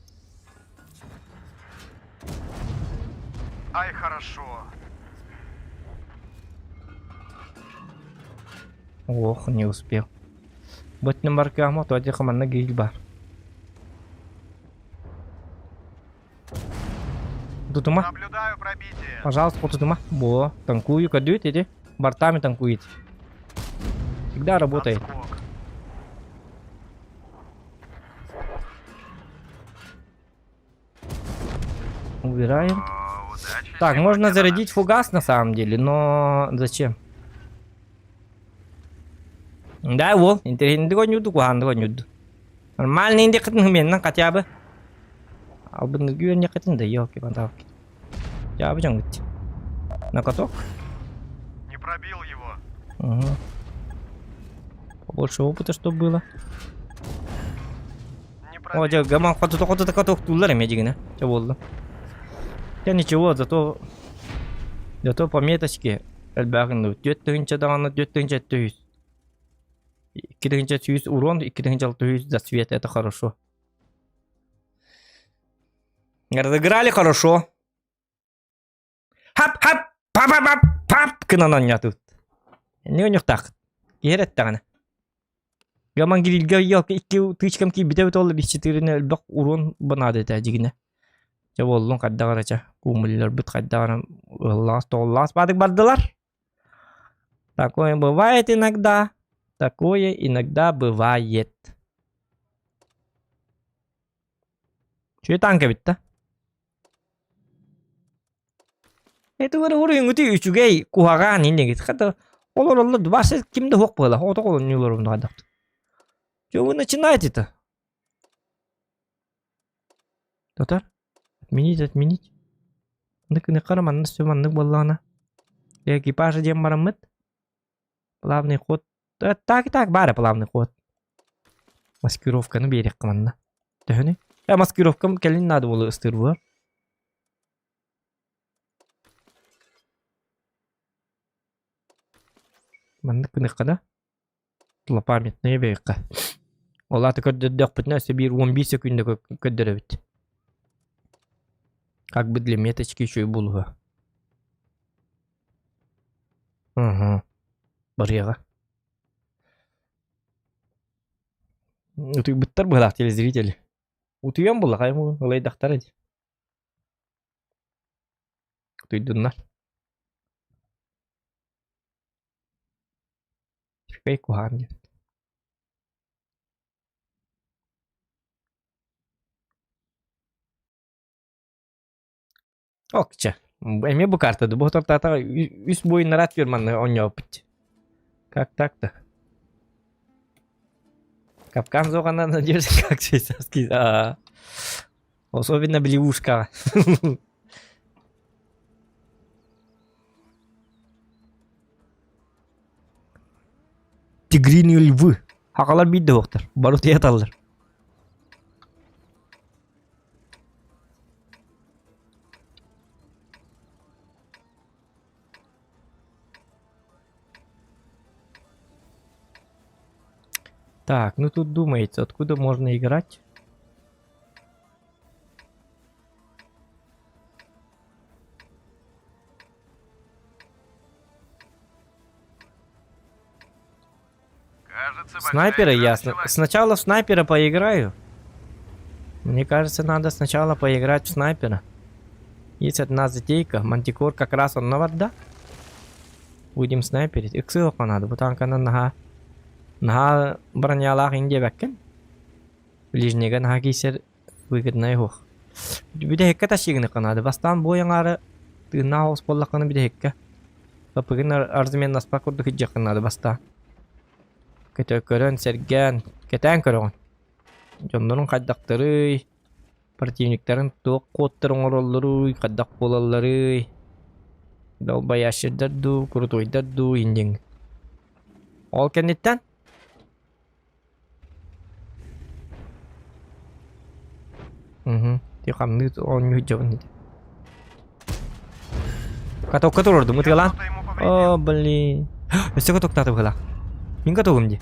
Ай, хорошо. Ох, не успел. Быть на маркаму, то один команда гильбар. Тутума, Наблюдаю пробитие. пожалуйста, вот тутума. Во, танкую, кадют, иди. Бортами танкуете. Всегда работает. Отскок. Убираем. О, удачи. Так, сегодня можно на зарядить нашей фугас на самом деле, но зачем? Да, вот, интересно, нормальный индикатор на хотя бы. А бы на гюрне хотим, да елки пантавки. Я бы чем на каток. Не пробил его. Угу. Побольше опыта, что было. Не О, пробил. я гаман хоть каток туллар медигина. Что было? Я ничего, зато по меточке Elbaqın düet tığınca dağına düet tığınca 200. 2 тысячи 100 урон, 2 тысячи 100 засвет. Это хорошо. Разыграли хорошо. Хап-хап! Пап-пап-пап! Кынанан ятып. Не у них так. Керет тагына. Гаман гирилге ялка 2 тычкам ки бите бит из 4 элбак урон банады тәҗигенә. Жаболлон каддагарача. Кумыллар бит каддаган. Аллах толлас бадык бардылар. Такое бывает иногда. Такое иногда бывает. Че танка бит-то? Это уровень үти үчүгей кухаган инде. Хата олор олор башы кимде хок була. Ото колон нюлорун да. Че вы начинаете это? Татар? Отменить. Нык караман сөманнык боллана. Экипажа дем марамыт. Плавный ход. Так, бары плавный ход. Маскировканы берек кыманна. Төхүнү. Маскировкам келин надо болу ыстыр бар. Мандык кыныккада. Злопамятные бейка. Олаты көддөк битне бир 15 секундда көддөрөбүт. Как бы для меточки еще и булга. Ага. Барьера. Утуй быттар быгылак телезрители. Утуям була кайму ылайдактар эди. Утуйдуннар. Фикай кухан дед. Окча. Эме бу картада. Бу тартата үс бойын рат берманны ойнопут. Как так-то? Капкан зогана надежда, как швейцарский. Особенно блевушка. Тигриные львы. Хакалар бийди доктор. Барут яталар. Так, ну тут думается, откуда можно играть. Кажется, Снайпера большая игра ясно. началась. Сначала в снайпера поиграю. Мне кажется, надо сначала поиграть в снайпера. Есть одна затейка. Мантикор как раз он на вода. Будем снайперить. Иксылок надо. Бутанкана наха бронялах инде бәккен. Ближнеге наха кейсер выгодный хох. Биде хекке ташигыны канады. Бастан бояңары тына хос боллақаны биде хекке. Капыгын арзымен наспа курду хиджақ канады бастан. Көтө көрөн серген. Кетен көрөн. Жондорун кайдактары. Противниктерин тоқ коттырын ороллары. Кайдак болалары. Долбай ашырдарду. Курутойдарду. Инден. Ол кенеттен? Ти хамны он не жовный. Каток урду мытылан. Кто-то ему повредил. О, блин. Өсө каток татып кыла. Мен катогум ди.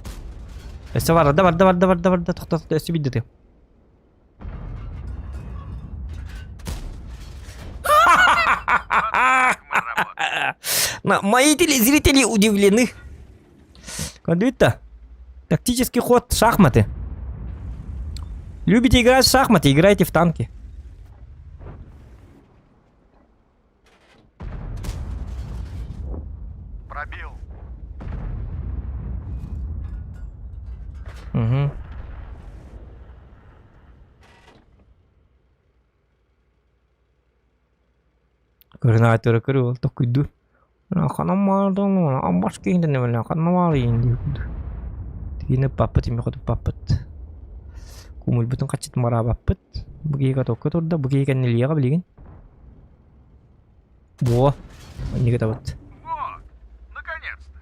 Өсө бар, да токтот өсө бидди. Мои телезрители удивлены. Кондуита. Тактический ход шахматы. Любите играть в шахматы, играйте в танки. Пробил. Угу. Координатора көрүп ал токуйду. Ханамардын, амбаш кейинден эмеле, ханамарыйын дейт. Тигине паппыт эме катып паппыт. Кумул бүтүн качыт мара паппыт. Бугейга токко турда, бугейга нелияга билген. Во, неге табыт. Вот, наконец-то.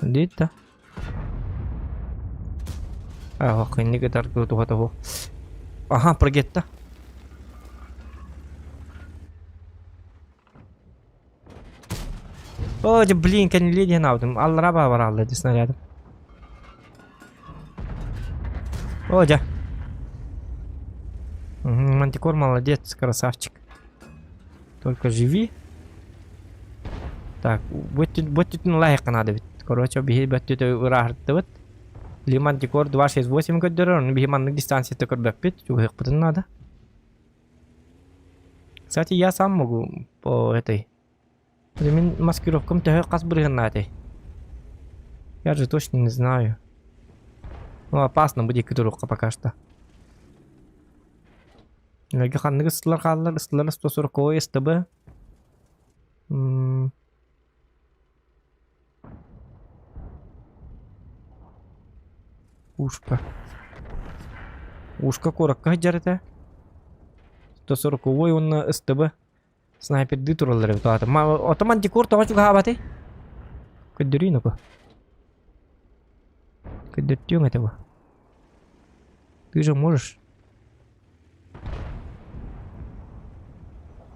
Дейт да. Ах, неге таркы тухата. Ага, прогетта. О, да блин, kan леди наудым. Аллара бар алды снарядом. О, да. Мантикор молодец, красавчик. Только живи. Так, вот тут лайк надо ведь. Короче, беги, вот тут урахты вот. Ли мантикор 268 коддер, он беги маннык дистанции такой бэкпит, чего потом надо. Кстати, я сам могу по этой. Маскировкам то кас бригадной. Я же точно не знаю. Ну, опасно будет кидурука пока что. Лagi kandık ısılar kaldılar. Isılar ıstosur koy istabı. Ушка. Ушка коракка жарыта. Ыстосур кой онна ыстабы. Снайпер ды туралар бит ата. Ма отоман дикор точ габаты. Кыдырыны ко. Кыдыртюң этого. Ты же можешь.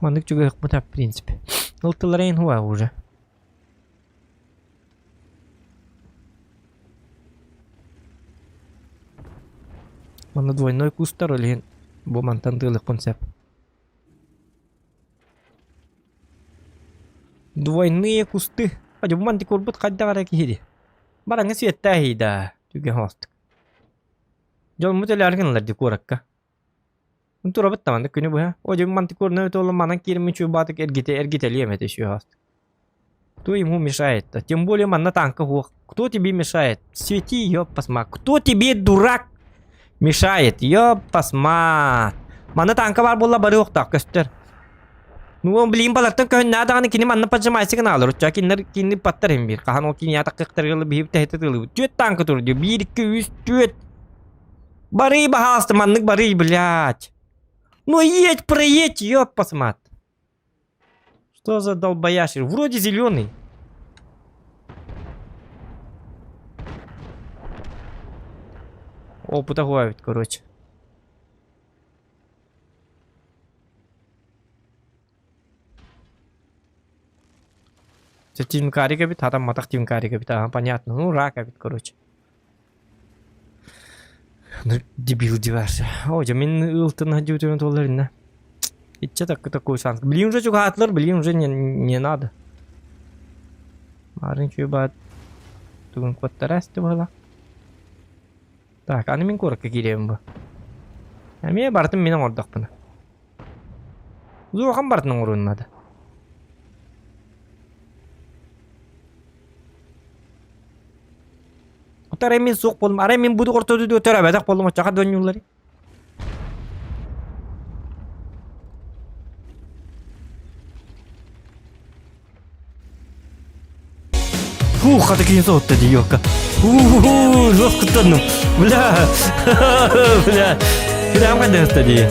Мандык juga хпата в принципе. Лтыларейн хуа уже. Мана двойной кустар или боман тандылых концепт. Двойные кусты. Аja боман дикорбут каддагара кири. Бараңа светтай да. Juga host. Жол мутеларгынлар дикоракка. Untuk rabat teman dek kini buah. Oh jadi mantik kurna itu lo mana kirim coba batik ergite liam itu sih host. Кто ему мешает? Тем более man на танках. Кто тебе мешает? Свети, ёпасма. Кто тебе дурак мешает? Ёпасма. Mana танка бар болла бары оқтақ көстер. Ну блин балаттан көн надағаны кини манна паджамайсы гана алыр. Ча кини паттар hem bir. Кахан ол кини ятақ қықтырғылы бейіп тәхететілі. Төт танка тұрды. 1, 2, 3, төт. Бары бахасты маннык бары, блядь. Ну едь, проедь, ёпасмат. Что за долбояшер? Вроде зеленый. Опыта гуавит, короче. Тимкарика бит, а там матах тимкарика бит, понятно. Ну рака бит, короче. Дебил деварсы. О, мен ылтын хадютен толарина. Итче такой шанс. Блин, уже чугатлар, блин, уже не надо. Марин чуба. Тугун кваттарасты была. Так, аны мен коракка кирем бу. Мен бартым менен ордакпын. Зурхан бартының орун надо. Отар эмин сук болдум. Ара мен буду ортодо өтөр абадак болдум. Чака дөнүлөр. Фух, хата кинь зотта диёка. Лоскутану. Бля. Бля. Прям кадеста ди.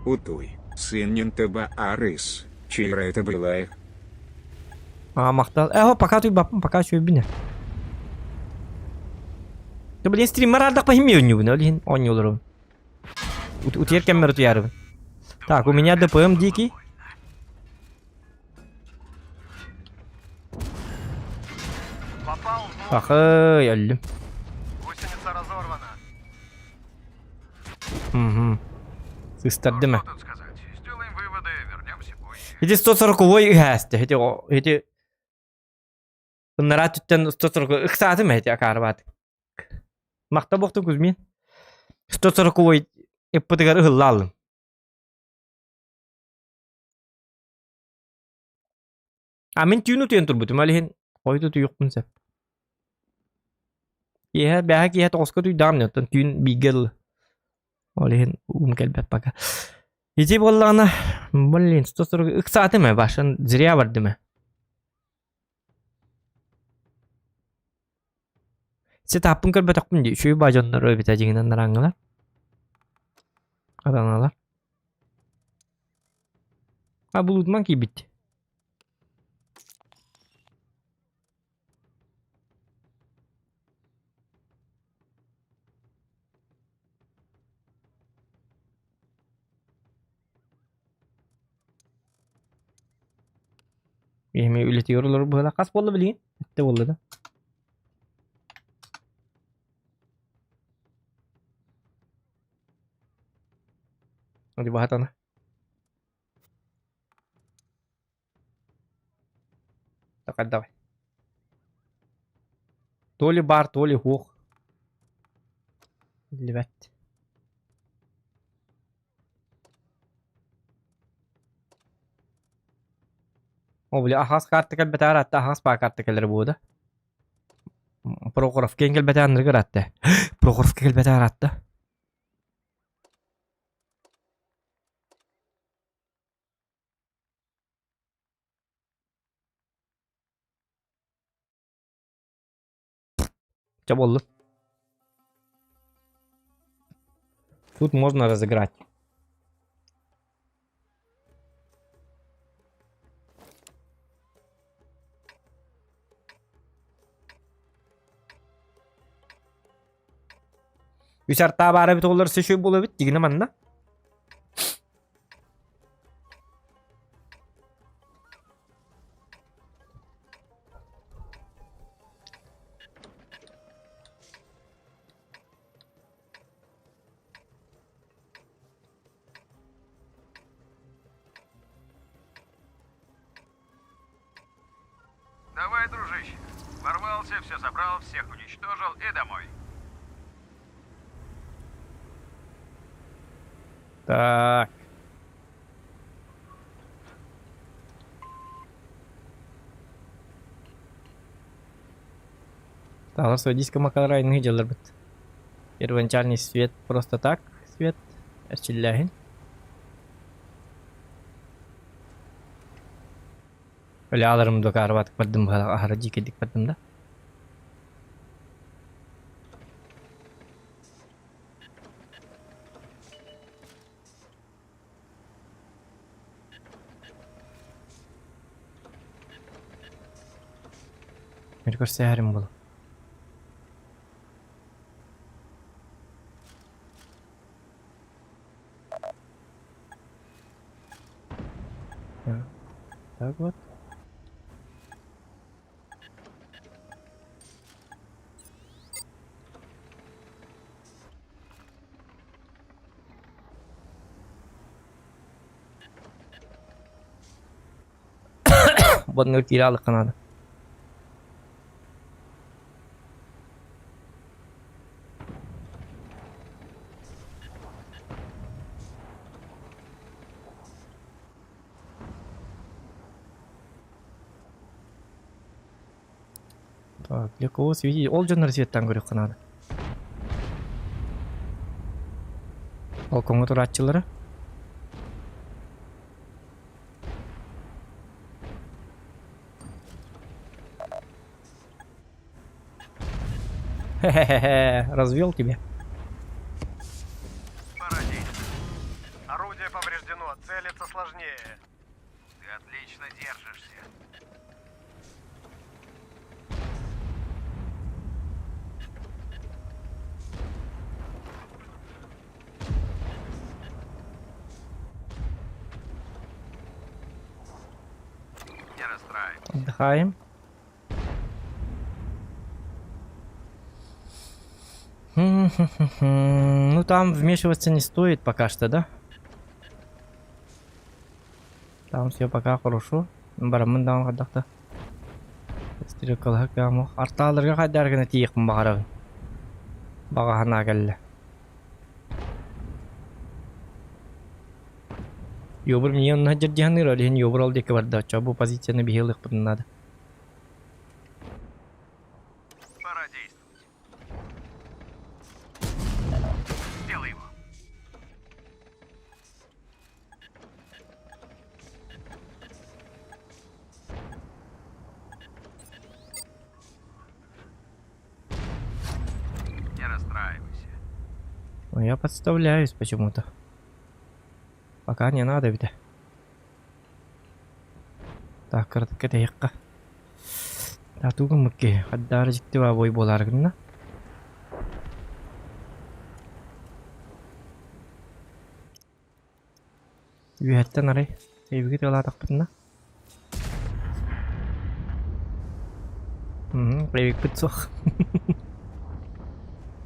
Утуй, сын Нинтеба Арыс. Чира это была их. Мақтал. Пока ты бапым, пока что бина. Да блин, стример ардак похимею не буду, блин, он не улыру. Утер камеру яру. Так, у меня ДПМ дикий. Попал в Ах, я Гусеница разорвана. Угу. Сыстар деме. Что тут сказать? Сделаем выводы, вернемся позже. Эти 140-ой гасты, эти... Bunlara tütten 140 saati mi heti akarbat. Makta boktu kuzmin. 140-ой ippudigar ıhılla alın. Amin tüyünü tüyen turbutum alihin. Koydu tüyükpün sep. Yehe behak yehe toska tüy damnyotan tüyün bigel. Alihin kelbet baka. Hici bollağına. Bollin 140 saati mi başan ziriya vardı mı? Setapın kelbet akpın diye. Şuyu bacanlar öyle biteceğinden narangılar. Adanalar. Ha bulutman ki bitti. Yeme ületiyorlar böyle kas bollu bileyim. Ette bollu da. Hadi bahat ana. Давай. То ли бар, то ли хух. Лебет. О, бля, ахас картыкал бетар атта, ахас па картыкалар буда. Прохоров кенгел бетар ныргыр атта. Прохоров кенгел бетар атта. Что было? Тут можно разыграть. Üçarta bara bit olur seçiyor bulu bit digine manna. Давай, дружище. Ворвался, все забрал, всех уничтожил и домой. Так. Стало сводить к макарайных делар бит. Первоначальный свет просто так. Свет. Ачилляхин. Öyle alırım da karvat kıpırdım haracı kedik kıpırdım da. मेरे को शहर में बोलो так вот. Bunları kiralık kanadı. Так, для кого светить? Ол жанр светтен көрек канады. Ол коңу туратчылары. Хе-хе-хе, развел тебя. Пора действовать. Орудие повреждено, целиться сложнее. Ты отлично держишься. Не расстраивайся. Отдыхаем. Ну там вмешиваться не стоит пока что, да? Там все пока хорошо. Барамын даун кадакта. Стрелкалар каму. Арталарга кайдар гына тиекмин багарагын. Багахана келли. Йобур мне на жердяны ролин йобур ал деке барда. Чабу позицияны бихелык бутун надо. Пора действовать. Сделай его. Не расстраивайся. Ну, я подставляюсь почему-то. Пока не надо ведь. Так, кырдыкка тейкка. Татуга мыкке. Хаддары жикти ба бой боларгынна. Үйәттен арай. Сейбігі тығыла тақпытына. Привик подсох.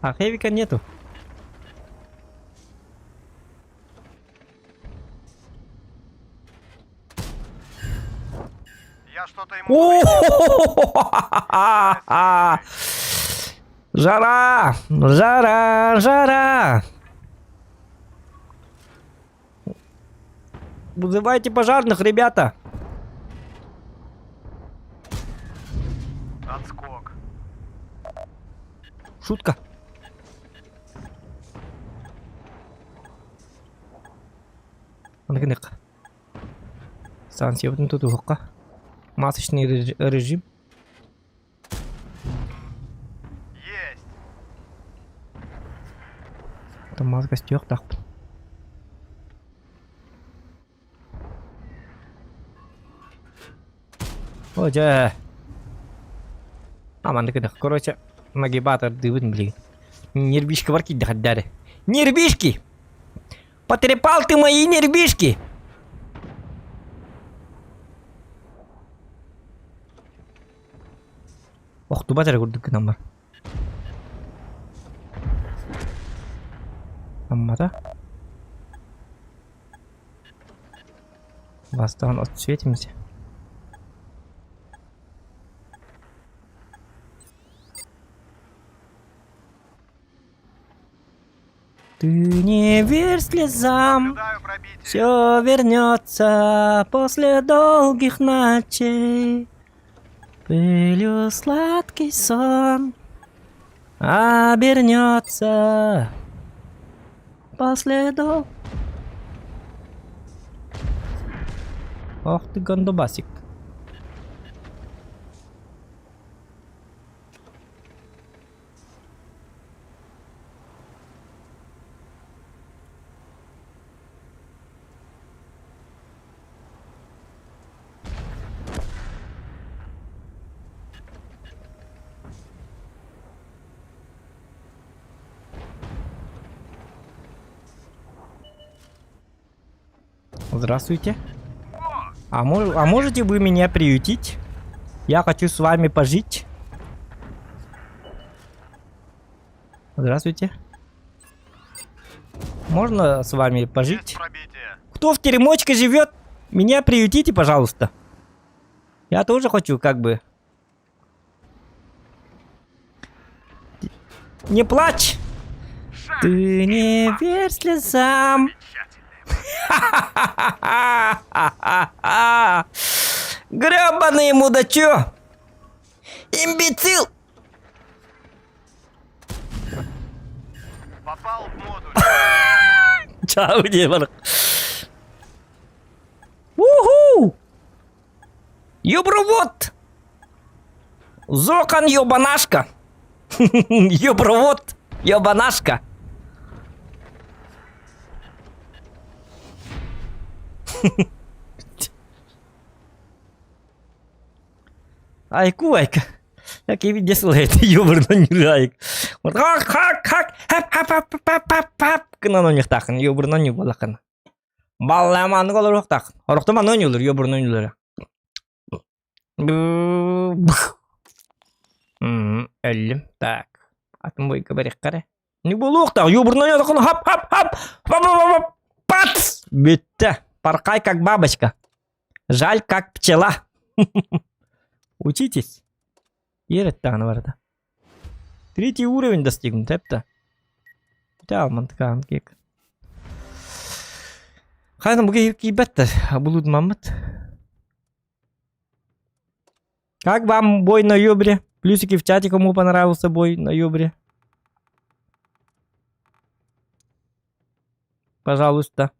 А хэвика нету. Я что-то ему... О! Жара! Жара! Жара! Вызывайте пожарных, ребята! Отскок. Шутка. Андык. Станция вот тут уходка. Масочный режим. Есть. Там маска стёк так. Оже. Аман дык. Короче, нагибатор дыбын, блин. Нервишки варки дыхаддаре. Нервишки! Потрепал ты мои нервишки! Ох, ту базар көрдүк нам бар. Аммата. Бастан отсветимся. Ты не верь слезам, Наблюдаю пробитие. все вернется после долгих ночей. Пылью сладкий сон обернется после Ох ты, гондобасик. Здравствуйте. А можете вы меня приютить? Я хочу с вами пожить. Здравствуйте. Можно с вами Есть пожить? пробитие. Кто в теремочке живет? Меня приютите, пожалуйста. Я тоже хочу, как бы. Не плачь! Шаг. Ты не верь слезам. Гребаный мудачо! Имбецил! Попал в модуль. Чао, девор. Уху! Ёбровод! Зокон ёбанашка! Ёбровод! Ёбанашка! Айку, айка. Jak je vidět slejte, ёбрнанюрайк. Вот хак. Хап. Кынан них тахан, ёбрнаню балахан. Балламан голор тахан. Орохта манонюлер, ёбрнанюлер. Эллим. Так. Атым бой кабарек каре. Не болух так, ёбрнаню тахан. Хап. Пац! Битте. Паркай как бабочка. Жаль как пчела. Учитесь. Ереттään varata. 3 уровень достигнут, это. Алмантыкан кек. Хайна буге кибетте, булуд маммат. Как вам бой на Ёбре? Плюсики в чате, кому понравился бой на Ёбре. Пожалуйста.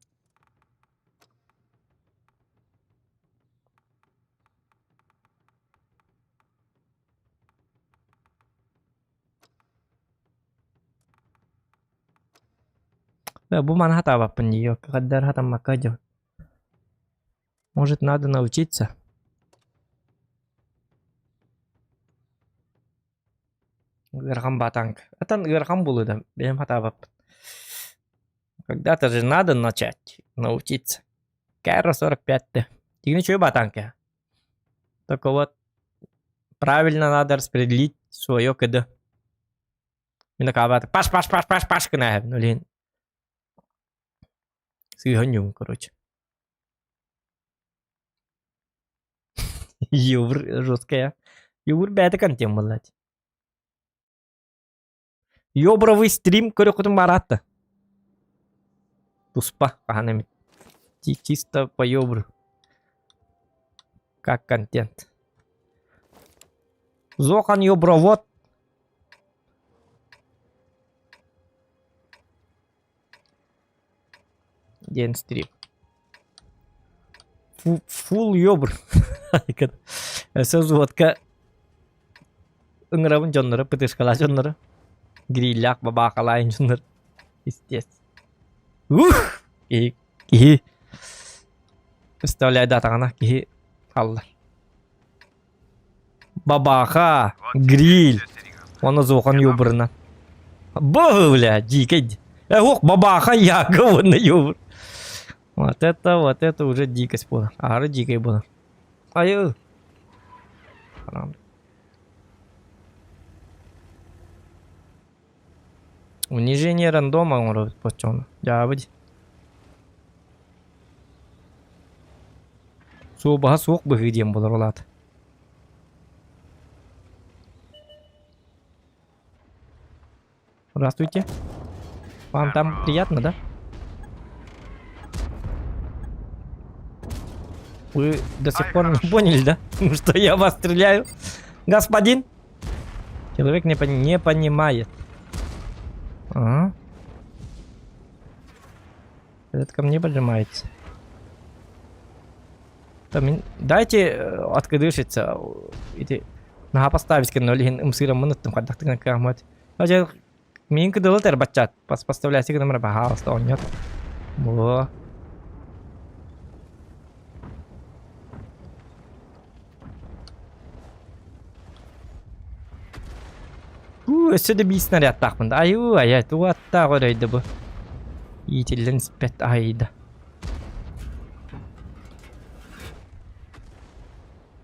Да, буман хатава по нее, когда хатам макадё. Может, надо научиться. Гырхам батанг. Это гырхам было, да, бем хатава. Когда-то же надо начать, научиться. Кайра 45-й. Ты ничего батанка. Только вот Правильно надо распределить свое КД. Mình cả bạn pass cái này nó lên. Sự hơi nhung короче. Юбр жесткая. Юбр бәді контент блядь. Ёбровый стрим көрөкөтүн баратты. Туспа каханамит. Чисто по ёбру. Как контент. Зохан ёбровод. День стрим. Фул ёбр. Сөз водка. Ыңырабын жоннары, пытышкала жоннары. Грилляк, бабакалайын жоннары. Естественно. Ух! Кихи. Представляй датағана, кихи. Аллар. Бабаха, гриль. Оны зохан ёбрына. Бля, дикий. Ох, бабаха, яга, он ёбр. Вот это уже дикость была. Ары дикой была. Аю. Унижение рандома он робит почему? Я быть. Суба сук бы где был ролат. Здравствуйте. Вам там приятно, да? Вы до сих пор не поняли, да? Что я вас стреляю? Господин? Человек не понимает. Ага. Этот ко мне поджимается. Дайте открышиться. Нага поставить к нули умсиром минутам ходах на камот. Хотя минка доллар бачат. Поставляйте к номеру пожалуйста, он нет. Во. Өсөдө бий снаряд тақпын. Ай, туатта қойдайды бұл. Етелін спет айды.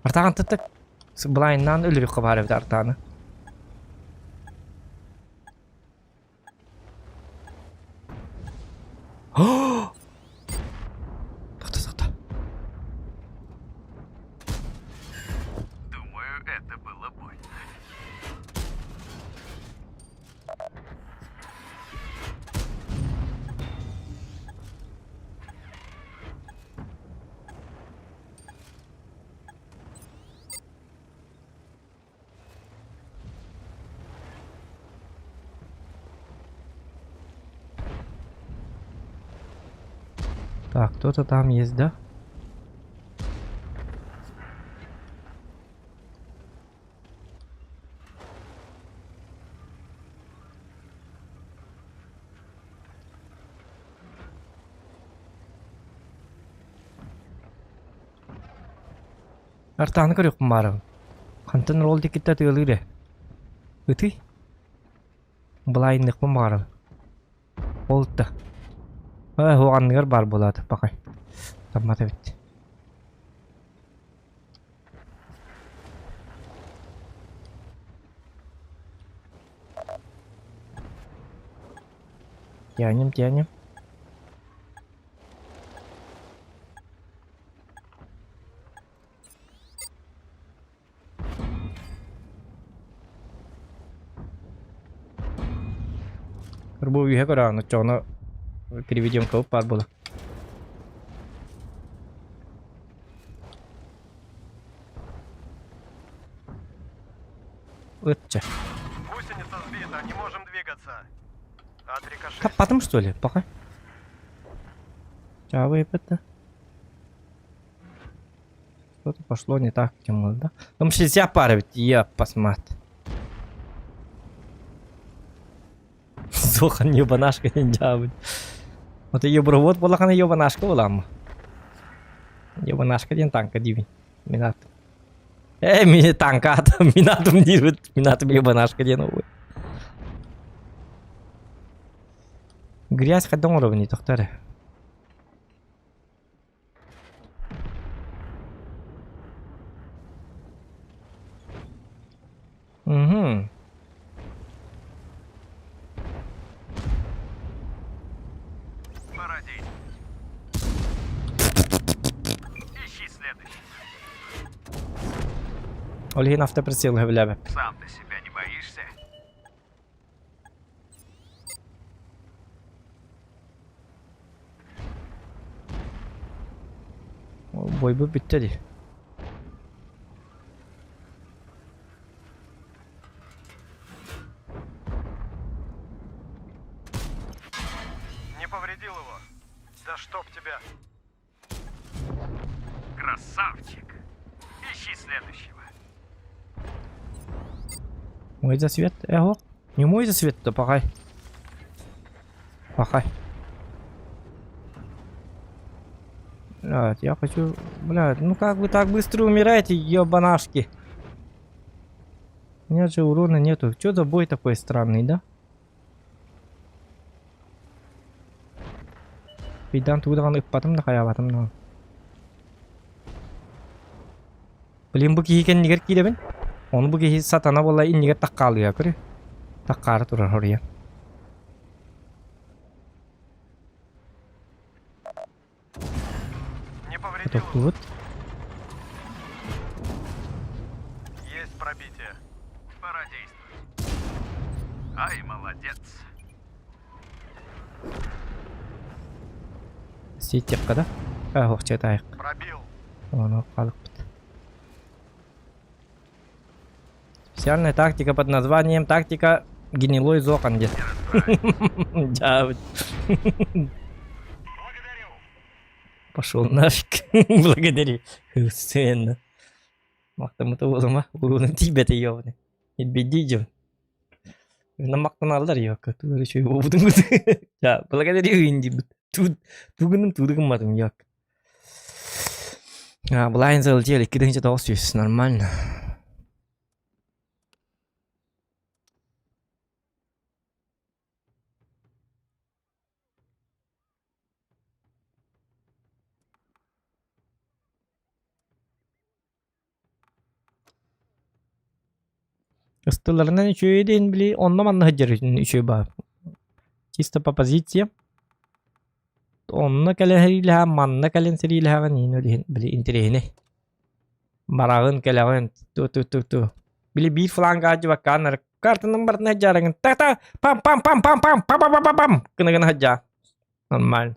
Артаған тұттық. Бұлайынан өлірі қыбар өді артағаны. Тоқта. Думаю, это было больно. Так, кто-то там есть, да? Артаны көрөк барым. Кантын рол декетте тыылыйды. Ыты? Былайындык барым. Болду. Оғанығыр бар болады, бақай. Тамматы бітті. Тянем. Бұл үйе көре, жоны переведем кауып бар болды. Өтче. Гусеница сбита, не можем двигаться. От рикошета. Таппадым, что ли? Пока. Чавы это. Что-то пошло не так, чем да? Там 60 пар, ведь я посмотрю. Зохан ебанашка не дявить. Вот ебровод болахана ебанашка улам. Ебанашка ден танка дивень. Минат. Мини танка там минатом дивит. Минатом ебанашка ден увы. Грязь ходом уровни, тохтары. Олеген автоприцел бля. Сам ты себя не боишься? Бой bu bitti di. Не повредил его. Да чтоб тебя. Красавчик. Ищи следующего. Мой засвет, эго. Не мой засвет-то, пахай. Пахай. Блядь, я хочу... Блядь, ну как вы так быстро умираете, ёбанашки? У меня же урона нету. Чё за бой такой странный, да? Видан тудаган ыкпатым да хаябатым да. Блин, бу кийген нигер кийдебин? Onu bu kişi satana vallahi inniga takkalı ya kırı. Takkarı durur oraya. Не повредил. Çok tut. Есть пробитие. Пора действовать. Ай, молодец. Сетек kada. Hoşçatay. Пробил. Onu kalıp. Специальная тактика под названием тактика гнилой зоконди. Да. Пошел нафиг. Благодарю. Ценно. Мақтамыты болма. Уруным тебе-то ёбаный. Бедидим. На мақтаналдар yok. Böyle şey oldu mu? Ya благодарю инди. Тугыным тудыгымадым yok. А, блайн залетели, кидайте толстюсь, нормально. Стыларынан üçüye дейін біле, онна манна хаджар üçüye бар. Чисто по позиции. Онна кәлен сәриліға, манна кәлен сәриліға нейін өліген біле интерейіне. Барағын кәләғын, ту. Біле бір фланга хаджы баққанар. Картының бартын хаджарыңын. Та-та, пам. Кынығын хаджа. Нормально.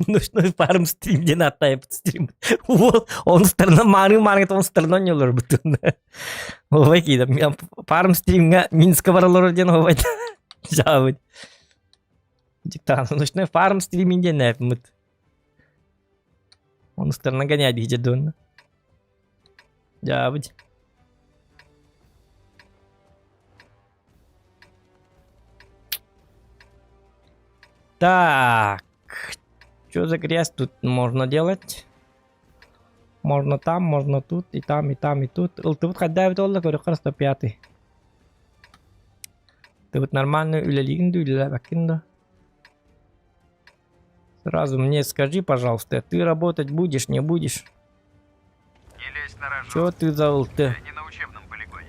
Нужно паром стрим, где натайп стрим. Он сторона маңы он сторона не olur bütün. Ой, кейдім. Паром стримға Минска баралар ден овайды. Жабыд. Диктан, нужно паром стримінде нәпіміт. Он сторона гонять где дон. Жабыд. Так. Что за грязь тут можно делать? Можно там, можно тут, и там, и там, и тут. Ты вот хотя бы только говорю, просто 105. Ты вот нормально улялинду, улялакинду. Сразу мне скажи, пожалуйста, ты работать будешь, не будешь? Не лезь на рожон. Что ты за ЛТ? Я не на учебном полигоне.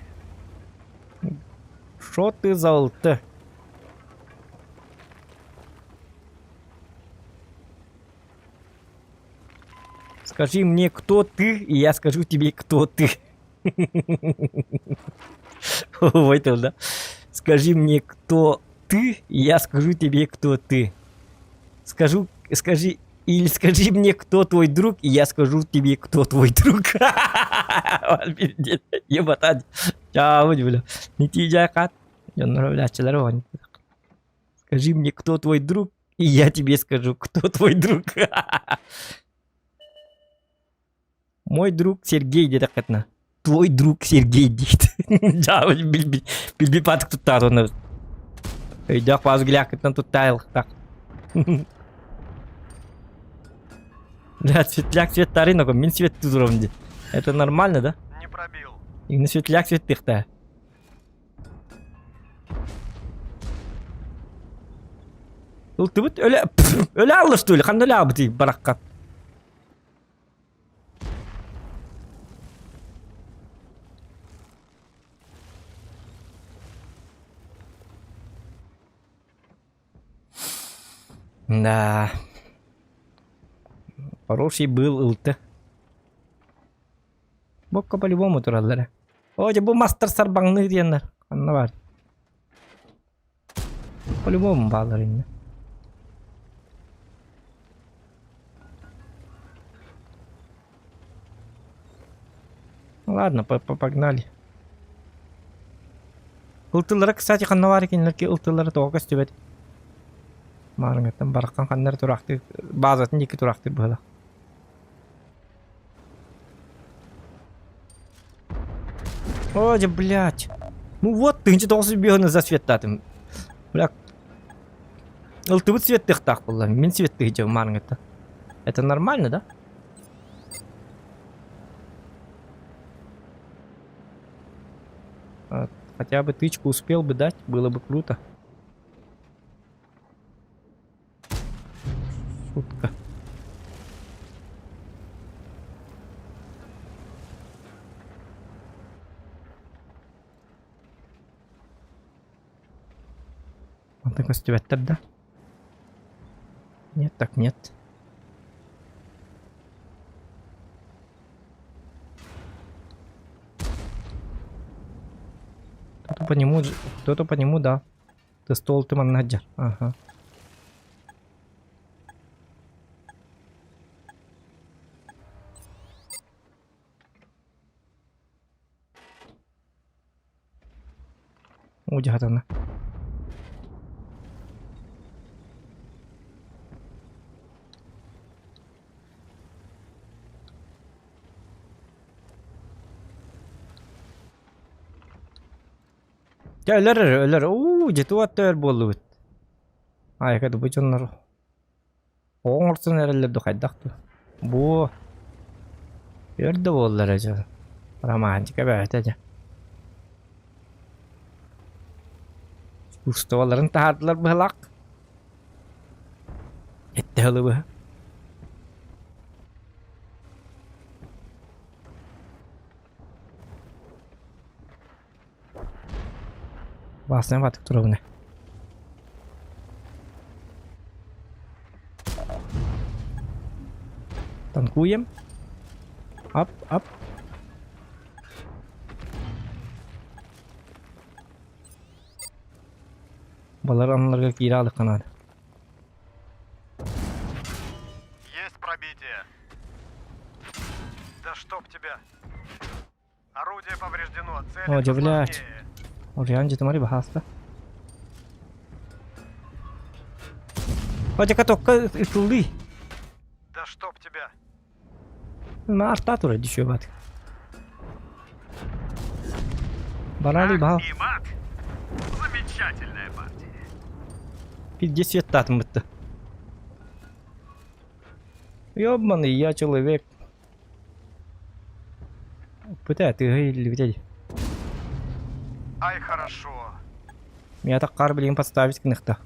Что ты за ЛТ? Скажи мне, кто ты, и я скажу тебе, кто ты. Ой, да. Скажи мне, кто ты, и я скажу тебе, кто ты. Скажи, или скажи мне, кто твой друг, и я скажу тебе, кто твой друг. Ебатать. Чао, бля. Не тижакат. Я нравлячу. Скажи мне, кто твой друг, и я тебе скажу, кто твой друг. Мой друг Сергей dedi hakikaten. Твой друг Сергей дейді. Жау білбей патық тұттады оны. Өйдақ базгілі hakikaten тұттайлық. Бля, светляк свет тарин, но мен свет тут уровне. Это нормально, да? Не пробил. Именно светляк свет тыхта. Iltıbıt öyle alıştı öyle. Kan öyle abi deyip bırakkan. Да. Хороший был ылты. Бокка по-любому тураллары. Оже bu Master Sarban'lı diyenler. Anla var. По-любому bağlar yine. Ладно, погнали. Ылтылары, кстати, қанна бар екенлерге ылтылары тоғыз төбет. Марыңеттен бараққан қандар тұрақты, базатын екі тұрақты бұла. Ой, блядь. Ну вот, ты должен бегать за свет татым. Бля. Ылтыбыт свет тыхтақ была. Мен свет тыхтев марыңетті. Это нормально, да? Хотя бы тычку успел бы дать, было бы круто. Шутка. Он такой стебет тогда? Нет, так нет. Кто-то по нему, да. Ты стол, ты менеджер. Ага. Удивительно. Ya ölür. Jetu attı boldu bit. Ay kadu bu çonlar. Oğursun herhalde kaydaktı. Bu. Yerde bollar acaba. Romantik evet. Ustaların tahatlar bıhlak. Etti halı bu. Basına batık durumuna. Танкуем. Ап. Балар анларга киралык канады. Есть пробитие. Да чтоб тебя. Орудие повреждено. Цель О, блядь. Oraya tamari bahasta. Hoca katokka ıtıldı. Да чтоб тебя. Marta tura düşüyor bak. Барали бал. И мат. Замечательная партия. 50 татом бытты. Ёбаный я человек. Пытай, ты лететь. Ай, хорошо. Меня так кар, блин, подставить кнехта.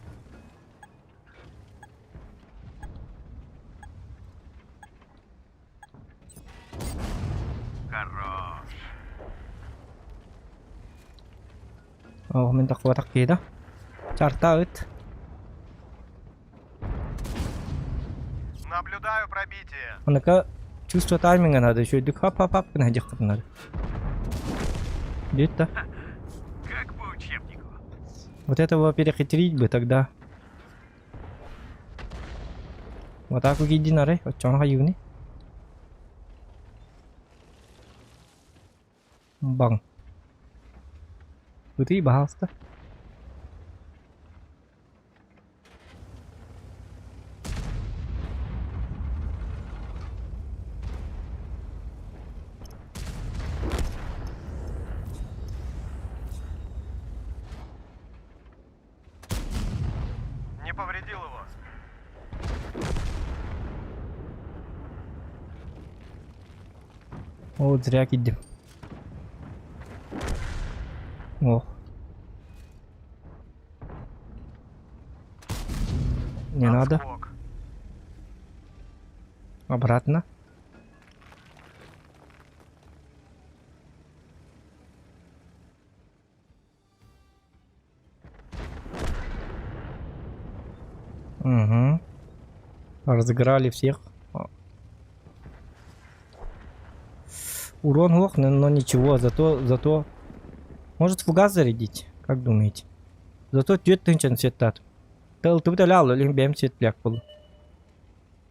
Хорош. О, мен так вот так кида. Чартаут. Наблюдаю пробитие. Онака чувство тайминга надо еще. Дюк хап кнах дехать надо. Где-то. Как по учебнику. Вот этого перехитрить бы тогда. Вот так вот иди на рей. Вот чё он юни. Бang. Пути бахаста. Не повредил его. Вот зря кидим. О. Не надо. Отскок. Обратно. Угу. Разыграли всех. Урон лох, но ничего, зато... Может фугас зарядить? Как думаете? Зато тет тынчан сеттат. Ты лял, бем сетляк был.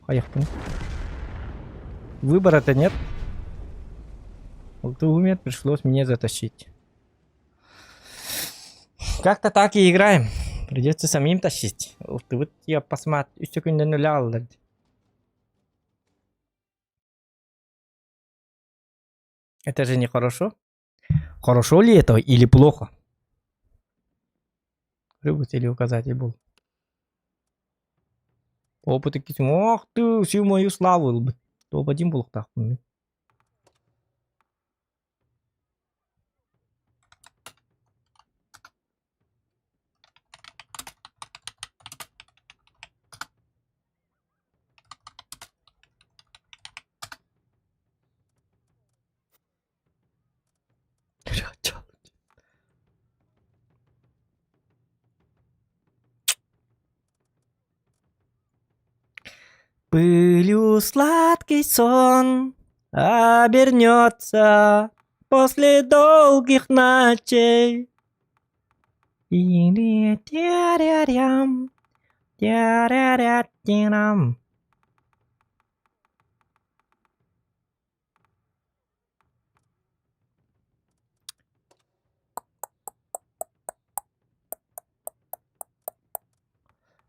Поехали. Выбора-то нет. Ултугумет пришлось мне затащить. Как-то так и играем. Придется самим тащить. Ты вот я посмотрю, еще какой-нибудь нулял. Это же нехорошо. Хорошо ли это или плохо? Рыбус или указатель был. Опыт такие, ох ты, всю мою славу бы. То один был так. Пылью сладкий сон обернется после долгих ночей. Или тя-ря-рям, тя-ря-ря-тя-рам.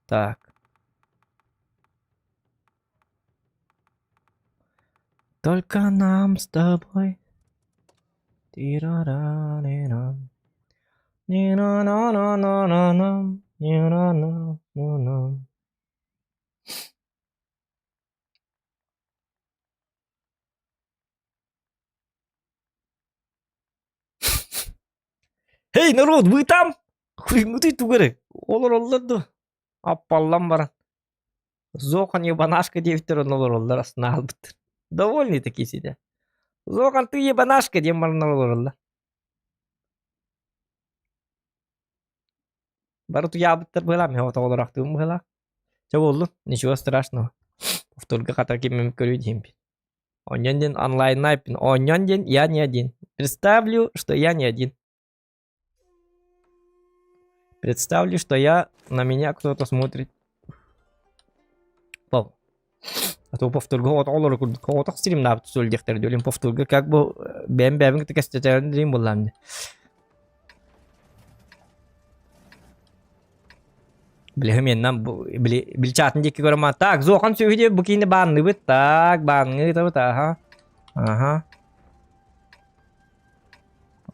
Так. Только нам с тобой. Ти-ра-ра-ри-рам. Ни-на-на-на-на-на-нам. Ни-на-на-на-нам. Эй, народ, вы там? Хуймуты тугары. Олар-оларды. Аппаллам баран. Зохан ебанашка девтерін олар-олар астына албыттыр. Довольны такие сидят. Зохан ты ебанашка дем баран олар-олар. Бару ту ябыттыр была, мен вот олар-ақтығым была. Че болды? Ничего страшного. Повторга қатар кемем көру деймін. Онен ден онлайн найпин. Онен ден я не один. Представлю, что я не один. Представлю, что на меня кто-то смотрит. Пол. А то повторга вот олар кодақ стрим напты сөлдектер дөлем повторга как бы бәм-бәмін кітекестерін дейм боламды. Білгіменнен білчатын декі көріма. Так, зоқан сөйде бұкейді бағынды бұд. Так, бағынды бұд. Аха.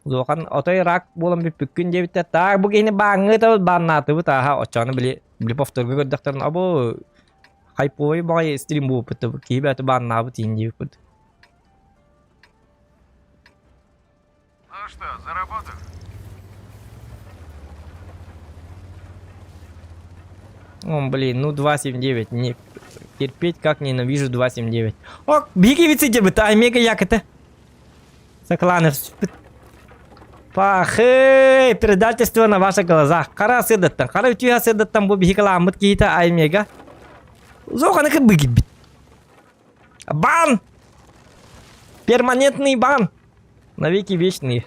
Зоқан отой рак болам бір бүккін де бітті. Так, бұкейді бағынды бұд. Бағынаты бұд. Аха, отчаны білі повторғы көрдіқтірін. Абы хайпой бағай стрим болып бұдды. Бұкей бәті бағынды бұд. Енді бұд. Ну что, заработал? О, блин, ну 2.7.9. Не терпеть, как ненавижу 2.7.9. О, беги виците бы, та мега як это. Сокланов. Пахы, предательство на ваших глазах. Кара сыдаттан, кара утюя сыдаттан, бу беги каламыт кейта ай мега. Зохана как беги бит. Бан! Перманентный бан. Навеки вечный.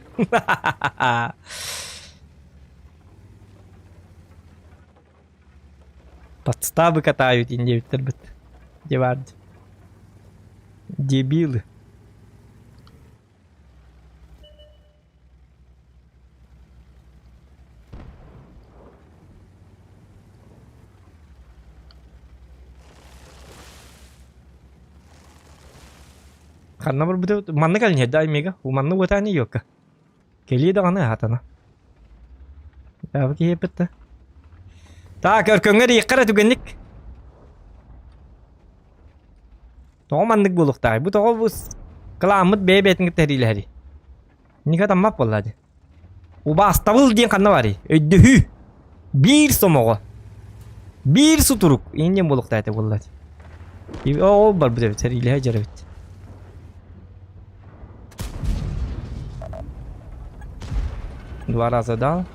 Подставы катают индивидуально. Девард. Дебилы. Karena berbeda mana kalinya ada mega, mana buat ani yoka. Kali dah mana hatana. Apa kaya betul? Так, өркөңөр иккара түгенник. Тоғы мандык болуқтай. Бұ тоғы бұс қыламыд бәйбәтінгі тәриләри. Ника таммап болады. Уба астабыл ден қанна бари. Өйдіхі. Бір сомоғы. Bir suturuk. İnden boluk dayta vallahi. O var bu da biter. İlahi jarabit. Два раза дал.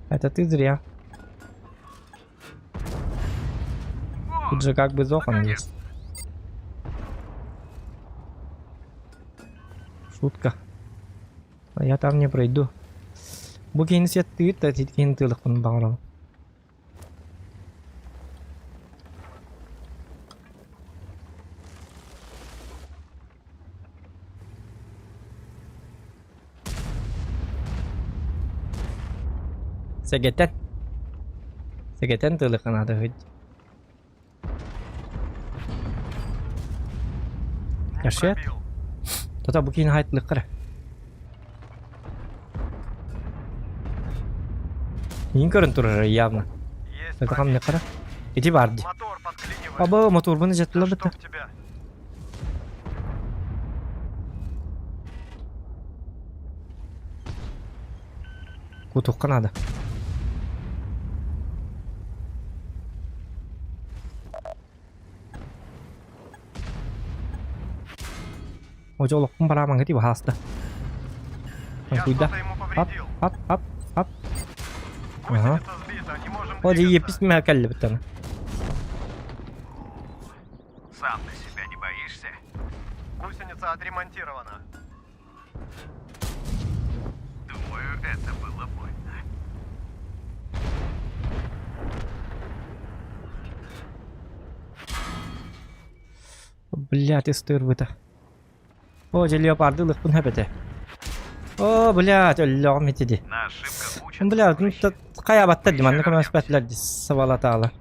Это ты зря. Тут же как бы зохан есть. Шутка. А я там не пройду. Букин сет ты, то титкин ты лохун баграл. Segeten. Segeten ты лохун надо хоть. Кашет. Тота букин хайт лықыр. Ең көрін тұрыр явно. Это қам не қара? Иди барды. Мотор подклинивает. Аба мотор бұны жаттылы Что бітті. в тебя? Кутуққа надо. Ой, олықпын бараман кеті бағасты. Я Куйда. что-то ему Ап, повредил. ап, ап, ап. Гусеница сбита, не можем Оди двигаться. епис мә кәлі біттіні. Сам на себя не боишься? Гусеница отремонтирована. Думаю, это было больно. Блядь, истыр бұта. О, леопарды лықпын хөпеті. О, блядь, өллоғым етеді. На ошибках учат. Блядь, ну тут қая батты деман, нүкім өспәтілер дейс, савала тағала.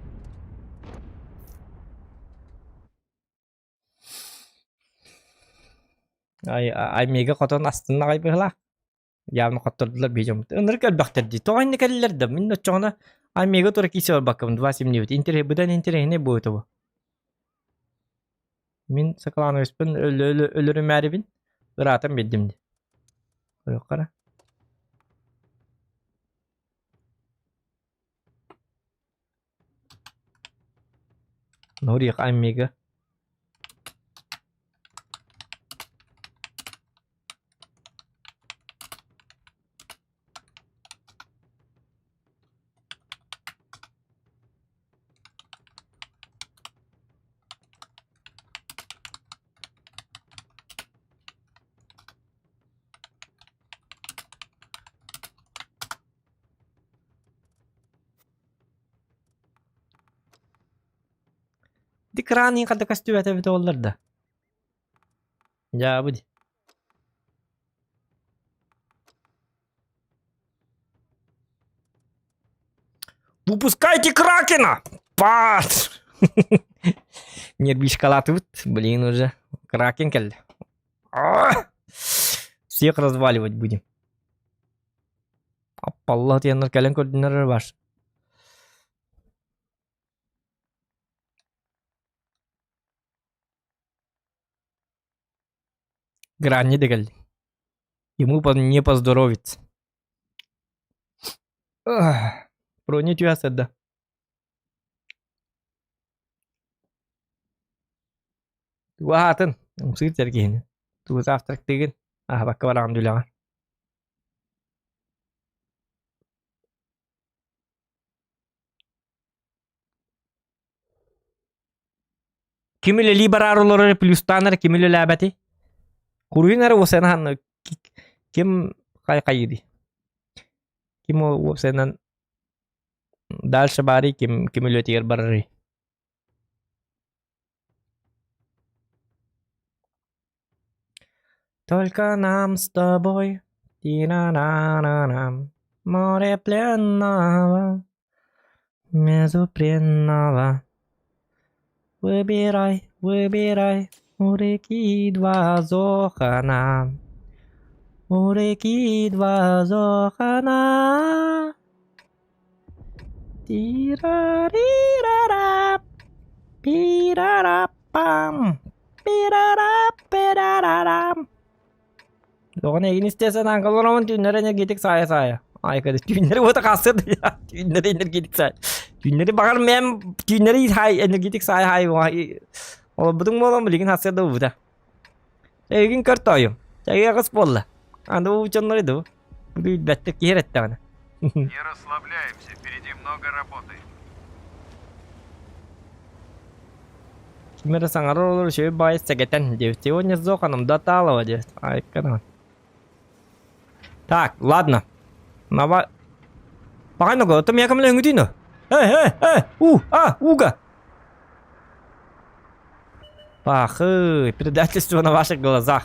Ай, мега қотон астына қай бұғыла. Явны қоттырдылар бейжем. Үнір кәлбәқтер дей. Тоғайны кәлілерді. Мен өтчоғына ай мега тұра кейсі бар бақым. 27 бет. Бұдан интерегіне бұйты бұл. Мен сақаланы өспін өлірі мәрібін. Ұратым беддімді. Көрек қара. Нұрик ай мега. Дикрани када кастюбете бите олларда. Я буди. Выпускайте Кракена! Пат! Нет, бишкала тут. Блин, уже. Кракен кель. Всех разваливать будем. Апалла тенер келен координатор ваш. Грани дегель. Ему не поздоровится. Бронить у вас это. Ватан. Мусир теркин. Ту завтрак тыгин. Бакка варам дуля. Kimile liberarolları plustanlar kimile labati. Kuruinare wosenan kim kaydi. Kim wosenan дальше бари kim летер барри. Только нам с тобой тира-на-на-нам море пленного безупренного. Выбирай, выбирай. У реки два зохана. У реки два зохана. Тира-ри-ра-ра. Пира-ра-пам. Пира-ра-пира-ра-рам. Doğru egin istersen ankalarımın tünlere energetik saya. Ay kardeş tünleri bu da kasırdı ya. Tünlere energetik saya. Tüyünleri bakalım ben tüyünleri hay energetik say hay vay. O budun mu olan bilgin hasya da bu da. Egin kartayım. Saya kız bolla. Anda bu uçanları da bu. Bu da bette kiher etti bana. Не расслабляемся, впереди много работы. Kimere sangar olur şey bayı segeten diyor. Сегодня с Зоханом до Талова diyor. Ay канал. Так, ладно. Нава. Пока ну-ка, ты меня ко мне не Уга. Ах, предательство на ваших глазах.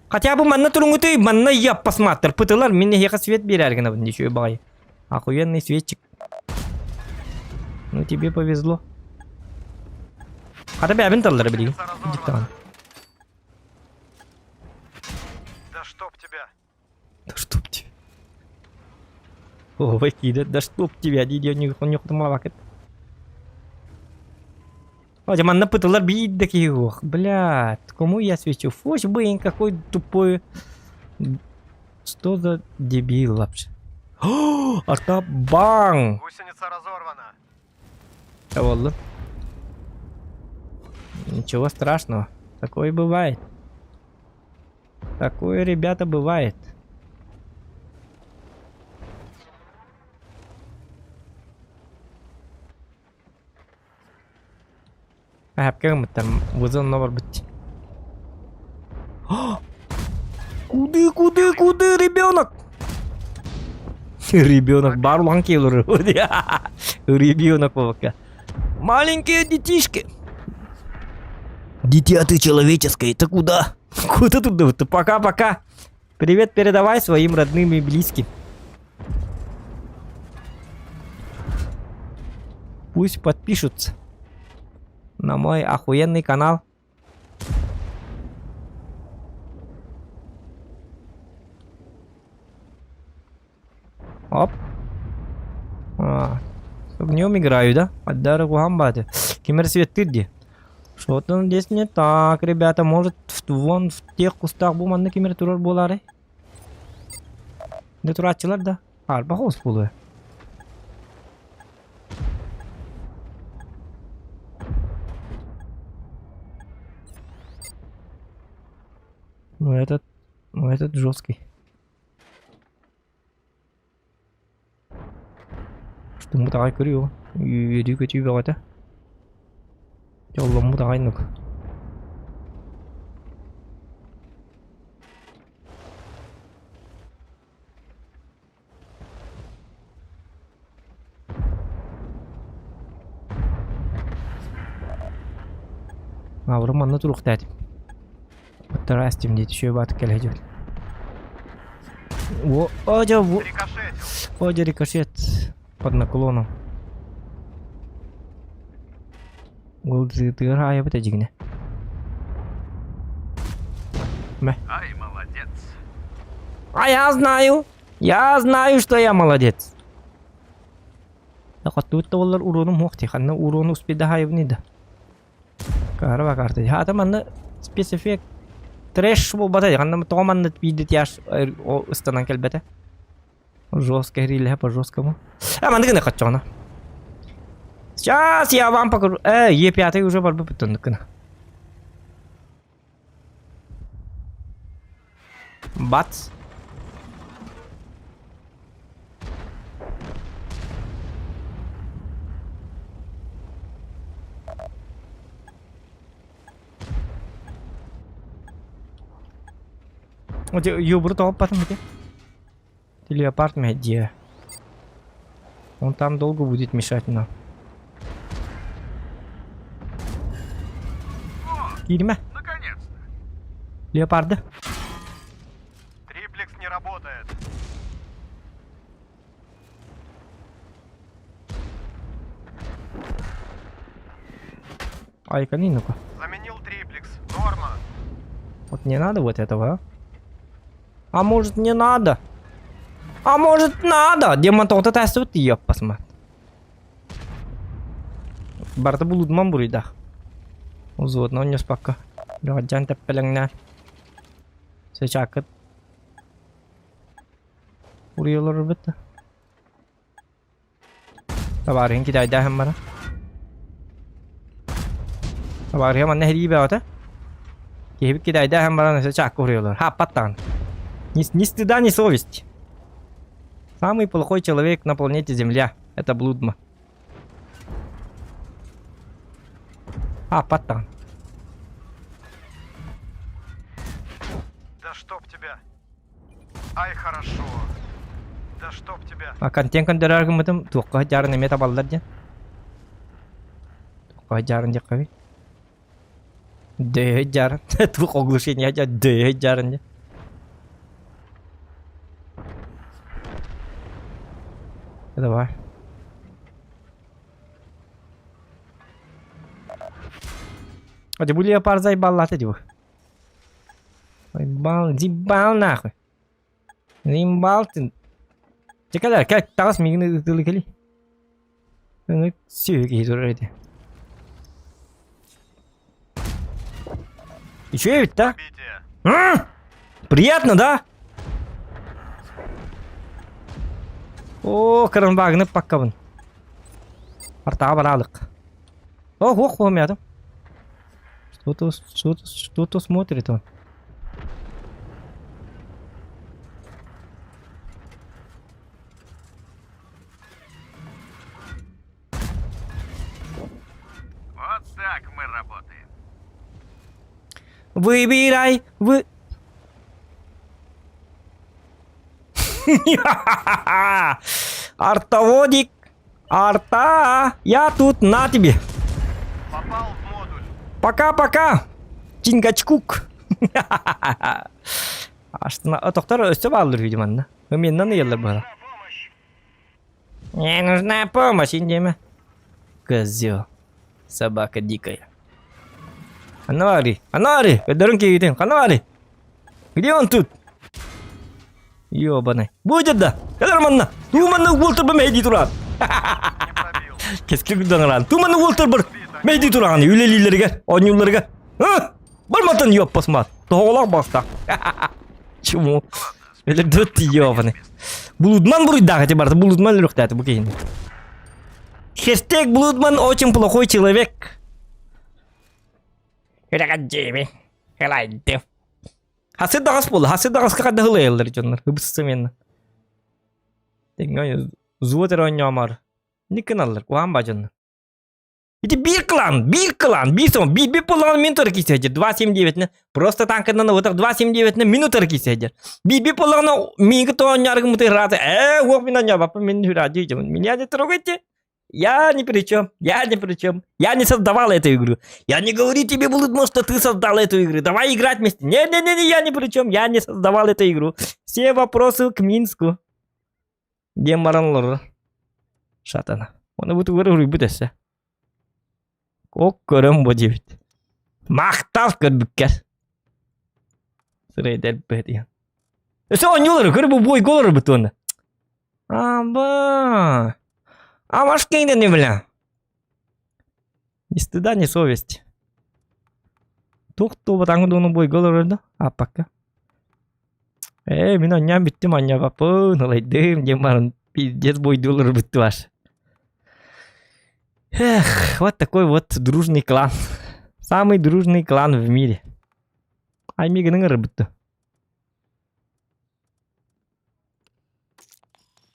Хотя бы манна турунгуты, манна я посмотр. Пыталар, мне я свет берергана в ничего бай. Охуенный светчик. Ну тебе повезло. Хотя бы абенталлар, блин. Да чтоб тебя. Да чтоб тебя. О, выкидывает, да чтоб тебя, дидё, не хутмалакет. О, манна пыталар бить такие, ох, блядь, кому я свечу? Фуш, блин, какой тупой. Что за дебил вообще? О, Артабан! Гусеница разорвана. Ладно. Ничего страшного. Такое бывает. Такое, ребята, бывает. Какая там вызов номер быть. Куды, ребенок? Ребенок, барланки ребенок пока. Маленькие детишки. Дитя ты человеческое, ты куда? Куда туда? Пока-пока. Привет передавай своим родным и близким. Пусть подпишутся на мой охуенный канал. Оп. С огнем играю, да? Отдары гуамбаты. Кемер свет тырди. Что-то здесь не так, ребята. Может, вон в тех кустах буманны кемер турар болары? Да туратчылар, да? Арба хоз болуя. Ну этот жесткий. Что мы такая курю? Иди к тебе это. Yollamı da aynı. Аврам анна туруктать. Тарастим дит еще бат келедет. О, одя, одя рикошет под наклоном. Ты играя в это дигне. Ай, молодец. А я знаю, что я молодец. Так тут доллар уроном мохти, ханна урон успеда хайвни да. Карва карты. Хата манна специфик трэш бу бата, ханна томанна видит яш станан келбете. Жестко риле по жесткому. А манна гына хачона. Сейчас я вам покажу. Е5 уже борьбы потом. Бац. Вот юбру то потом где? Телеопард где? Он там долго будет мешать нам. Кирме. Наконец-то. Леопарда. Триплекс не работает. Ай, ну-ка. Заменил триплекс. Норма. Вот не надо вот этого, а? А может не надо? А может надо? Демонтовка тестует ее, посмотри. Барта булут мамбури, да. Узот, но не спака. Раджан тепелengna. Secakit. Vuruyorlar bitti. Tabarın ki dayda hem bana. Tabarın ama ne hediye be Кибик кидай, да, хэмбарана чак курилар. Патан. Ни стыда, ни совести. Самый плохой человек на планете Земля. Это Блудма. Патан. Да чтоб тебя. Ай, хорошо. Да чтоб тебя. Контент кондераргым бытым. Туққа жарын эме табалдар жан. Туққа жарын жаққаби. Дэйэ жарын. Туқ оглушение жа дэйэ жарын жа. Давай. А ты были парзай баллаты диво. Зибал нахуй. Зимбал ты. Чекалар, как талас мигны дылыкали. Ну, сюги дурайды. Еще ведь, да? Приятно, да? О, карамбагны паккабын. Артаға баралық. Ох, ребята. Что-то смотрит он. Вот так мы работаем. Выбирай, Артоводик, арта, я тут на тебе. Попал в модуль. Пока-пока, Чингачкук. Тоқтар өстіп алыр, видимо, да? Меннен елдер бара. Мне нужна помощь, индеме. Козел. Собака дикая. Анвари, дорогие кейтен, Анвари. Где он тут? Ёбаный. Будет да. Кадырманна. Туманны ултыр бір мейди туран. Кескілік даңыран. Туманны ултыр бір мейди туран. Үлелилерге, онюлерге. Барматын ёп посмат. Тоғылақ баста. Чему? Өлер дөтті ёбаный. Блудман бұруйдағы те барды. Блудман лүріктәті бұл кейінді. Хэштег Блудман очень плохой человек. Джейми. Helайды. Хасед дағас болды. Хасед дағас қақады ғылы елдер жонлар. Үбісі мені. Деген зуатер ойнамар. Не каналлар. Оған ба жонлар. Это bir клан. Bir полан минутар киседжер. 279-ні. Просто танкадан отыр 279-ні минутар киседжер. Bir полан мингі тоғын ярғы мұты ғыраты. Оқ мен аня бапы мен хүрады. Меня не трогайте. Я ни при чем. Я не создавал эту игру. Я не говорю тебе, Блудман, что ты создал эту игру. Давай играть вместе. Не, я ни при чем. Я не создавал эту игру. Все вопросы к Минску. Где маранлор? Шатана. Он будет говорить, будет. Ок, көрім бұ дебет. Мақтал көрбіккер. Сұрай дәл бәді. Он юлары, көрі бұ бой голары бұты оны. Аба. А ваш кейді не бля. Ни стыда, ни совести. Тоқты бұт аңғыды оның бой голары да? Апака. Мен оңнан біттім оңна бапын. Олайдым, демарын пиздец бой доллары бұтты баш. Эх, вот такой вот дружный клан. Самый дружный клан в мире. Аймиганың рыбытты.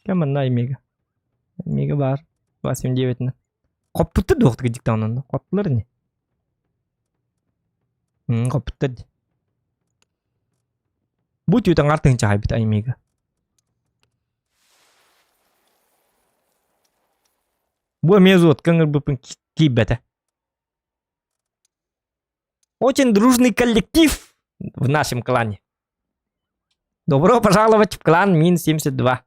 Кем анна Аймига? Аймига бар. 279-ні. Қоппытты доқтығы диктауынан. Қоптылар не? Қоппытты де. Бұт ютан артың чағай біт Аймига. Бұл мезуот каңыр бұпын кейбәті. Очень дружный коллектив в нашем клане. Добро пожаловать в клан Мин-72.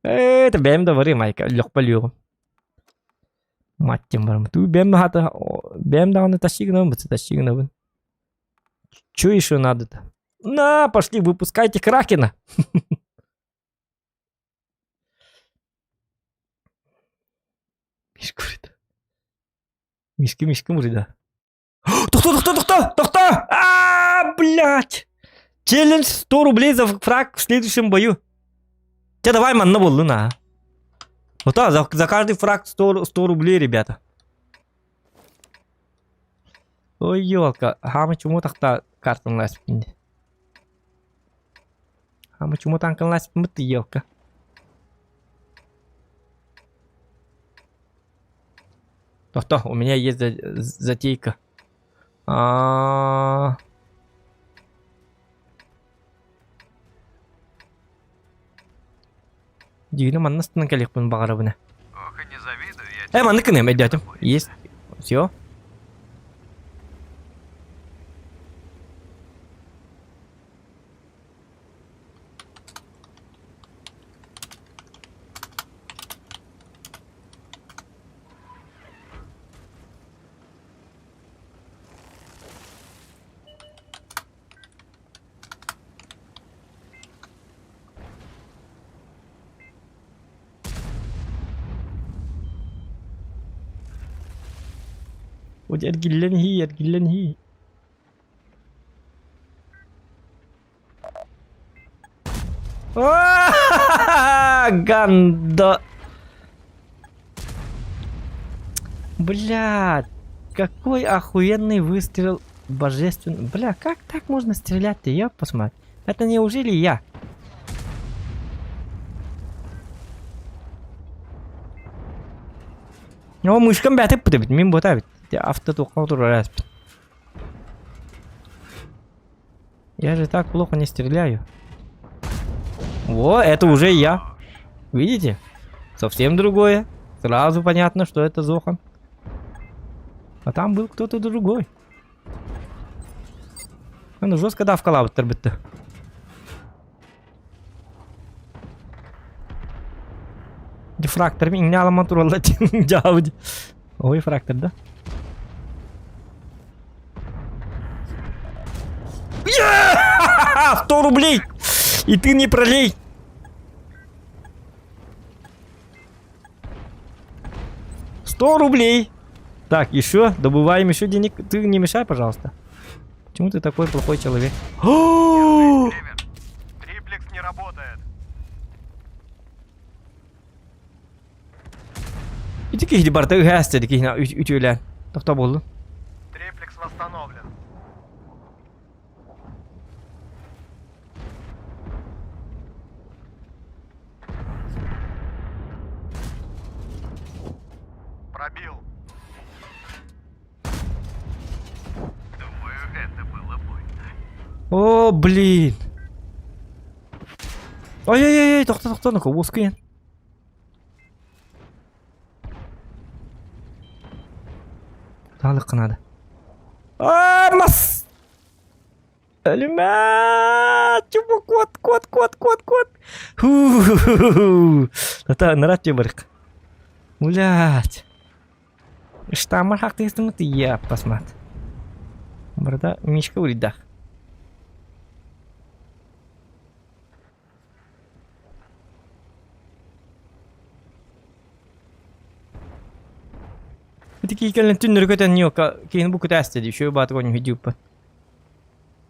Это бәм да вары майка, лёқ палюғым. Маттем барым. Ту бәм да оны тащигнавым, бұцы тащигнавым. Чё еще надо-то? На, пошли, выпускайте Кракена. Мишка ұрыды. Мишка ұрыды. Тоқта! Блядь! Челлендж 100 рублей за фраг в следующем бою. Че, давай манна болу на. Вот так, за каждый фраг 100 рублей, ребята. Ой, ёлка. Хама чему так-то картон ласпин. Хама чему танкан ласпин, ты ёлка. То, у меня есть затейка. Дигна манна стан калихпын багарабына. Ох, и не завидую я Манны кынем эдятым. Есть. Все. Ой, эргиллен хи. Гандо. Блядь, какой охуенный выстрел. Божественный. Бля, как так можно стрелять-то? Я посмотри. Это неужели я? О, мышкам бятып бит, мен бота бит. Автотоққа отыру. Я же так плохо не стреляю. Во, это уже я. Видите? Совсем другое. Сразу понятно, что это Зохан. А там был кто-то другой. Ну, жестко давкала вот торбит-то. Дифрактор меня ламатура латин джауди. Ой, фрактор, да? 100 рублей! И ты не пролей! $100! Так, еще добываем еще денег. Ты не мешай, пожалуйста. Почему ты такой плохой человек? Триплекс не работает. Иди кихи барты гасты, кихи на ütüyle. Тоқта болды. Триплекс восстановлен. Пробил. Думаю, это было больно. О, блин. Ой-ой-ой, тоқта, ну-ка, воскин. Талық қынады. Мас! Әлімәт! Чубы, кот! Ху-ху-ху-ху! Тата, нарад тебе барық. Блядь. Штамар хақты естімі ты я, посмат. Барда мишка уридах. Такие кэлэн түннөр көтен ньока кейін бұ көтәсті деп шөй баты көне хүйдюппа.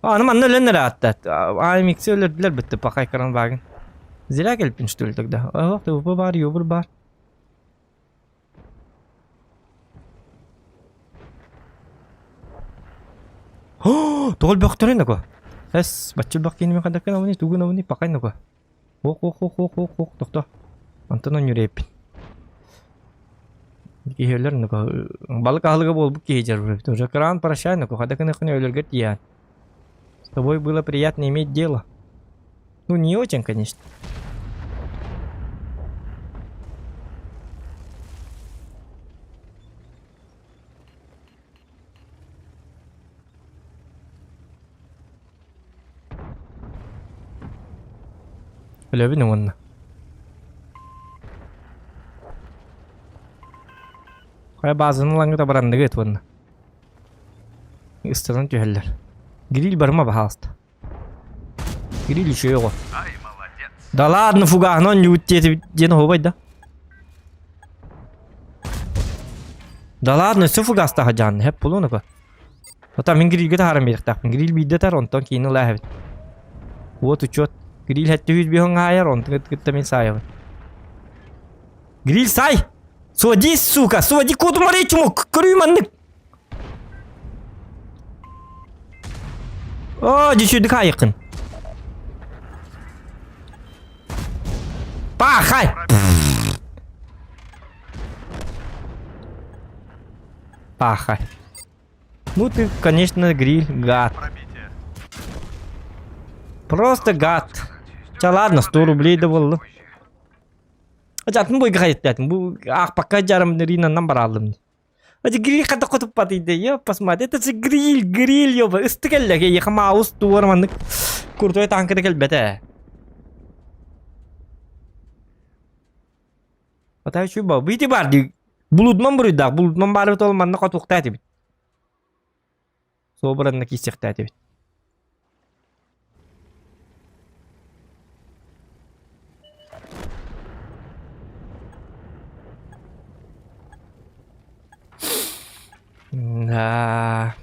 Аны манна лөннөр аттат. Аймиксе өлөрділер бітті пақай қаран багын. Зря келпін что ли тогда? Ох, ты ұпы бар, ёбыр бар. Тоғыл бөқтөрен нөкі. Әс, бачыл бақ кенемен қадақын ауыны, туғын ауыны пақай нөкі. Оқ, тоқта. Антынан юрейпін. Кихелер нөкі. Балық ағылығы бол бұл кейжер бұрып. Уже кран прощай нөкі, қадақын өқіне өліргет ян. С тобой было приятно иметь дело. Ну, не очень, конечно. Löbün onunla. Kaya bazının langı da barandı gıt onunla. İsteden tüheller. Гриль барма пожалуйста. Гриль еще его. Ай, молодец. Да ладно, фуга, но не уйти, где нахуй, да? Да ладно, все фуга стаха джан, хеп пулу нахуй. Вот там гриль где-то харам берег так, гриль бидде тар, он тон кино лахет. Вот учет. Гриль хәтте 100 бихон гайер, он тыгытта мен сайы. Гриль сай! Своди, сука! Своди коду маречему! Крюманнык! О, дешевдік айықын. Пахай! Пахай. Ну ты, конечно, гриль, гад. Просто гад. Ча ладно, 100 рублей да болды. Ачатын бойға қайттатын. Бұл ақпаққа жарым ринаннан бар алдым. Ача гриль қата құтып батыйды. Я посмотри, это же гриль, ёба. Үсті кәлләге, еқа маус туармандық. Куртой танкыды кәлбәті. Атай şu ба, бейті бар дей. Булудман бұрыдақ, булудман бары толманна қатуқта әті бит. Собыранна кесекті әті бит. Да.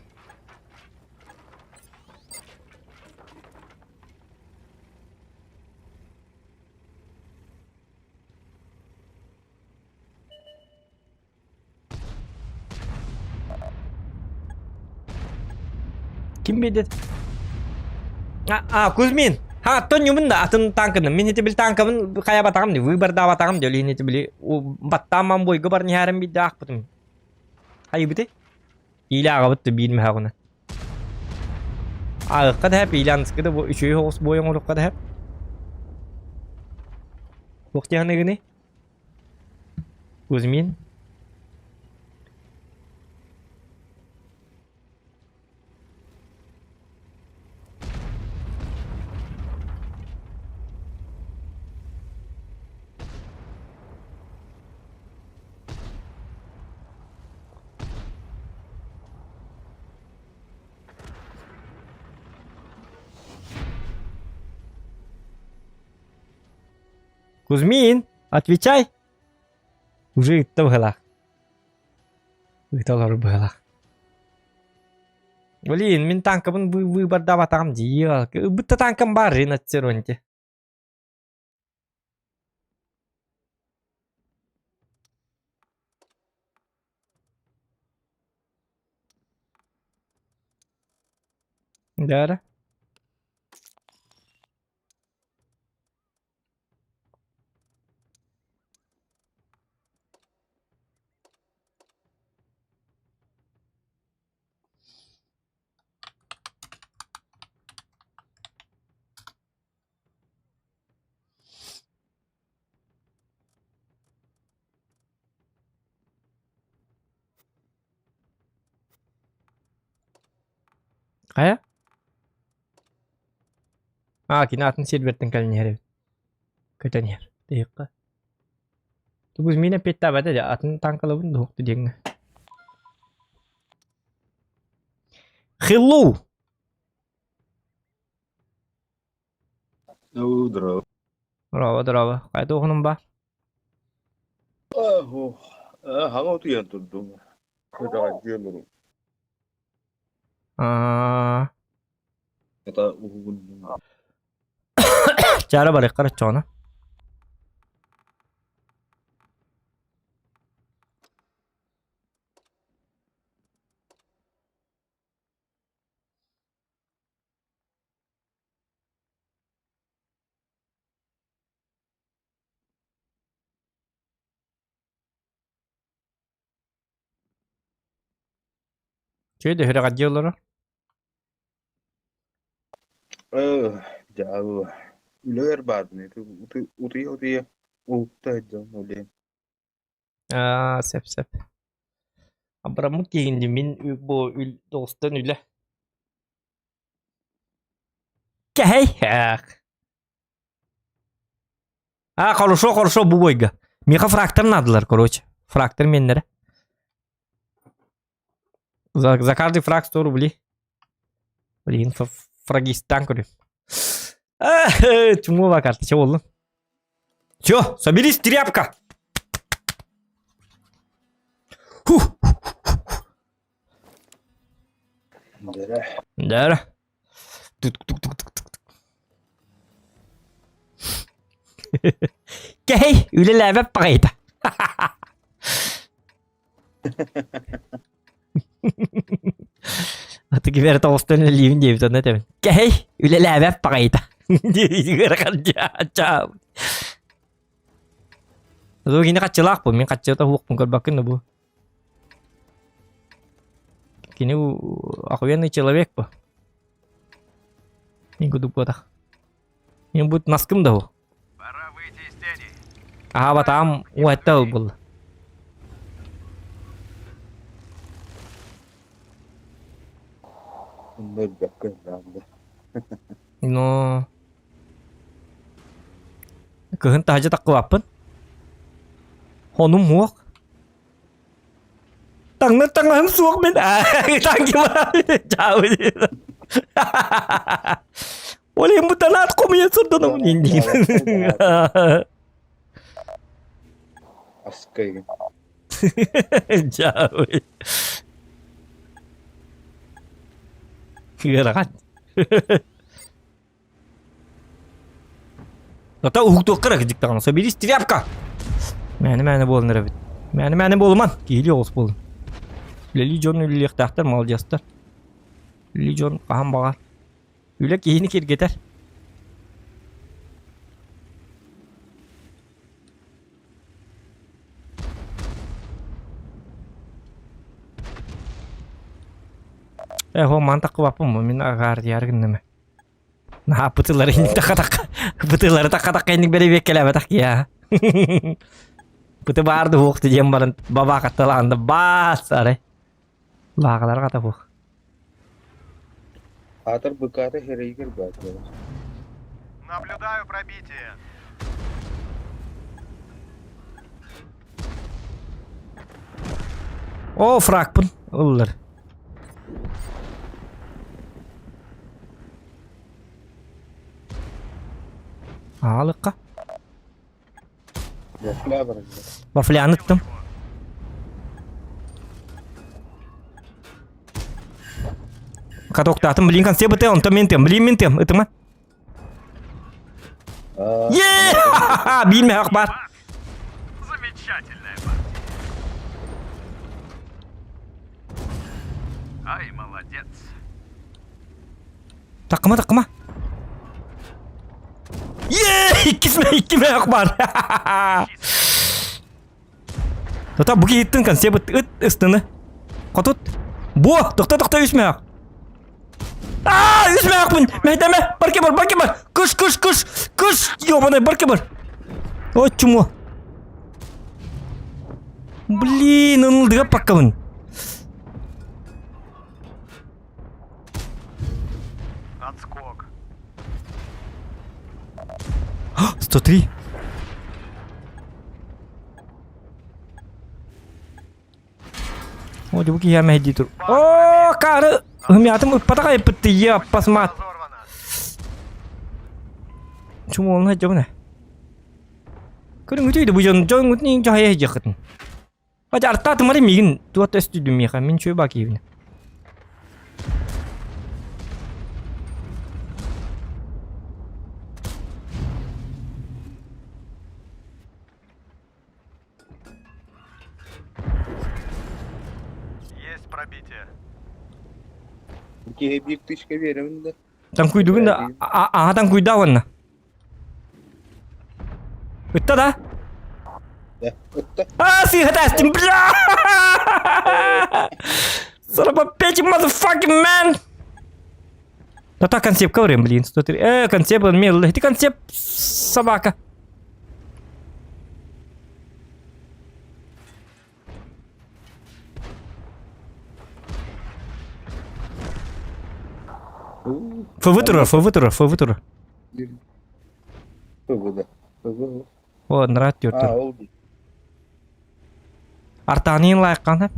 Kim bilir? Kuzmin. Ha, Tonyumun da atın tankını. Min hiti bil tankımın kaya batağım di. Vıbar da batağım diyor. Lin hiti bili. O battamam boy gıbar niharım bir dağ batım. Hayır biti? İla ağabıttı bilme hağına. Kad hep ilan sıkıda bu üçüyü hoğuz boyun olup kad hep. Vakti hanı gini? Kuzmin. Кузьмин, отвечай. Уже это в голах. Это в голах. Блин, мен танкамын выбор даватам дiyal. Бітті танкам бар жинат серонте. Да. Kaya? Kinatın silvertin kalın yeri. Kötü yer. Dakika. Tuguz mina petta bata ja atın tankalı bunu hoktu diyeng. Hello. Здорово. Здорово. Kaya to hunum ba? Hangout yan to. Kaya gelo. Kata uhun. Cara balik ke Cona. Cuy deh udah kajil loh. Jauh. Luar बाद में तो उतरी होती है उगता है जम बोले Sep. Abramı giyindi min bu dostun üle. Hey. Хорошо bu boyga. Meka fraktör nadılar короче. Fraktör menlere. За каждый фраг 100 рублей. Блин, фрагистан говорю. Чумова карта, чего было? Все, соберись, тряпка! Да. Kei, yleläävä pakeita. Jotenkin verta ostoinen liivin jeivitön eteen. Kei, yleläävä pakeita. Ciao. Rồi gini kacau lah pun, kacau tu hukum kerbakan tu bu. Kini aku yang ni celawek pa. Minggu tu tak. Yang but naskem dah. Пора выйти из тени. Ah, batam, watal bul. Ноль бакка, правда. No. Kehentah aja tak kuapen. Honum muak. Tangan suak men. Tang gimana? Jauh je. Oleh yang butanat ko may sundo ng hindi. Askay. Jauh. Gerakan. Ата угдо кара гидик таган собери стряпка. Мәне болын рабит. Мәне болман. Кили олс болын. Лили жон үлек тахтар мал жастар. Лили жон кахан багар. Үлек кейини кергетер. Хо мантак кылаппын, мен агар яргын неме. Nah, putulari ini tak ini beri bekal apa tak ya. Putu bar tu waktu jam baran baba kata lah anda bas are. Bah kata bu. Атор быкаты херейгер бат. Наблюдаю пробитие. Oh frak pun ular. Алыка. Бафлян иттім. Катоқтатым, блин, конце бітті, он ментем, блин, ментем, это ма? Еее! Бейме ақбар. Замечательная. Ай, молодец. Тақыма. Yeee! İkime yok var. Tata bu gittin kan sebut ıt üstüne. Kotut. Bu dokta üstüme yok. Aa üstüme yok bun. Mehdeme barke bar. Kuş. Yobana barke bar. O çumu. Блин, он дыга паккавын. Отскок. 103. О, дебуки я мехди тур. О, кары. Хмятым патакай пытты я посмат. Взорвано. Чуму он хajab ne? Kırın ütüydü bu canın ütünün cahaya yakıtın. Hadi artta atımları migin. Tuat estüdüm ya min şöyle bakayım. Есть пробитие. Кеге бик тышка верим да. Танкуйдугун да. Ага танкуйдаванна. Өтті да? Да. Отта. Сыйға тәстім, бля! Son of a bitch, motherfucking man! Та концепт коврем, блин, 103. Концепт он милый. Ты концепт собака. Фавытура. Погода. Погода. О, нрат тёрту. Олди. Артанин лайккан хеп.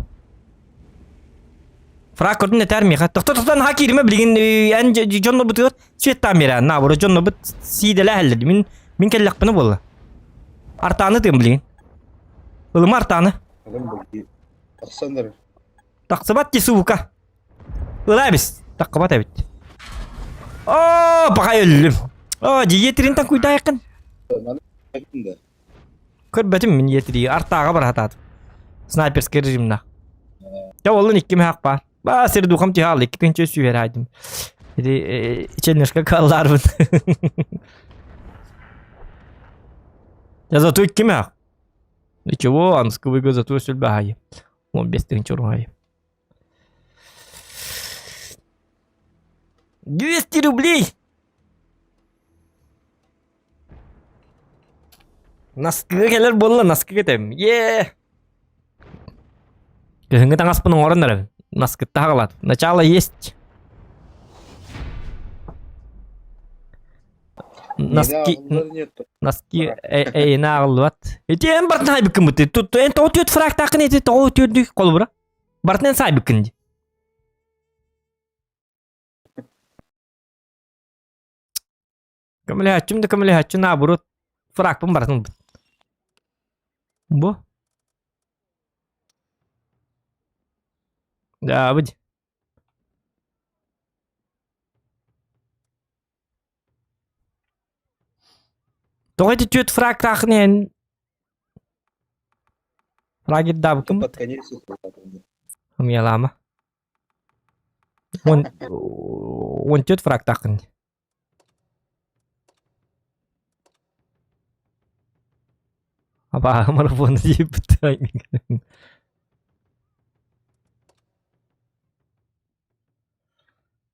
Фрак көрдүн этер ми хат. Токтотан хакириме билген эн жонно бутур. Светта мера. На бура жонно бут сиделе хелди. Мин келлекпини болла. Артаны тем билген. Булым артаны. Адам болди. Аксандар. Таксыбат тесука. Улабис. Таккабат эбит. О, бага өлүм. О, диетерин тан куйда якын. Да. Körbetim min yetiri artaga bir hatat. Sniperski rejimna. Ya oğlum iki mi hak var. Ba seri dukam tihalı iki pinçe süver haydim. Dedi içenleşke kallar bun. Ya zatu iki mi hak? Ничего, ансковый зато сюда хай. Он без тынчур хай. 200 рублей! Наскыга келер болла, наскы кетем. Кыһыңы таңас пының орыннары. Наскы тағылат. Начало есть. Носки нағылуат. Этен бартын айбыкын бұты. Эн тоғыт фрак тақын еті тоғыт өтті қолы бұра. Бартын эн сайбыкын де. Камілі хатчым наабыру фрак пын бартын бұт. Бұ? Да, бұд. Тоғыты төт фраг тақын ең. Фраг ет дабы кім? Под конец. Умелама. Он төт фраг тақын. Апа, марафон дейіп бұтты.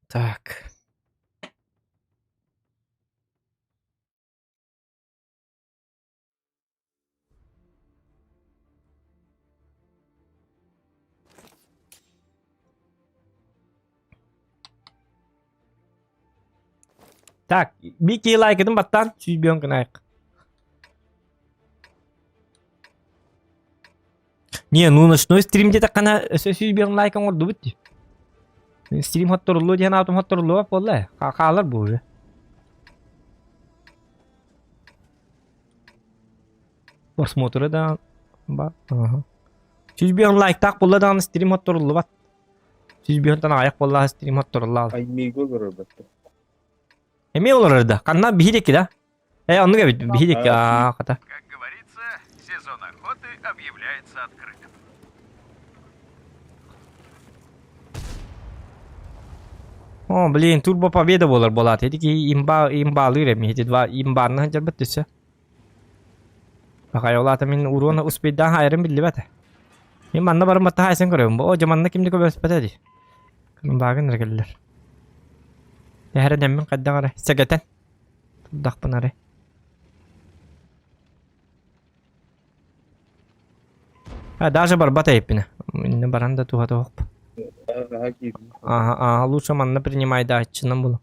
Так. Так, bir kere like edin battan 100 milyon kınayık. Не, ну ночной стрим где-то kana 100 milyon like oldu bitti. Stream hatırlı diye ne hatırlı vallahi. Kalır bu. Посмотры да бар. Ага. 100 milyon like tak bulladan stream hatırlı bat. 100 milyondan ayak vallahi stream hatırlı. Аймейго көрөбөттү. Эме олар да. Канна бихидек да. Анны габит бихидек ката. Как говорится, сезон охоты объявляется открытым. О, блин, турбо победа болар болат. Эдики имбалы реми. Эти два имбарны ханчар беттесе. Бакай олата мен урона успейдан хайрын билли бата. Мен манна барым бата хайсын көрөм. О, жаманна кимди көбөс бата ди. Кым багын регеллер. Яхара деммен каддан ара. Сагатан. Тудақпын ара. Даже бар бата еппіне. Инне баранда туха тоқп. Ага, лучше манна принимай да чынам булам.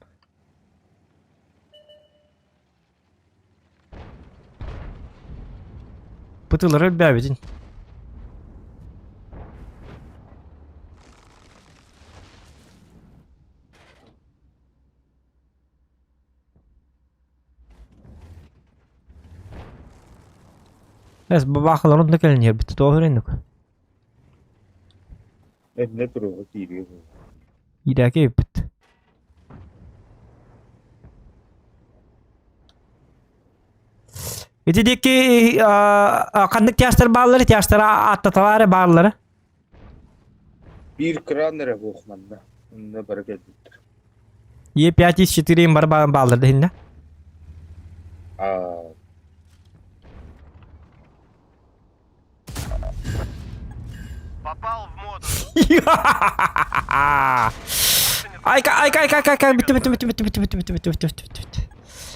Пытылар өлбәбедин. Эс бабахалар онда келин ер бітті тоғы өрендік. Не туруга кириги. Идаке бітті. Этидеки кандык тяштар баллары, тяштар аттаталары баллары. Bir kran nere boğmanda. Ne bereket bitir. Е5-4 бар балларды хинна. Попал в моду. Ай, bitti.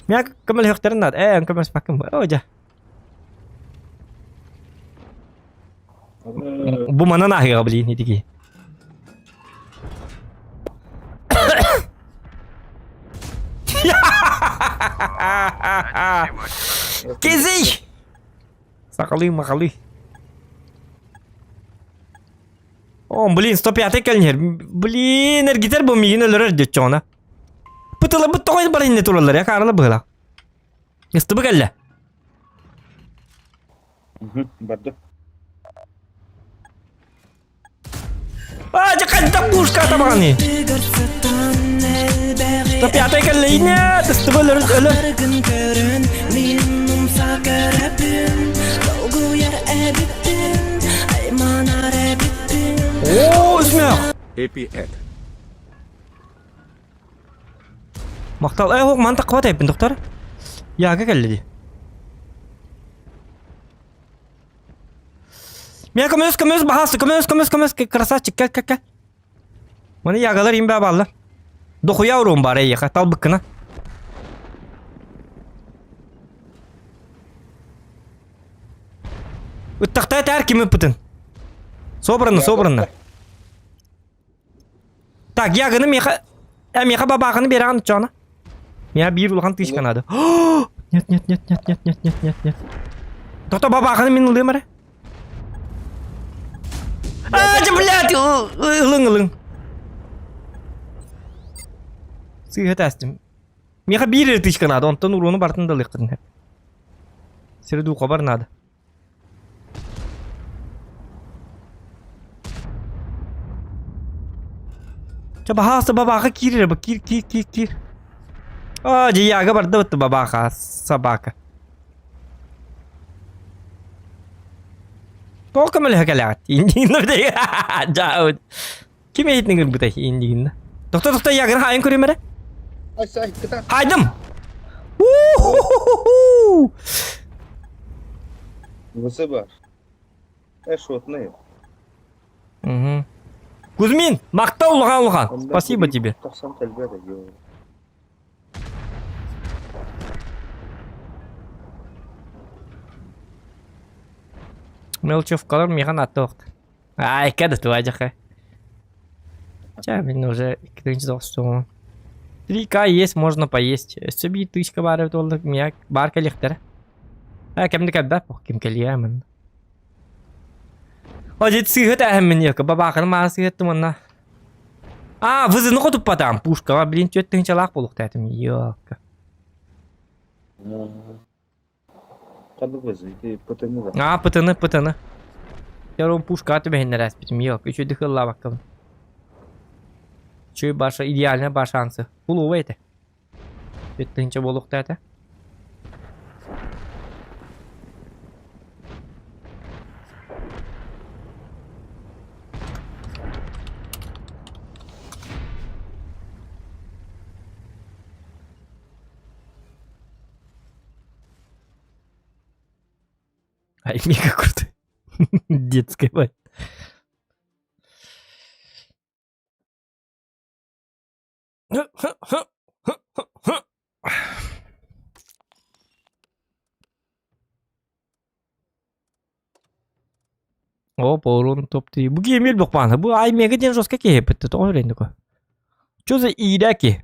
Меня камел хөхтөрн над. Он камел спакын. Ожа. Bu mana nahıya bilin ediki. Kezi. Сакалы. О, блин, 105 калнер. Блин, эргитер бу миин өлөр дөчөна. Пытылы бут той бар инне туралар я каралы была. Истыбы келле. Барды. Жаканда пушка табаны. 105 калле инне, истыбы өлөр. görepin Dolgu yer ebittin Aymanar ebittin Oo, üsmüyor. Happy Ed. Maqtal, hoq mantık kıvat ayıpın doktor. Yaga geldi. Меня көмөс бахасы, көмөс, красавчик, кел. Маны ягалар им бе балла. Дохуя урум бар ей, хатал быкына. Ыттактай тәр кими пытын. Собраны. Так, яганы меха... меха бабағаны бераған ұтчағына. Меха бир улған тышқанады. Нет. Тоқта бабағаны мен ұлдым әрі. Блядь, ылың. Сыйға тәстім. Меха бир тышқанады, онтан уруны бартын дылық қыдын. Сірі дуқа барнады. Bahasa babaka kiri bak kir. Oh jadi agak berdua tuh babaka sabaka. Kok kamu lihat kalian? Ini nanti jauh. Kim itu nih buta ini? Dokter ya kan hayang kuri mere? Ay kita. Haydam. Высы бар. Шотные. Кузьмин, мақтау ұлған. Спасибо тебе. Мелочевкалар меған атты оқты. Ай, кәді туа жақа. Мен уже 2 3К есть, можно поесть. Сөбі 1000 бар өт олды. Мен бар кәлектері. Кәмді кәбді, кем кәлеймін. 어제 쓰였다 하면요. 그 바바가는 많이 쓰였더만나. 아, вызывно ходу потом. Пушка, блин, что ты начала полухта это ёка. Кады вызывайте, пытаны. А, пытаны. Я ром пушка тебе не раз питим ёка. Еще дыхала бакам. Че баша идеально ба шансы. Уловайте. Это ничего полухта это. Ай, мега круто. Детская мать. О, урон топ-3. Bu gemi bakmana. Bu ay mega den жестко кепетті. Тоғырен такой. Что за идаки?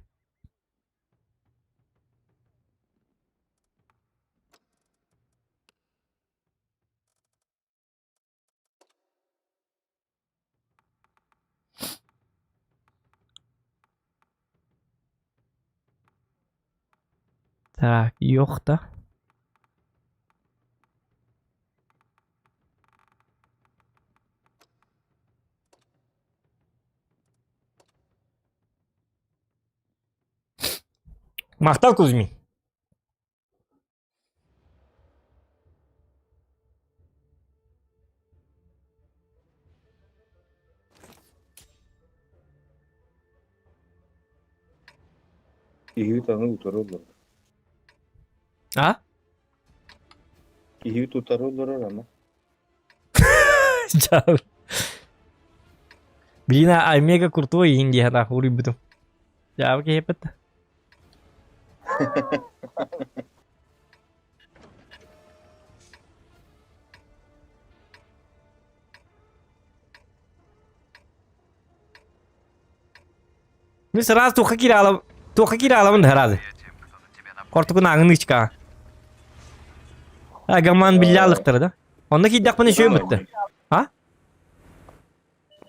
Так, ёхта. Мақтал Кузьмин. Игют аны утарылыр. А? Игют утарылыр ана. Чао. Блин, а мега крутой Индия, да, урибуту. Чао, кепет. Мы сразу туха киралам сразу. Кортуку нагнычка. Агаман биллялыктыр да. Онда кийдак мына шөй битти. А?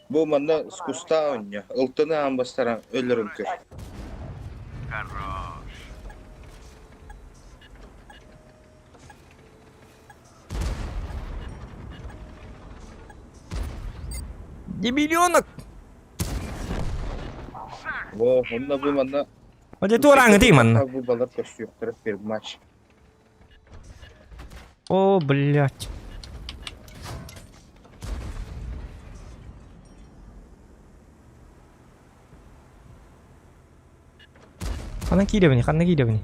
Бу манда скуста оння. Ылтыны амбастаран өлөрүн көр. Дебилёнок. Во, онда бу манда. Оде тураңы деймін. Бу балар көчүктүрүп бир матч. О, блядь. Қана кире қана кире біне.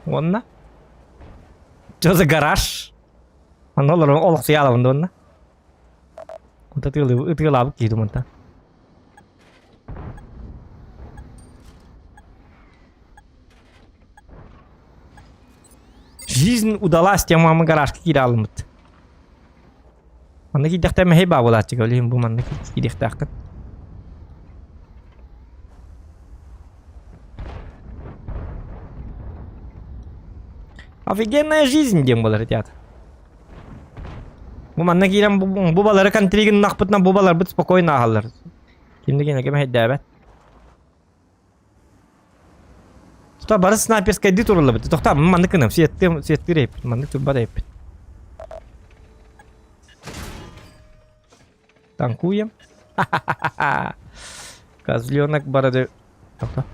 Онна? Что за гараж? Оно олық сияла бұнда онна? Онта тығылабы кейді мұнта. Жизнь удалась, тем мама гаражка кейді алымыд. Манда кейдіқті мәхей ба болады чега, олейін бұл манда кейдіқті ақын. Офигенная жизнь дем болар этят. Бу манна кирем бу балары контригин нахпытна бу балар бит спокойно агалар. Кимди гене кеме хеддабат. Тута бары снайперская ди турулы бит. Тохта манна кынам сетти реп. Манна турба реп. Танкуем. Козленок бороды. Тохта.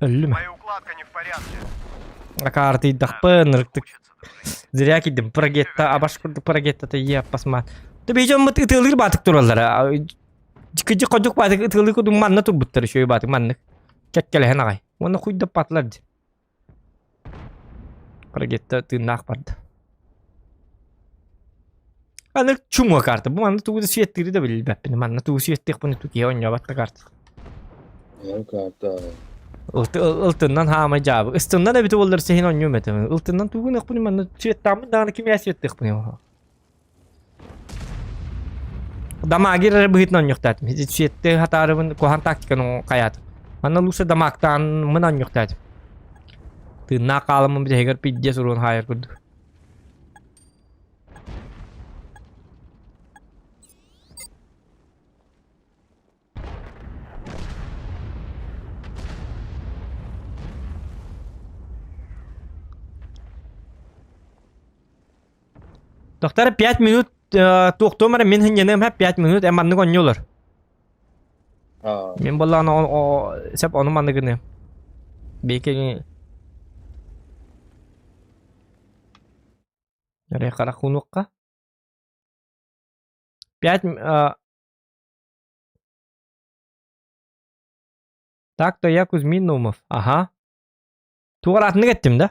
Ölüm. Моя укладка не в порядке. Акарты дахпын рыктык. Зря кидим. Прогетта, абашкурды прогетта та еп посмат. Да бейжон мыт ытылыр батык туралар. Жикыжы кожук батык ытылыр кудум манна турбуттар шөй батык маннык. Кеккеле хенагай. Оны хуйда патлар. Прогетта тыннак барды. Аныр чумга карты. Бу манна тугуды сүйеттири да билбеппин. Манна тугу сүйеттик буны тугуя онья батта карты. Как-то. Ылтыннан хама жабы. Ыстыннан эбити боллар сехин онью метем. Ылтыннан тугун экпуни манна сүйеттамын даганы кимия сүйеттик буны. Дамагир быгытын оньюктатым. Хизи сүйетти хатарыбын кохан тактиканы каятым. Манна луса дамактан мын оньюктатым. Тынна калымын бите хегер пидде сурун хайыр курду. Доктор 5 минут тоқтомар мен хиненем хеп 5 минут эманны коньолар. Мен болланы сеп оны манны гыны. Беке Яре кара хунукка. 5 Так то я Кузьмин Наумов. Ага. Тугар атını gittim de.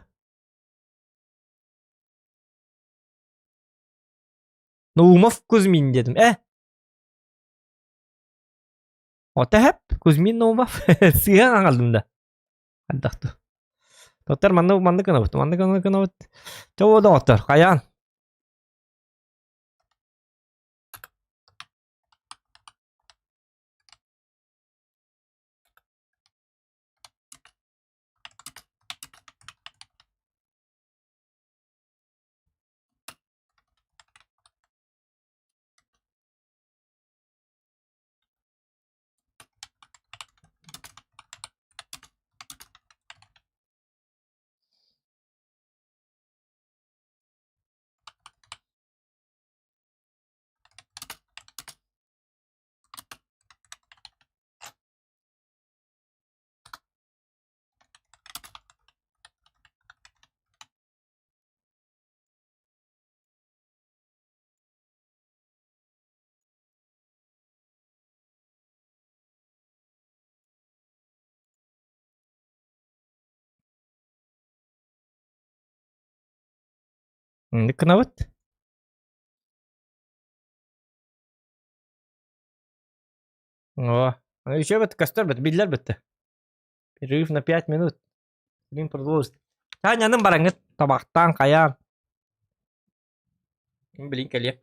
Наумов Кузьмин dedim. Ota hep Kuzmin Naumov. Sigan aldım da. Hadi doktor. Doktor mandı kınavut. Mandı kınavut. Çoğu doktor. Kayan. Ne kınavut? О, еще вот костер, биллер бітті. Перерыв на 5 минут. Стрим продолжит. Таняның бараңыз табақтан қаян. Кім білейін кәле.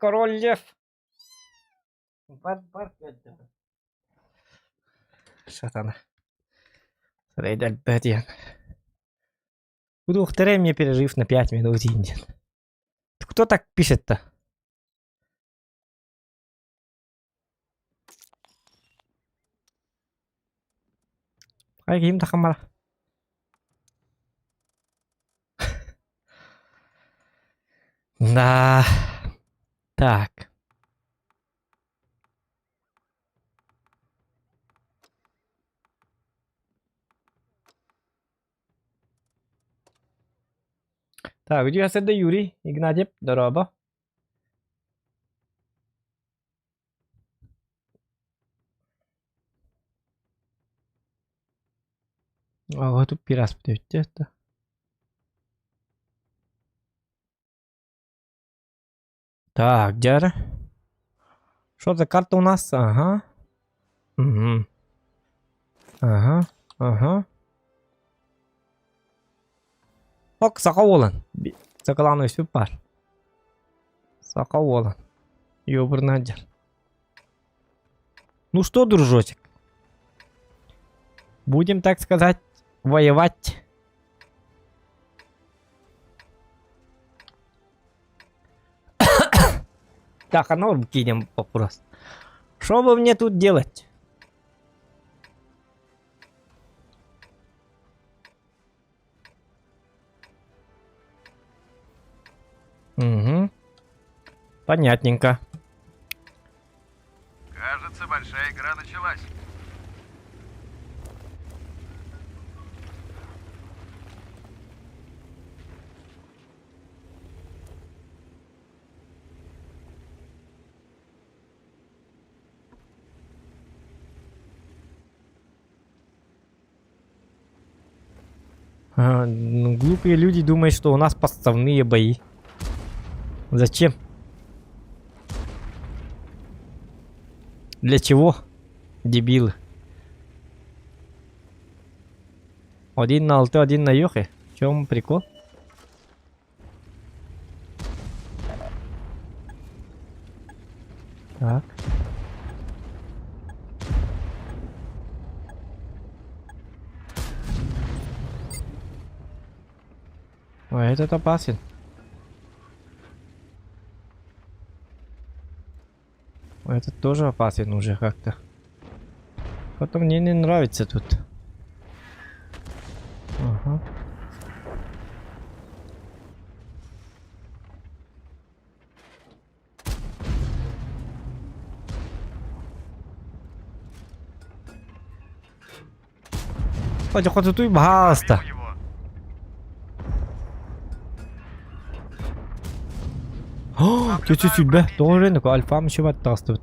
Король лев. Бар Шатана. Рейдаль Бэдиан. Буду повторяй мне перерыв на 5 минут, Индиан. Кто так пишет-то? Ай, каким-то хамара. Да. Так. Так, где я седа Юрий Игнатьев, здорово. А вот тут пирас это. Так, где же? Что за карта у нас? Ага. Угу. Ага. Ок, Сакаолан. Сакалану супер. Сакаолан. Ёбрнадер. Ну что, дружочек? Будем, так сказать, воевать. Так, а норм кинем вопрос. Что бы мне тут делать? Угу. Понятненько. Кажется, большая игра началась. Ну, глупые люди думают, что у нас подставные бои. Зачем? Для чего? Дебилы. Один на алты, один на йохе. В чем прикол? Так. Ой, этот опасен. Этот тоже опасен уже как-то. Потом мне не нравится тут. Ага. Хоть тут и баста. Чуть-чуть be. Doğru renk alfa mı şubat tastut.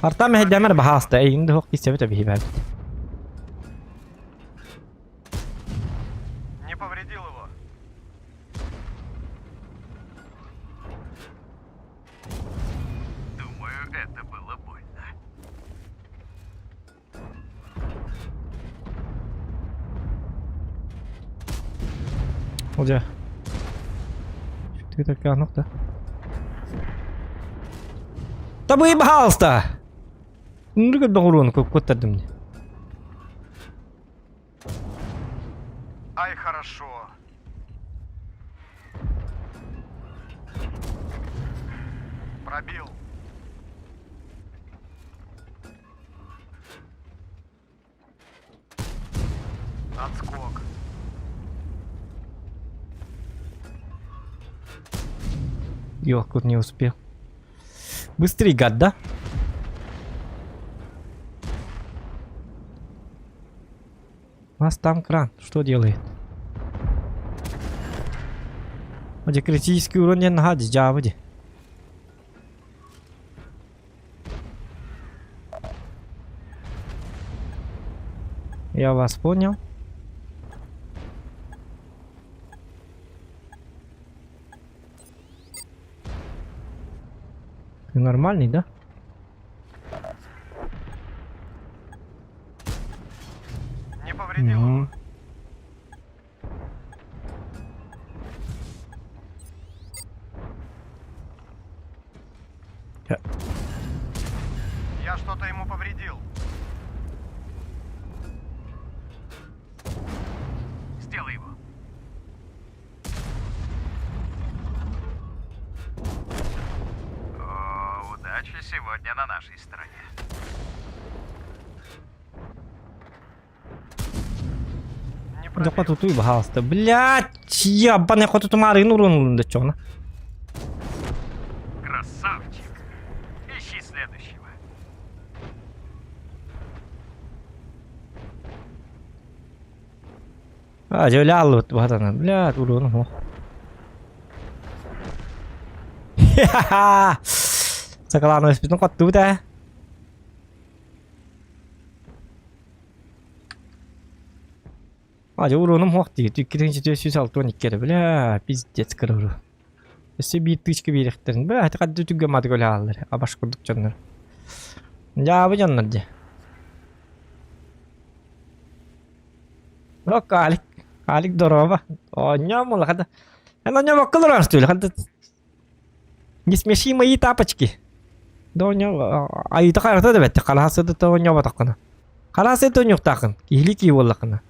Artam heddemer bahasta. Inde hoq kisebete bihibel. Не повредил его. Думаю, это было больно. Hoca. Ты такая нахта. Да выебался! Ну как урон какой-то мне. Ай, хорошо. Пробил. Отскок. Ёх, тут не успел. Быстрей, гад, да? У нас там кран. Что делает? Где критический урон не находится, джавади. Я вас понял. Ты нормальный, да? Не повредил его. Я что-то ему повредил. Сделай его. О, удача сегодня на нашей стороне. Не Да хватит туй, пожалуйста. Блядь, ебаный хватит тумары, ну, да чё, на? красавчик. Ищи следующего. А, жөля вот она, блядь, урон, ну. Ха-ха-ха! Сакалану испитан катту да. А, уроном хватит, ты киринчи сюсал тоник кере, бля, пиздец, короче. Если бит тычка берехтерин, бля, это кадды түгге маты көлі алыр, абаш курдук жаннар. Жабы жаннар де. О, калик дорова. О, нямула, хада. Она няма кылыран стюль, хада. Не смеши мои тапочки. Да, а и такая рта да, халасы да то няма такана. Халасы то нюх такан, кихлики воллакана.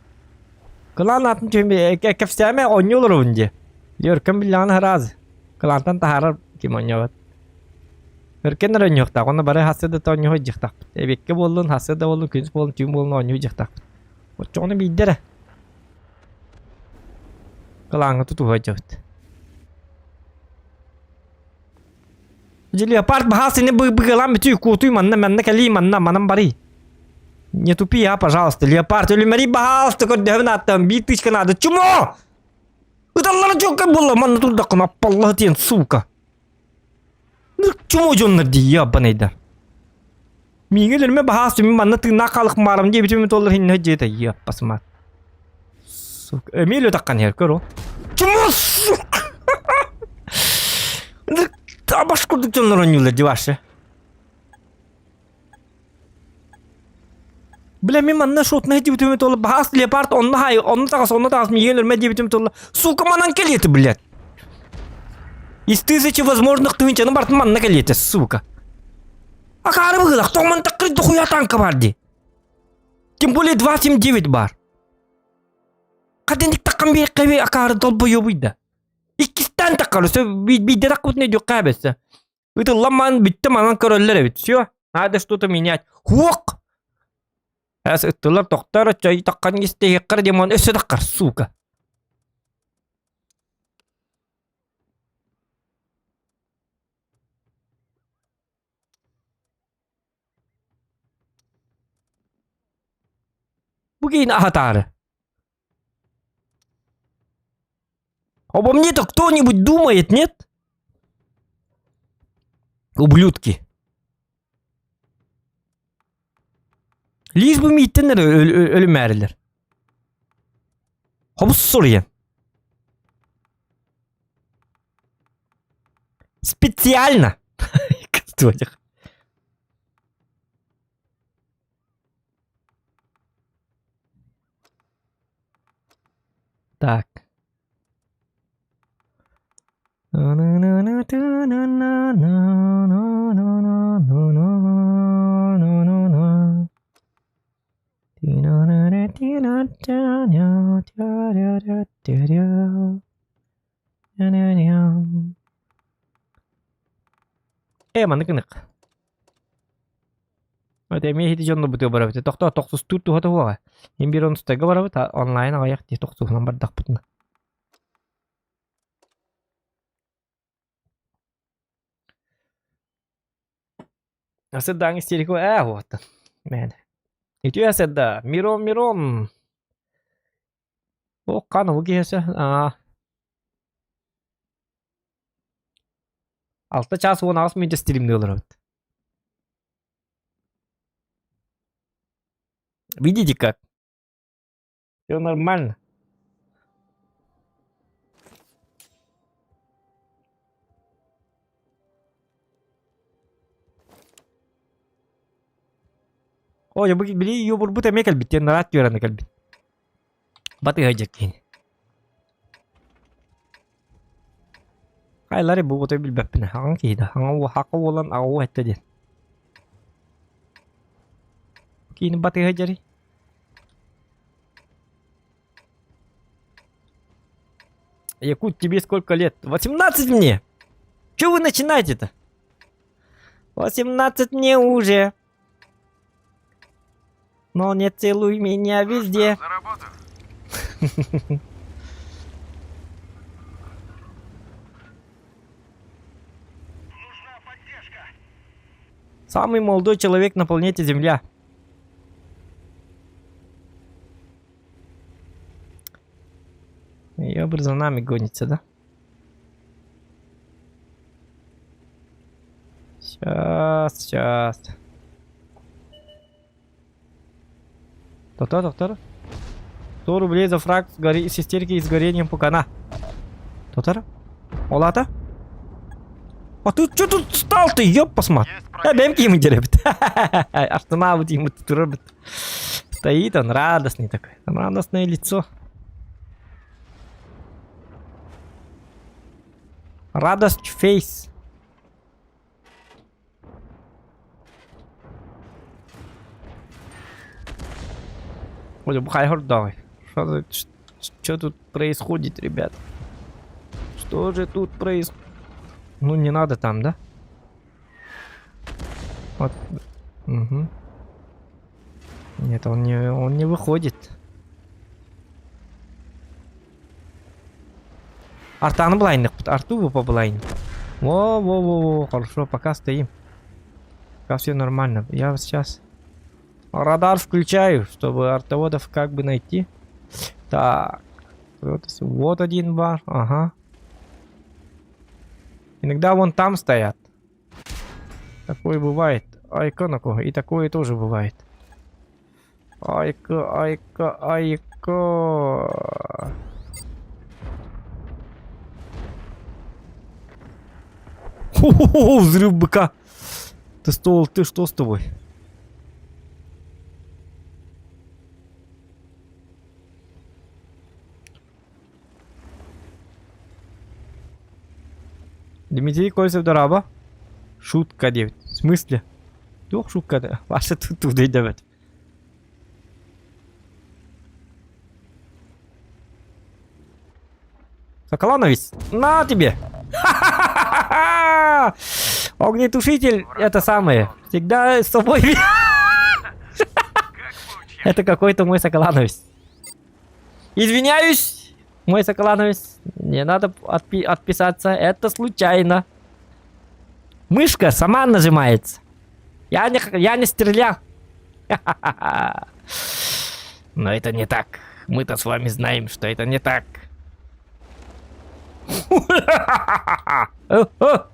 Кылан атын төме кефсәме онюлар унде. Йөркем билан хараз. Кылантан тахарар ким онябат. Йөркен рөнюх та, оны бары хасы да то онюх жыктак. Эбекке болдун, хасы да болдун, күнс болдун, тüm болдун онюх жыктак. Очоны биддере. Кылаңы туту хожот. Леопард бахался не быгала метю кутуй манна кали манам бари. Не тупи, а, пожалуйста, леопард или мари бахался, кот девна там битычка надо. Чмо? Это Аллах чока было, манна тут так на палатин, сука. Ну чмо жон нади, ябаный да. Мигелер ме бахался, манна ты накалых марам, дебитюми толлар хинна джета, я посмат. Сука, Эмилио таккан хер, коро. Чмо, сука? Абаш курдук жонлор онюлар диваше. Бля, мен манна шотна дебитюми толлар бахас леопард, онна хай, онна тагас мигелер ме дебитюми толлар. Сука, манан келети, блядь. Из 1000 возможных тывинчаны барт манна келети, сука. А кары выгылах, то ман такры дохуя танка барди. Тем более 279 бар. Кадендик таккан бейккеби акары долбо ёбуйда. İkisinden takarırsa bir de takut ne diyor kaybetse. Это ламан битте манан короллер бит. Всё. Надо что-то менять. Хук. Ас ыттылар токтар чай таккан кисте кыр демон өсө таккар, сука. Bugün ахатары. Обо мне-то кто-нибудь думает, нет? Ублюдки. Лишь бы миттенler ölüm eriler. Hobus soruyor. Специально. Кто этих? Так. Mana kena? Ada mi hidi jono butuh berapa? Tokto tokso stutu hata huwa. Imbiron stega berapa? Ta online ayak di tokso nomor dak putna. Sedang istiriku вот. Man. Itu ya seda. Mirom. Oh kan hogi ya. 6 час 16 минут стримный olur. Видите как? Все нормально. Oh ya beli yo burbut emek kalbit ya narat yoran kalbit. Batı hajak kini. Haylar bu otoy bilbepine. Hangi da? Hangi hakkı olan ağı etti diye. Kini batı hacari. Якут, тебе сколько лет? 18 мне! Чё вы начинаете-то? 18 мне уже. Но не целуй меня везде. За работу. Нужна поддержка. Самый молодой человек на планете Земля. Ёбр за нами гонится, да? Сейчас. Доктор. 100 рублей за фраг с истерики и с горением пукана. Доктор? Олата? А ты что тут встал ты, ёб посмотри. Бемки ему теребит. Останавливать ему тут робит. Стоит он радостный такой. Радостное лицо. Радость фейс. Ой, бухай давай. Что тут происходит, ребят? Что же тут происходит? Ну не надо там, да? Вот. Угу. Нет, он не выходит. Артан блайнных, арту по блайн. Во, хорошо, пока стоим. Пока все нормально. Я сейчас радар включаю, чтобы артоводов как бы найти. Так, вот один бар, ага. Иногда вон там стоят. Такое бывает. Айка на кого? И такое тоже бывает. Айка. Хо-хо-хо, взрыв быка. Ты что с тобой? Дмитрий Кольцев дораба. Шутка, девять. В смысле? Doch, шутка, да. Ваша тут туда идет. Соколанович, на тебе! Огнетушитель, это самое. Всегда с собой. Это какой-то мой Соколанович. Извиняюсь, мой Соколанович. Не надо отписаться. Это случайно. Мышка сама нажимается. Я не стрелял. Но это не так. Мы-то с вами знаем, что это не так.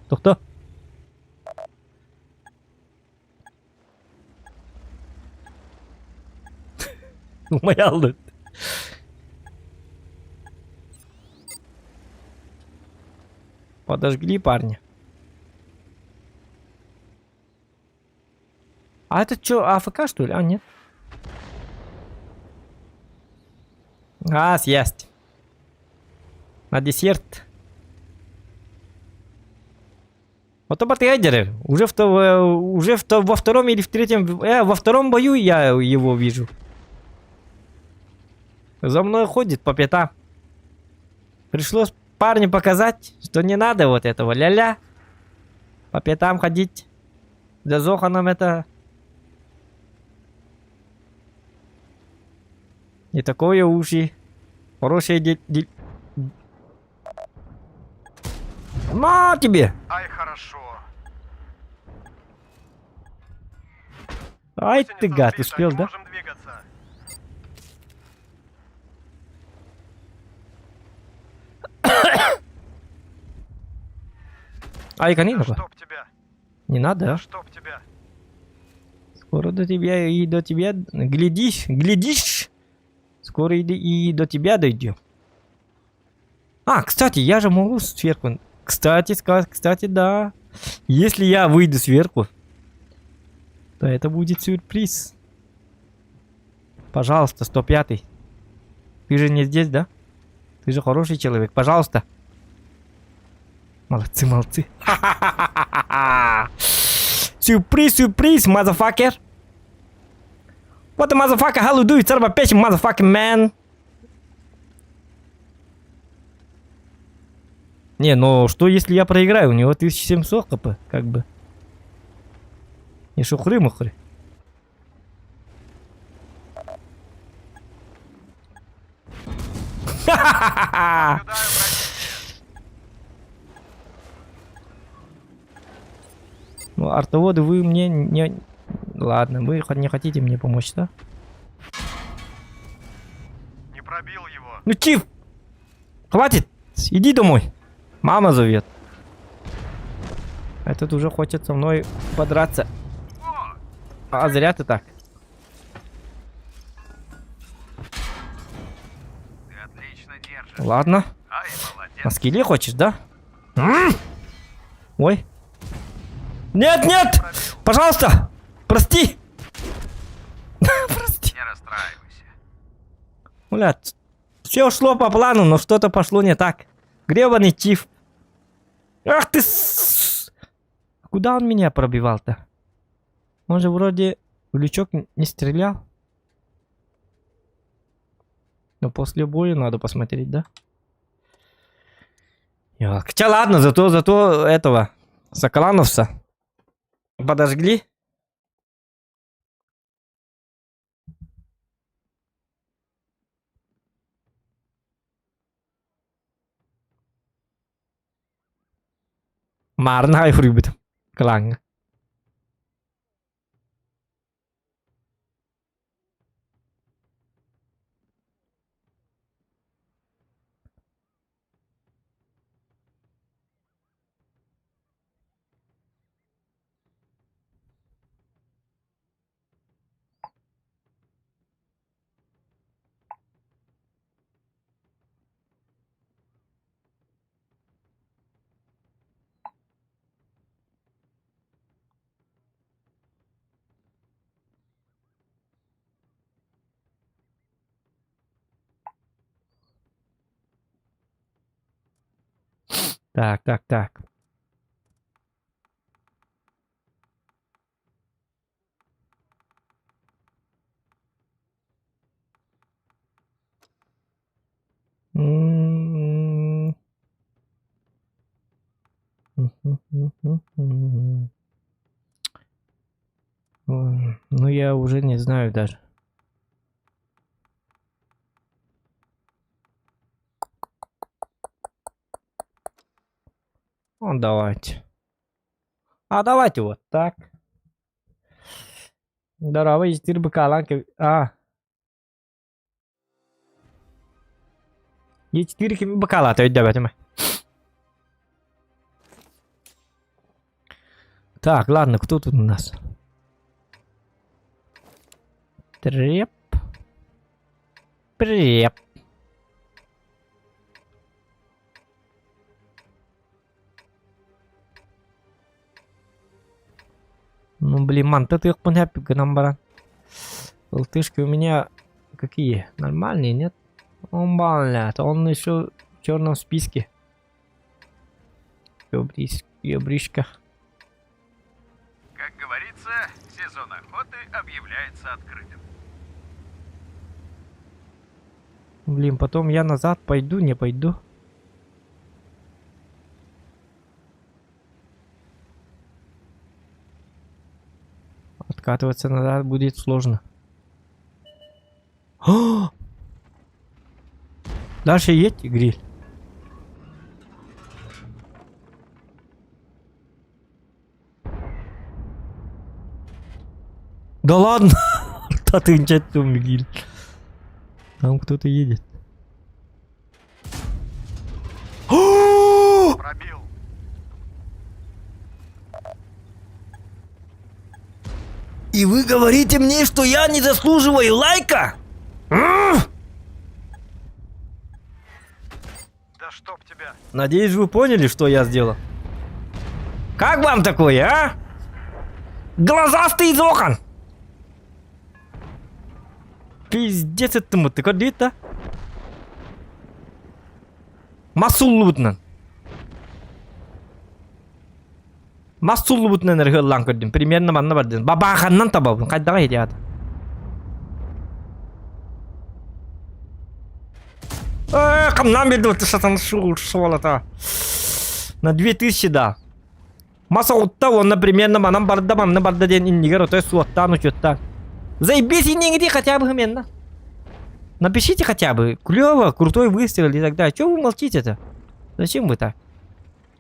Кто? Моя лут. Подожгли парня. А это что, АФК что ли? А, нет. А, съесть. На десерт. Вот обатейдеры. Уже во втором или в третьем... во втором бою я его вижу. За мной ходит по пятам. Пришлось парню показать, что не надо вот этого ля-ля. По пятам ходить. За Зоханом это... Не такое уши. Хорошее На тебе! Ай, хорошо. Ай ты гад, успел, да? Можем двигаться. Ай, канина. Чтоб тебя. Не надо, а? Чтоб тебя. Скоро до тебя и до тебя... Глядишь. Скоро и до тебя дойдем. А, кстати, я же могу сверху... Кстати, да. Если я выйду сверху, то это будет сюрприз. Пожалуйста, 105-й. Ты же не здесь, да? Ты же хороший человек. Пожалуйста. Молодцы, молодцы. Сюрприз, сюрприз, motherfucker. What the motherfucker hell you do? It's about patient motherfucking man. Не, ну что если я проиграю? У него 1700 хп, как бы. Не шухры-мухры. Ну, артоводы, вы мне не... Ладно, вы не хотите мне помочь, да? Не пробил его. Ну, Чиф! Хватит! Иди домой! Мама зовет. Этот уже хочет со мной подраться. А зря ты так. Ты отлично держишь. Ладно. Ай, молодец. На скилле хочешь, да? Ой. Нет, нет! Пожалуйста! Прости! Прости. Не расстраивайся. Блядь. Все шло по плану, но что-то пошло не так. Гребаный Чиф. Ах ты Куда он меня пробивал-то? Он же вроде в лючок не стрелял. Но после боя надо посмотреть, да? Хотя ладно, зато этого Соколановца подожгли. Марн хай хрюбит. Кланг. Так. Ну, я уже не знаю даже. Ну, давайте. А, давайте вот так. Здорово, есть бакаланки. Есть 4 бакала, то давайте. Так, ладно, кто тут у нас? Треп. Преп. Ну, блин, ман, ты их понятно, номера. Лтышки у меня какие? Нормальные, нет? Он блядь, он еще в черном списке. Ёбришка. Как говорится, сезон охоты объявляется открытым. Блин, потом я назад пойду, не пойду. Откатываться назад будет сложно. О! Дальше едь, гриль. Да ладно! Да ты ничего, гриль. Там кто-то едет. Пробил. И вы говорите мне, что я не заслуживаю лайка? Да чтоб тебя. Надеюсь, вы поняли, что я сделал. Как вам такое, а? Глазастый из окон! Пиздец этому, ты куда-то? Масулутно. Масуллу бутун энерги лан көрдүм. Примерно манна бардын. Бабаханнан табабын. Кайдага идият. Камнан берди вот шатан шуалата. На 2000 да. Маса утта он, например, манам барда ден иннигер отой суаттан учеттан. Заебись иннигиди хотя бы гыменно. Напишите хотя бы. Клево, крутой выстрел и так далее. Чего вы молчите-то? Зачем вы так?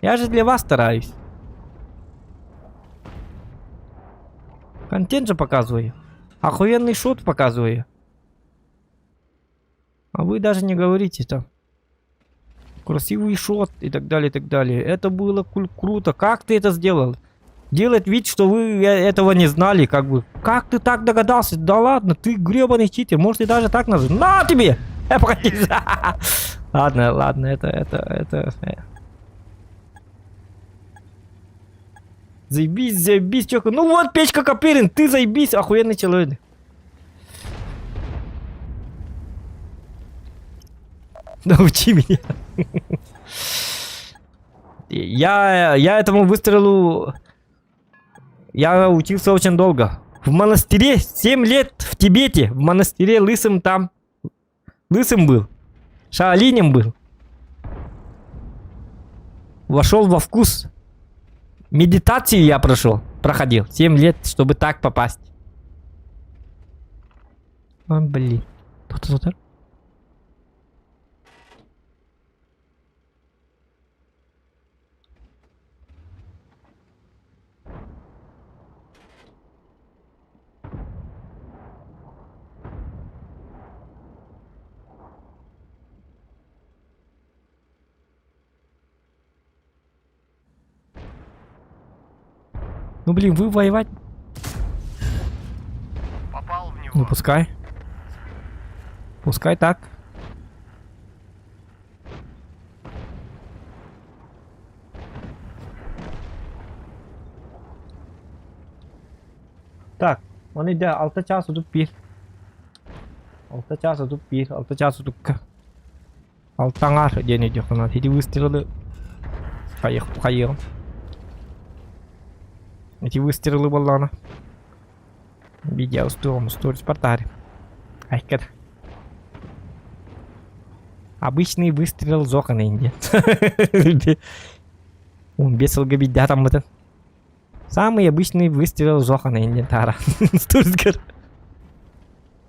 Я же для вас стараюсь. Контент же показываю. Охуенный шот показываю. А вы даже не говорите там. Красивый шот и так далее, и так далее. Это было круто. Как ты это сделал? Делать вид, что вы этого не знали, как бы. Как ты так догадался? Да ладно, ты гребаный читер. Может, и даже так назвать. На тебе! Погоди. Ладно, это... Заебись, чёрка. Ну вот, Печка Копырин, ты заебись, охуенный человек. Научи меня. Я этому выстрелу... Я учился очень долго. В монастыре 7 лет в Тибете. В монастыре лысым там. Лысым был. Шаолинем был. Вошел во вкус. Медитацию я проходил 7 лет, чтобы так попасть. А, блин. Кто-то. Ну блин, вы воевать. Попал в него. Ну пускай. Пускай так. Так, он идет 6 часу тут пир. 6 часу тут пир, 6 часу тут Алтангар день идет. У нас эти выстрелы. Поехал. Эти выстрелы баллона. Видео стоит спартари. Ай, как. Обычный выстрел зохана инди. Он без ЛГБТ там это. Самый обычный выстрел зохана инди тара.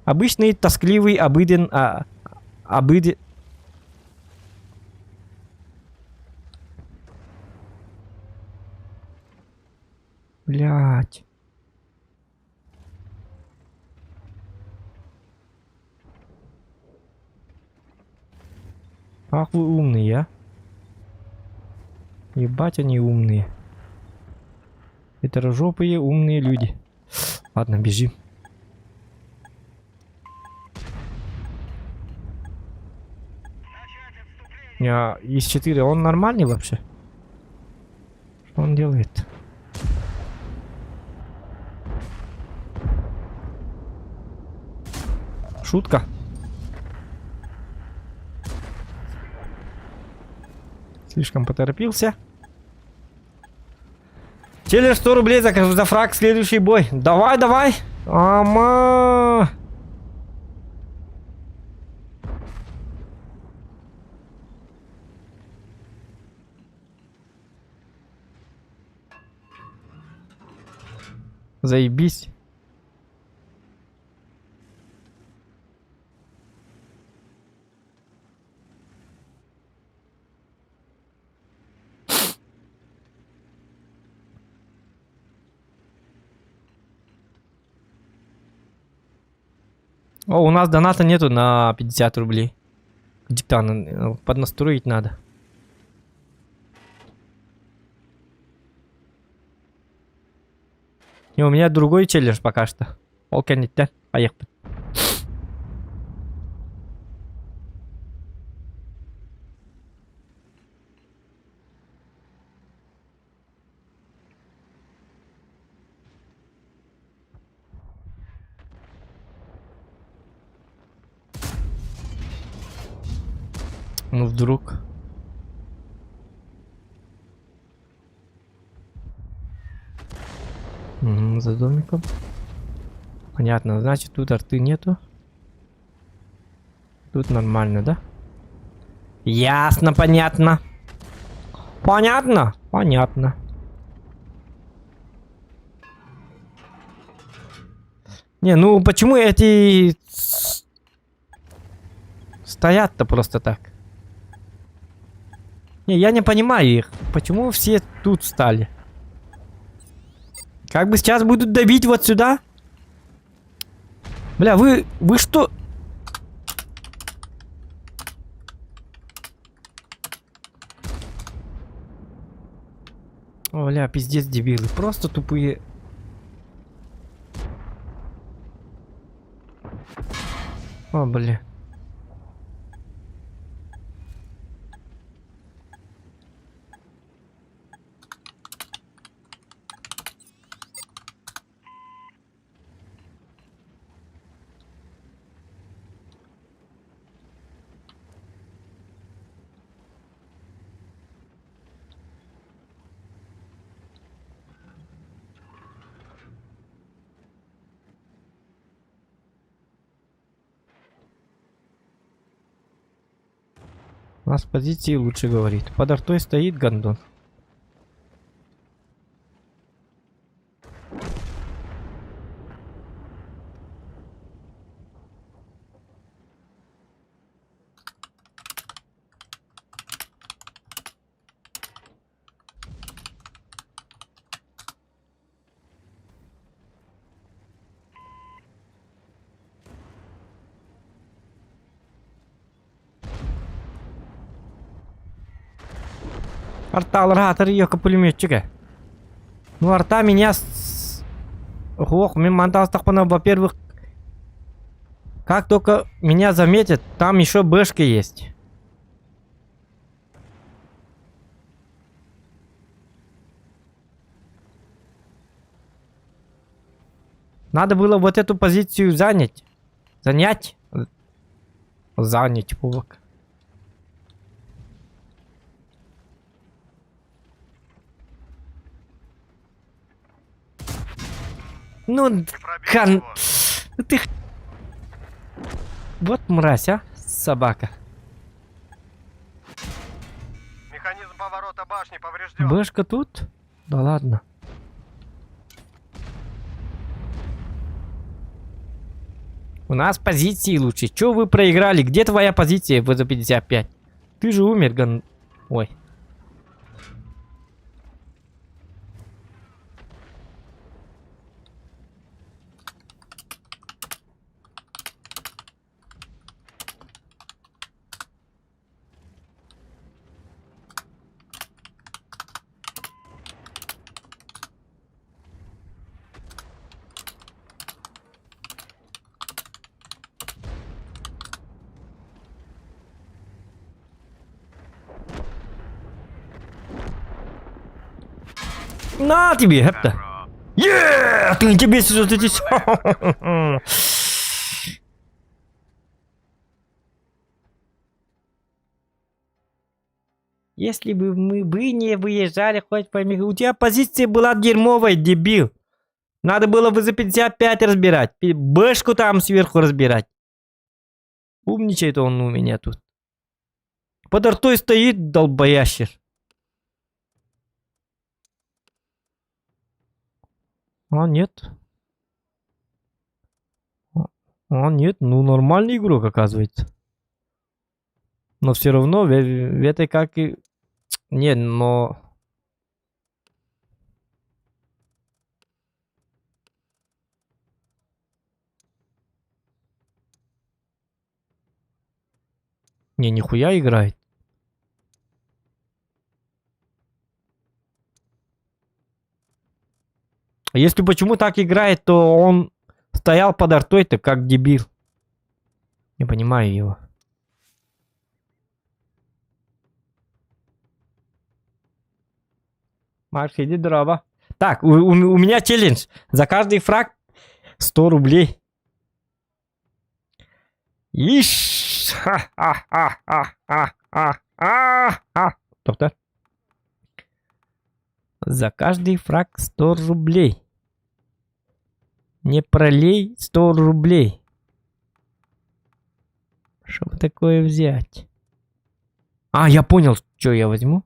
Обычный, тоскливый, обыден. Блять. Ах вы умные, а? Ебать они умные. Хитрожопые умные люди. Ладно, бежим. Из 4 он нормальный вообще? Что он делает? Шутка. Слишком поторопился. Челлендж 100 рублей за фраг, следующий бой. Давай. Ама. Заебись. О, у нас доната нету на 50 рублей. Диктан, поднастроить надо. И у меня другой челлендж пока что. Олканитте, поехали. Ну вдруг. за домиком. Понятно, значит тут арты нету. Тут нормально, да? Ясно, понятно. Понятно? Понятно. Не, ну почему эти стоят-то просто так? Не, я не понимаю их. Почему все тут стали? Как бы сейчас будут давить вот сюда? Бля, вы что? О, бля, пиздец, дебилы. Просто тупые. О, бля. У нас позиции лучше говорит. Под артой стоит гандон. Арта алырға атыры пулеметчиге. Ну арта меня ох, мен мантастықпына, во-первых, как только меня заметят, там еще бэшка есть. Надо было вот эту позицию занять. Занять? Занять, повок. Ну, ты... Вот мразь, а, собака. Механизм поворота башни поврежден. Бэшка тут? Да ладно. У нас позиции лучше. Чё вы проиграли? Где твоя позиция в за 55? Ты же умер, ган... Ой. На тебе, это. Ты тебе что здесь. Если бы мы бы не выезжали, хоть пойми, у тебя позиция была дерьмовая, дебил. Надо было бы за 55 разбирать. Бэшку там сверху разбирать. Умничает он у меня тут. Под артой стоит долбоящер. А, нет. А, нет, ну нормальный игрок оказывается. Но все равно в этой как и... Нет, но... Не, нихуя играет. Если почему так играет, то он стоял под артой-то как дебил. Не понимаю его. Марк, иди дрова. Так, у меня челлендж. За каждый фраг 100 рублей. Иш! Тобто. За каждый фраг 100 рублей. Не пролей 100 рублей. Чтобы такое взять? А, я понял, что я возьму.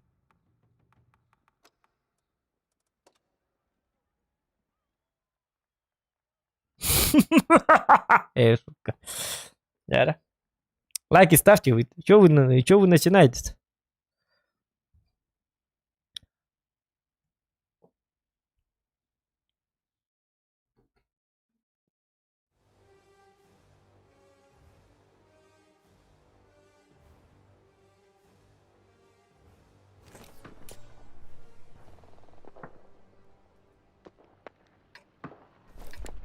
Шутка. Да. Лайки ставьте. Вы, что вы начинаете-то?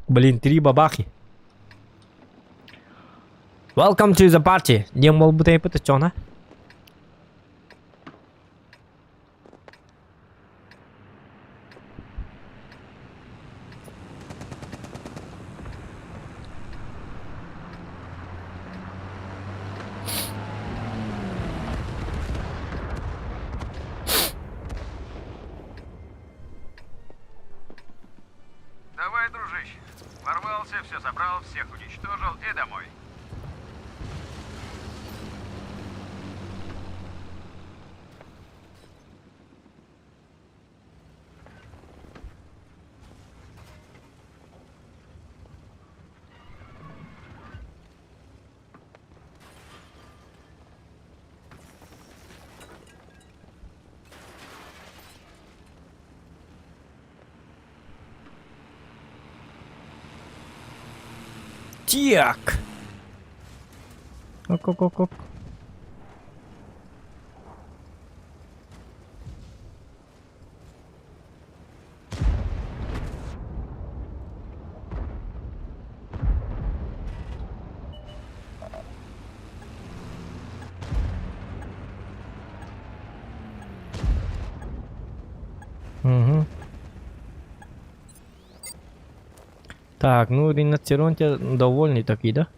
Блин, 3 бабахи. Welcome to the party. Не мог бы ты пытаться, Давай, дружище. Ворвался, все собрал, всех уничтожил и домой. Так. Оп. Угу. Так, ну риноцеронте довольный такие, да?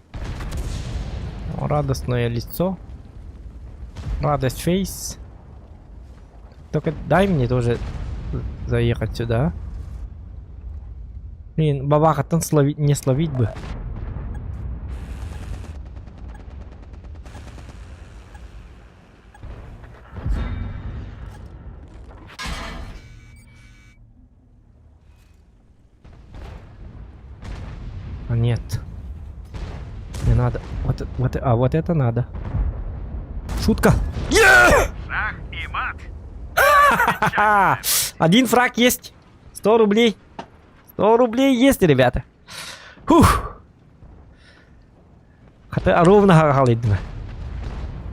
Радостное лицо. Радость фейс. Только дай мне тоже заехать сюда. Блин, бабаха там не словить бы. А нет. Не надо. Вот это надо. Шутка. Шах и мат. Ха-ха-ха! Один фраг есть. 100 рублей. 100 рублей есть, ребята. Фух. Хотя ровно галидно.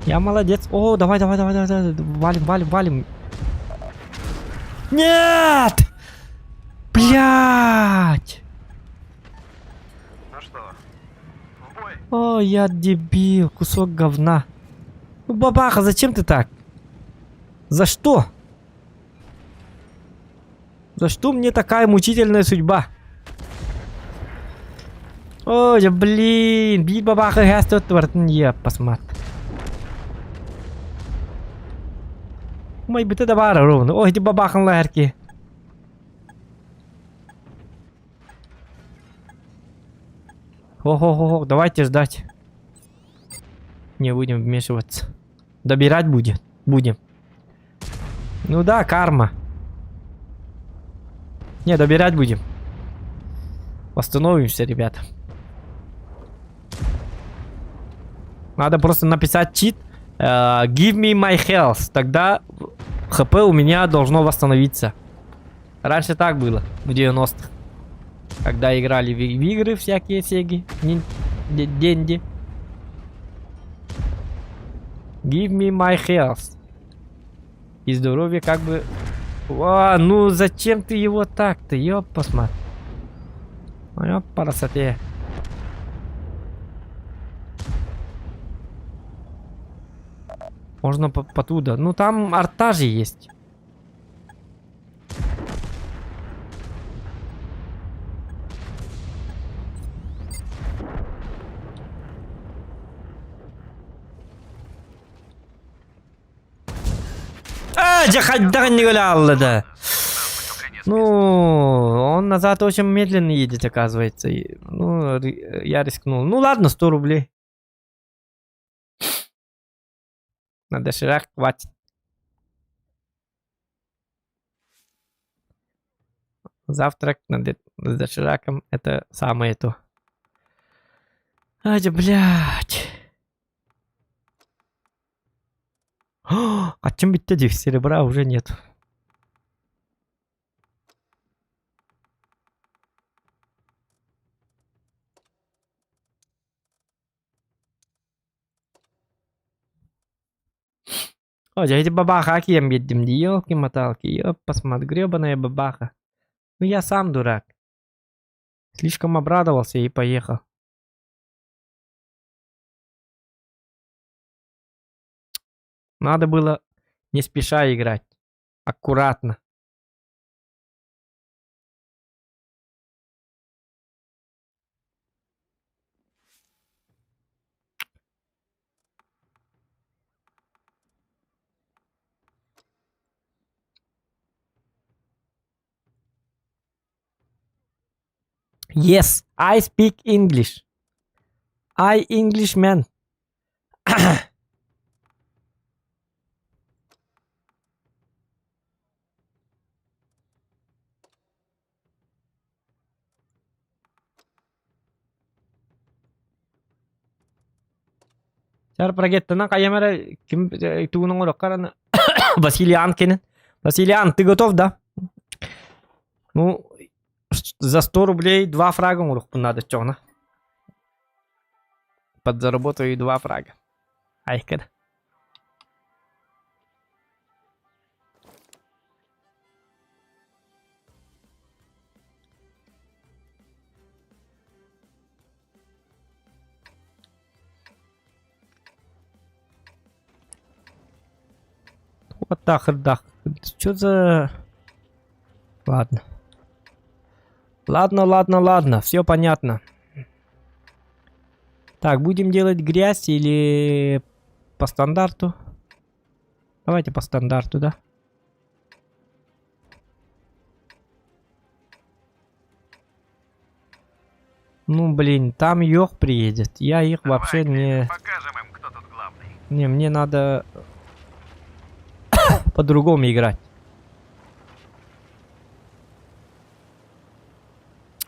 Я молодец. О, давай. Валим. Нет! Блять! Ну что, в бой? О, я дебил, кусок говна. Ну, бабаха, зачем ты так? За что? За что мне такая мучительная судьба? Ой, да блин, бить бабаха гастот твартнье, посмотри. Мой бы ты давай ровно. Ой, ты бабахан ларки. Хо-хо-хо, давайте ждать. Не будем вмешиваться. Добирать будем. Ну да, карма. Не, добирать будем. Восстановимся, ребята. Надо просто написать чит. Give me my health. Тогда хп у меня должно восстановиться. Раньше так было, в 90-х. Когда играли в игры всякие сеги. Денди. Give me my health. И здоровье как бы... О, ну зачем ты его так-то? Ёп, посмотри. Ёп, красоте. Можно потуда. Ну там арта же есть. Джахаддар не гулял, да. Ну, он назад очень медленно едет, оказывается. Ну, я рискнул. Ну ладно, 100 рублей. На доширак хватит. Завтрак с дошираком это самое то. Ай, блядь. А чем бить-то серебра уже нет. О, я эти бабаха кем едем, елки-моталки, ёп, посмотри, гребаная бабаха. Ну я сам дурак. Слишком обрадовался и поехал. Надо было не спеша играть. Аккуратно. Yes, I speak English. I Englishman. Сэр прогеттана каямара ким тугунун ороккарана Василий Анкин. Василий Ан, ты готов, да? Ну, за 100 рублей 2 фрага урухпун надо, чёна. Подзаработаю 2 фрага. Айкада. Вот так, да. Что за... Ладно. Ладно. Все понятно. Так, будем делать грязь или по стандарту? Давайте по стандарту, да? Ну, блин, там Йох приедет. Я их вообще не... Покажем им, кто тут главный. Не, мне надо по-другому играть.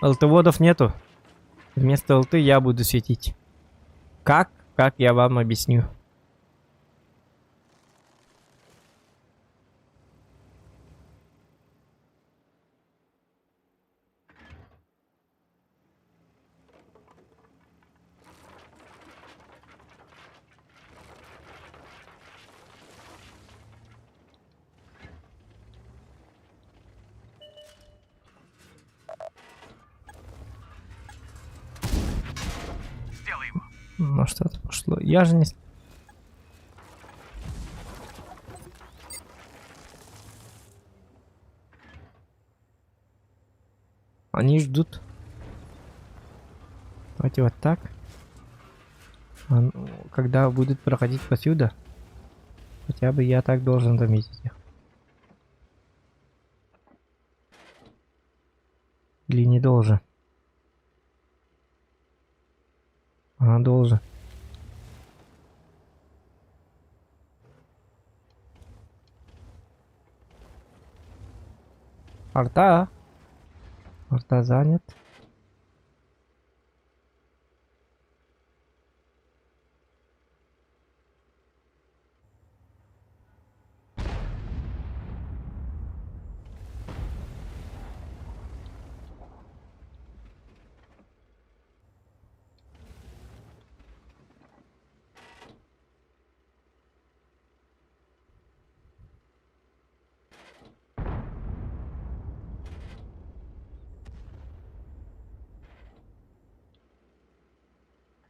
Алтыводов нету. Вместо алты я буду светить. Как? Как я вам объясню. Сделай его. Ну что-то пошло. Я же не... Они ждут. Давайте вот так. Когда будут проходить посюда, хотя бы я так должен заметить их. Или не должен? А, должен. Арта. Арта занят.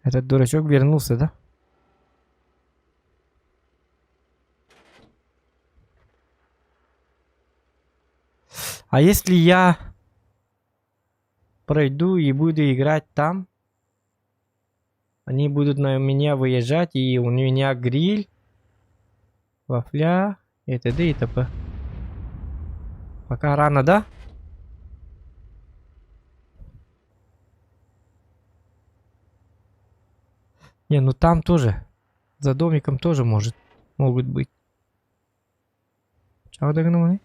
Этот дурачок вернулся, да? А если я пройду и буду играть там, они будут на меня выезжать, и у меня гриль, вафля и т.д. и т.п. Пока рано, да? Не, ну там тоже. За домиком тоже могут быть. Чего догнул?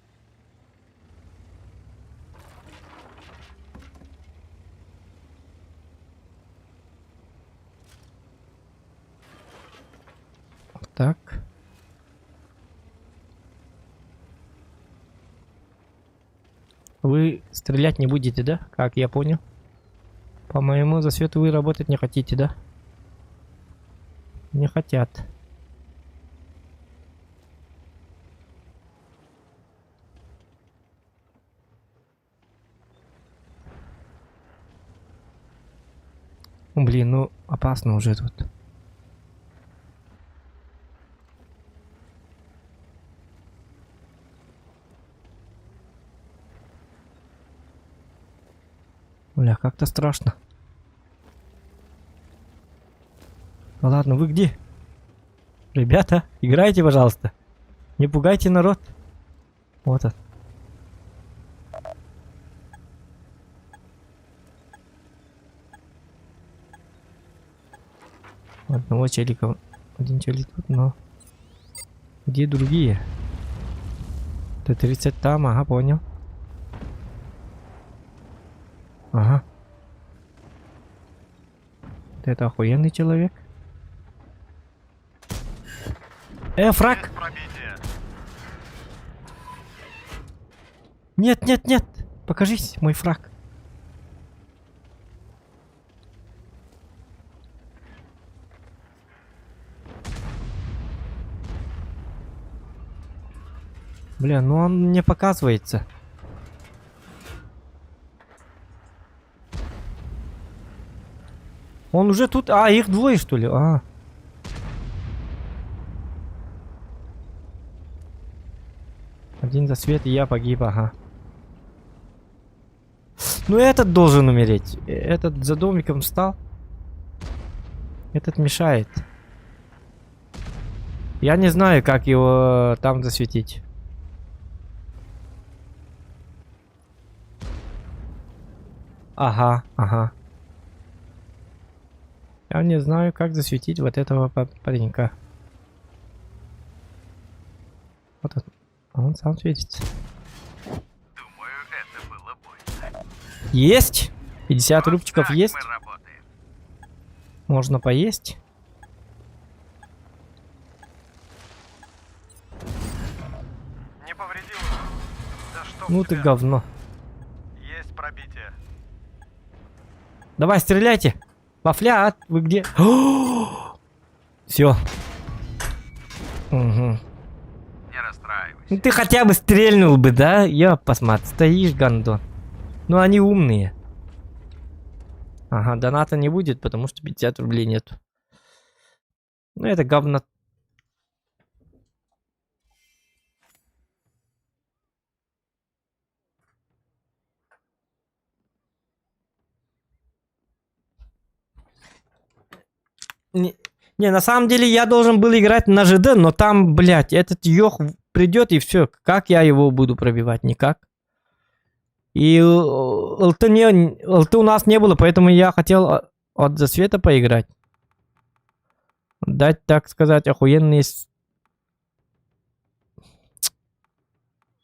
Так. Вы стрелять не будете, да? Как я понял. По моему засвету вы работать не хотите, да? Не хотят. Блин, ну опасно уже тут. Бля, как-то страшно. Ну ладно, вы где? Ребята, играйте, пожалуйста. Не пугайте народ. Вот он. Одного челика. Один челик тут, но... Где другие? Т-30 там, ага, понял. Ага. Вот это охуенный человек. Фраг! Нет, нет, нет! Покажись, мой фраг. Бля, ну он не показывается. Он уже тут... А, их двое, что ли? А. Один за свет, и я погиб, ага. Ну этот должен умереть. Этот за домиком встал. Этот мешает. Я не знаю, как его там засветить. Ага, ага. Я не знаю, как засветить вот этого паренька. Вот он сам светится. Думаю, это было больно. Есть! 50 рубчиков Так есть. мы работаем. Можно поесть. Не повредил? Да что Ну ты говно. Есть пробитие. Давай, стреляйте. Вафля, вы где? Все. Угу. Не расстраивайся. Ну ты хотя бы стрельнул бы, да? Я посмотри, стоишь, гандон. Ну они умные. Ага, доната не будет, потому что 50 рублей нет. Ну это говно. Не, на самом деле я должен был играть на ЖД, но там, блядь, этот ёх придет и все. Как я его буду пробивать? Никак. И ЛТ у нас не было, поэтому я хотел от засвета поиграть. Дать, так сказать, охуенные...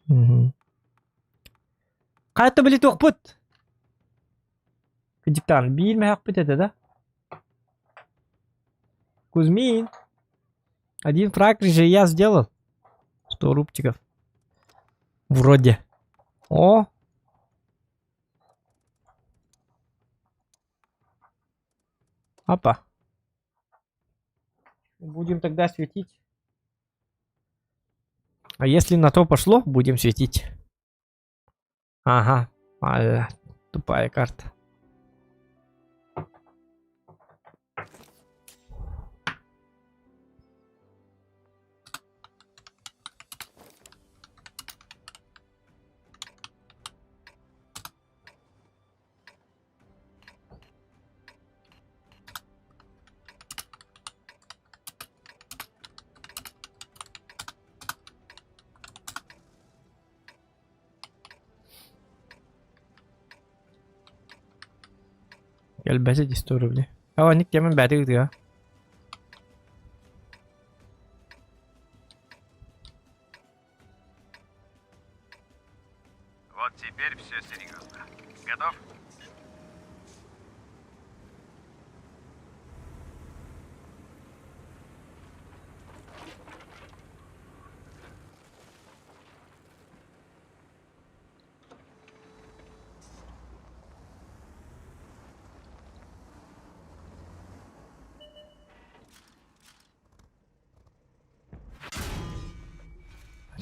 Угу. Қайта білет оқпыт? Кадиктан, бейілме ақпыт еді, да? Кузьмин. Один фраг же я сделал. 100 рубчиков. Вроде. О. Опа. Будем тогда светить. А если на то пошло, будем светить. Ага. Тупая карта. Gel bese de 100 rubli. Ama nick yemen badi gidiyor.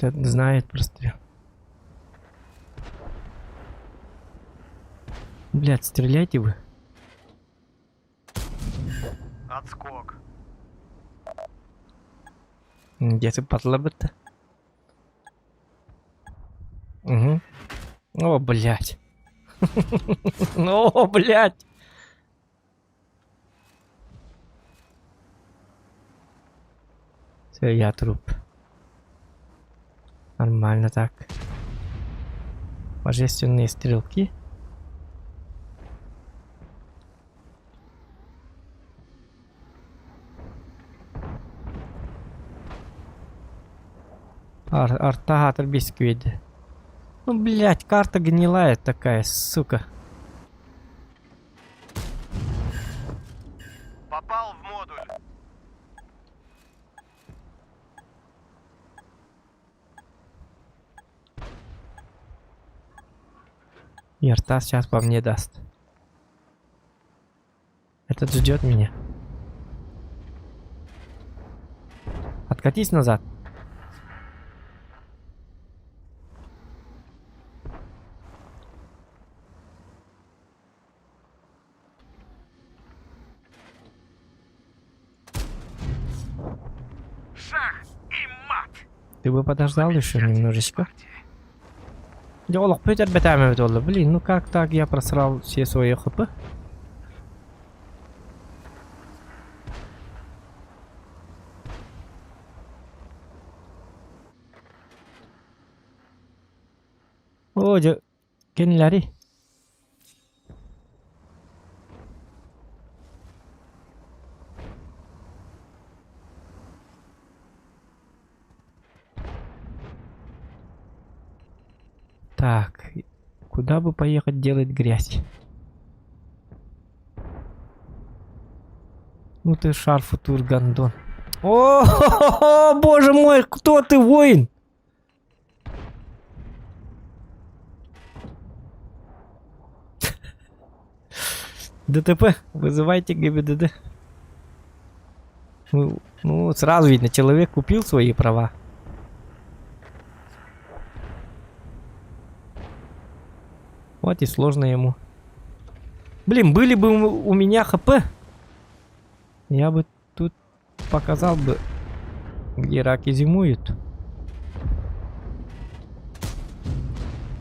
Этот знает просто. Блядь, стреляйте вы. Отскок. Где ты подлабы-то? Угу. О, блядь. О, блядь. Все, я труп. Нормально так. Божественные стрелки. Артагатор бисквит. Ну, блядь, карта гнилая такая, сука. Попал в модуль. И Артас сейчас по мне даст. Этот ждет меня. Откатись назад. Шах и мат. Ты бы подождал еще немножечко. Диалог Питер бетамет oldu. Блин, ну как так я просрал все свои хп? О, kendileri. Так, куда бы поехать делать грязь? Ну ты шарфутур гандон. О, боже мой, кто ты, воин? ДТП, вызывайте ГИБДД. Ну, сразу видно, человек купил свои права. Вот и сложно ему. Блин, были бы у меня ХП, я бы тут показал бы, где раки зимуют.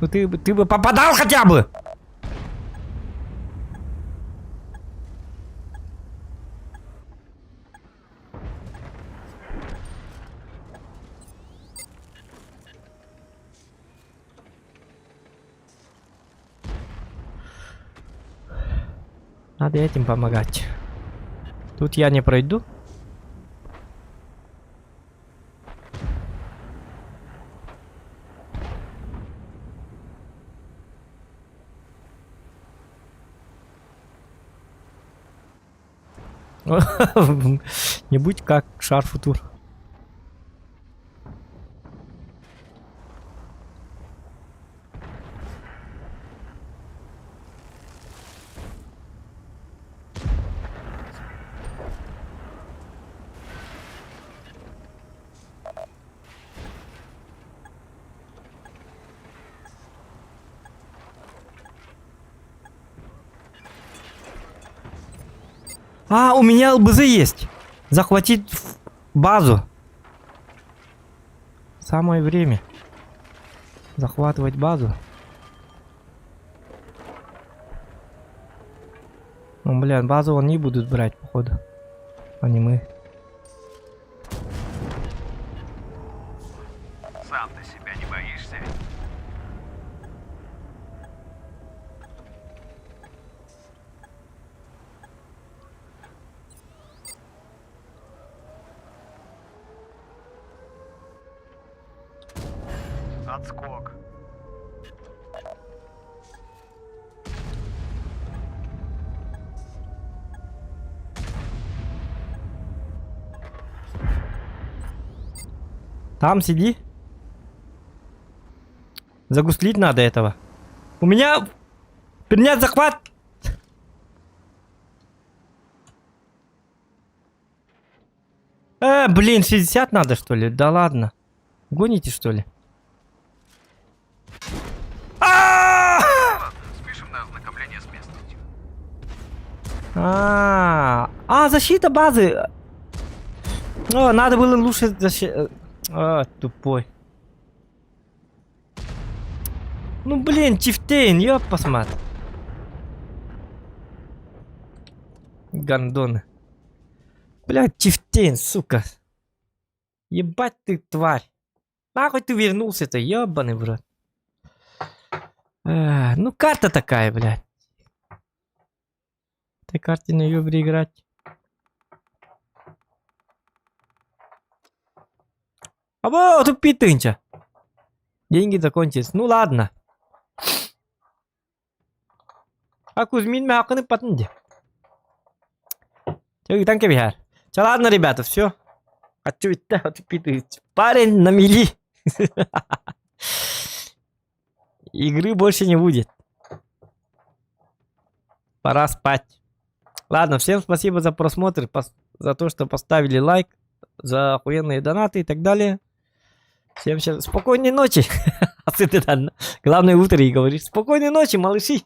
Ну ты бы попадал хотя бы! Надо этим помогать. Тут я не пройду. Не будь как шарфутур. А, у меня ЛБЗ есть. Захватить базу. Самое время. Захватывать базу. Ну, блин, базу они будут брать, походу. А не мы. Сам ты себя не боишься? Отскок. Там сиди. Загуслить надо этого. У меня... Принять захват! Блин, 60 надо, что ли? Да ладно. Гоните, что ли? Защита базы. О, надо было лучше тупой. Ну блин, Чифтейн, ёп, посмотри. Гандоны. Блядь, Чифтейн, сука. Ебать ты, тварь. Нахуй ты вернулся-то, ёбаный в рот. Ну, карта такая, блядь. Этой карте на ёбре играть. Або, тупи тынча. Деньги закончились. Ну ладно. А Кузьмин мяканы патнди. Там кебихар. Чё, ладно, ребята, все. А чё это тупи тынча? Парень на мели. Игры больше не будет. Пора спать. Ладно, всем спасибо за просмотр, за то, что поставили лайк, за охуенные донаты и так далее. Всем спокойной ночи. Главное утро и говоришь. Спокойной ночи, малыши.